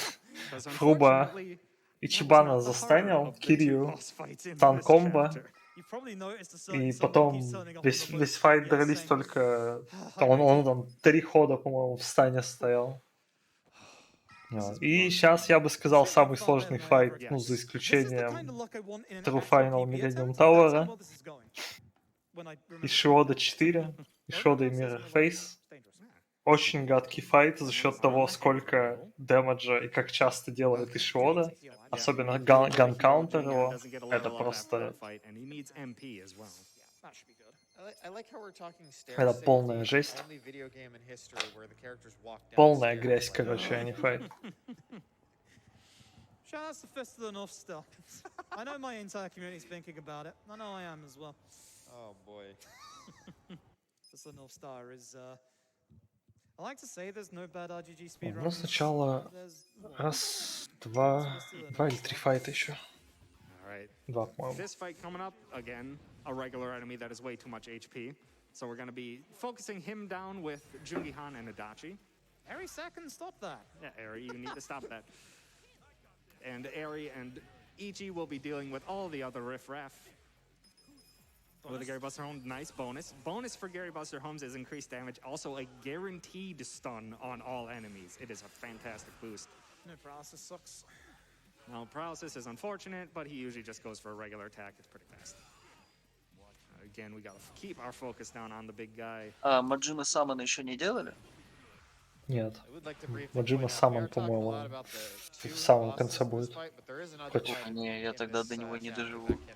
Because Фруба unfortunately, Ичибана that was not the harder застанил, of the two Кирью, boss fights in this тан-комбо, chapter. You've probably noticed a certain и song that потом keeps turning up on весь, the весь vote. файт Yes, дрались same. только... Он там 3 хода, по-моему, в стане стоял. Вот. И сейчас я бы сказал самый сложный файт, ну, за Yes. исключением True Final Millennium Tower, Ишиода 4, Ишиода и Mirror Face. Очень гадкий файт за счет того, сколько дэмэджа и как часто делает Ишиода. Особенно ган-каунтер его. Это просто... Это полная жесть. Полная грязь, короче, а не файт. Shout out to Fist of the North still. I know my entire community's thinking about it. I know I am as well. Oh boy. Fist of the North Star is I like to say there's no bad RGG Ну, speedruns. сначала раз, два или три файта еще. Alright. Два, по-моему. This fight coming up, again, a regular enemy that is way too much HP. So we're going to be focusing him down with Jungihan and Adachi. Every second, stop that. Yeah, Eri, you need to stop that. And Eri and Ichi will be dealing with all the other riffraff. With a Gary Buster Holmes, nice bonus. Bonus for Gary Buster Holmes is increased damage. Also a guaranteed stun on all enemies. It is a fantastic boost. No paralysis sucks. Now, paralysis is unfortunate, but he usually just goes for a regular attack. It's pretty fast. Again, we gotta keep our focus down on the big guy. А Маджима Самана еще не делали? Нет. I would like to briefly Маджима point out, we Самон, are talking a по-моему, lot about the two в самом bosses конце of this будет. fight, but there is another Хоть. fight Не, я in тогда this, до него не chapter доживу. that can,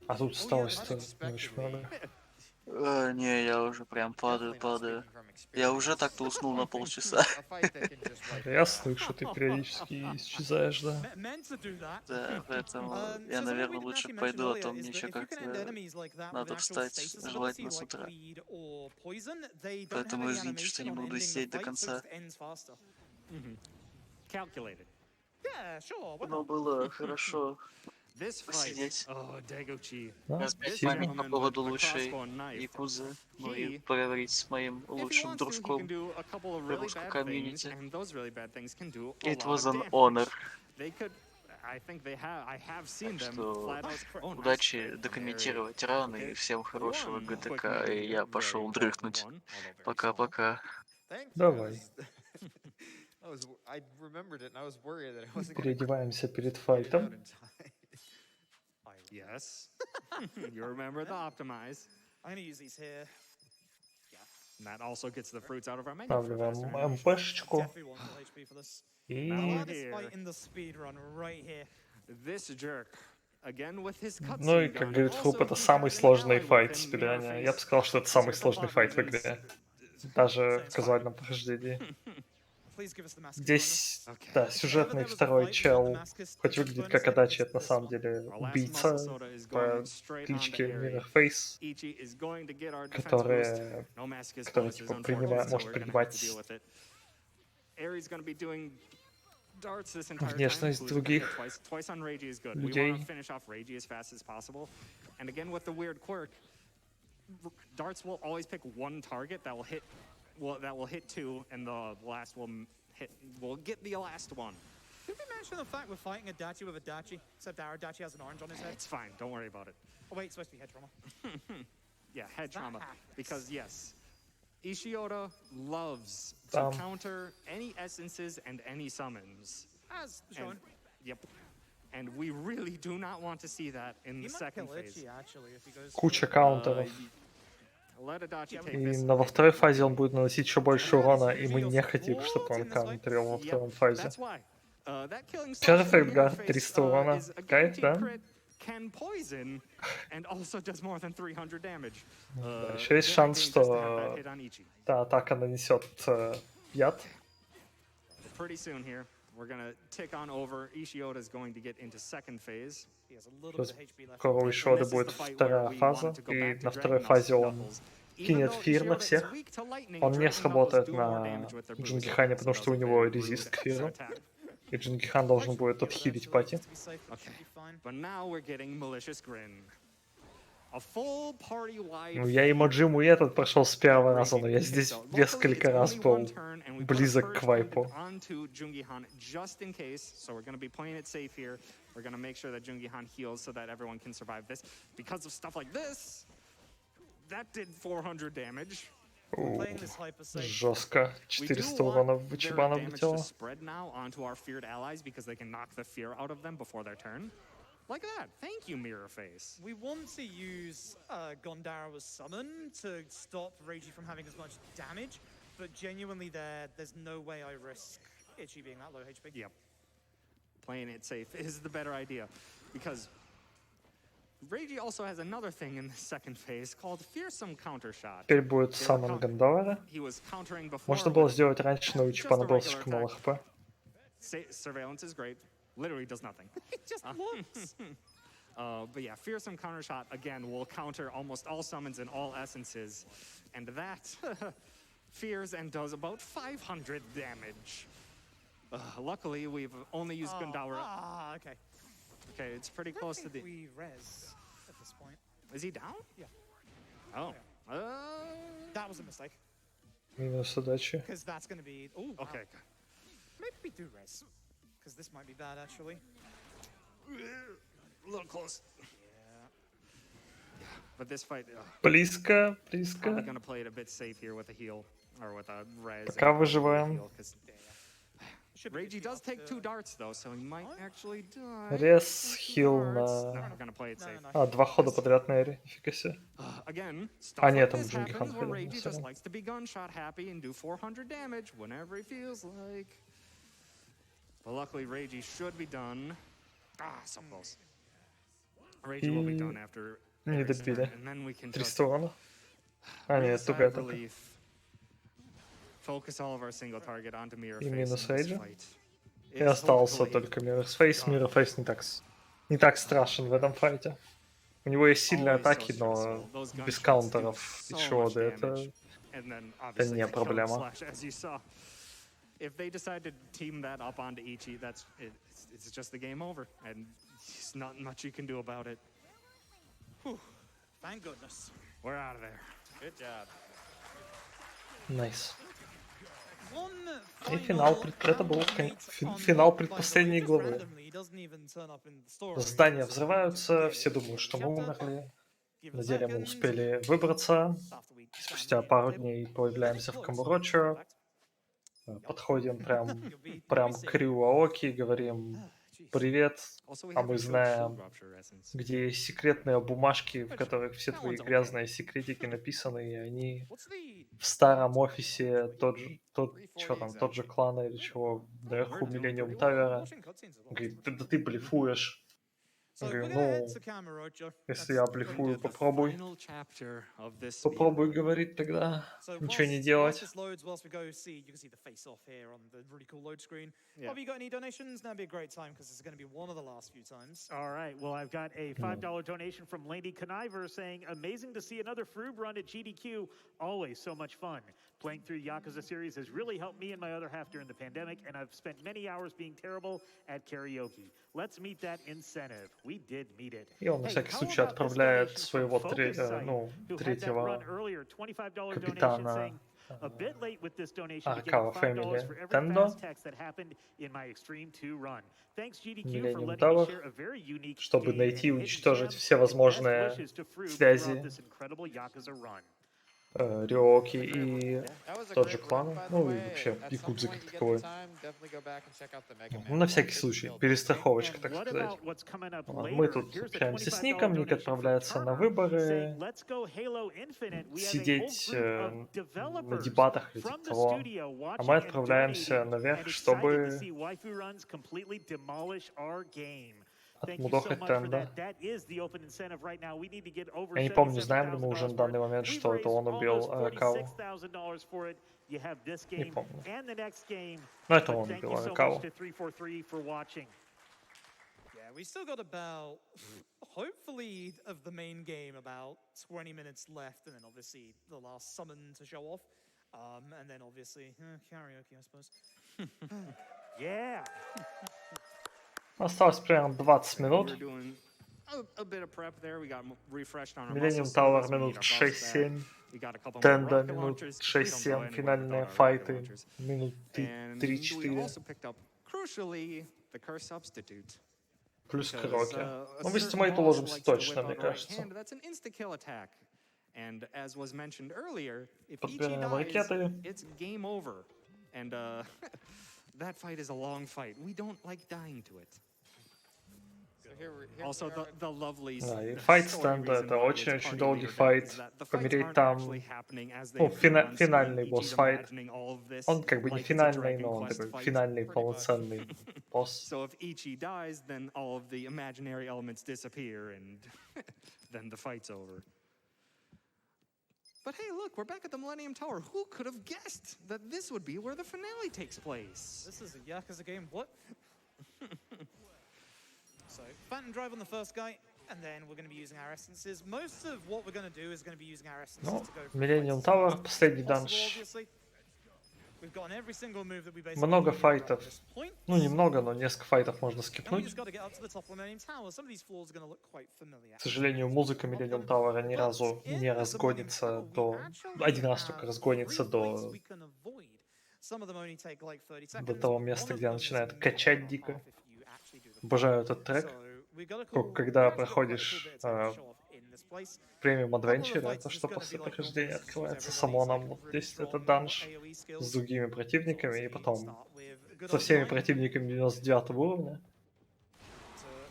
А тут осталось-то unexpectedly, не очень много. Не, я уже прям падаю. definitely not speaking from Я уже experience, так-то уснул на полчаса. a fight that can just like Я слышу, ты периодически исчезаешь, да. Meant to do that. Да, поэтому я, So something наверное, we didn't лучше actually mention пойду, а earlier то is мне that еще if you can end как-то enemies like that with надо an actual встать, status ability желательно с like утра. bleed or poison, they don't have Поэтому any извините, что animation не on буду ending the сидеть до fight, so it конца. just ends faster. Calculated. Yeah, sure. Why Но not? было хорошо This fight. посидеть, Oh, Daguchi. Да, разбить сильно. память по gentleman поводу with the лучшей crossbow and knife. Якузы, ну и He, поговорить с моим if he лучшим wants to, he can дружком. do a couple of really Русскую bad things, комьюнити. and those really bad things can do a It lot was of an damage. honor. They could, I think they have, I have seen Так them что flat out. Oh, nice удачи break from докомментировать раунд и всем хорошего One quick ГТК, note и here, я very пошел important дрыхнуть. one, although very small. Пока-пока. thanks. Давай. I remembered it and I was worried that I wasn't gonna Переодеваемся перед get it out файтом. in time. Yes. You remember the optimize. I'm gonna use these here. And that also gets the fruits out of our menu Ставлю for faster вам animation. МПшечку. Definitely want full HP for this. И This jerk, again with his ну и, cutscene как gun, говорит also Фруб, это he самый got in an сложный alley файт в within спидрании. Я бы Mirrorface. сказал, что это самый Teared the сложный файт в buttons. игре. Даже в казуальном прохождении. Здесь, да, сюжетный второй чел, хоть выглядит как Адачи, это на самом деле Our last muscle убийца soda is по going straight onto кличке Airy. Mirrorface, Ichi is going to get our defense boost. который, No masochist который bonuses, типа unfortunately, so может we're gonna have to deal принимать with it. Airy's gonna be doing darts this entire time. внешность Who's gonna hit других twice on Reiji is good. We людей. want to finish off Reiji as fast as possible. And again with the weird quirk, darts will always pick one target that will hit. Well, that will hit two, and the last will hit. Will get the last one. Did we mention the fact we're fighting a Dachi with a Dachi? Except our Dachi has an orange on his head. It's fine. Don't worry about it. Oh wait, it's supposed to be head trauma. Yeah, head That trauma. happens. Because yes, Ishioda loves to Там. counter any essences and any summons. As shown. Yep. And we really do not want to see that in He the might second kill phase. Ichi actually if he goes. Куча каунтеров. Let Adachi take И this. во второй фазе он будет наносить еще больше урона, и мы не хотим, чтобы он каунтерил во втором фазе. That's why. That killing Perfect, да, Mirrorface, 300 урона. is a Кайф, да? guaranteed crit, can poison, and also does more than 300 damage. Да, еще есть Very шанс, dangerous to have что that hit on Ichi. та атака нанесет яд. Pretty soon here, we're gonna tick on over. Ishioda is going to get into second phase. He has a little bit of HP left. Скоро у And Ишоды this is будет the fight вторая where we фаза, wanted to go и back to на второй Dragon фазе Knuckles. он Even кинет though фир на Ishioda is всех. weak to lightning, Он не Dragon сработает Knuckles do more на damage with their boost. Джингихане, потому что у Also него does a very резист к rude фиру. attack. И Джингихан должен будет отхилить пати. Okay. But now we're getting Malicious Grin. A full party-wide Ну, я и Моджиму и этот прошел с первого раза, но я здесь несколько раз был близок к вайпу. Onto Jungihan just in case, so we're going to be playing it safe here. We're going to make sure that Jungihan heals so that everyone can survive this. Because of stuff like this, that did 400 damage. Жестко. 400 урона в Ичибана влетело. Spread now onto our feared allies because they can knock the fear out of them before their turn. Like that. Thank you, Mirrorface. We want to use Gondara's summon to stop Reiji from having as much damage, but genuinely there's no way I risk Ichi being that low HP. Yep. Playing it safe is the better idea because Reiji also has another thing in the second phase called Fearsome Counter Shot. Теперь будет саммон Гандора. He was countering before. Можно было сделать раньше, но у Ичибана было слишком мало хп. Surveillance is great. Literally does nothing. It just looks. But yeah, Fearsome Counter Shot, again, will counter almost all summons and all essences. And that fears and does about 500 damage. Luckily, we've only used Gandara. Okay. Okay, it's pretty close to the... we res at this point. Is he down? Yeah. Oh. That was a mistake. Минус удачи. Because that's going to be... Ooh, wow. Okay. Maybe we do res. Because this might be bad, actually. A little close. Yeah. But this fight... Близко, Probably близко. gonna play it a bit safe here with a heal. Or with a res. Пока выживаем. Reiji does take 2 darts though, so he might actually die. Рез, хил No, на... we're gonna play it safe. А, 2 хода подряд на Эри. Нифига себе. Again, stuff А, нет, like там this Джунгихан happens where ходил, Reiji всё just равно. likes to be gunshot happy and do 400 damage whenever he feels like. But luckily, Reiji should be done. So close. Reiji will be done after Не Eri's turn, добили. and then we can 300 just урона. А, breathe a нет, sigh тугая of только. relief. Focus all of our single target onto Mirrorface И in минус this Рейджа. fight. И It's остался hopefully- только Mirrorface. Mirrorface не так страшен в этом файте. У него есть сильные Always so атаки, но stressful. Those без gunshots каунтеров do и so Шоды much это... damage. And then obviously не the killing проблема. slash, as you saw. If they decide to team that up onto Ichi, that's it, it's just the game over, and there's not much you can do about it. Thank goodness. We're out of there. Good job. Найс. И финал это был финал предпоследней главы. Здания взрываются, все думают, что мы умерли. На деле мы успели выбраться. Спустя пару дней появляемся в Камурочо. Подходим прям к Рю Аоки, говорим: привет, Also, we а have мы a short знаем, food rupture essence. где есть секретные бумажки, в которых все твои грязные секретики написаны, и они в старом офисе тот же клан или чего, наверху Millennium Тавера. Говорит, да ты блефуешь. So Говорю, we're gonna head ну, to camera, Roger. если я We блефую, did the попробуй. final chapter of this Попробуй, speedrun. говорит тогда. So Ничего не whilst делать. this loads, whilst we go see, you can see the face-off here on the really cool load screen. Yeah. Have you got any donations? Now'd be a great time because this is going to be one of the last few times. All right, well, I've got a $5 donation from Laney Conniver saying, amazing to see another Froob run at GDQ. Always so much fun. Playing through Yakuza series has really helped me and my other half during the pandemic, and I've spent many hours being terrible at karaoke. Let's meet that incentive. We did meet it. И он на Hey, всякий how случай about this отправляет donation from своего Focus Sight, who had that run третьего earlier, $25 donation капитана saying, a bit late with this donation, but Аркава getting $5 Family for every Tendo, fast text that happened in my Extreme 2 run. Thanks GDQ for Millennium letting me Tower, share a very unique чтобы game найти и and hidden уничтожить gem, все and best возможные wishes to Froob связи throughout this incredible Yakuza run. Рёки и That was a тот же great клан, run, by the ну и way. вообще At some Якудзы point как you get the таковой. time, definitely go back and check out the Mega Ну, Man на one. всякий Big случай, deal. перестраховочка, And так what сказать. about what's coming up Мы later? тут Here's a общаемся с $25 Ником, Ник donation from отправляется на Turner saying, выборы, let's go Halo Infinite. We have a whole сидеть group of на developers дебатах или from типа the того. studio А мы watching and отправляемся donating наверх, and excited to чтобы see waifu runs completely demolish our game. Thank you so отмудохать much for Тенда. that. That is the open incentive right now. We need to get over Я не помню, знаем ли мы уже $77,000 на for данный it. момент, We've что это raised он убил almost Аракаву. $46,000 for it. You have this Не game помню. and the next game. Но это But он thank убил you so Аракаву. much to 343 for watching. Yeah, we still got about, hopefully, of the main game, about 20 minutes left, and then obviously the last summon to show off. And then obviously, karaoke, I suppose. Yeah. Осталось примерно 20 We минут. were doing a bit of prep there. We got refreshed on our Millennium muscle Tower skills. We минут need our buffs back. 6-7. We got a couple more Тенда rocket минут launchers. We don't go 6-7. anywhere Финальные without our rocket файты launchers. минут And we 3-4. also picked up, crucially, the curse substitute. Плюс Because, Кроки. a Ну, без certain тиммейта boss ложимся likes to точно, whip мне out a right кажется. hand. That's an insta-kill attack. And as was mentioned earlier, if Ichi Подбираем dies, ракеты. it's game over. And that fight is a long fight. We don't like dying to it. So here Also, we are. the lovely Да, и the файт story стенда reason это why it's очень-очень party долгий leader death файт. is that the fights Помереть aren't там, actually happening as they ну, appear on screen. финальный Ichi's босс-файт. imagining all of this Он как бы не like it's a финальный, Dragon но он Quest такой fight. финальный, Pretty much. полноценный босс. So if Ichi dies, then all of the imaginary elements disappear, and then the fight's over. But hey, look, we're back at the Millennium Tower. Who could have guessed that this would be where the finale takes place? This is a Yakuza game. What? So, Phantom Drive on the first guy, and then we're going to be using our essences. Most of what we're going to do is going to be using our essences Ну, to go for Millennium fights Tower, as much последний as possible, данж. obviously. We've gotten every single move that we basically Много needed right файтов. at this point. Ну, немного, но несколько файтов можно And we скипнуть. just got to get up to the top of the Millennium Tower. Some of these floors are going to look quite familiar. К сожалению, музыка Millennium Tower ни разу не разгонится до... Один раз только разгонится до того места, где она начинает качать дико. Обожаю этот трек. Когда проходишь премиум Adventure, это что после прохождения открывается самоном. Вот здесь это данж с другими противниками, и потом со всеми противниками 99 уровня.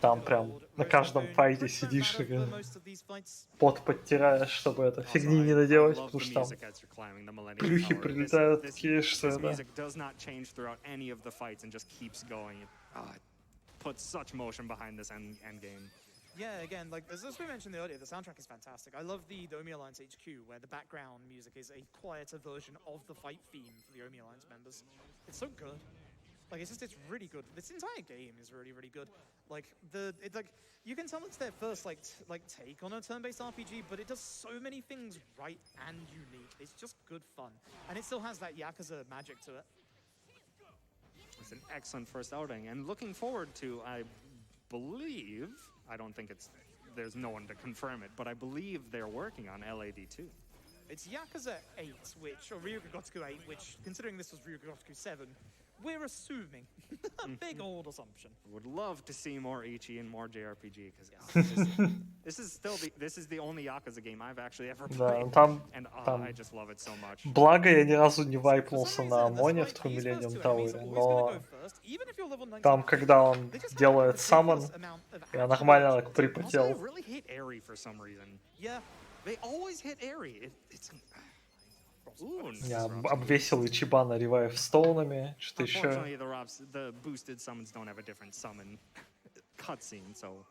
Там прям на каждом файте сидишь и пот подтираешь, чтобы это фигни не наделать, потому что там плюхи прилетают такие, что это... Puts such motion behind this end game. Yeah, again, like as we mentioned earlier, the soundtrack is fantastic. I love the Omi Alliance HQ, where the background music is a quieter version of the fight theme for the Omi Alliance members. It's so good. Like it's really good. This entire game is really, really good. Like you can tell it's their first take on a turn-based RPG, but it does so many things right and unique. It's just good fun, and it still has that Yakuza magic to it. It's an excellent first outing, and looking forward to, I believe, I don't think there's no one to confirm it, but I believe they're working on LAD2. It's Yakuza 8, or Ryuga Gotoku 8, which, considering this was Ryuga Gotoku 7, We're assuming. A big old assumption. Would love to see more Ichi and more JRPG because this is the only Yakuza game I've actually ever Да, played, ну там, and там. I just love it so much. Благо я ни разу не For some вайпнулся на reason, in this Амоне fight, в True these first Millennium two enemies Tower, are always gonna но go first, even if you're level 99. там, когда он They just have a делает ridiculous саммон, amount of я action нормально так built. Also, припотел. they really hit airy for some reason. Yeah. They always hit airy. It's Я обвесил Ичибана ревайв стоунами, что еще. Unfortunately, the boosted summons don't have a different summon cutscene, so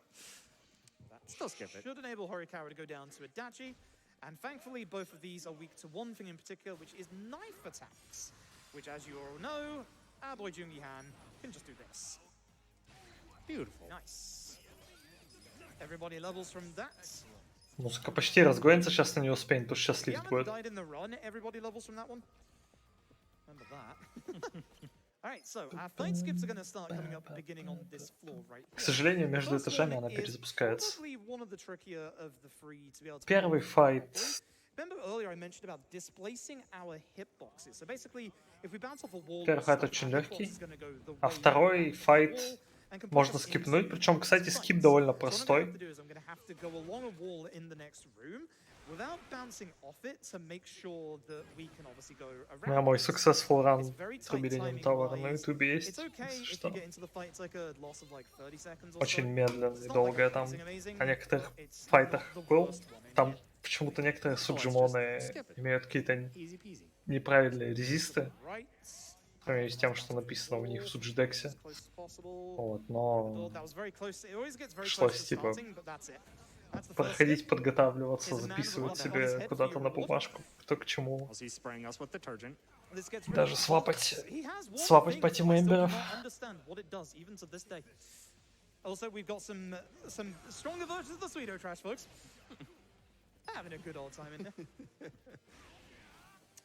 still skip it. Should enable Horikawa to go down to Adachi, and thankfully both of these are weak to one thing in particular, which is knife attacks, which, as you all know, our boy Jungi Han can just do this. Beautiful. Nice. Everybody levels from that. Музыка почти разгонится, сейчас на не успеем, потому что сейчас We лифт haven't будет. died in the run. Everybody levels from that one. Remember that. Alright, so our fight skips are going to start coming up beginning on this floor right К here. сожалению, между First этажами one она is перезапускается. probably one of the trickier of the three to be able to Первый play файт. properly. Remember earlier I mentioned about displacing our hitboxes. So basically, if we bounce off a wall, Первый файт очень легкий, а второй файт можно скипнуть. Причем, кстати, скип довольно простой. У меня мой successful run True Millennium Tower на YouTube есть, если что. Очень медленно и долго я там на некоторых файтах был. Там почему-то некоторые суджимоны имеют какие-то неправильные резисты. С тем, что написано у них в суджидексе. Вот, но пришлось, типа, проходить, подготавливаться, записывать себе куда-то на бумажку, кто к чему. Даже свапать пати-мемберов. Also, we've got some stronger versions of the Sweeto Trash, folks. Having a good old time in there.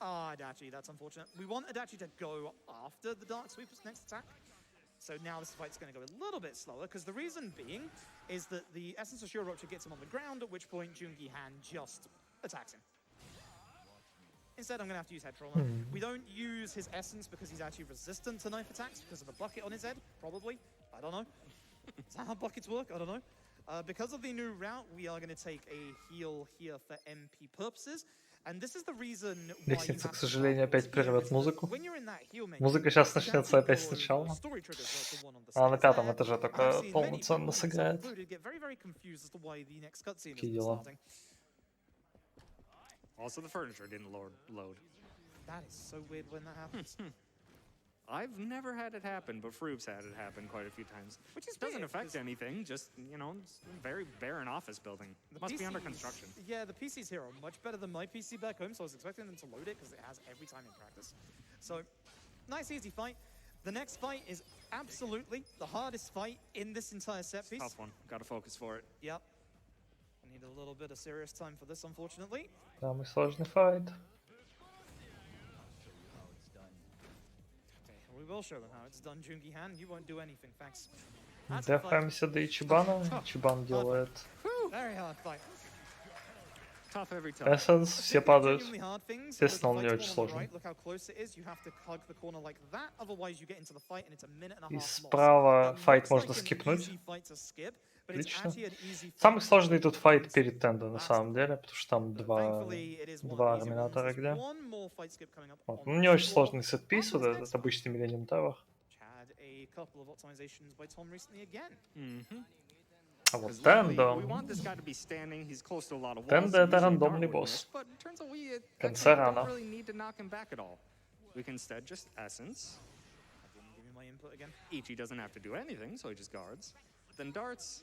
Ah, Adachi, that's unfortunate. We want Adachi to go after the Dark Sweeper's next attack. So now this fight's going to go a little bit slower, because the reason being is that the Essence of Shiorocha gets him on the ground, at which point Jungi Han just attacks him. Instead, I'm going to have to use Head Trauma. We don't use his Essence because he's actually resistant to knife attacks because of the bucket on his head, probably. I don't know. Is that how buckets work? I don't know. Because of the new route, we are going to take a heal here for MP purposes. And this is the reason why Лестница, к сожалению, опять прервет музыку. Музыка сейчас начнется опять сначала. А на пятом этаже только полноценно сыграет. Какие дела? Also, the furniture didn't load. That is so weird when that happens. I've never had it happen, but Froob's had it happen quite a few times. Which doesn't affect anything, just, you know, it's a very barren office building. It must be under construction. Yeah, the PCs here are much better than my PC back home, so I was expecting them to load it because it has every time in practice. So, nice easy fight. The next fight is absolutely the hardest fight in this entire set piece. Tough one. Gotta focus for it. Yep. I need a little bit of serious time for this, unfortunately. Самый сложный файт. We will show them how it's done, Jungi Han. You won't do anything, thanks. Дефаемся до Ичибана. Ичибан делает Very hard fight. Tough every time. эссенс, все падают. Genuinely hard things, Естественно, but он the не fight's очень one on the сложный. right, look how close it is. You have to hug the corner like that, otherwise you get into the fight and it's a minute and a И half loss. справа It файт looks можно like an скипнуть. easy fight to skip, but it's Отлично. actually an easy fight Самый to сложный win. тут файт перед Тендо, на самом деле, потому что там But два thankfully, it is one of the easy ones. арминатора, There's где. one more fight skip coming up Вот. on Ну, не this очень floor. сложный сетпис, After вот this этот next обычный Millennium Tower. Had a couple of optimizations by Tom recently again. А вот We Тендо, want this guy to be standing. He's close to a lot of walls. Тендо это Usually рандомный Dart would босс. miss, but it turns out we конце actually don't рана. really need to knock him back at all. We can instead just essence. Didn't give me my input again. Ichi doesn't have to do anything, so he just guards. Then darts.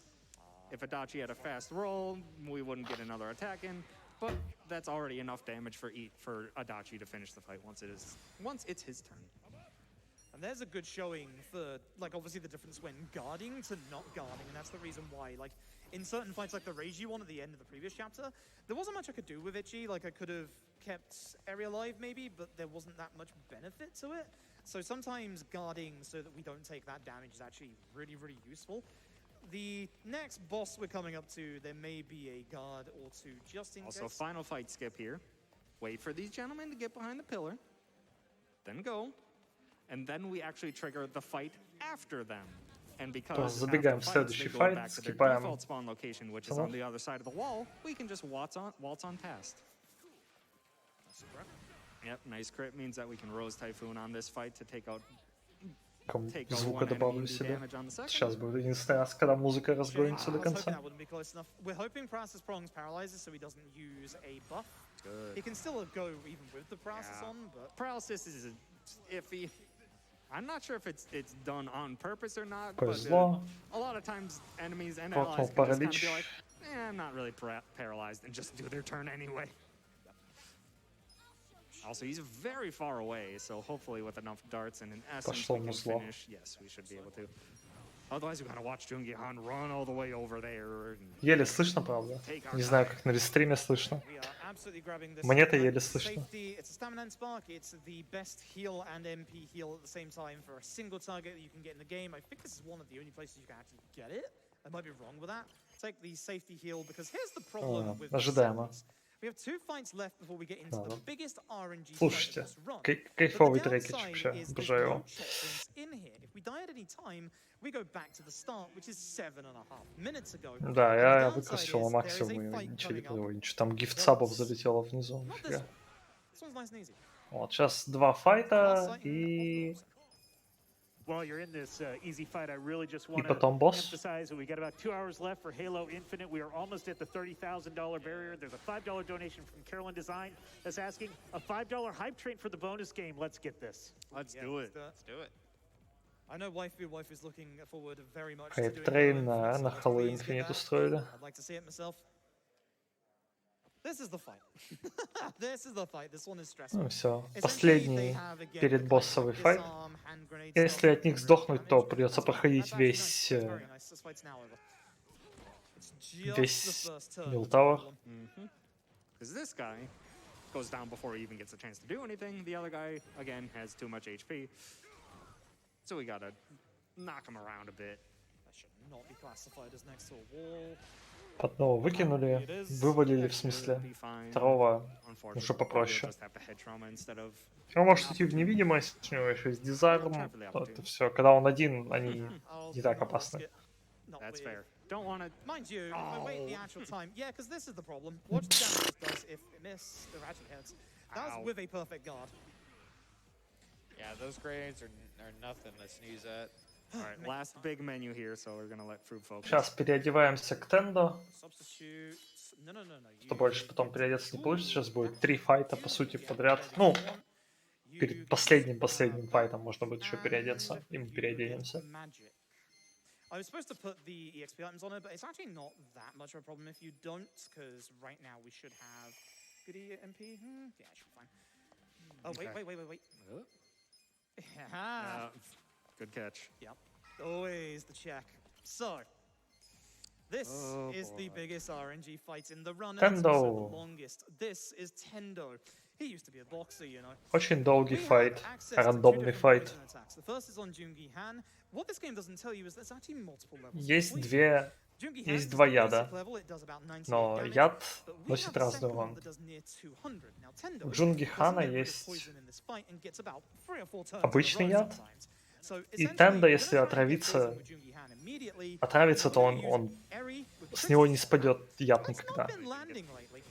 If Adachi had a fast roll, we wouldn't get another attack in. But that's already enough damage for Adachi to finish the fight once it's his turn. And there's a good showing for, like, obviously the difference when guarding to not guarding, and that's the reason why, like, in certain fights like the Reiji one at the end of the previous chapter, there wasn't much I could do with Ichi. Like, I could have kept Eri alive maybe, but there wasn't that much benefit to it. So sometimes guarding so that we don't take that damage is actually really, really useful. The next boss we're coming up to, there may be a guard or two just in Also, case. final fight skip here. Wait for these gentlemen to get behind the pillar. Then go. and then we actually trigger the fight after them. And because То забегаем в after fights, следующий they go файт, back to their скипаем default spawn location, which is on the other side of the wall, we can just waltz on past. Yep, nice crit means that we can Rose Typhoon on this fight to take out Звука one добавлю enemy себе. damage on the second. Сейчас будет единственный раз, когда музыка разгонится до I was hoping конца. that wouldn't be close enough. We're hoping Paralysis Prongs paralyzes so he doesn't use a buff. Good. He can still go even with the paralysis Yeah. on, but Paralysis is iffy. I'm not sure if it's done on purpose or not, Повезло. but a lot of times enemies and Прокнул allies can just kind of паралич. be like, I'm not really paralyzed, and just do their turn anyway. Also, he's very far away, so hopefully with enough darts and an essence Пошло we can музло. finish. Yes, we should be able to. Otherwise, we gotta watch Joongi Han run all the way over there. And Еле слышно, правда. Не знаю, как на рестриме слышно. we are absolutely grabbing this. Мне-то еле слышно. Safety, it's a stamina and spark. It's the best heal and MP heal at the same time for a single target that you can get in the game. I think this is one of the only places you can actually get it. I might be wrong with that. Take the safety heal because here's the problem with ожидаемо. the we have 2 fights left before we get into the biggest RNG Слушайте, fight of this run. кайфовый But the трекич downside вообще, is the обожаю его. drone shot things in here. If we die at any time, we go back to the start, which is 7.5 minutes ago. Да, And the я downside выкрасил на is there is максимум a и fight ничего не coming up. было. Ничего, там гифт сабов залетело внизу. Not this Нифига. one. This one's nice and easy. Вот, сейчас 2 файта и... While you're in this easy fight, I really just want to потом босс. emphasize that we got about 2 hours left for Halo Infinite. We are almost at the $30,000 barrier. There's a $5 donation from Carolyn Design that's asking a $5 hype train for the bonus game. Let's get this. let's Yeah, do it. Let's do it. I know Wife is looking forward very much to doing Хайп-трейн Halo на Infinite, so Halo please get Infinite that. устроили. I'd like to see it myself. This is the fight. This is the fight. This one is stressful. Ну все, Essentially, последний they have, again, перед the боссовый classic файт. disarm, hand grenade Если stuff, от них very сдохнуть, то damage. придется проходить That's actually весь, nice. That's very nice. This fight's now over. It's just весь the first turn. Милтауэр. Because this guy goes down before he even gets a chance to do anything. The other guy, again, has too much HP. So we gotta knock him around a bit. That should not be classified as next to a wall. Одного выкинули, вывалили, в смысле. Второго уже попроще. Он может идти в невидимость, у него еще есть дизарм. Это все. Когда он один, они не так опасны. That's fair. Don't want to. Mind you, if I wait the actual time, yeah, because this is the problem. Watch the damage this does if it miss, it actually hits. That was Ow. with a perfect guard. Yeah, those grenades are nothing to sneeze at. Alright, last big menu here, so we're gonna let Froob focus. Сейчас переодеваемся к Тендо. Substitute. No. Что больше потом переодеться не получится. Сейчас будет 3 файта, по сути, подряд. Ну, перед последним файтом можно будет еще переодеться. И мы переоденемся. I was supposed to put the EXP items on it, but it's actually not that much of a problem if you don't, because right now we should have good EMP. Yeah, it should be fine. Oh, wait. Yeah. Good catch. Yep. Always the check. So, this is the biggest RNG fight in the run, and it's also Tendo. the longest. This is Tendo. He used to be a boxer, you know. Очень долгий We have файт, access to two рандомный different файт. poison attacks. The first is on Joongi Han. What this game doesn't tell you is there's actually multiple levels. Есть Poison. две, Joongi Han есть is два the яда, basic level, it does about 98 но damage, яд but we носит have a разный second one урон. that does near 200. Now, Tendo У Джунги doesn't Хана get rid of есть poison in this fight and gets about 3 or 4 turns in a обычный row яд, sometimes. So, и essentially, Тендо, we're если gonna try and get отравиться, poison with Joongi Han immediately. отравится, то We're gonna use он Eri with the с него не Princess спадет яд That's никогда. not been landing lately.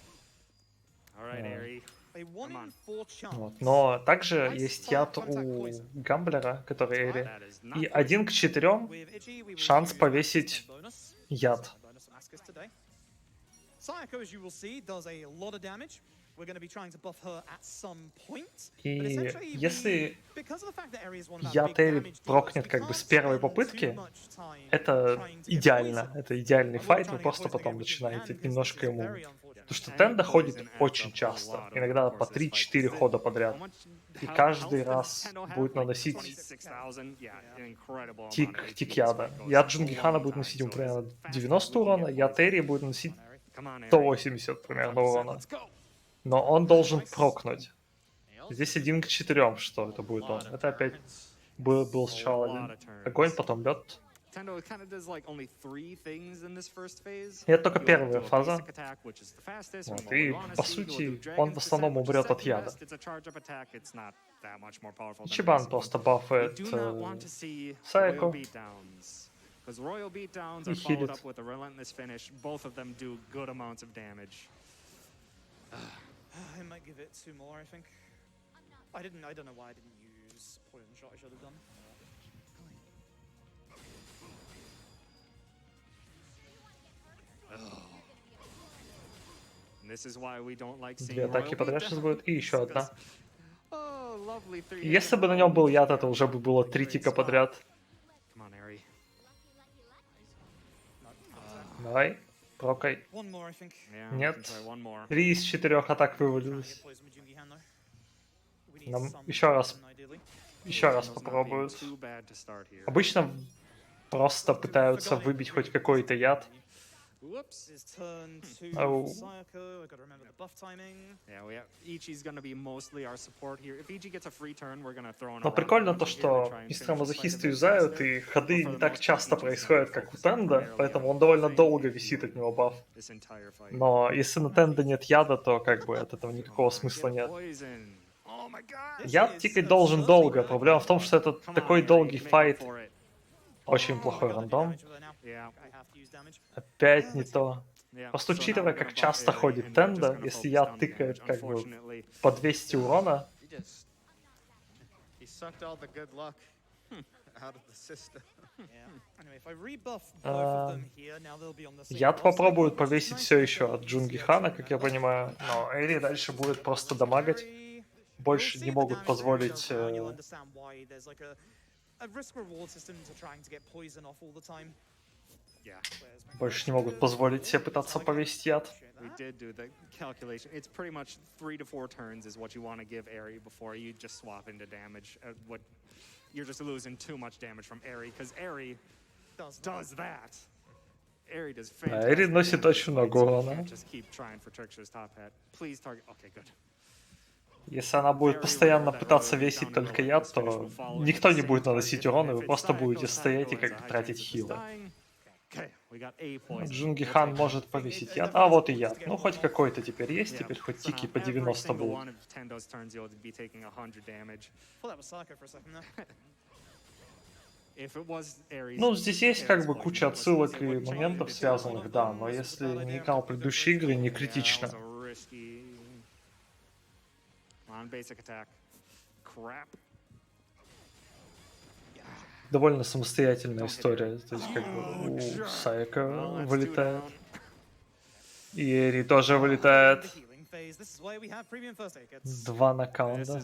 Alright, Airy. A 1 in 4 chance. Вот. Но также есть яд у Гамблера, который Эри, That is not и 1 к 4 With Itchy, we will шанс use повесить bonus. яд. Bonus on Askus today. Sayako, as you will see, does a lot of damage. We're going to be trying to buff her at some point. But И essentially, если because of the fact that Eri is one of our яд big Эри damage dealers, прокнет we как бы can't с первой spend попытки, too much time это trying to get идеально. poison. Это идеальный I will файт, try вы to get просто poison потом again with начинаете Joongi Han, немножко because this is ему... very unfortunate. Потому что And Тенда poison ходит adds очень up a часто, lot иногда over the по course of this fight. 3-4 хода подряд. How much И health каждый does раз Tendo have? будет Like наносить 26,000? Yeah, an incredible amount тик of HP. яда. This fight Яд goes Джунги a Хана long будет time, носить ему so примерно as fast as 90 we can урона, get яд poison. Эри будет носить Come on, Airy. 180 примерно урона. Let's go. Но он должен прокнуть. Здесь 1 к 4, что это будет он. Это опять был сначала A lot один of turns. огонь, потом лед. Tendo kind of does like only 3 things in this first phase. И это только You have to первая do a фаза. basic attack, which is the fastest, Вот, what we и, wanna по see. You'll do сути, Dragon's он в основном Descent, which is умрет от second яда. best. It's a charge-up attack. It's not that much more powerful than the Ичибан basic one. просто We бафает do not want to see Сайко. Royal Beatdowns. Because Royal Beatdowns И are followed хилит. up with a relentless finish. Both of them do good amounts of damage. I might give it 2 more, I think. I don't know why I didn't use Poison Shot. I should have done. And this is why we don't like seeing 2 атаки Royal подряд сейчас будет, и еще одна. Beatdowns. Oh, lovely 3 Если бы на нем был яд, это уже бы было 3 тика подряд. Come on, Ari. Давай, прокай. 1 more, I think. Yeah, we Нет. can try one more. 3 из 4 атак Trying to вывалились. get Poison with Jungi Han, though. We need Нам some еще раз. poison, ideally. Еще раз Those not being попробуют. too bad to start here. Обычно просто пытаются выбить хоть какой-то яд. Whoops. This is turn 2 Oh. for Sayako. I gotta remember the buff timing. Yeah, we have Ichi's gonna be mostly our support here. If Ichi gets a free turn, we're gonna throw in a Но lot прикольно of то, punches here to что try and мистера finish this fight a мазохисты bit юзают, faster. и ходы But for не the так most часто part, Ichi's происходят, gonna как у focus Тенда, primarily поэтому on он довольно thing долго висит от него баф. this entire fight. Но если на Тенда нет яда, то как бы от этого никакого смысла Get нет. poison. Oh my god. Яд тикать должен долго. Проблема в том, что это Come on, такой Ari, долгий make up файт. for it. Очень Oh, I плохой gotta do рандом. damage with her now. Yeah. I have to use damage. Опять не то. Yeah. Просто So now учитывая, we're как gonna buff часто Ari, ходит and we're just Тенда, gonna если focus яд on the тыкает damage. как бы Unfortunately, по 200 урона, He just he sucked all the good luck out of the system. Yeah. Anyway, if I rebuff both of them here, now they'll be on the same яд roster. попробует Which is повесить nice все for еще the от Джунги CR Хана, team как я members. понимаю, но Эри дальше будет просто дамагать. Very- Больше You'll не see the могут damage позволить ratio down, you'll understand why there's like a risk-reward system to trying to get poison off all the time. yeah. Whereas my больше не могут позволить себе пытаться повесить яд. We did do the calculation. It's pretty much 3 to 4 turns is what you want to give Airy before you just swap into damage. What you're just losing too much damage from Airy because Airy does that. Airy does fantastic. Airy носит damage in очень this fight, много so you урона. can't just keep trying for Trickster's top hat. Please target. Okay, good. Если она будет постоянно пытаться весить только яд, то никто не будет наносить урон, и вы просто будете стоять и как бы тратить хилы. Джунги Хан может повесить яд. А вот и яд. Ну, хоть какой-то теперь есть, теперь хоть тики по 90 будут. Thought that was Sayako for a second there. Ну, здесь есть как бы куча отсылок и моментов связанных, да, но если не играл предыдущие игры, не критично. Довольно самостоятельная история. То есть как бы у Сайка вылетает. И Эри тоже вылетает. The healing phase. This is why we have premium first aid kits. 2 нокаунта.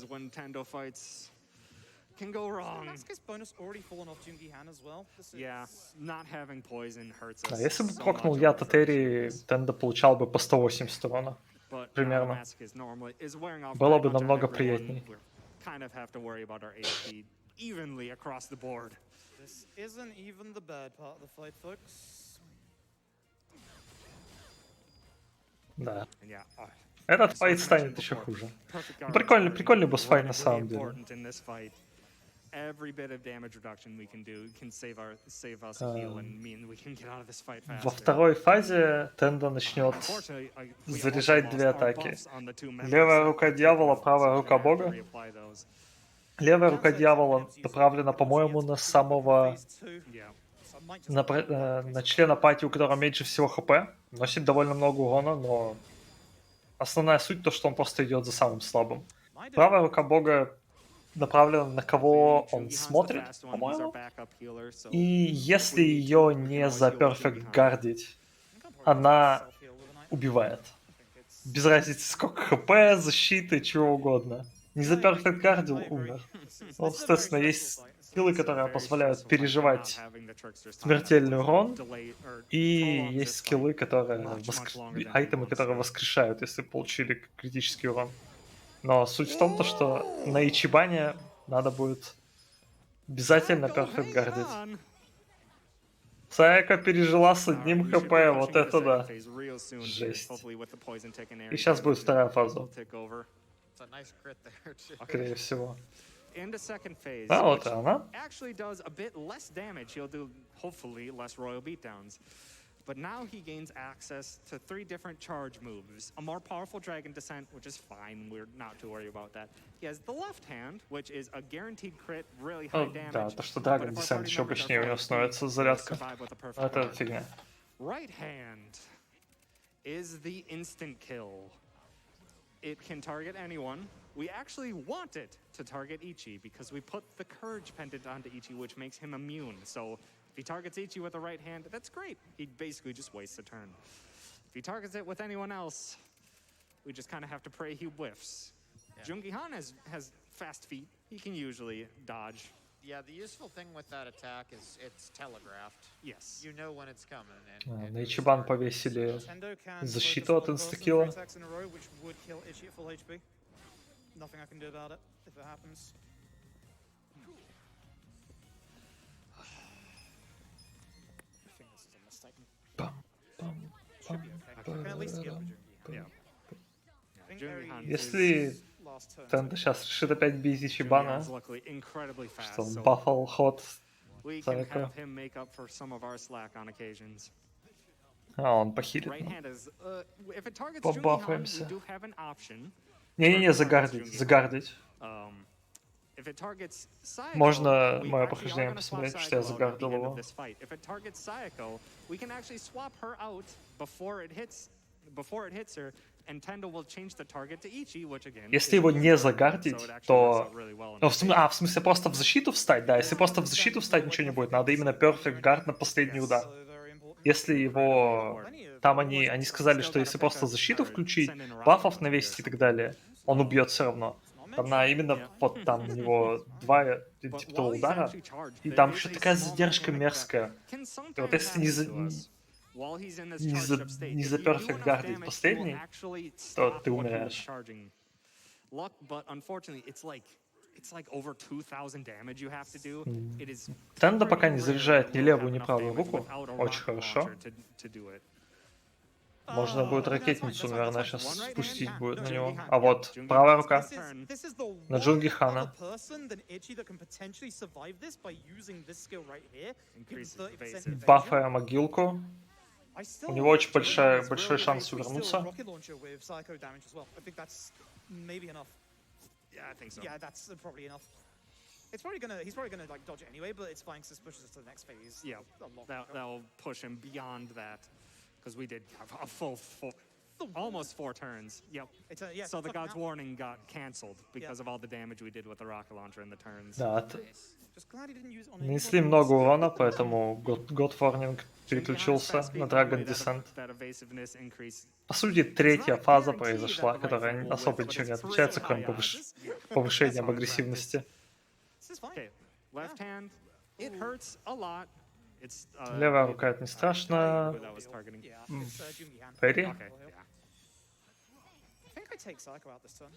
Can go wrong. RUSC's bonus already fallen off Jungi Han as well. This is... Yeah, not having poison hurts us. Да, если бы so прокнул much яд over от Эри, first phase. Тенда получал бы по 180 урона. But примерно. Mask is wearing off Было pretty бы much on намного everyone. приятней. We kind of have to worry about our HP evenly across the board. This isn't even the bad part of the fight, folks. Да. And yeah, Этот файт станет еще хуже. Прикольный босс-файт на самом деле. Every bit of damage reduction we can do can save us a heal and mean we can get out of this fight faster. Во второй фазе Тенда начнет Unfortunately, we заряжать also 2 lost our атаки. buffs on the two members, Левая so рука we're дьявола, gonna правая рука have to бога. reapply those. Левая рука дьявола направлена, по-моему, на самого... Yeah. на члена пати, у которого меньше всего хп. Носит довольно много урона, но... Основная суть то, что он просто идет за самым слабым. Правая рука бога направлена на кого он смотрит, по-моему. И если ее не за перфект гардить, она убивает. Без разницы сколько хп, защиты, чего угодно. Не за перфект гардил, умер. Вот, соответственно, есть скиллы, которые позволяют переживать смертельный урон, и есть скиллы, которые айтемы, которые воскрешают, если получили критический урон. Но суть в том, что на Ичибане надо будет обязательно перфект гардить. Сайка пережила с одним хп, вот это да. Жесть. И сейчас будет вторая фаза, It's a nice crit there too. скорее всего. into second phase, А, вот which и она. actually does a bit less damage. He'll do, hopefully, less royal beatdowns. But now he gains access to 3 different charge moves. A more powerful Dragon Descent, which is fine. We're not too worried about that. He has the left hand, which is a guaranteed crit, really high Ну, damage. да, то, что but Dragon if our Descent party еще member does мощнее у него right, становится he'll зарядка. survive with a perfect Это card. фигня. Right hand is the instant kill. It can target anyone. We actually want it to target Ichi because we put the Courage pendant onto Ichi, which makes him immune. So if he targets Ichi with the right hand, that's great. He basically just wastes a turn. If he targets it with anyone else, we just kind of have to pray he whiffs. Yeah. Jungi-Han has fast feet. He can usually dodge. Yeah, the useful thing with that attack is it's telegraphed. Yes. You know when it's coming. На Ичибан повесили Nintendo can защиту focus от on инстакила. both attacks in a row, which would kill Ichi at full HP. Nothing I can do about it if it happens. I think this is a mistake. Should be okay. Can at least heal for Jungi-Han. Yeah. I think Jungi-Han Eri- Если last turn. Тенда сейчас решит опять бить Ичибана, Jungi-Han's luckily incredibly fast, что он so бафал ход, we can Psycho. have him make up for some of our slack on occasions. а он похилит. Right hand is, if it targets Jungi-Han, we Побафаемся. do have an option. Не-не-не, Target загардить, Jungi-Han. загардить. If it targets Sayako, Можно we мое actually are прохождение gonna swap посмотреть, что я Sayako out at the загардил end of его. this fight. If it targets Sayako, we can actually swap her out before it hits her, and Tendo will change the target to Ichi, which again. Если is его a good не card, загардить, so it actually works то... out really well in Ну, our favor. в смысле просто в защиту встать? Да, если просто в защиту встать, ничего не будет. Надо именно Perfect Guard на последний удар. So very important. Если его... Там они сказали, что если просто защиту включить, бафов навесить и так далее, он убьет все равно. Там на именно вот там у него 2 But типа while he's удара, actually charged, и there там is еще a такая small задержка mechanic мерзкая. that can И вот sometimes если не happen to us while he's in this charged up state. не If за you do Perfect enough Guard damage, he последний, will actually то stop ты what he was умираешь. charging. Luck, but unfortunately, it's like over 2,000 damage you have to do. It is Тенда pretty пока не rare заряжает that ни we'll левую, have ни enough правую damage руку. without a Очень rocket хорошо. launcher to do it. Можно будет Okay, that's fine, ракетницу, that's fine, наверное, that's fine. сейчас One right спустить hand, будет no, на него. Jungi-Han, А yeah, вот Jungi-Han's правая рука. This is the На one Джунгихана. other person than Ichi that can potentially survive this by using this skill right here. Give him Increase 30% evasive. evasion. Бафая могилку. I still У него очень Jungi-Han is большой really шанс basically still a увернуться. rocket launcher with psycho damage as well. I think that's maybe enough. Yeah, I think so. Yeah, that's probably enough. He's probably gonna like dodge it anyway, but it's fine because this pushes us to the next phase. Yeah, a lot that'll push him beyond that because we did have a full almost 4 turns. Yep. It's a, yeah, So the fucking God's hell. Warning got canceled because of all the damage we did with the rocket launcher in the turns. Да, Just glad he didn't use it on нанесли anyone много else. урона, поэтому God Warning переключился на Dragon Descent. That evasiveness increase. По сути, третья фаза произошла, которая особо ничем не отличается, кроме повышения об агрессивности. This is fine. Okay, left hand. It hurts a lot. It's Левая рука — это не страшно. who that was targeting. Yeah, it's Jungi-Han. Ферри? Okay, yeah. I think I take Psycho out this turn.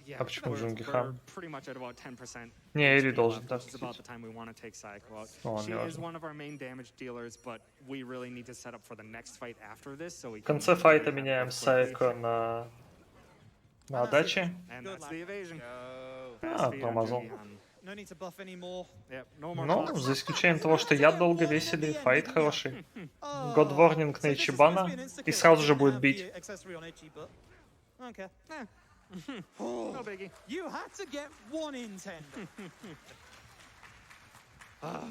Yeah. А почему we're Джунгихан? pretty much at about 10%. Не, Эри HP должен left, так which is about быть. the time we want to take Sayako out. О, She не is важно. one of our main damage dealers, but we really need to set up for the next fight after this, so we В конце can файта really меняем have this quickly. Сайко на отдаче. And Good that's luck. the evasion. Go. Fast А, speed on тормозал. Jungi-Han. No need to buff anymore. Yep, no more Ну, clocks. за исключением того, что яд долго весили, файт хороший. God Warning на Ичибана, и сразу же будет бить. Okay. No biggie. You had to get 1 in 10.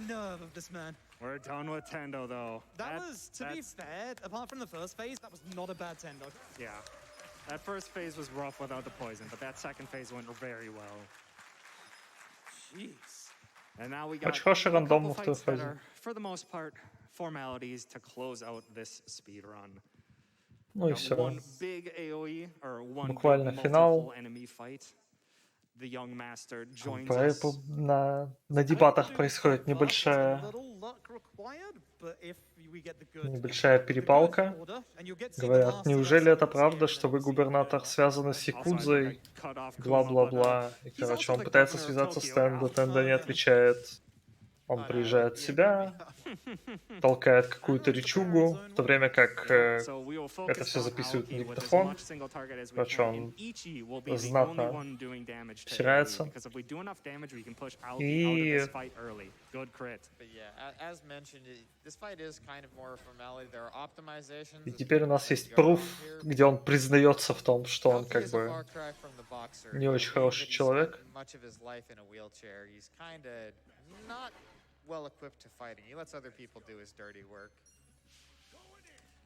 Nerve of this man. We're done with Tendo, though. That was, to be that's- fair, apart from the first phase, that was not a bad Tendo. Yeah. That first phase was rough without the poison, but that second phase went very well. Jeez. And now we got Очень хороший a рандом couple во второй fights that фазе. are, for the most part, formalities to close out this speed run. Ну и Got все. one big AoE or one Буквально big финал. multiple enemy fight. The young master joins По- us. по- На дебатах происходит небольшая перепалка. Говорят, неужели это правда, что вы, губернатор, связаны с Also, I Якудзой? cut off Kuma, but, Бла-бла-бла. И, he's короче, also он the пытается governor of связаться с Tokyo Тендо, now. Тендо не отвечает. Он приезжает в себя, толкает какую-то речугу, в то время как это все записывают на диктофон. Короче, он знатно втирается. И теперь у нас есть пруф, где он признается в том, что он как бы не очень хороший человек. Well equipped to fighting. He lets other people do his dirty work.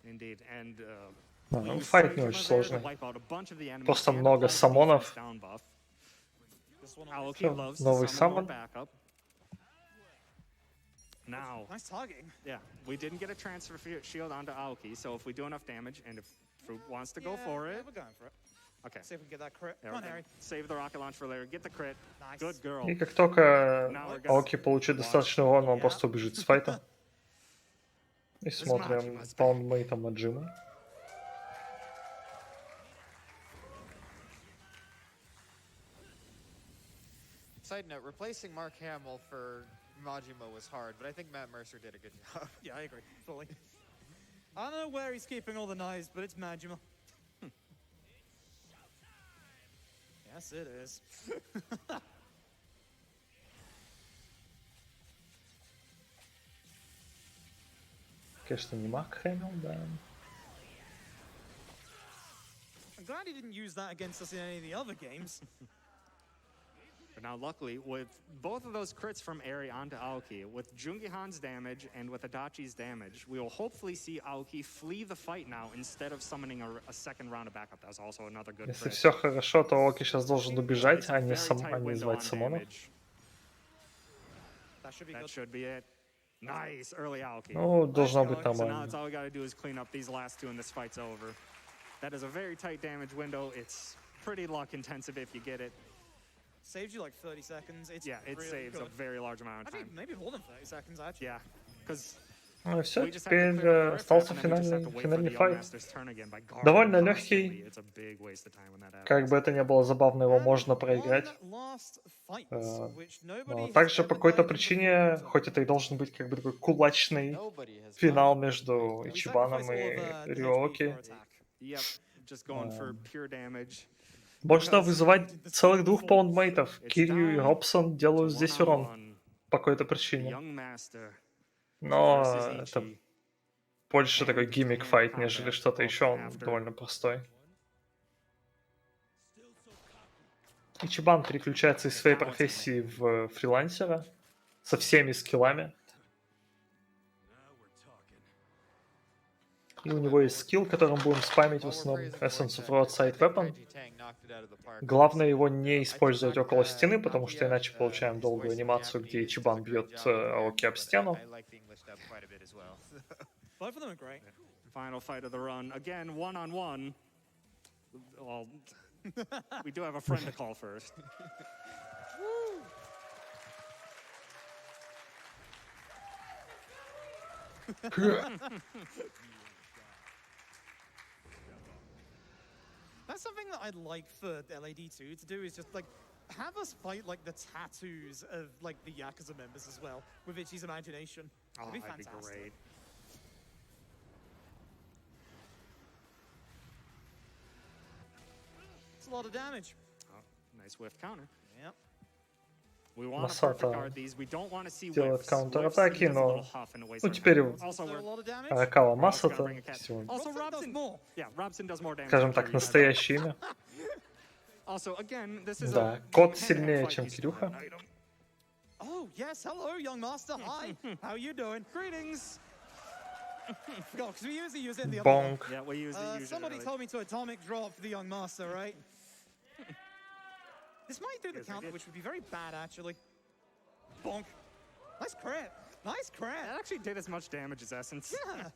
Indeed. And Ну, файт не очень сложный. Просто много самонов. Новый саммон. Now, Nice targeting. yeah, we didn't get a transfer shield onto Aoki, so if we do enough damage, and if Froob wants to go for Yeah, it, we're going for it. okay. See if we can get that crit. Yeah, Come on, we're Harry. gonna save the rocket launch for later. Get the crit. Nice. Good girl. И как только Аоки получит достаточно урона, он просто убежит с файта. И смотрим паундмейтом от Джима. Side note, replacing Mark Hamill for Majima was hard, but I think Matt Mercer did a good job. Yeah, I agree. Fully. I don't know where he's keeping all the knives, but it's Majima. Yes, it is. Конечно, не Марк Хэмилл, да. I'm glad he didn't use that against us in any of the other games. But now, luckily, with both of those crits from Eri onto Aoki, with Jungihan's damage and with Adachi's damage, we will hopefully see Aoki flee the fight now instead of summoning a second round of backup. That was also another good Если crit. все хорошо, то Аоки сейчас должен убежать, It's a а не very tight window звать on самонов. damage. That should be That good. should be it. Nice, early Aoki. Ну, должно быть So now нормально. it's all we got to do is clean up these last two and this fight's over. That is a very tight damage window. It's pretty luck intensive if you get it. Saves you like 30 seconds. It's Yeah, it really saves a good. very large amount of Actually, time. maybe more than 30 seconds, actually. Yeah, because Ну и все, we just have to теперь clear up the остался riff, and then we just have to wait for финальный the файт. Master's turn again by guarding Довольно constantly. легкий. It's a big waste of time when that happens. Как бы это ни было забавно, его And можно one проиграть. last fight, which Но nobody has также по ever какой-то guided причине, before. хоть это и должен быть как бы такой кулачный Nobody has финал done it. между We Ичибаном sacrifice all и of, the HP Рюоки, for attack. Yep, just going for pure damage. можно вызывать целых двух паундмейтов. It's Кирью и down Робсон делают to здесь урон one-on-one. по какой-то The причине. young master Но versus это Ichi. больше такой And гиммик-файт, hand нежели combat что-то еще. Он after. довольно простой. Ичибан переключается из своей профессии в фрилансера со всеми скиллами. И у него есть скилл, которым будем спамить в основном Essence of Roadside Weapon. Главное его не использовать около стены, потому что иначе получаем долгую анимацию, где Ичибан бьет Аоки об стену. Both of them are great. Final fight of the run. Again, one-on-one. Well, we do have a friend to call first. That's something that I'd like for LAD2 to do is just like have us fight like the tattoos of like the Yakuza members as well with Ichi's imagination. Oh, That'd be that'd be fantastic. great. It's a lot of damage. Oh, nice whiff counter. Yep. We want to Масата perfect guard these. We don't want to see делает whiffs. контратаки, Whiffs, he does a но little huff and it wastes ну our теперь time. Also, Is there a we're lot of damage? Аракава Rob's gonna Масата, bring a cat. Also, Robson does Robson. more. Yeah, Robson does more damage. скажем than так, Kiryu. настоящее имя. Also, again, this is Да, a кот hand-to-hand сильнее, fight. чем He's Кирюха. an item. Oh, yes. Hello, young master. Hi. How you doing? Greetings. Forgot, because we usually use it in the other one. Бонг. Yeah, we use it usually. Somebody told me to atomic drop the young master, right? This might do the Yes, I counter, did. which would be very bad, actually. Bonk. Nice crit. Nice crit. That actually did as much damage as Essence. Yeah.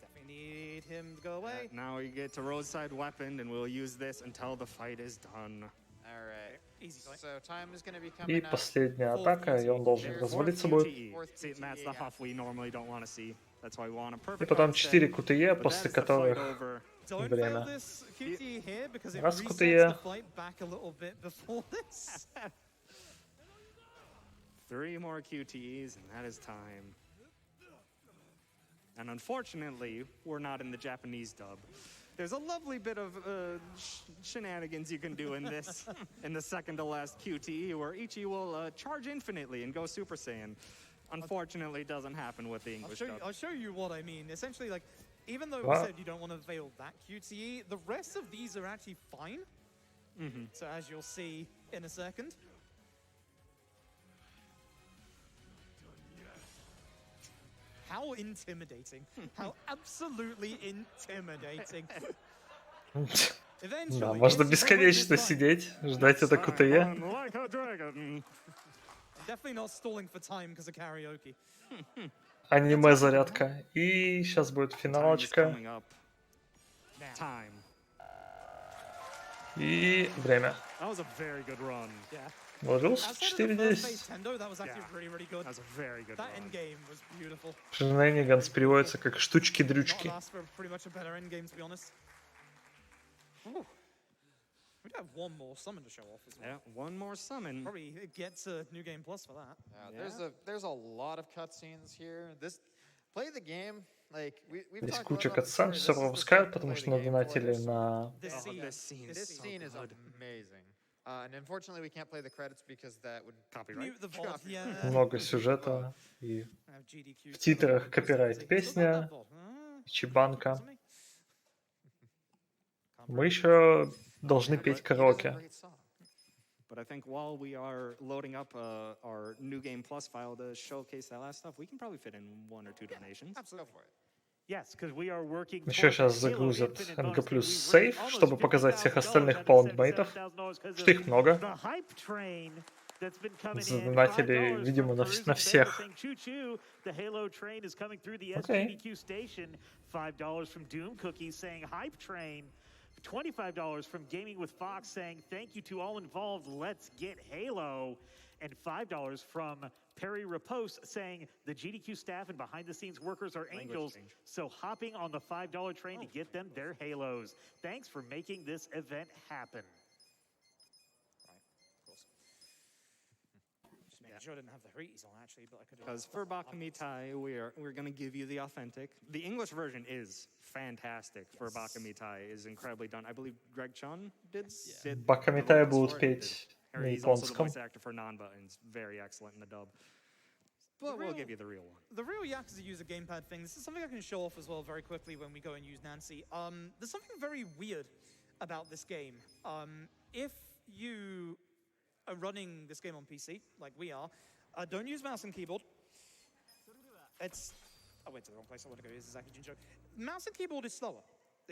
Definitely need him to go away. Now we get to roadside weapon, and we'll use this until the fight is done. All right. Easy fight. So time is going to be И coming up. последняя атака, и он должен Fourth развалиться Fourth будет. QTE. See, and that's the huff we normally don't want to see. That's why we want a И perfect потом guard set. 4 QTE, But после that's the fight которых over. Don't время. fail this QT here because it Раз resets QTE. the fight back a little bit before this. 3 more QTEs, and that is time. And unfortunately, we're not in the Japanese dub. There's a lovely bit of shenanigans you can do in this, in the second to last QTE, where Ichi will charge infinitely and go Super Saiyan. Unfortunately, doesn't happen with the English dub. I'll show you what I mean. Essentially, like, even though we Wow. said you don't want to veil that QTE, the rest of these are actually fine. So as you'll see in a second. How intimidating. How absolutely intimidating. Да, можно бесконечно сидеть, ждать это QTE. Like a dragon. Definitely not stalling for time because of karaoke. Аниме-зарядка. И сейчас будет Time is финалочка. coming up. Time. И время. That was a very good run. Yeah. Ложился Outside of the first phase 4-10. Tendo, that was actually Yeah. really, really good. That was a very good That run. end game was beautiful. Shenanigans переводится как Not штучки-дрючки. last for pretty much a better end game, to be honest. Ooh. We do have one more summon to show off as well. Yeah, one more summon. Probably gets a new game plus for that. There's a lot of cutscenes here. Play the game. Like we've Здесь talked куча about катсан, before, все this is the пропускают, time to потому play что the game for надонатили this. на... This Oh, scene, this scene This is scene is so good. amazing. And unfortunately, we can't play the credits because that would Copyright. Mute the VOD, Copy. yeah. Много сюжета. И Have GDQ в титрах summon. копирайт Still got песня, that VOD, huh? чебанка. Doesn't he? Can't Мы break it. еще должны But петь it is a караоке. great song. But I think while we are loading up our new game plus file to showcase that last stuff, we can probably fit in 1 or 2 donations. Go for it. Yes, because we are working Еще towards сейчас Halo загрузят Infinite NG bonus. плюс We've сейф, raised чтобы almost показать всех $50,000 остальных out of паундмейтов. $77,000 'cause Что of их много. the hype train that's been coming in. Задонатили, $5 видимо, from на Peruzzi на всех. saying, choo-choo, the Halo train is coming through the Okay. SGDQ station. $5 from Doom Cookies saying hype train. $25 from Gaming with Fox saying thank you to all involved. Let's get Halo. And $5 from Perry Repose saying the GDQ staff and behind the scenes workers are angels. change. So hopping on the $5 train to get them their Halos. Thanks for making this event happen. Just making sure I didn't have the Harites on actually, but I could have. Because for Bakamitai, we're going to give you the authentic. The English version is fantastic. For Bakamitai is incredibly done. I believe Greg Chun did the Bakamitai vocals будут for it. петь на He's also the японском. voice actor for non-buttons. Very excellent in the dub. But we'll real- give you the real one. The real Yakuza user gamepad thing, this is something I can show off as well very quickly when we go and use Nancy. There's something very weird about this game. If you are running this game on PC, like we are, don't use mouse and keyboard. It's... I went to the wrong place, I want to go, this is actually a joke. Mouse and keyboard is slower.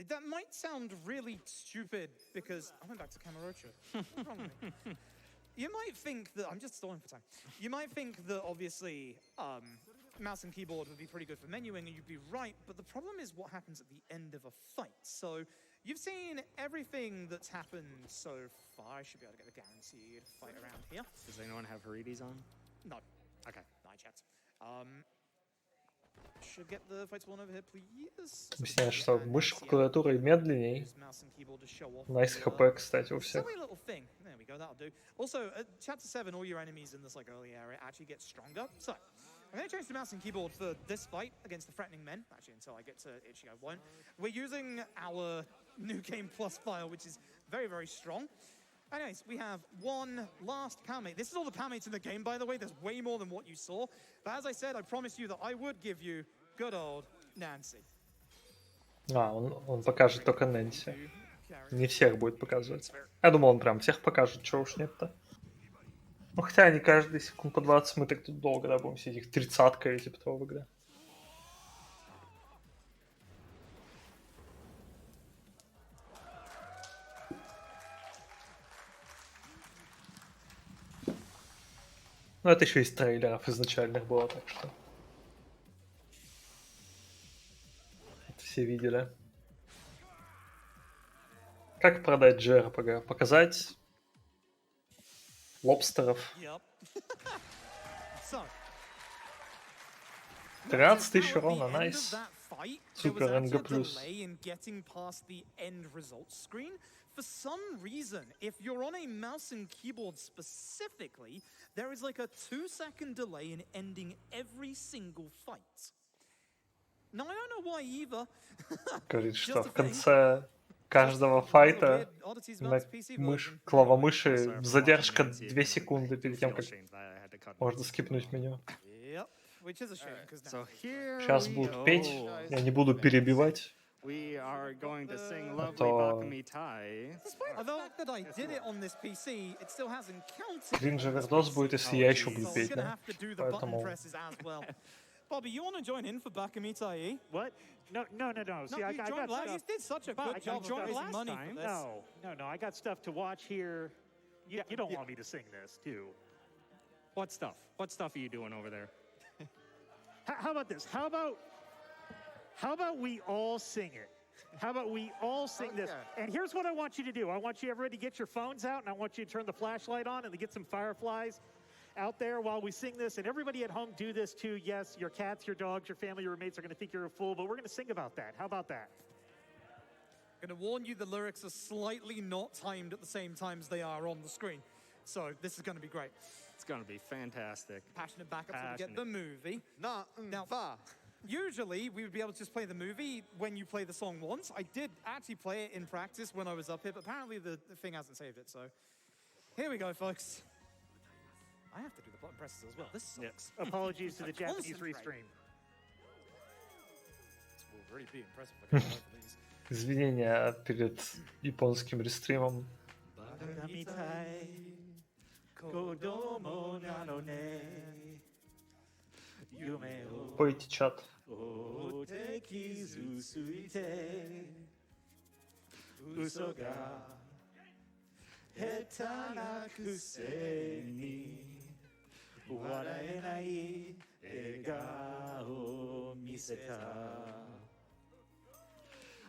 That might sound really stupid because... I went back to Kamurocho. What's wrong with me? You might think that, I'm just stalling for time. You might think that obviously mouse and keyboard would be pretty good for menuing, and you'd be right, but the problem is what happens at the end of a fight. So you've seen everything that's happened so far. I should be able to get a guaranteed fight around here. Does anyone have Harides on? No, Okay. night chats. Should get the fight spawn over here, please. Объясняют, что мышь клавиатурой медленней. Use mouse and keyboard to show off Nice the, HP, кстати, у всех. silly little thing. There we go, that'll do. Also, at chapter 7, all your enemies in this like early area actually get stronger. So, I'm going to change to mouse and keyboard for this fight against the Threatening Men. Actually, until I get to Itchy, I won't. We're using our New Game Plus file, which is very, very strong. Anyways, we have one last palmate. This is all the palmates in the game, by the way. There's way more than what you saw. But as I said, I promised you that I would give you good old Nancy. Он покажет только Нэнси. Не всех будет показывать. Я думал, он прям всех покажет, чего уж нет-то. Ну, хотя они каждый секунд по 20, мы так тут долго, да, будем сидеть, их 30-ка или типа того в игре. Ну, это еще из трейлеров изначальных было, так что... Это все видели. Как продать JRPG? Показать лобстеров. Yep. So, 13 тысяч Now, at the урона, end of найс. that fight, there Супер, was actually NG+. a delay in getting past the end results screen for some reason, if you're on a mouse and keyboard specifically, there is like a 2-second delay in ending every single fight. Now, I don't know why either. Говорит, что Just a в thing. конце каждого файта на клава мыши задержка 2 секунды перед тем, как можно скипнуть меню. Yep, which is a shame, 'cause now- So here Сейчас we будут go. петь, я не буду перебивать. We are going to sing А Lovely то Bakumitai. Despite the fact that I did it on this PC, it still hasn't counted. кринж овердос будет, если я еще буду So we're петь, gonna да? have to do the button Поэтому presses as well. Bobby, you want to join in for Bakumitai? What? No. See, No, I you got joined last. You stuff. did such a But I good job of joined raising last money time. for this. No. I got stuff to watch here. You don't want me to sing this, too. What stuff? What stuff are you doing over there? How about this? How about we all sing it? How about we all sing this? And here's what I want you to do. I want you everybody to get your phones out, and I want you to turn the flashlight on and to get some fireflies out there while we sing this. And everybody at home do this too. Yes, your cats, your dogs, your family, your roommates are going to think you're a fool, but we're going to sing about that. How about that? I'm going to warn you, the lyrics are slightly not timed at the same time as they are on the screen. So this is going to be great. It's going to be fantastic. Passionate backup so we get the movie. Now, usually we would be able to just play the movie when you play the song once. I did actually play it in practice when I was up here, but apparently the thing hasn't saved it. So here we go, folks. I have to do the button presses as well. This sucks. Apologies to the Japanese Concentrate. restream. This will really be impressive if I can both of these. Извинения перед японским рестримом. Пойте чат.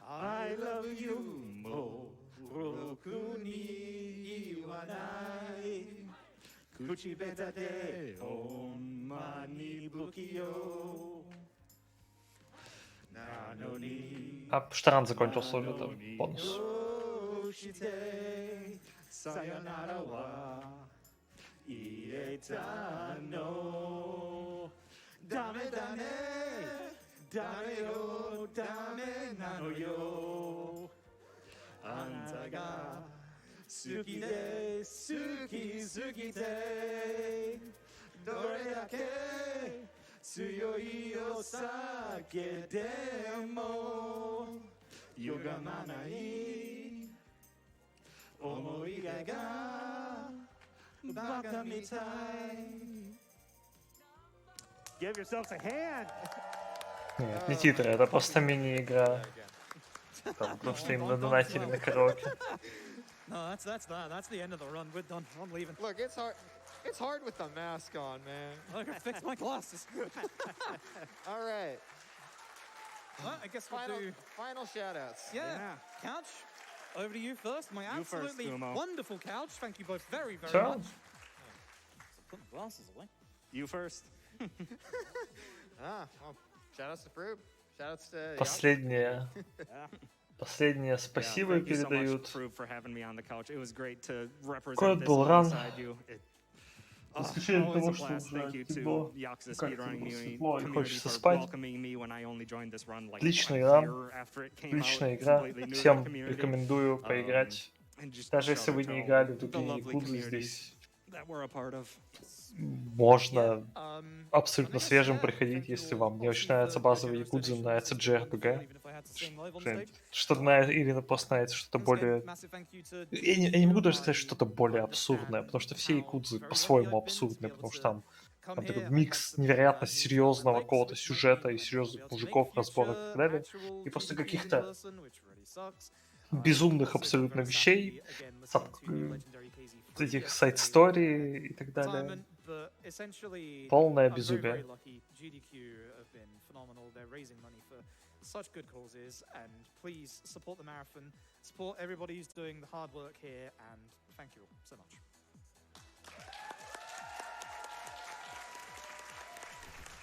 I love you more. 僕に言わない口下手でほんまに不器用なのに А Штаран закончился уже, это бонус. どうしてさよならは言えたのダメだねダメよダメなのよあんたが好きで好きすぎてどれだけ強いお酒でも歪まない思い出がバカみたい Give yourselves a hand! Нет, не титры, это просто мини-игра. Там просто им надонатили на караоке. No, that's that. That's the end of the run. We're done. I'm leaving. Look, it's hard. It's hard with the mask on, man. I gotta fix my glasses. All right. Well, I guess we'll do. Final shout-outs. Yeah. Couch, over to you first. My You first, absolutely Kumo. wonderful couch. Thank you both very, very Sure. much. Put my glasses away. You first. Well, shout-outs to Froob. Shout-outs to Последнее спасибо thank you so much, передают. Froob, for having me on the couch. It was great to represent Какой this был ран. alongside you. Исключение Always того, a что blast. Thank уже you to тепло, Yakuza как-то speedrunning было community светло и хочется for спать. welcoming me when I only joined this run like Отличная a игра, year after it came отличная out, игра. completely new to the Всем community. рекомендую поиграть. And just Даже show если it вы to не all играли в the другие lovely Якудзы, communities здесь that we're a part of. можно Um, абсолютно I guess, свежим yeah, приходить, thank you если all. вам не очень Obviously, нравятся the базовые generous Якудзы, donations нравится to the JRPG. even if I had to sing live on stage. Что-то или просто нравится что-то Once again, более... massive thank you to Я не могу даже сказать I что-то более understand абсурдное, потому что все how Якудзы very по-своему lucky I've been to be абсурдные, able потому что to там come такой here. I've микс had the невероятно privilege to серьезного make какого-то Switch сюжета и money, серьезных I've been able to мужиков, make разборок и future так далее, actual и после TCGs in каких-то person, which really sucks. безумных Also got абсолютно very вещей, savvy, again, listening to new legendary KZ Froob этих yesterday сайд-стори и так далее. retirement, but essentially, Полное I'm very, безумие. very lucky. GDQ have been phenomenal. They're raising money for such good causes, and please support the marathon, support everybody who's doing the hard work here, and thank you all so much.